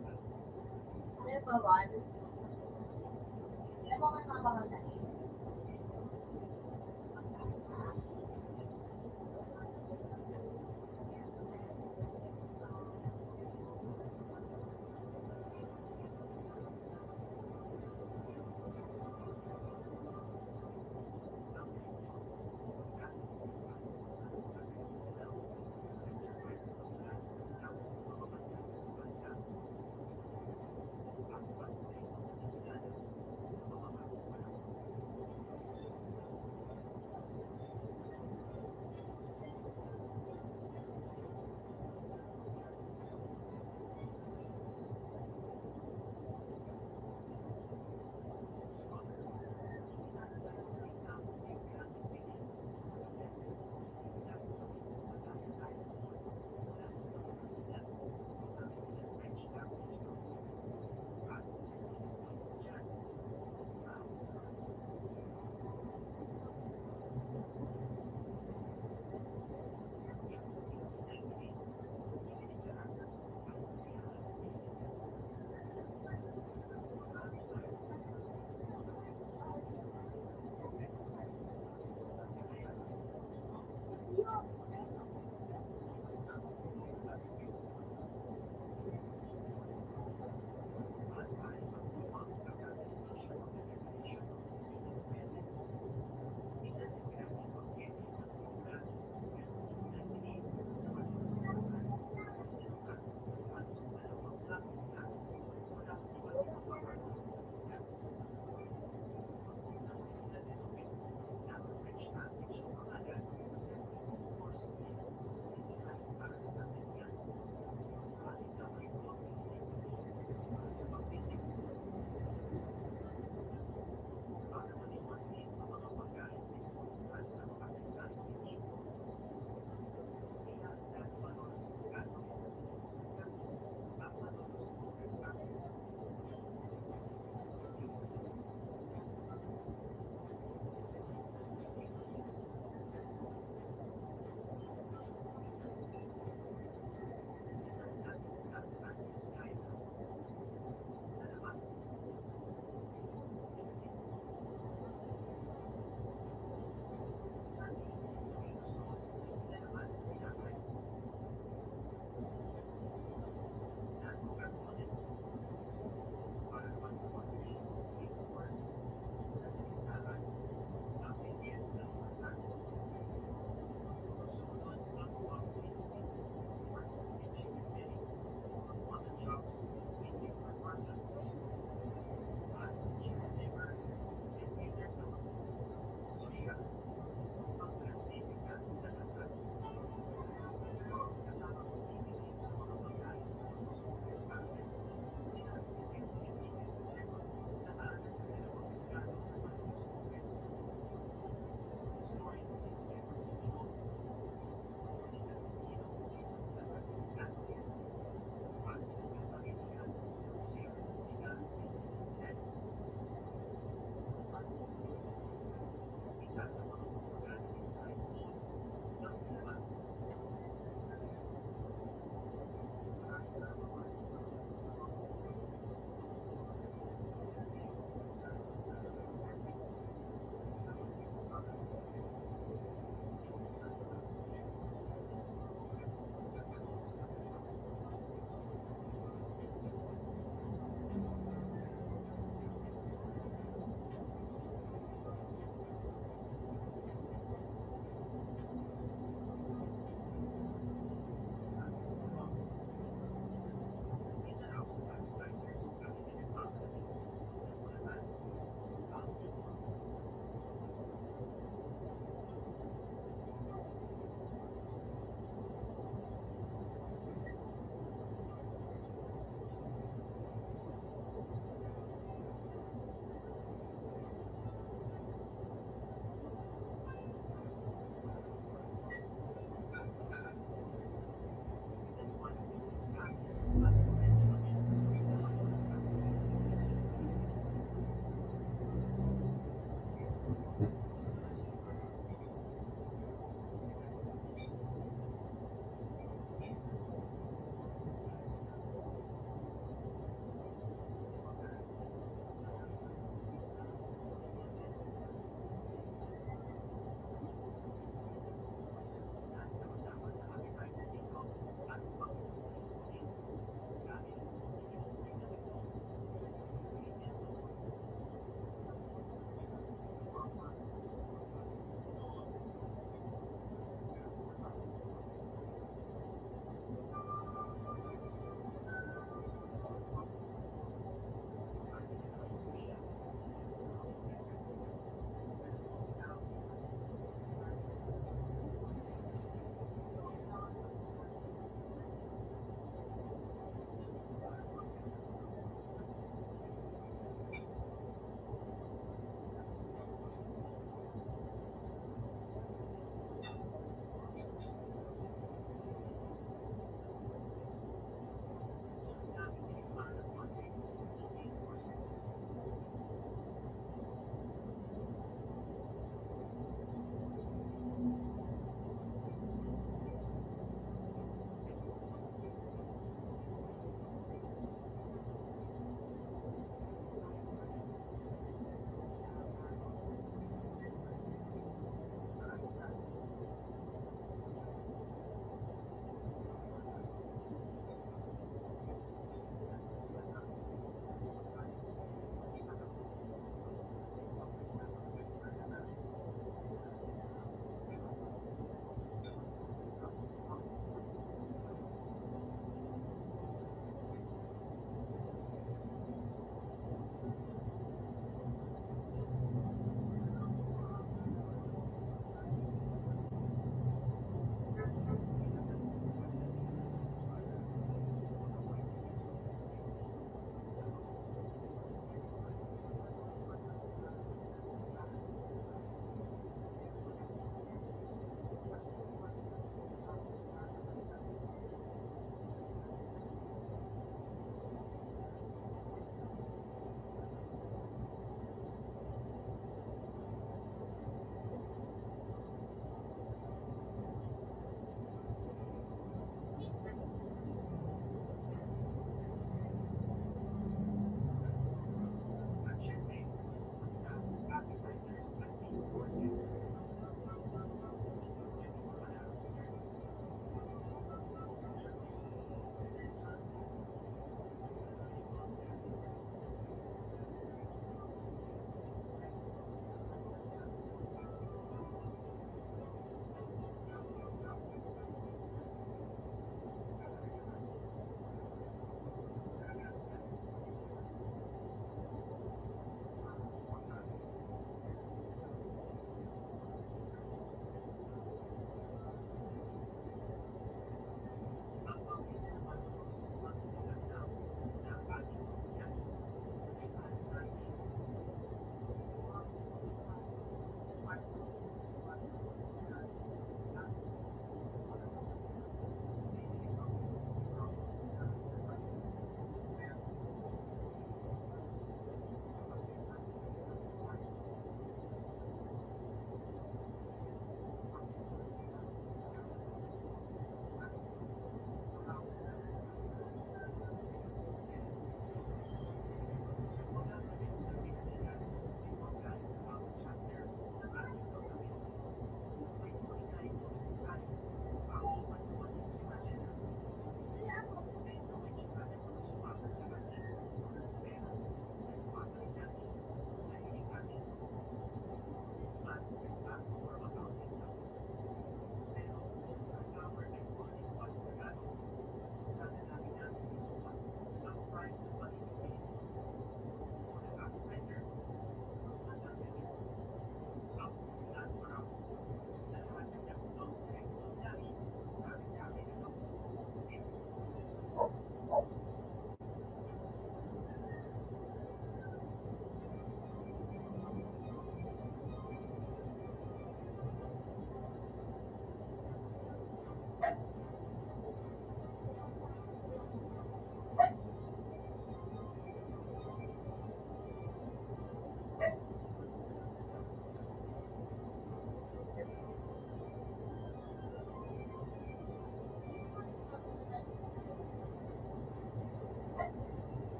Ano pa ba? Ano mga nakakakanta?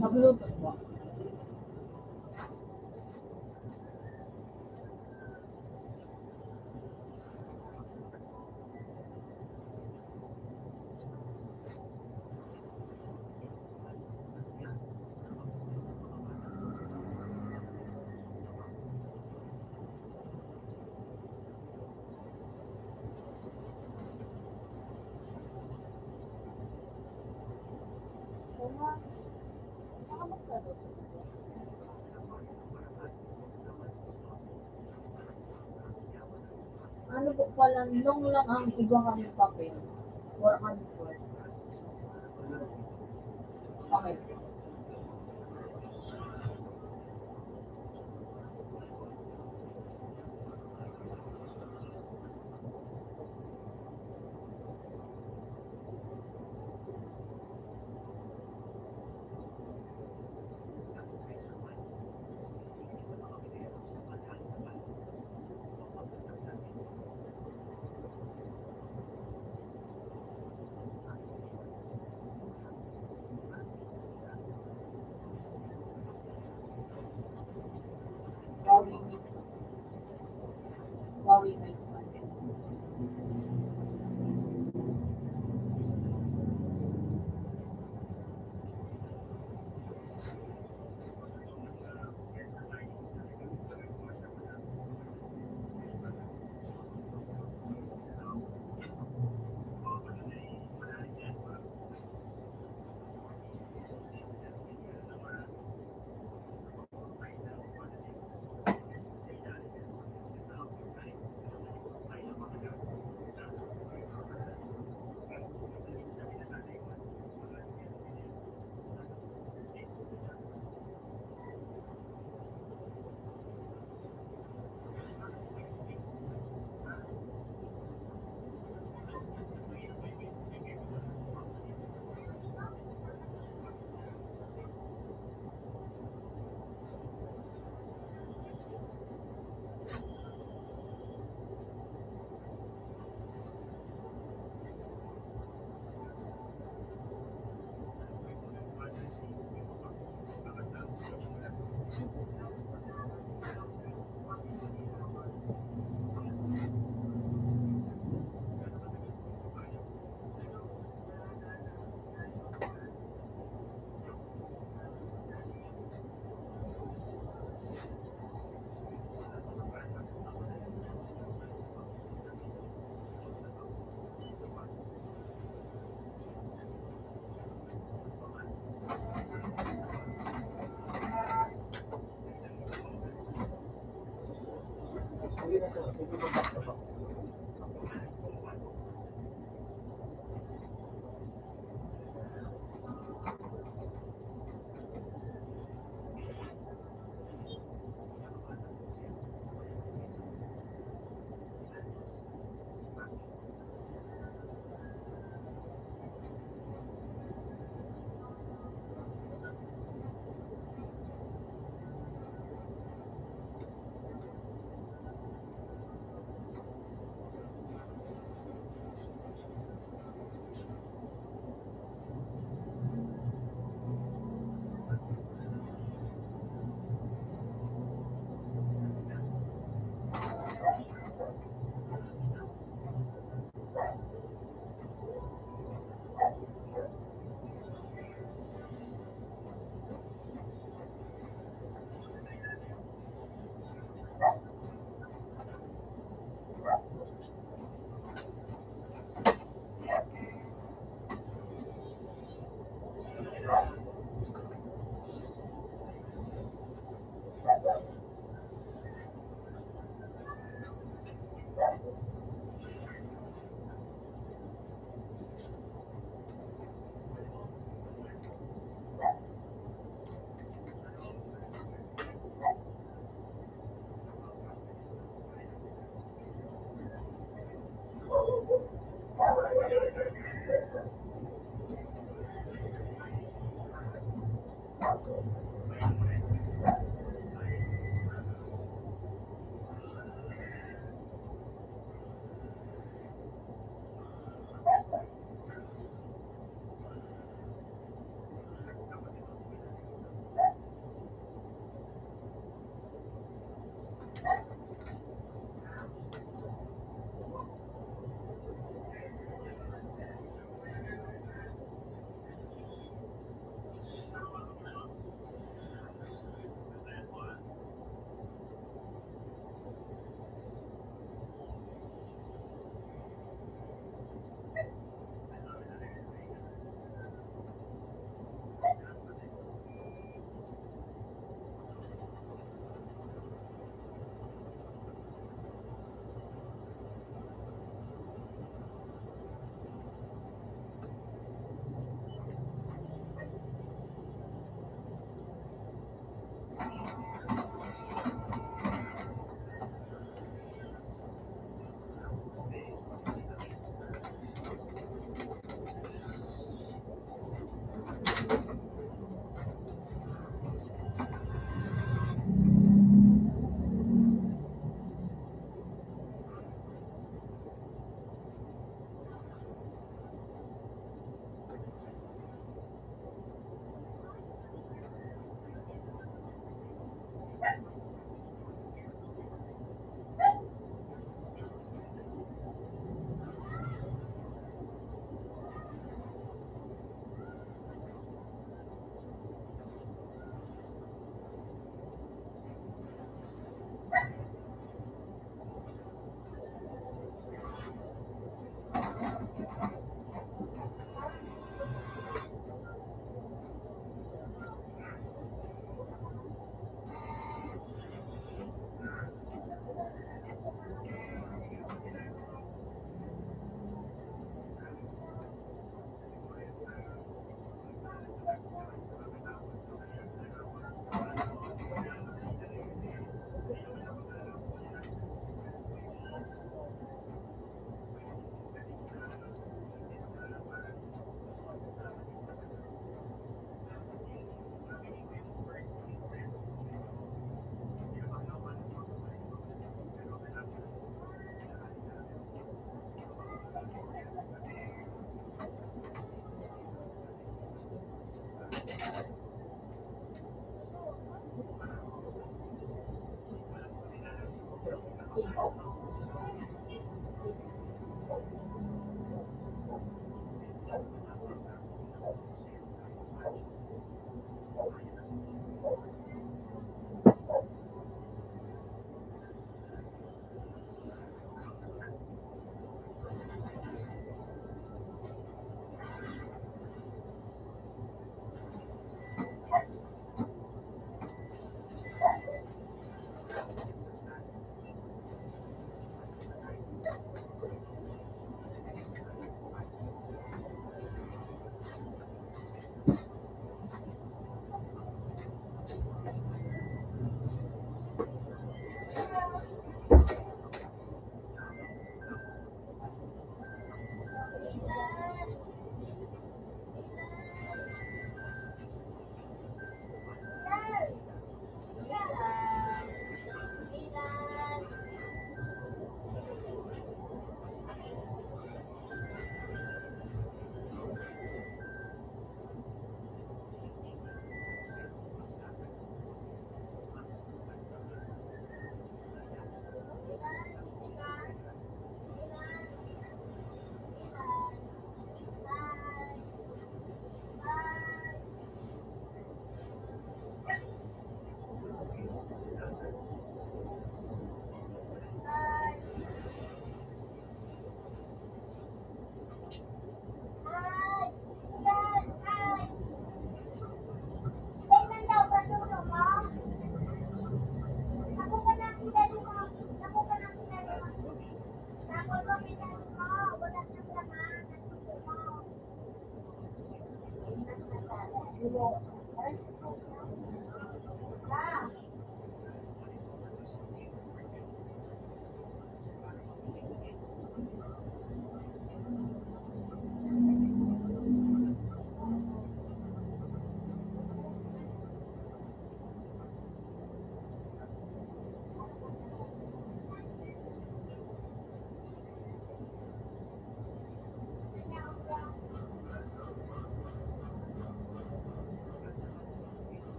Sa Bluetooth mo. Ano po pala, long lang ang iba kami papel. Or ano po. Okay.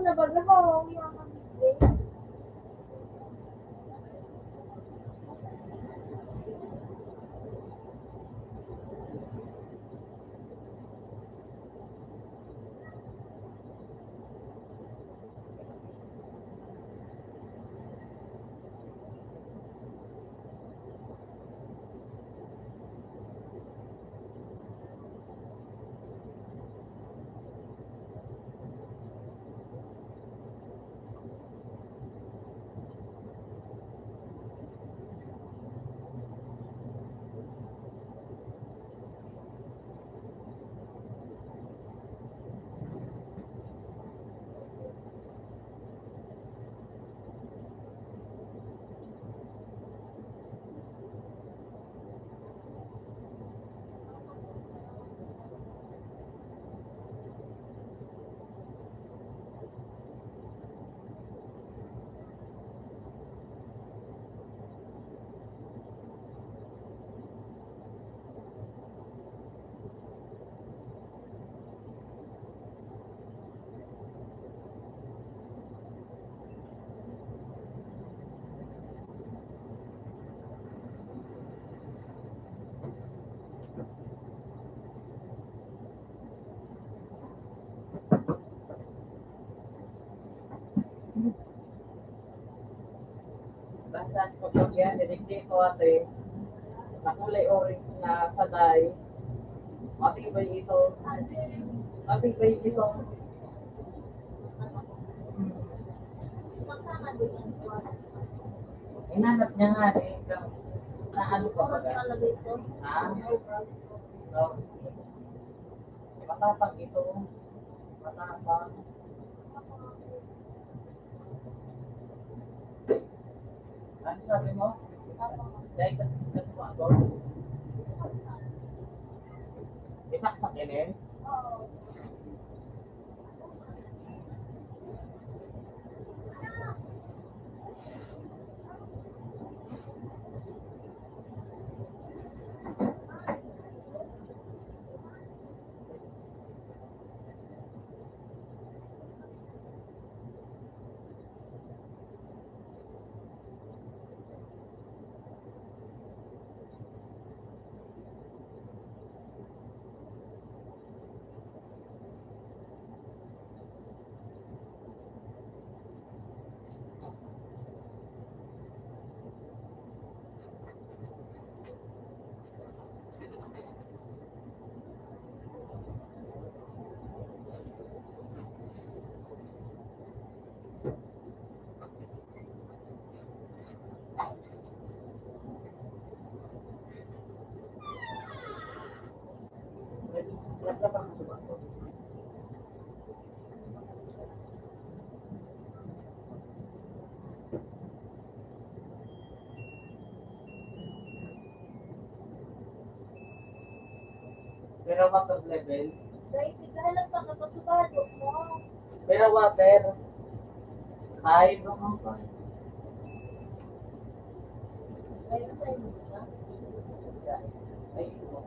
na baga ho. Yung kami. Basahan ko po yan, nilagay ko ate. Nakulay orange na saday. Matibay ito. Matibay ito. Inanap niya nga eh. Na ano pa ba? Ha? No. Matapang ito. Matapang. Ano sabi mo? Dahil kasi mo ako. Isaksak yun eh. Pero water level. Dahil tignan pa kapasubado mo. Pero water. Kahit naman pa. Ayun sa'yo mo na. Ay, ito.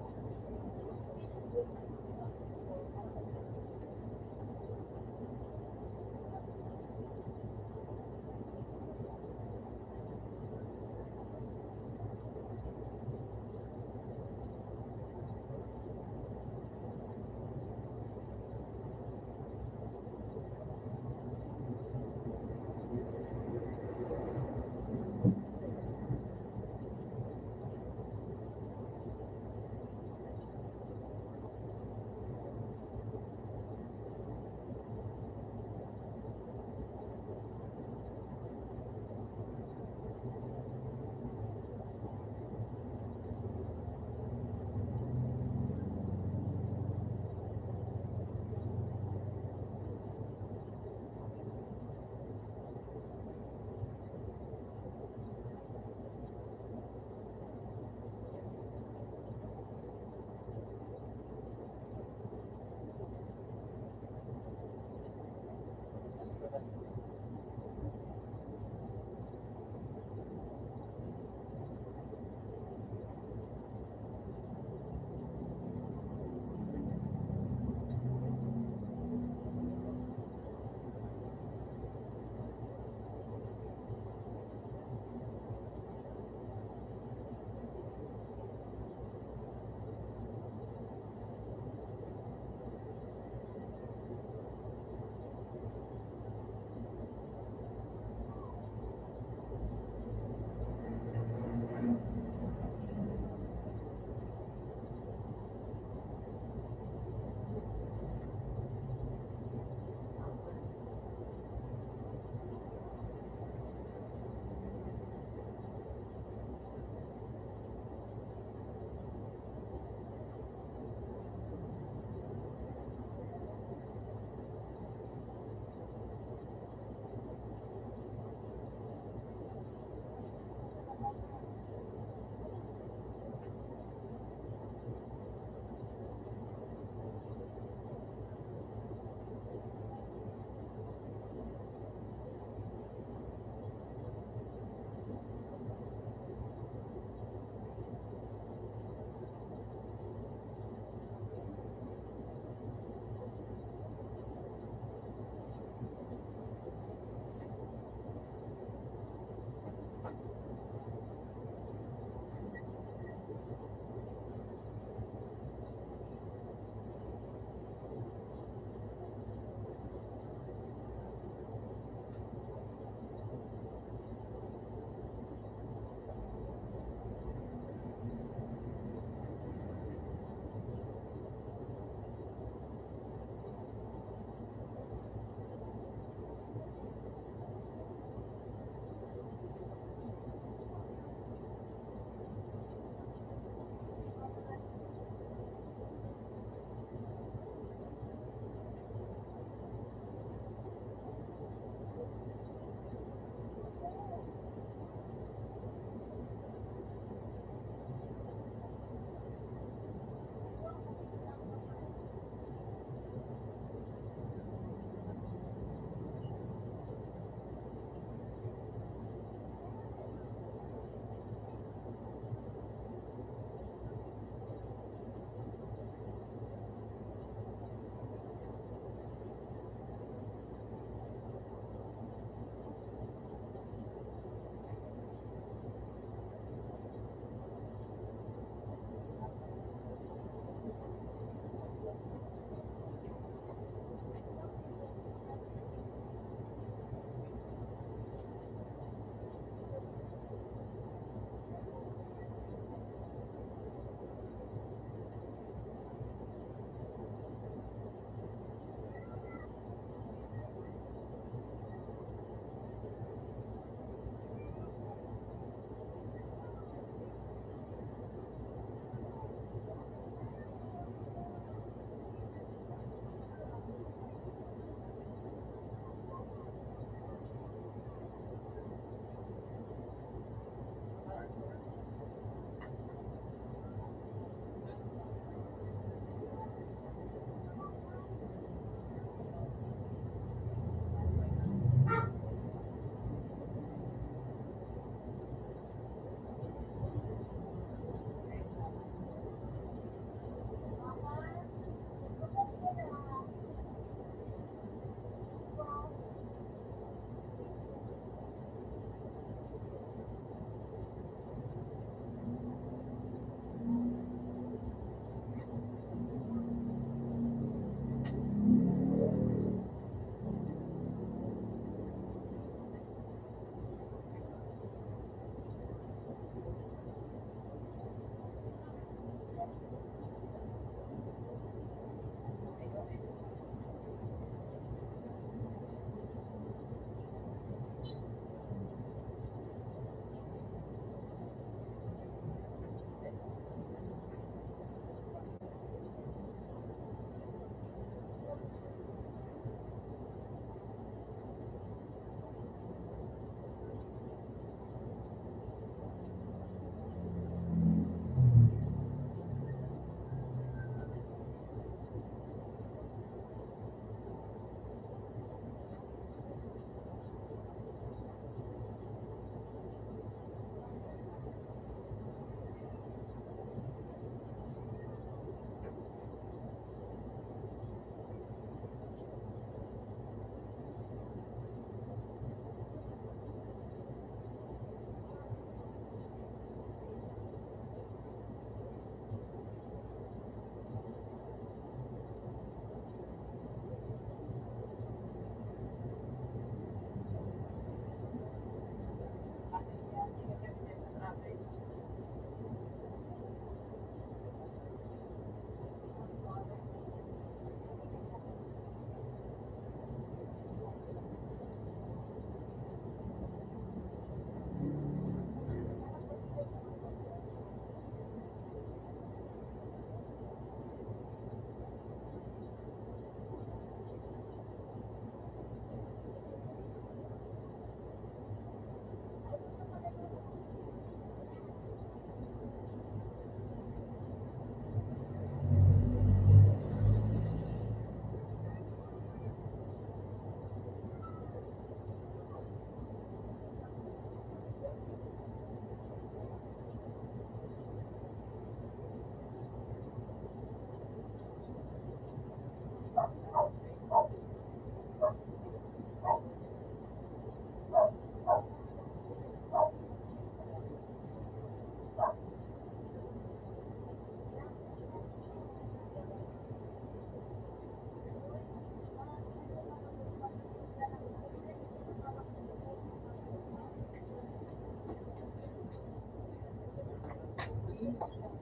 Maganda.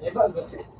Iba gusto.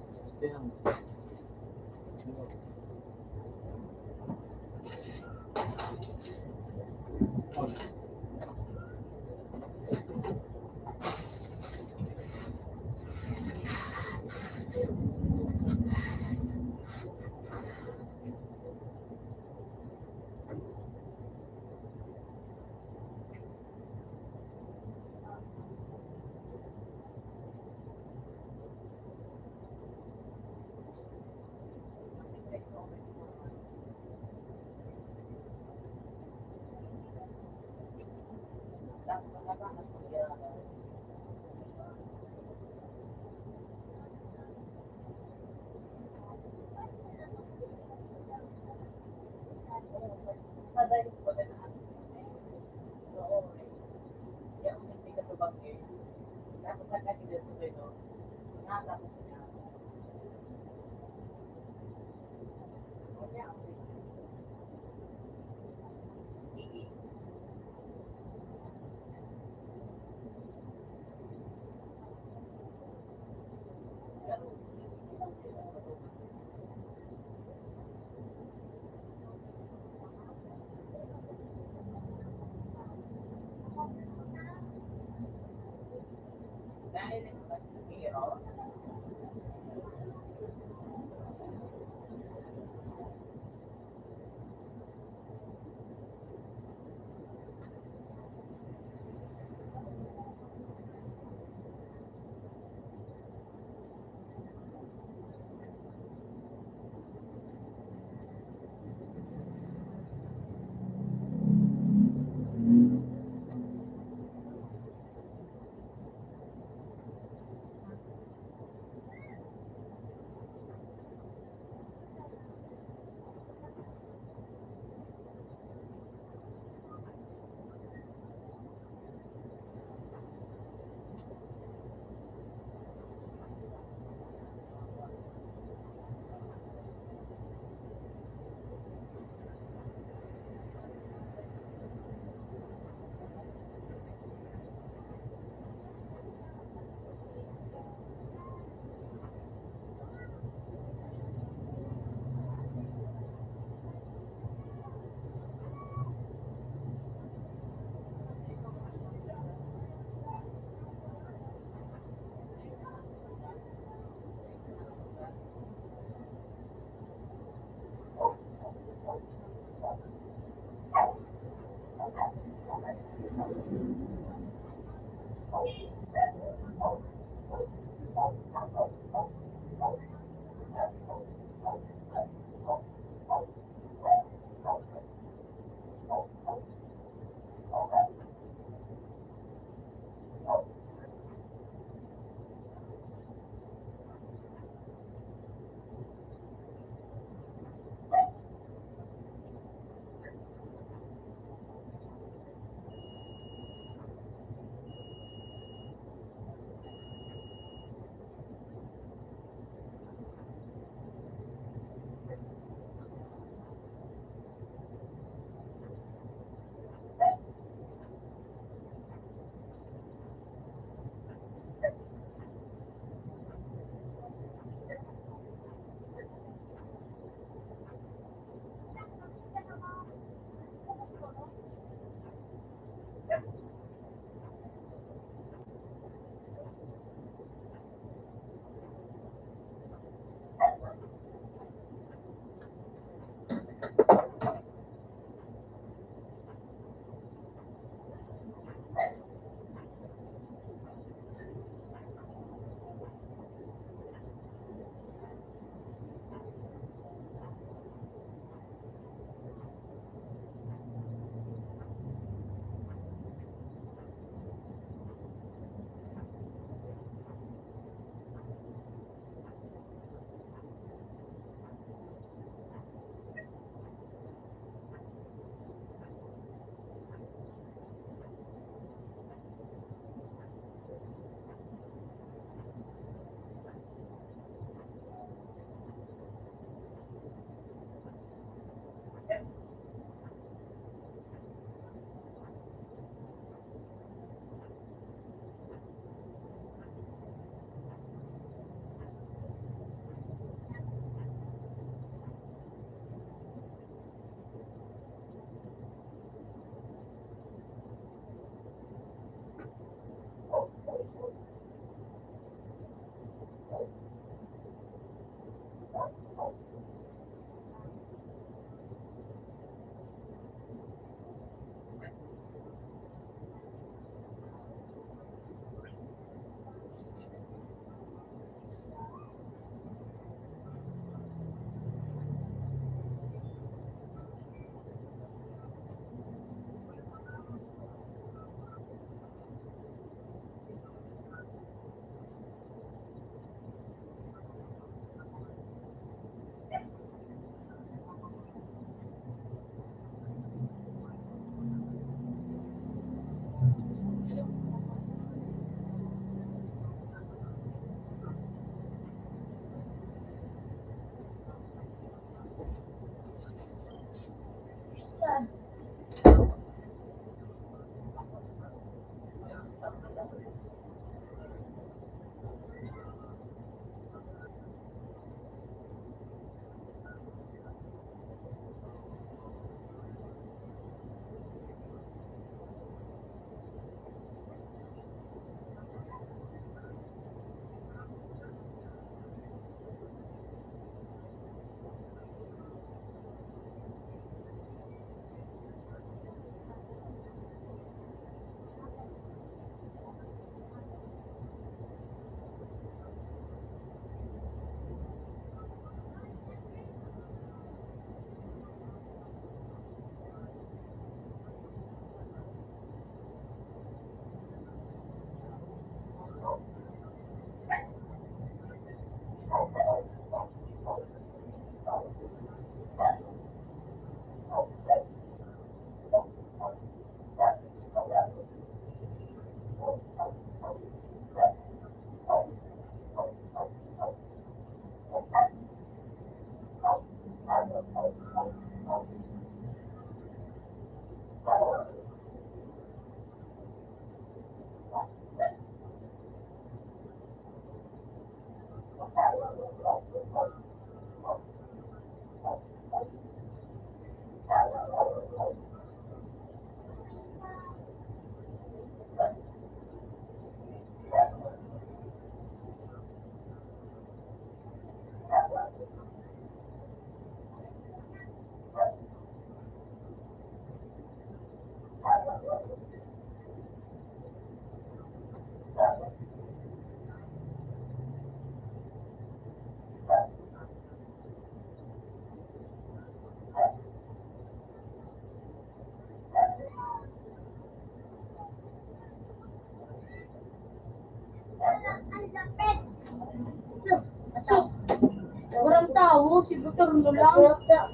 Walang tao, si Butor mo lang.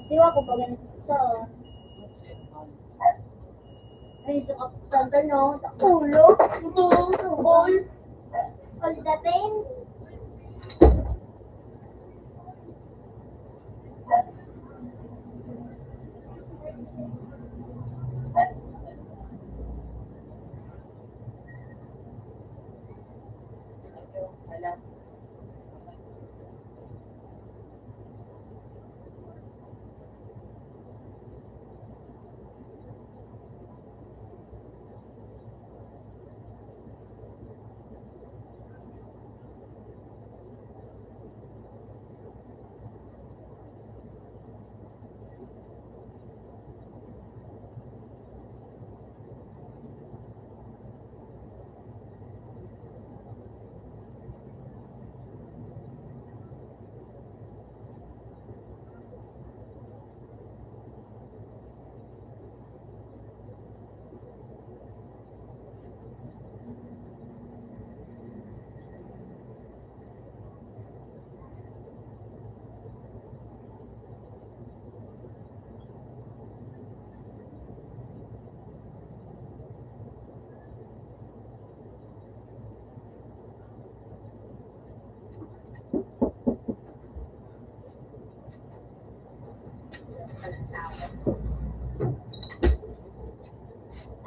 Siwa ko pa ganito sa... Ay, sa no, sa ulo. Ito, ball. All the time.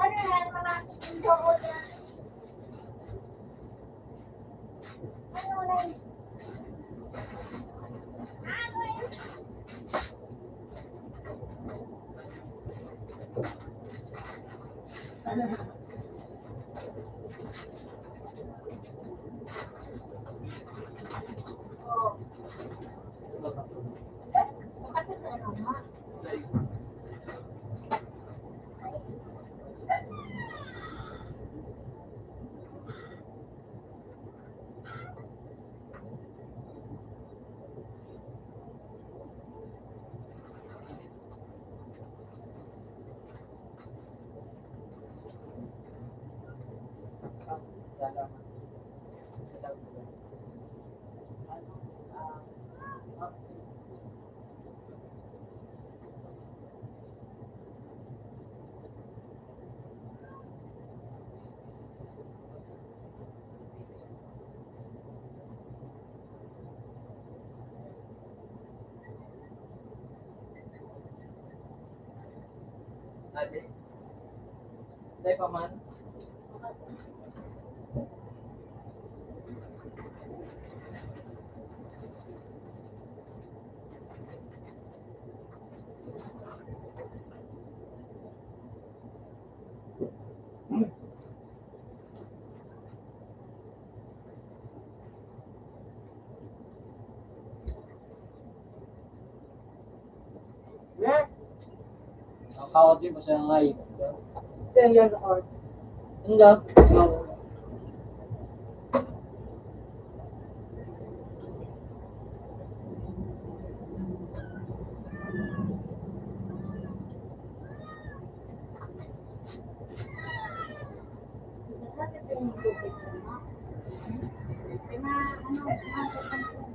Ano yan, mga doon na... Ano na yun? Ano yun? Bakit ano nga? Ate. Day pa man. Yeah. Nakakawat din mo siya ngayon. Then yan or. Enggak. Sabi ko yung tubig ko na. Kaya na, ano, masok ang tubig.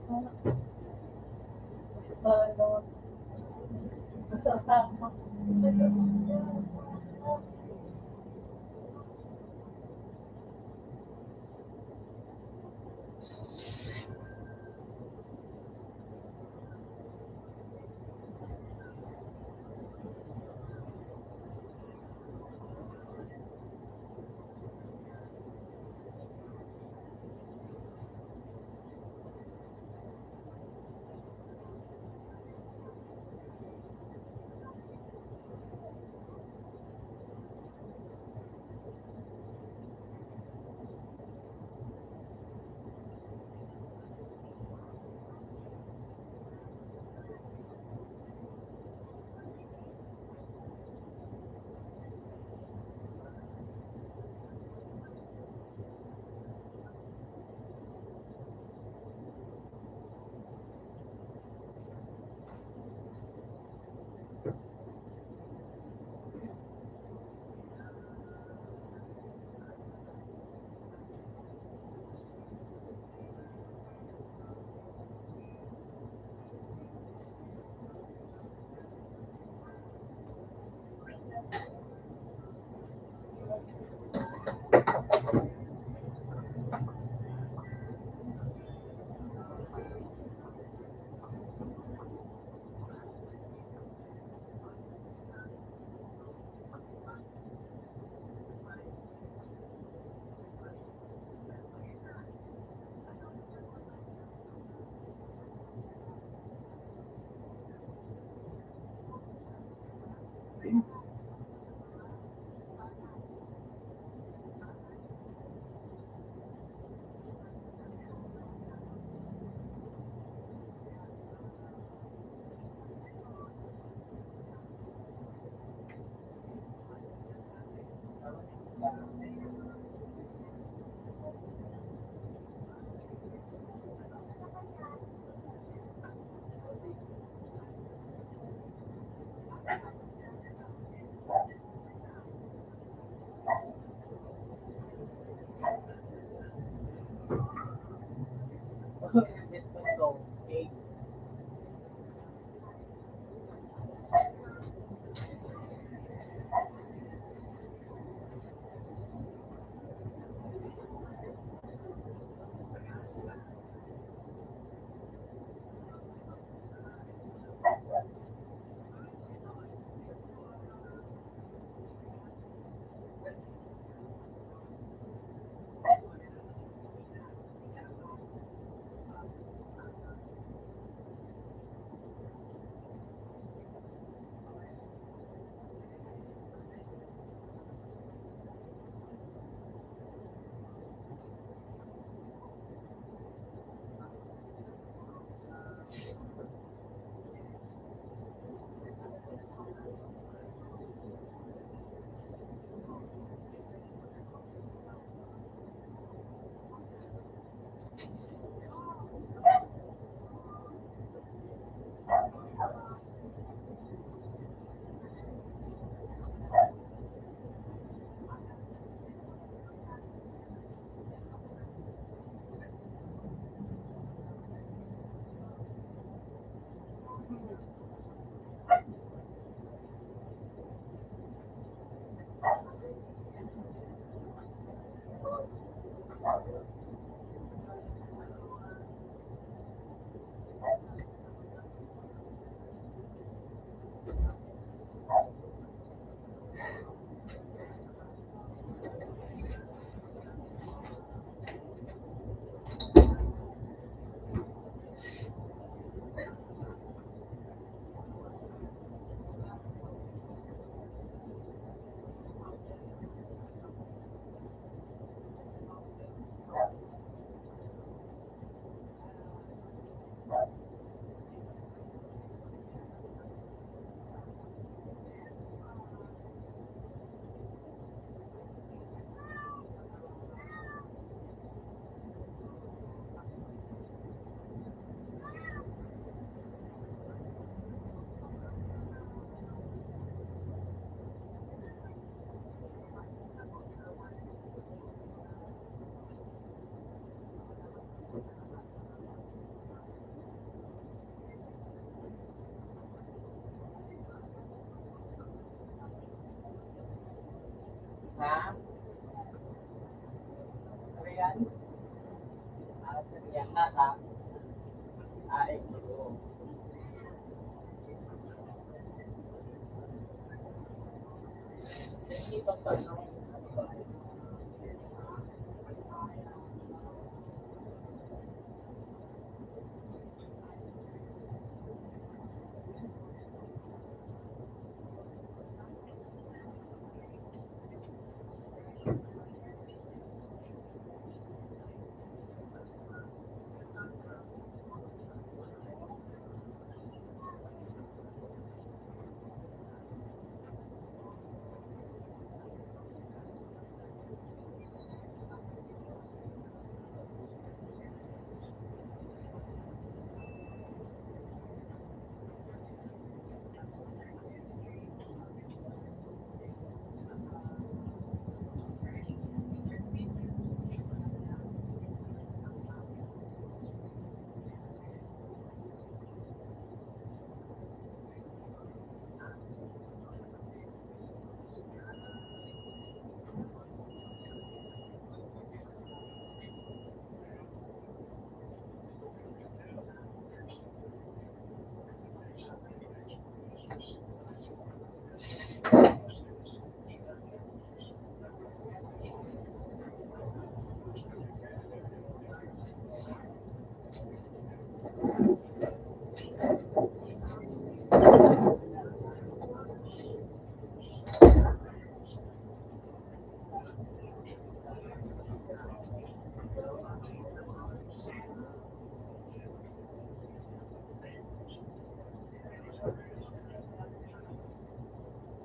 Balot. yan. Yan na ta. Ay, ito. Ito pa.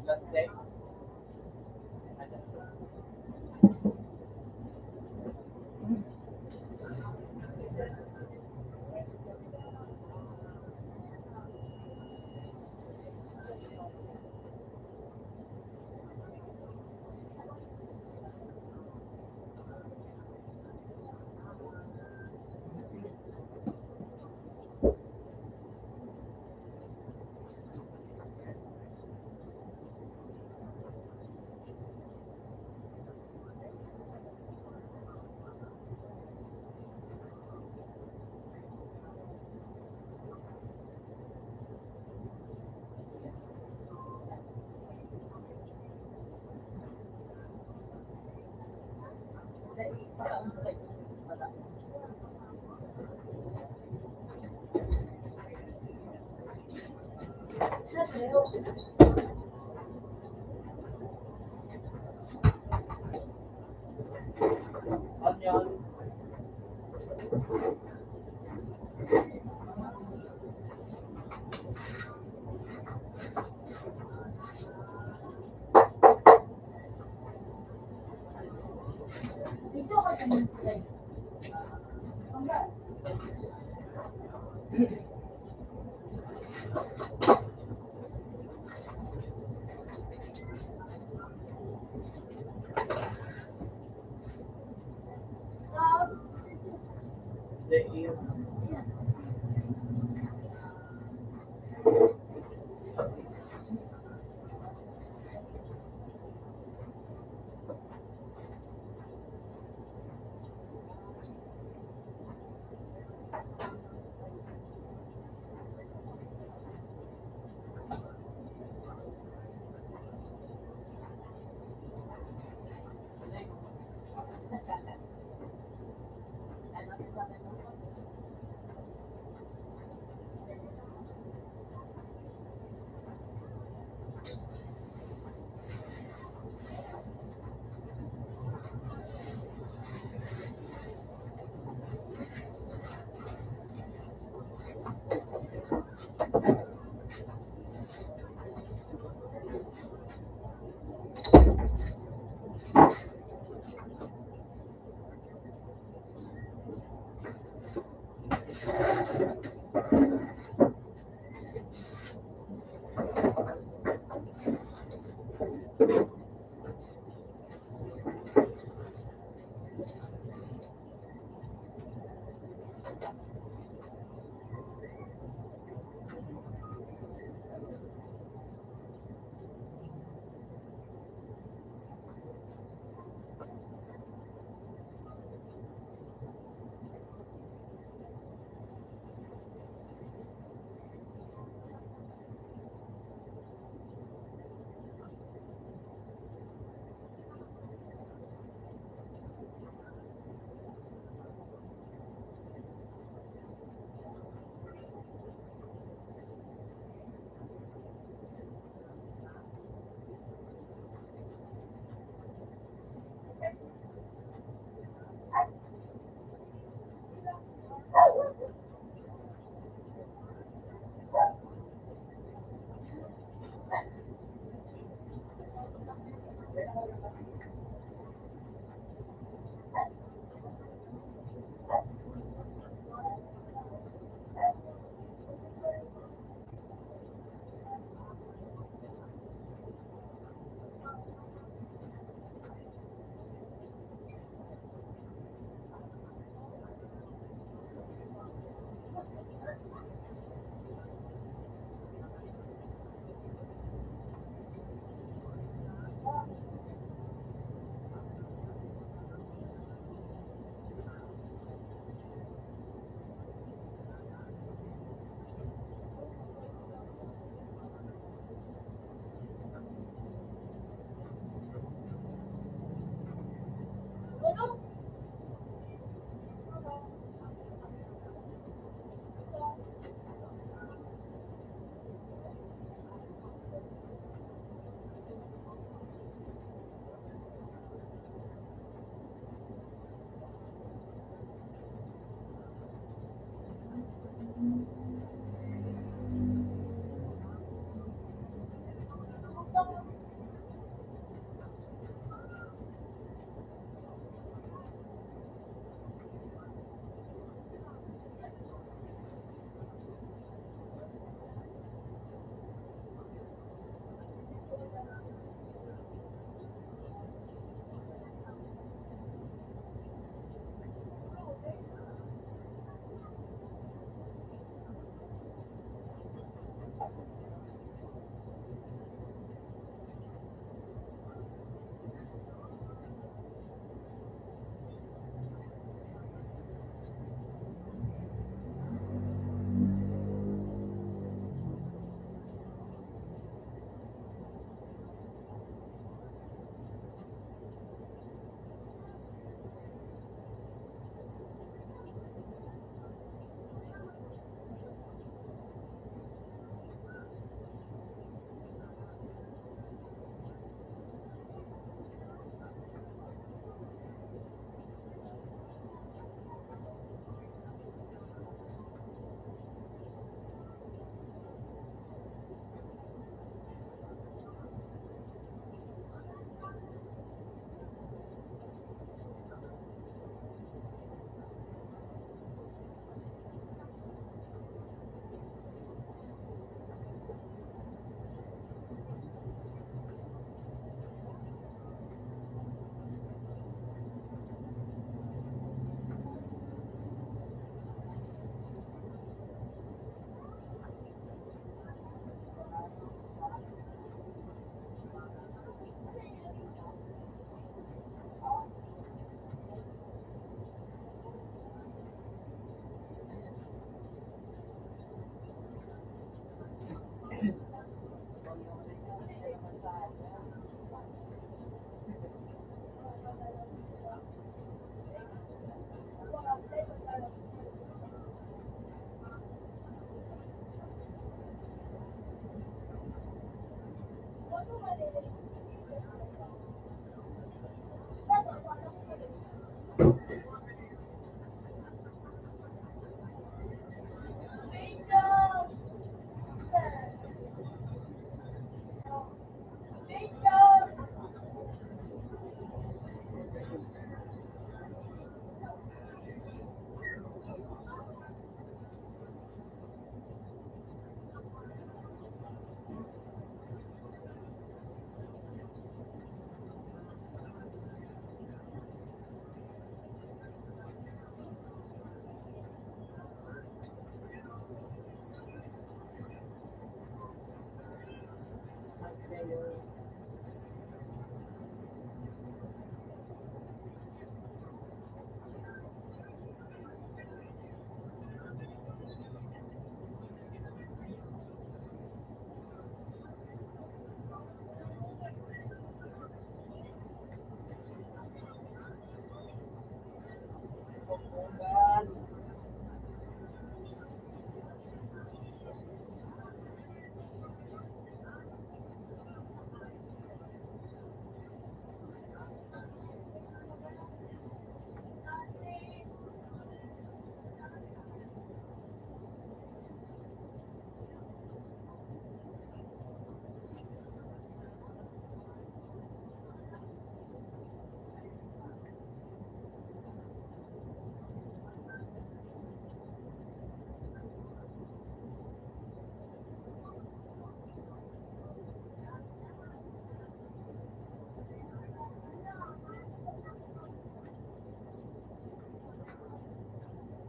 Last day. Onion. Dito ka naman sila. The ear.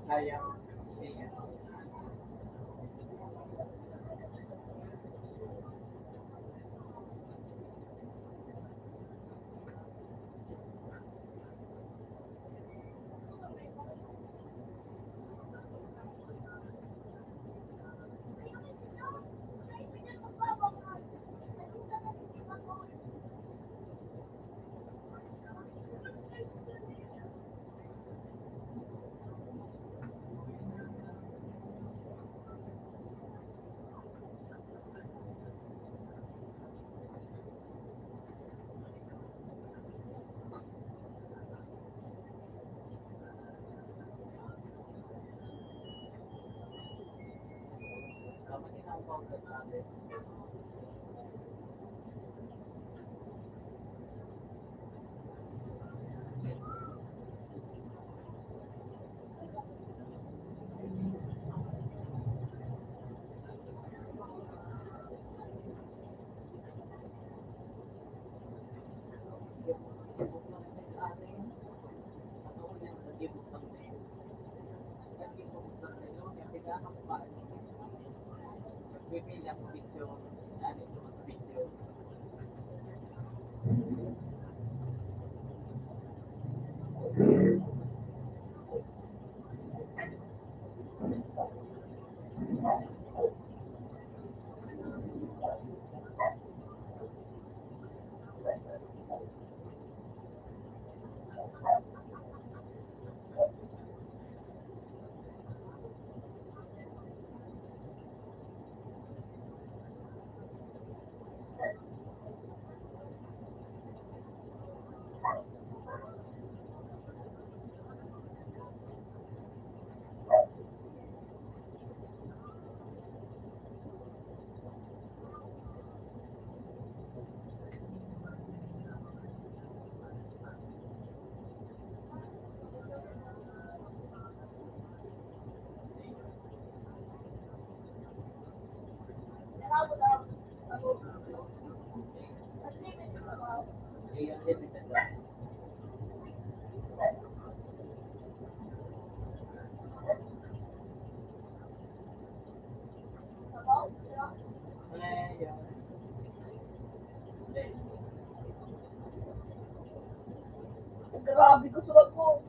Sayang. Iya. Kamu tinatawag ka natin. Bibili ako picture. Ano ito mas picture. Iya, limited lang. Ayun. Grabe ko sulat ko.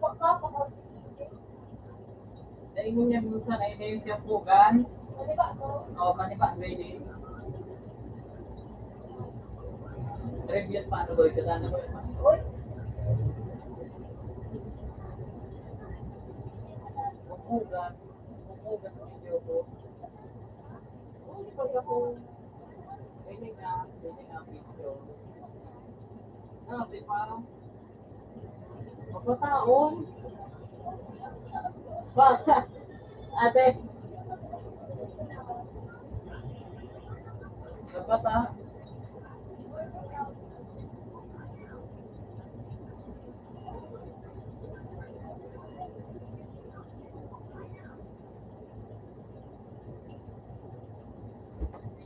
Pagkakakot. Naingon niya minsan ay na yung siyapugan. Ano ba ko? O, maniba, pwede. Previous paano ba ito? Sana ba ito? Uy, Pumugan. Pumugan ang video ko. hindi pa ako. Pwede nga video. Ah, di pa. Magpataon. Baka. Ate. Magpata.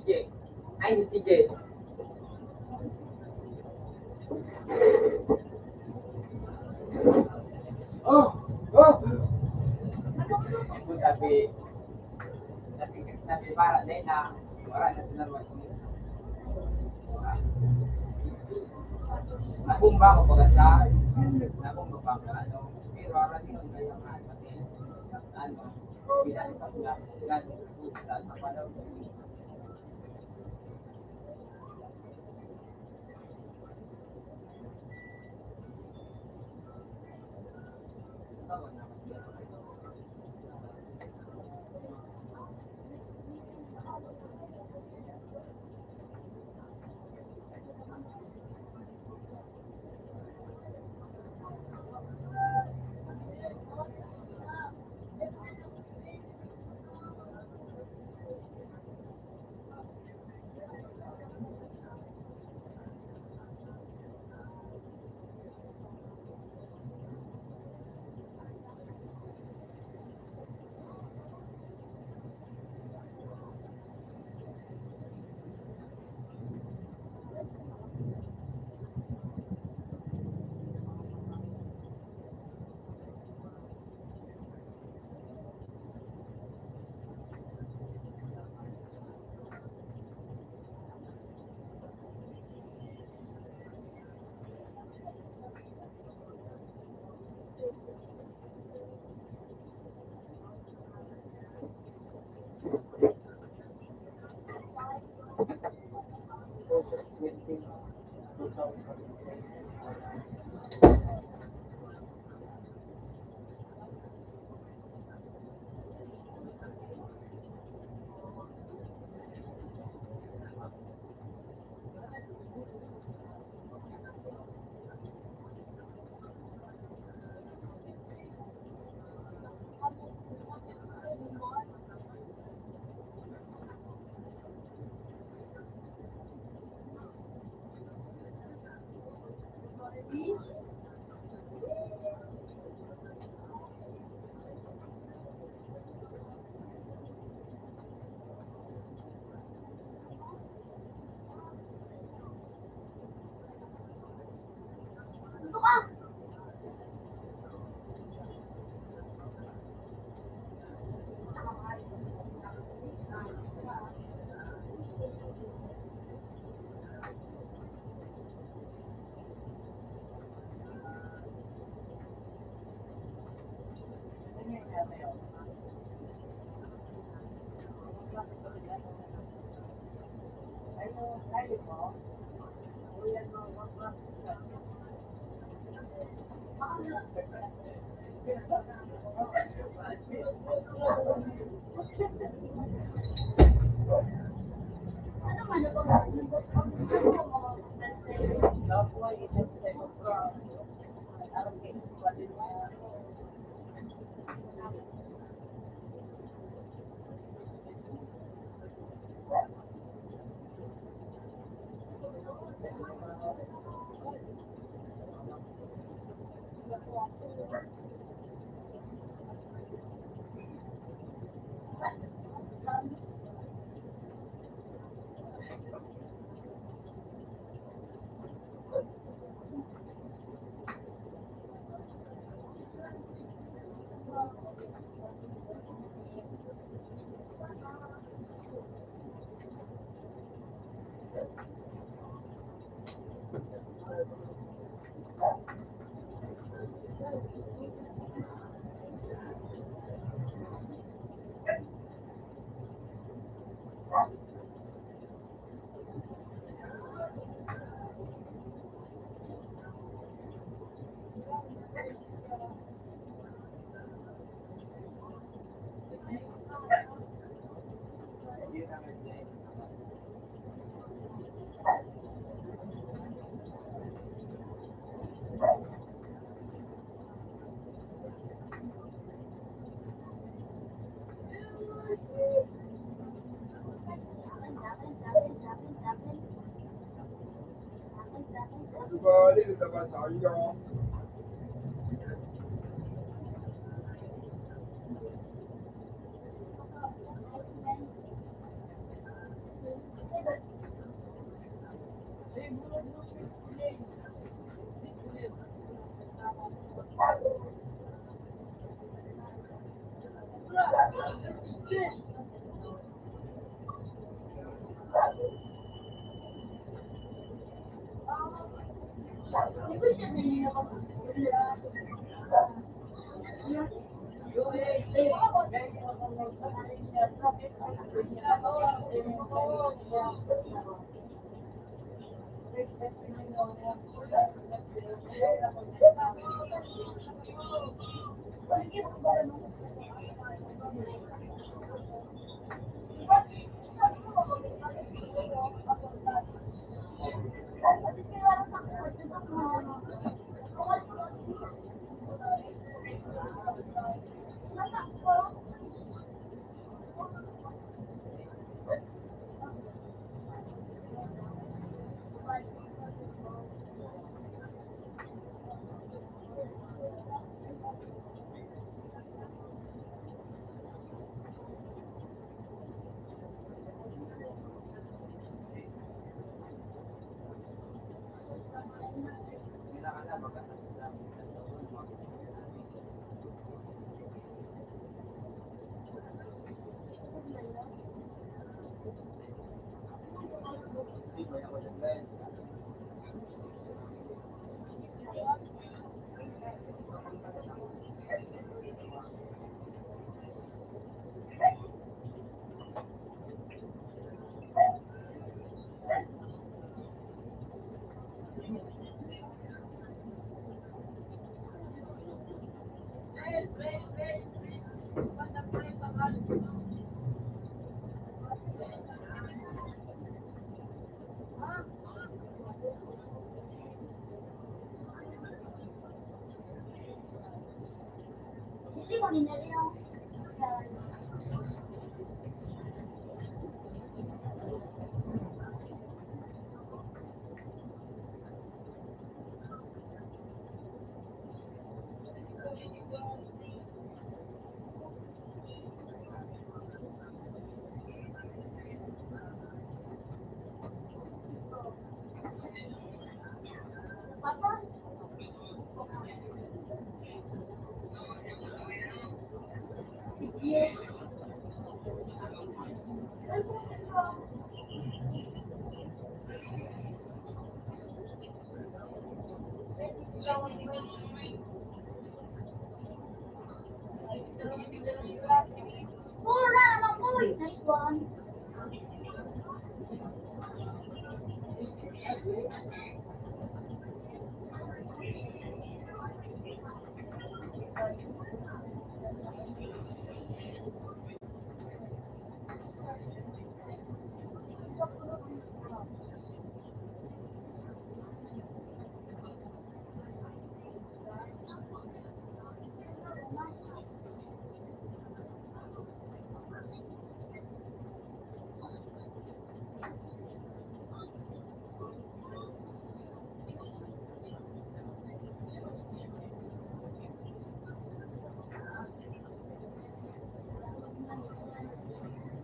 CJ. Ay, ni CJ. Oh! Oh! Sabi, sabi para din na wala na sila Nabumba ko pag sa nabumba pa ka ano. Pero ara din ang kaya nga pati ano bilang sa ulan ulan sa palaw. Hindi ko ninali yung papa. Yes. Mura naman po. Nice one.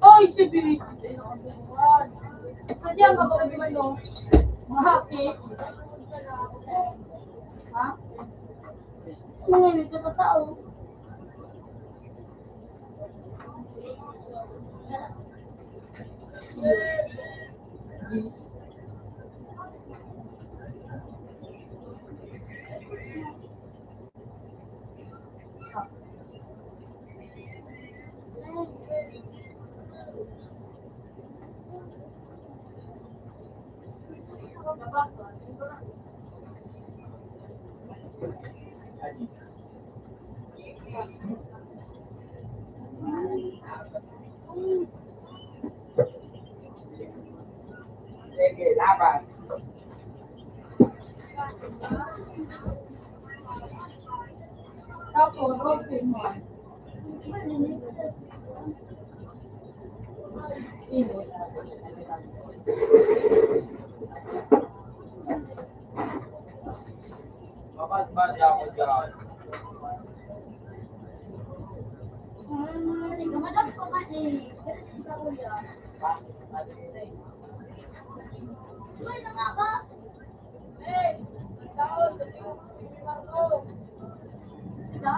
Oy, si Bibi. Kaya nga ba kami ano? Happy. Ha? Nangyayari ka tao. Sige, laban. Tapos, okay mo. Mabad-bad ako dyan. Gamadap ko man eh. Ganun sa kuya. Uy, na nga ba? Sila?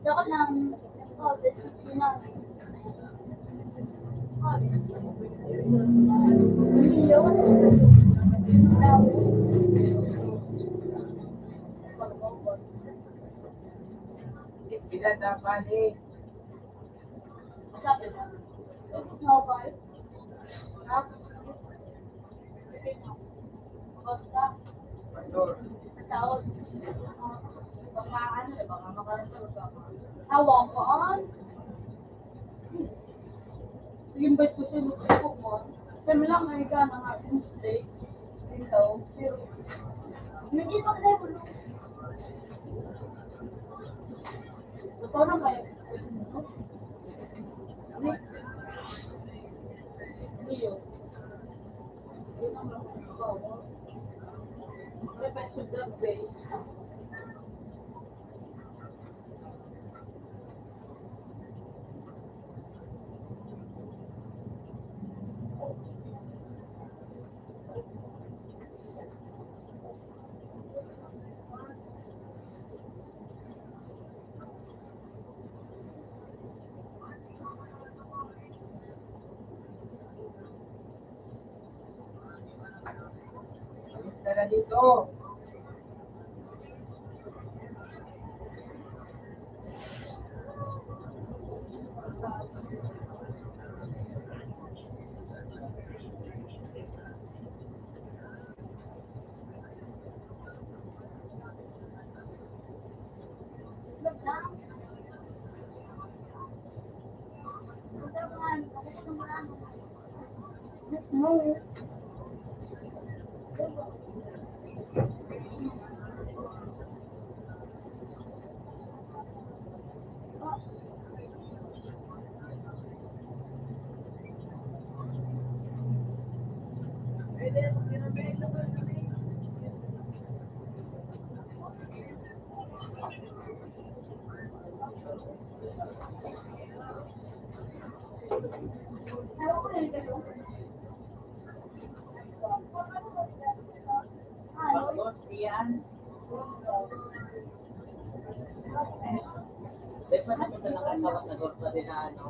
Dapat lang, oh, this is enough. Bilan na balik. Pastor. Invite ko siya nito mo. Kami lang ay ka ng ating steak. Ikaw, pero Hindi pa kayo ulo. ito na ba yun? Leo. Yun ang mga ikaw. Repet sa drug base. Alis ka na dito. Bakit yan? Di ba napunta lang kayo tawag na gorsa din na ano?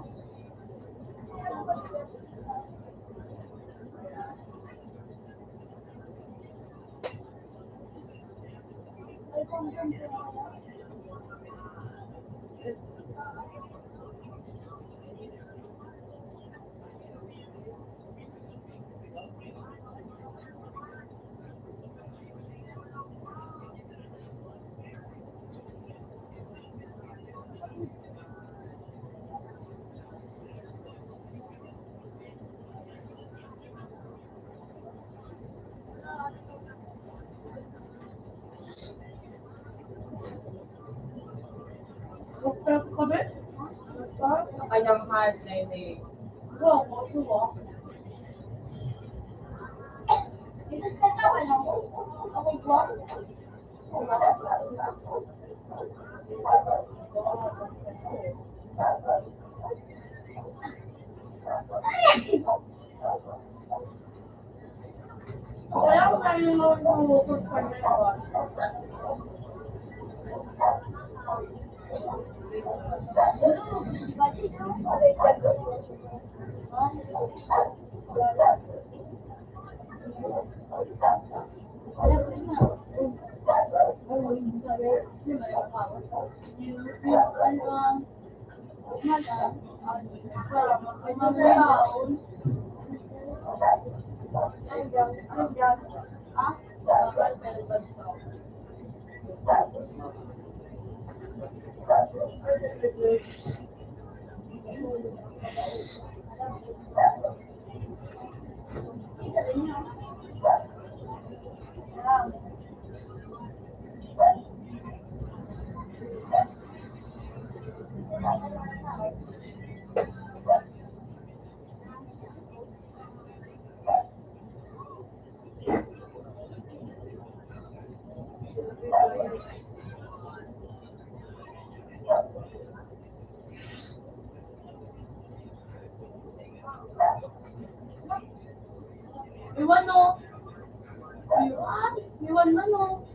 Doktor ko ba? Ang kanyang heart na yun eh. Oo, diba? Ito sa tawa na mo. Ako ba? Kaya ko tayo nangukos pa ngayon. Iwan no. Iwan na no.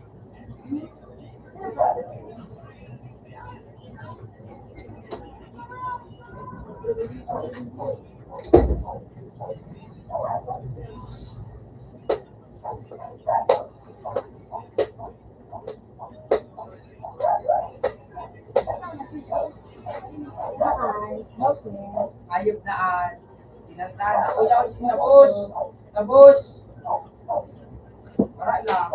Ay, okay. Ayop na sinanta na. Kuya, nabos! Nabos! Wala lang.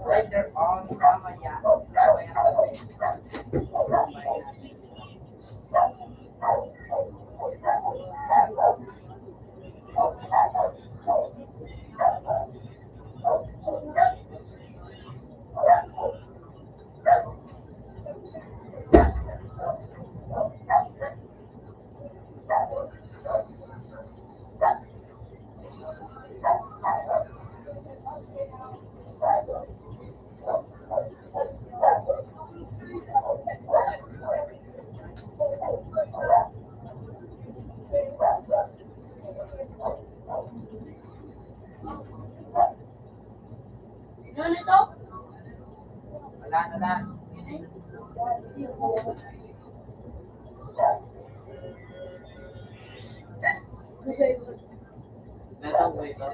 Later on, mamaya. Mamaya kasi. Ano ito? Wala na na. Meron ba ito?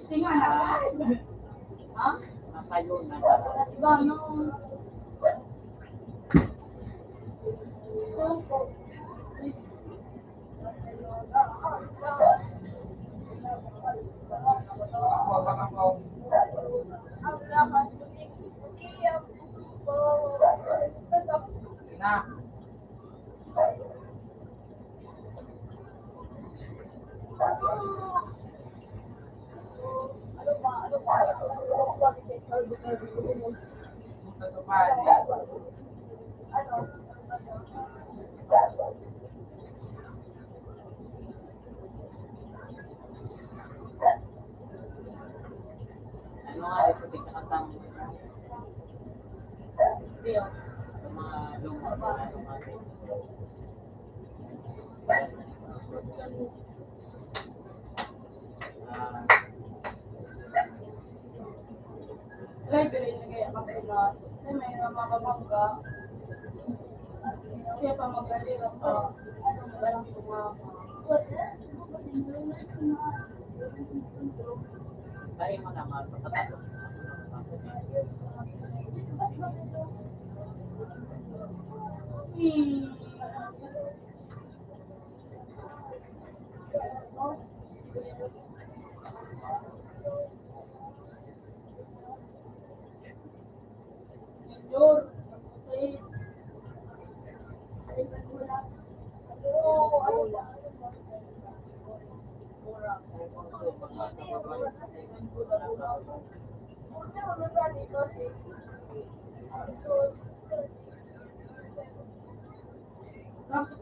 Tinga na. Ha? Nakayo na. Diba, no? Ako, baka po. Na. Punta sa pali. Ano nga dito pinakasama nila? Sa mga lumang Library na kaya kapilas. Ay, may namamamangga. Siya pa magalira sa walang sumama. Dahil mo naman, pagkatapos Yun.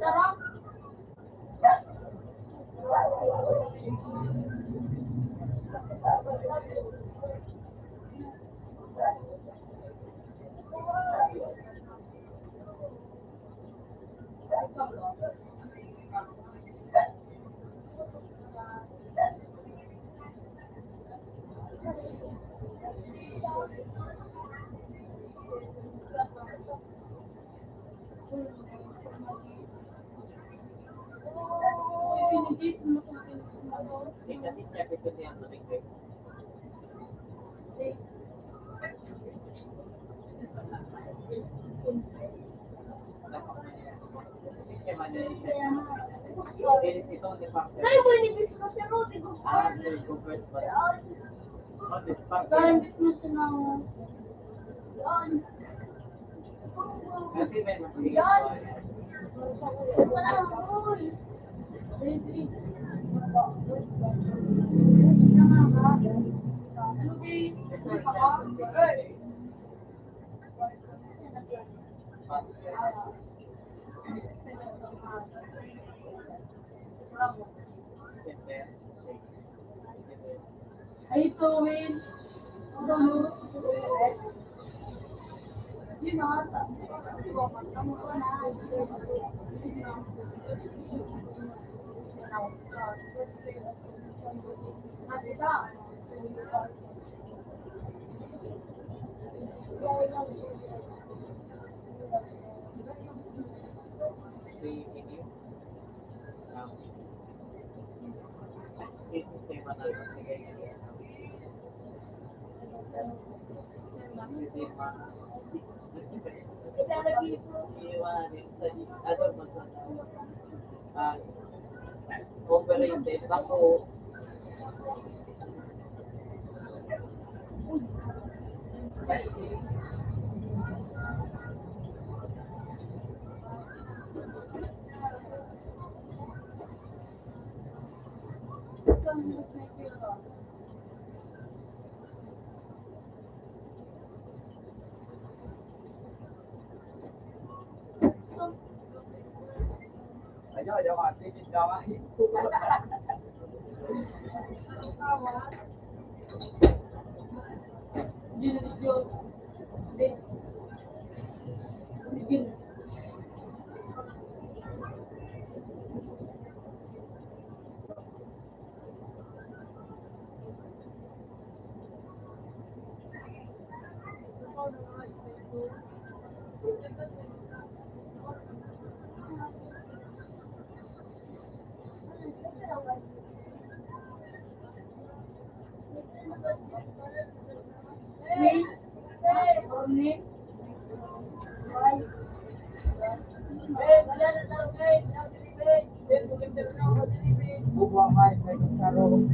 Tara. hindi kasi siya pwede yan sa tingin. Tony Parker. Nay, mo inibis ko si Rudy. Sir Gilbert ba? Tony Parker. Gamit mo siya ng... Kasi may masig. Wala mo. Ano ba? Ay, ito, Win. Yun na, Overrated. Ako, ayaw, matigil daw. Bubuang ay may karoon.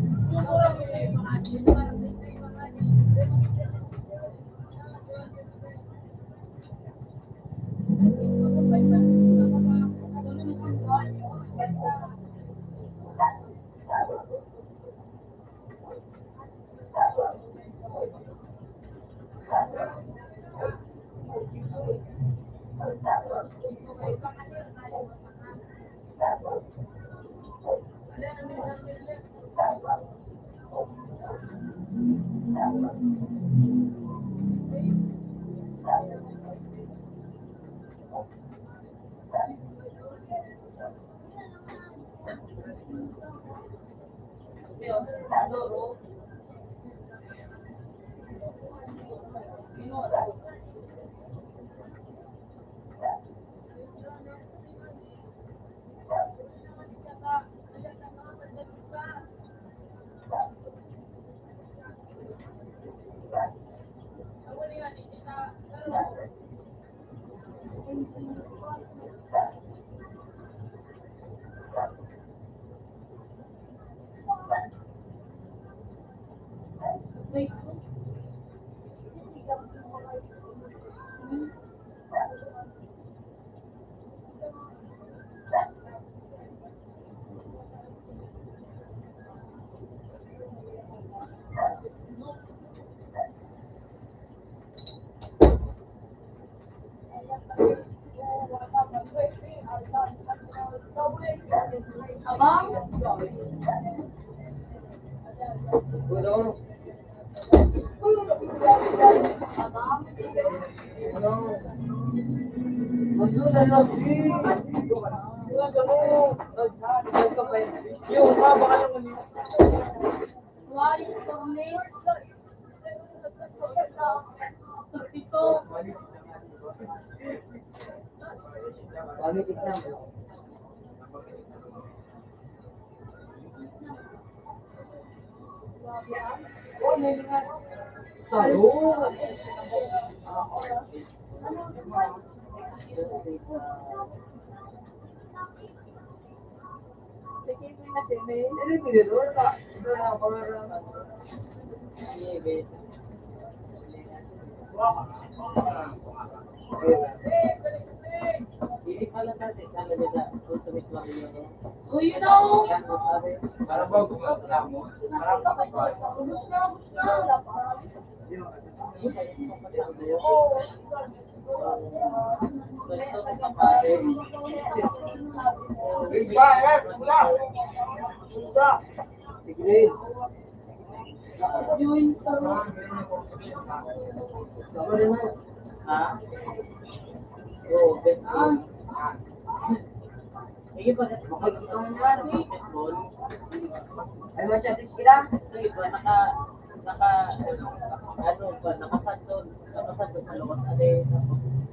Sige, may natin eh. Ano yung pinito? Ito na ako meron. Sige. Hindi pala natin. Kala nila. Ultimate lang yun. Oh, you know. Para ba gumagala mo? Para ba ba? Ubus na. Yun, Ha? Oo, best friend. Sige ba, makikita mo nga, basketball. Ay, machatis sila? Sige ba, nakasanto sa loob, ate,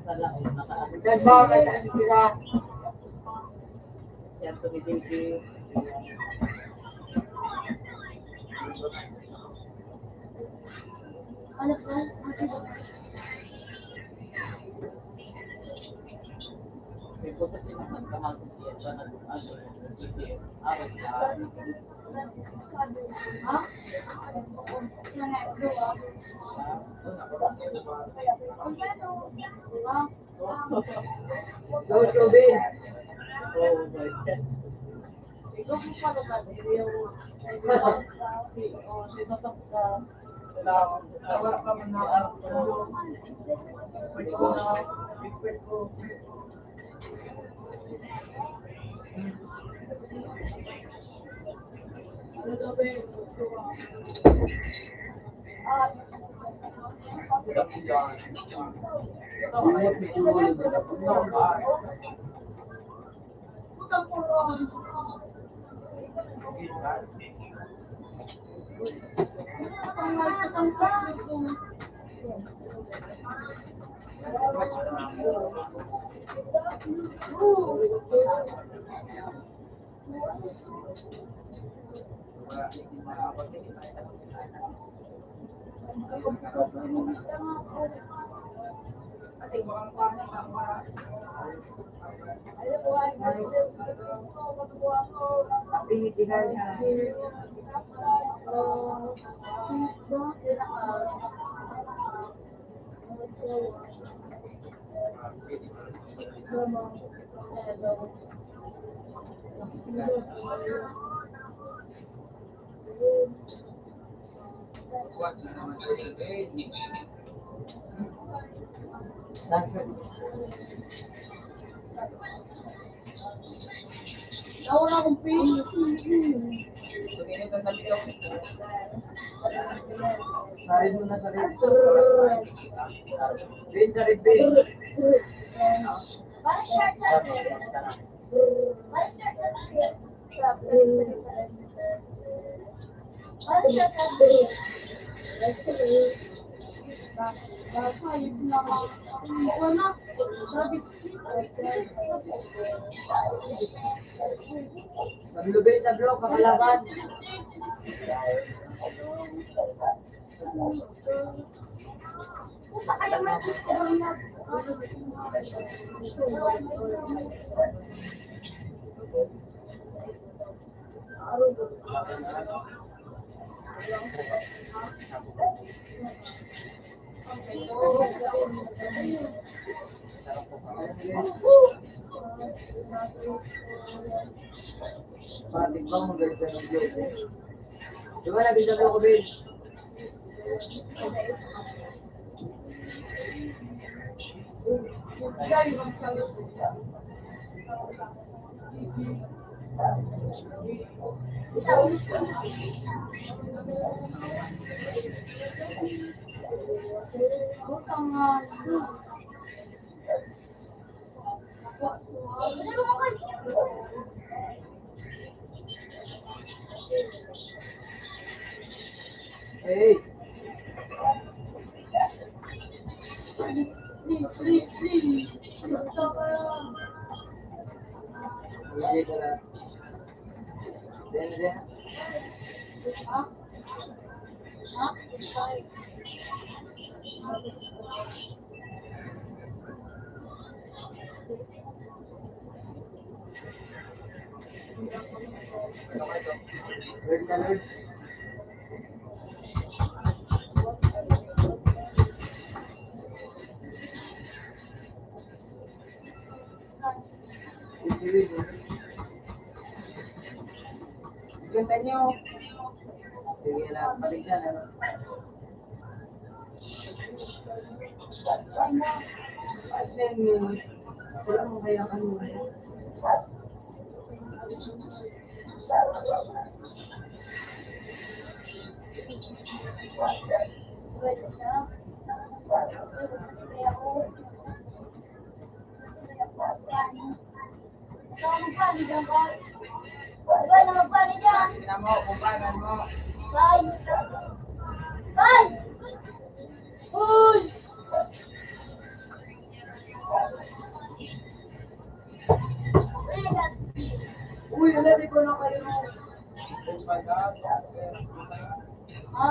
sa laon, naka-ano. Dahil ba, machatis sila? Yan, tumidigi. May puto sila ng kamal ko siya sa nag-ano, awit na. ha? Go, Jobin! Oh, my God. Ikaw mo pala ba? Yung sinasak ka. Nawala ka man na ako. Expert ko. Pinitigay na. Nawala akong pin. Sarid mo na sarid. Bin, sarid, bin. Hayop na nga. Wala. Sabi ko. Maglubin na bro, kakalaban. Patik bang magalit ka ng Diyos? Di ba nabisa ko, Ben? Hey! Please. Basta ka lang. Hindi ka na. Then. Ha? Ha? Red na red. Ganda niyo. Sige lang, balik yan. Ano? Wala mo kaya ano. Tingnan mo, kumpanan mo. Uy, wala, di ko na kayo. Ha?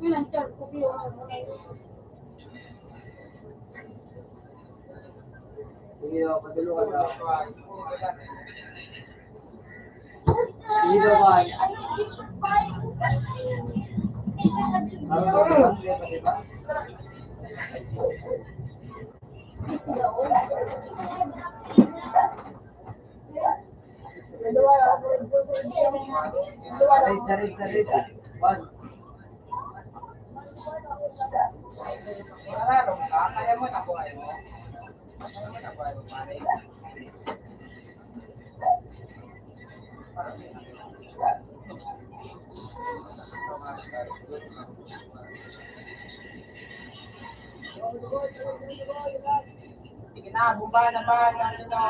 Ilan siya? Kupiyo ka mo na yun. Sige daw, padulungan daw. Sige daw ba? Di ba? Sarit. One. Mararong ka, kaya mo na buhay mo. Kaya mo na buhay mo, pare. Sige na, bumba na ba? Ano na?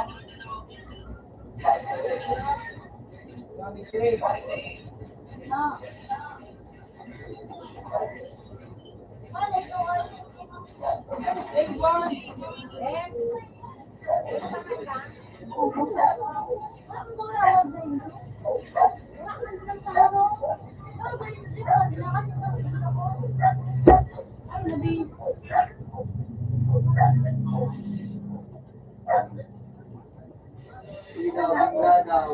Na. Big one. Sige daw, bumba daw.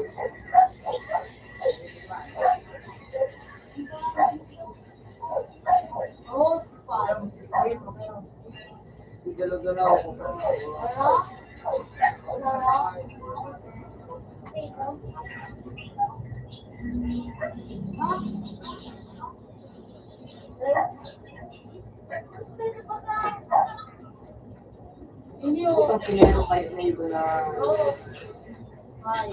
Oh, spot. Galaw-galaw. Hindi Itong pinero kayo na iba na... Ay.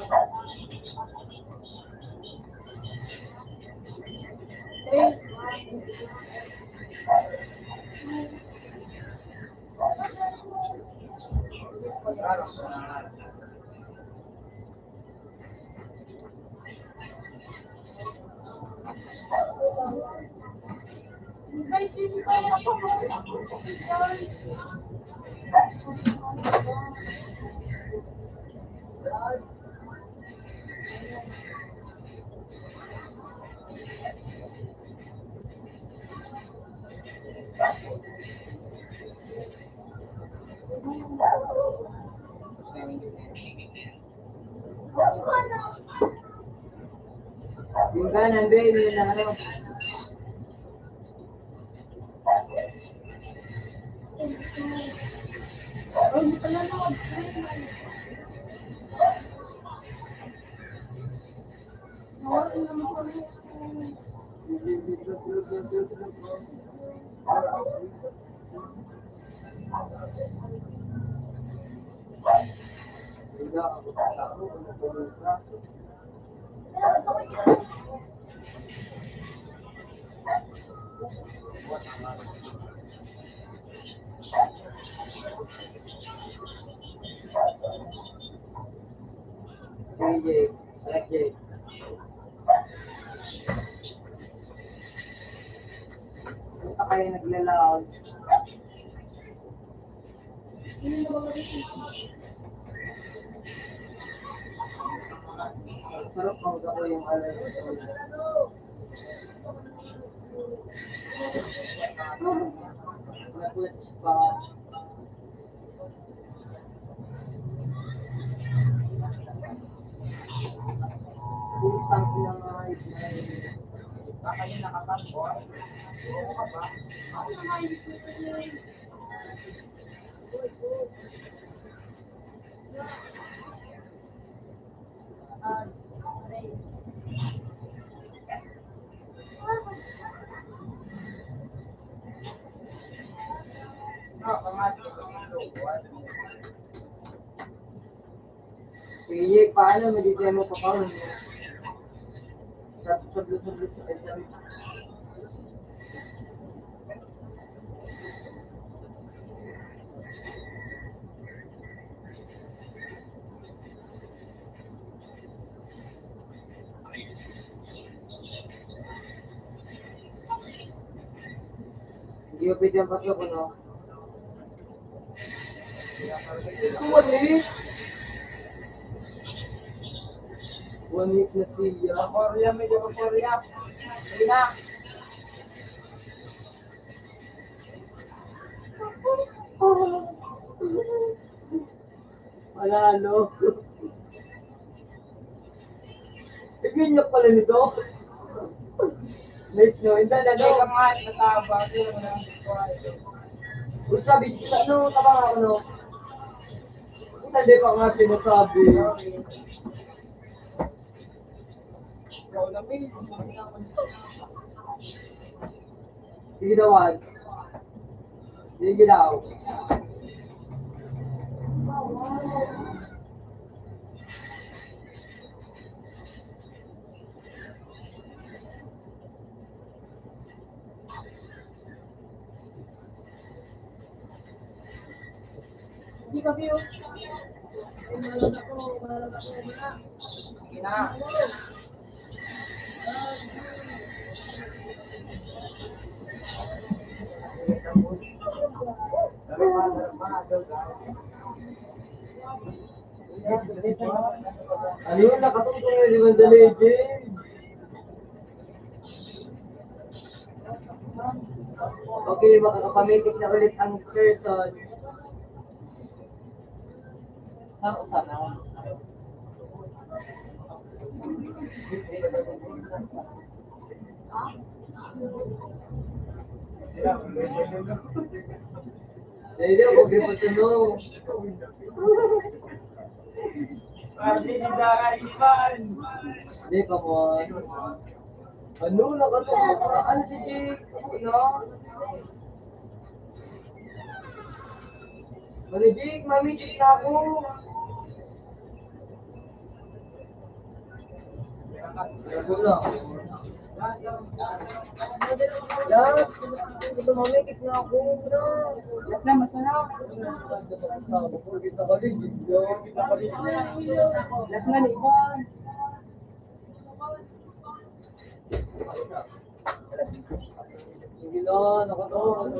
Three. Yung kanan, hindi na ano. Oh, hindi pala na. Nawala naman kami. Jake, Black Jake. Punta kayo naglalakad. Hindi na ba Sarap pang ako yung alay. Nakulit pa. Putang ina nga. Baka yun nakapag-boy. Oo ka ba? Sige, paano mag-demo pa pa? Sablit sa exam. Hindi ko pwede ang patlo ko, no? Wali! 1 week na siya. Sa Korea, medyo sa Korea. Sige na. Manalo. Ganyan pala nito. Nice, no? Hindi na, Hindi no? ka nga nataba. Hindi mo na ang buhay. Kung sabi, ano, tabang ako, no? Hindi pa nga sinasabi. Ikaw na, Mil. Sige dawan. Sige daw. Hindi ka view. Sige na. Ano yun? Nakatungtong yung Liman the Legend. Okay, makakapamitik na ulit ang person. Sana. Hindi ako magpapatunog. Hindi nakaiban. Hindi pa mo. Ano? Nakatungtong. Ano si Jake? Ano? Mami Jake, Mami Jake na ako. Wala. Last, ito Mami Jake na ako. Mas na, masarap. Mas na, Libon. Sige na, nakatungtong.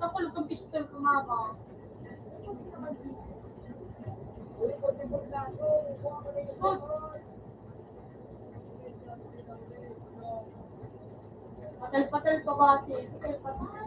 Nakulog ang pistol ko, mama. Patal-patal pa kasi. Patal-patal.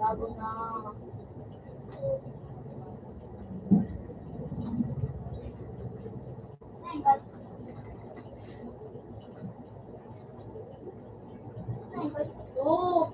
Bago na. Oh.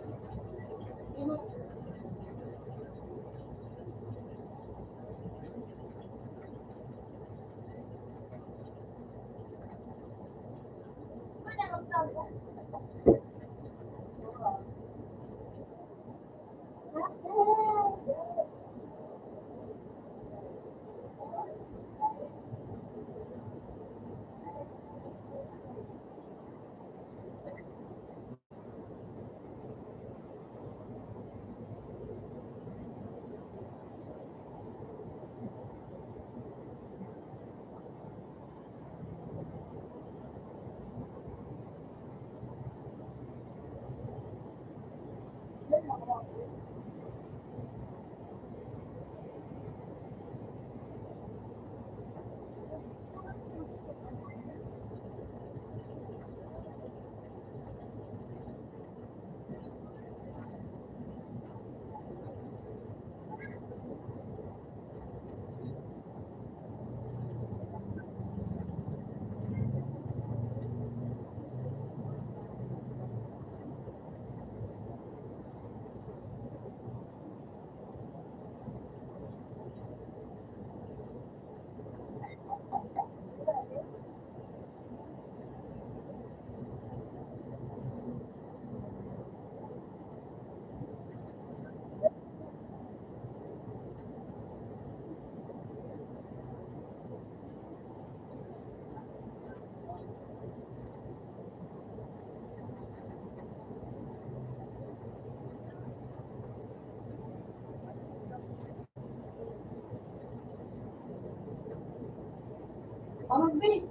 Amagbi.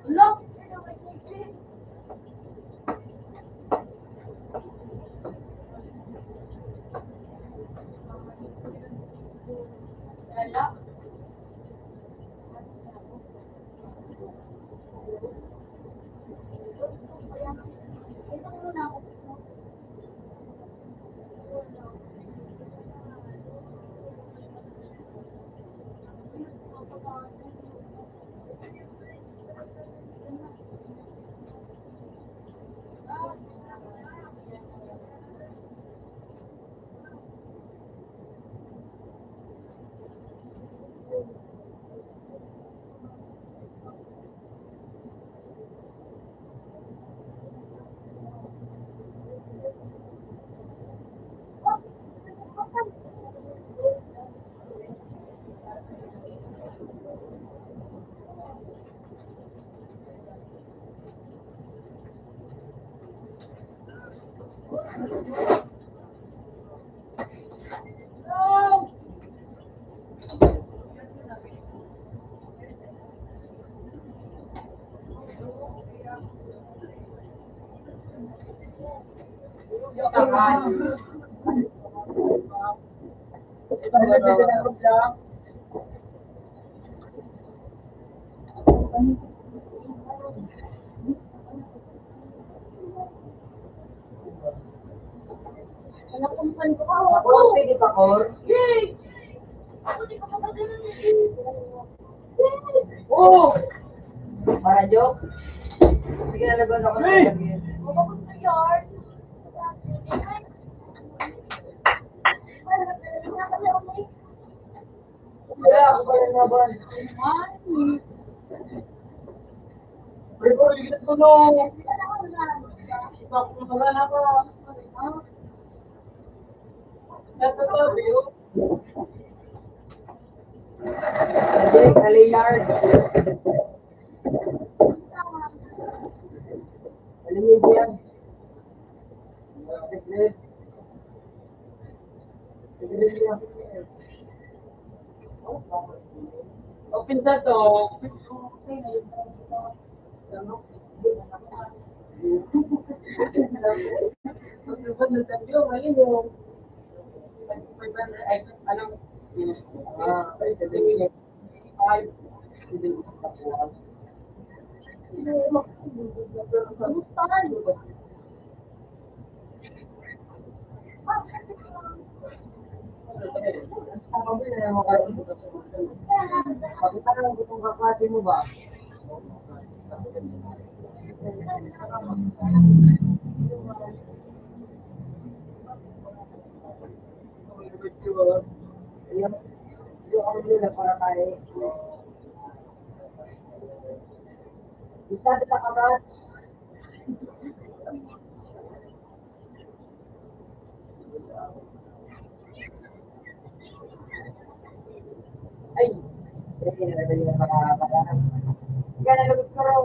Look. Wala. Ito muna ako. Wala kong pan ko. Ako, sige pa, Kor. Oo! Para joke? Sige na, lagot ako. Kaya ako pa rin naban. Pero ko, hindi kita tulong. Ako na ako. Nasa tabi, oh. Ajay, Aliyard. Alam niyo yan. Sigrid. Sigrid yan. O, pinsa to. Pakita lang kung kaklase mo ba? Bisa kita kabar? Ay, hindi na nabili na makakapalaran. Kaya nalagod ko raw.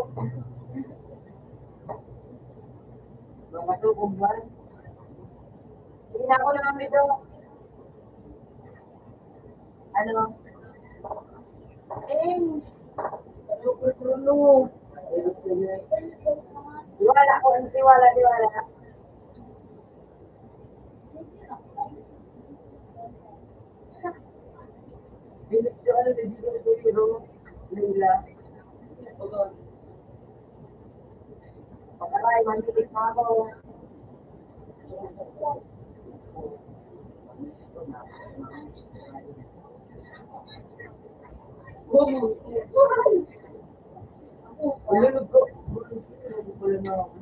Mga tubog ba? Sige na ako naman dito. Ano? Ano? Tiwala ko, tiwala. Bilis yung ano, hindi ko ito hero. Leila. Pagkaray, manipis na ako. Ulunod ko. Ulunod na ako.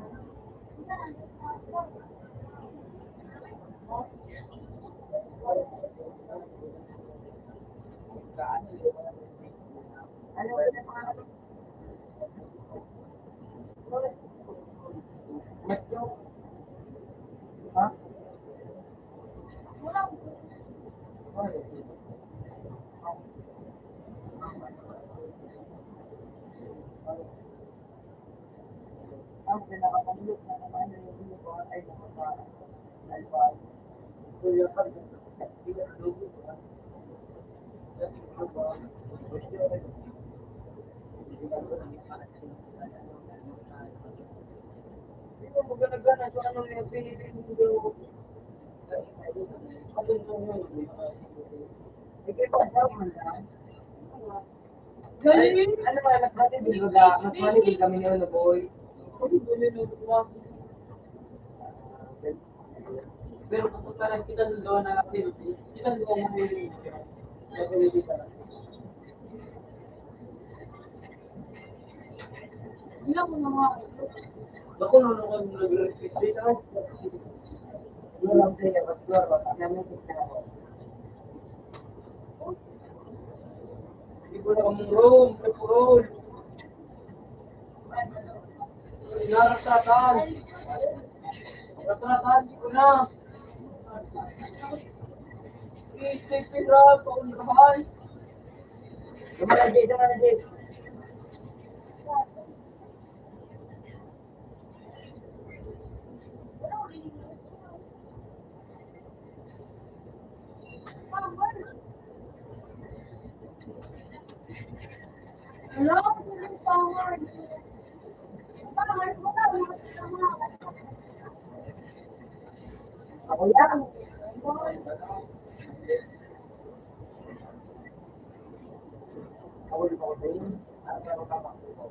Ano ulit ang pangalan? Matyo? Ha? Ang pinakapanlok na naman na yung uniform ay nakapalpal. So yung pag-ibig hindi mo magana so anong yung Philippine mundo. Ikaw pa daw man lang. Ano ba, mas manigil kami ni Uno Boy. Pero pupunta lang kita doon na Philippines. Kita doon ang Philippines. Hindi ako naman. Ako nung nag-request dito. Ano lang sa'yo, mas laro, namin kita ako. Hindi ko na kamong room, roll. Narasatan. Narasatan, hindi ko na. Stay pinrap, paundahan. Gumana, Jay. Ako lang. Ako din ako din.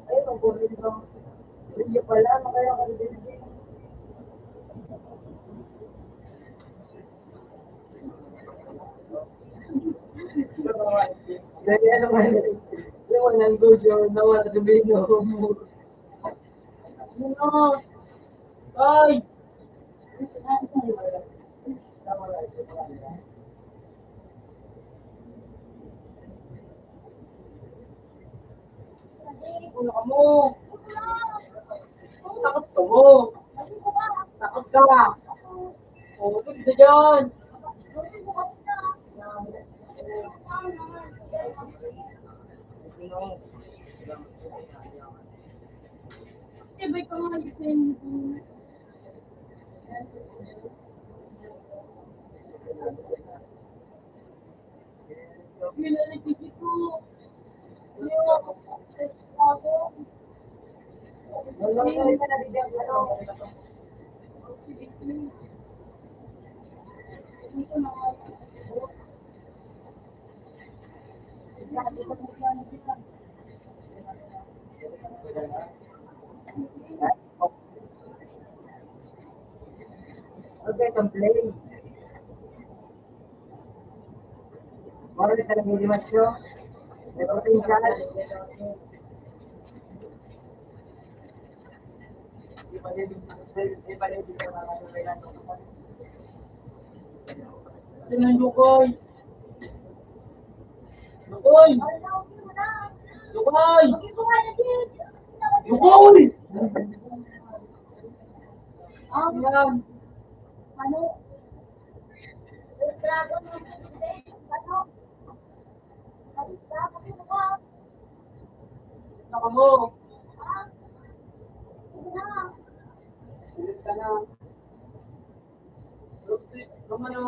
Ay, mabuhay dito. Hindi pala, makaya ka din. Dahil ano man, yung nandun yung nawala sa bino mo. Ano? Ay! Ano ka mo? Takot ka mo. Takot ka. Oo, ito dyan. Ibay ka nga isin. Nilalagay ko. Okay, complain. Marami talaga hindi masyo. May potential. Tingnan nyo, Koy. Koy! Koy! Koy! Yan. Ano? Dragon mo ano? Saka mo. Bilis ka na. Ano?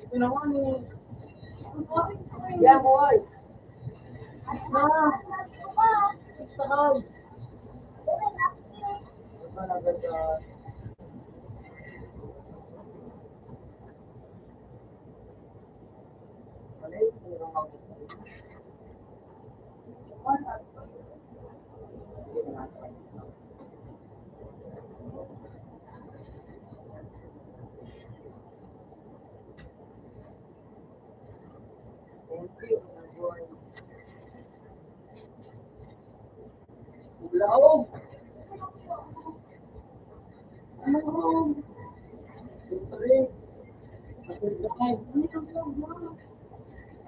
Ito naman eh. Yan, boy. Sakay. Laog.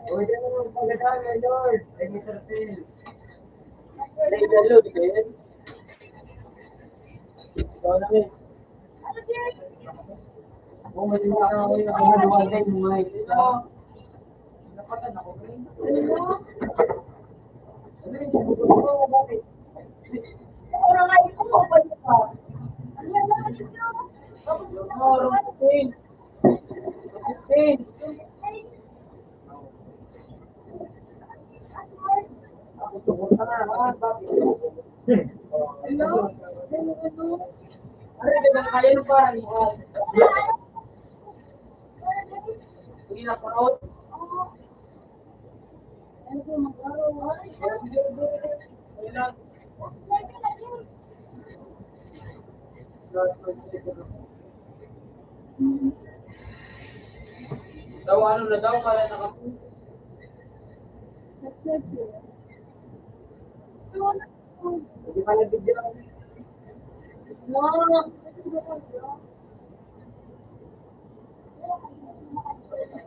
Uy, dyan mo ang pagkakala, Lord. Ay, Mr. Phil. Ay, Lord, kaya. Ikaw na eh. Kung may mga ako yung nakahaliwagay mo nga ito. Napatan ako. Ano yung bubuto ko? Bakit? Rumpin. Rumpin. Ako tumunta na. Bakit? Ano yung kaya nung parang hindi na parot. Daw ano na daw kaya nakapunta. Hindi pa nabigyan.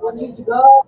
Ano yung sigaw?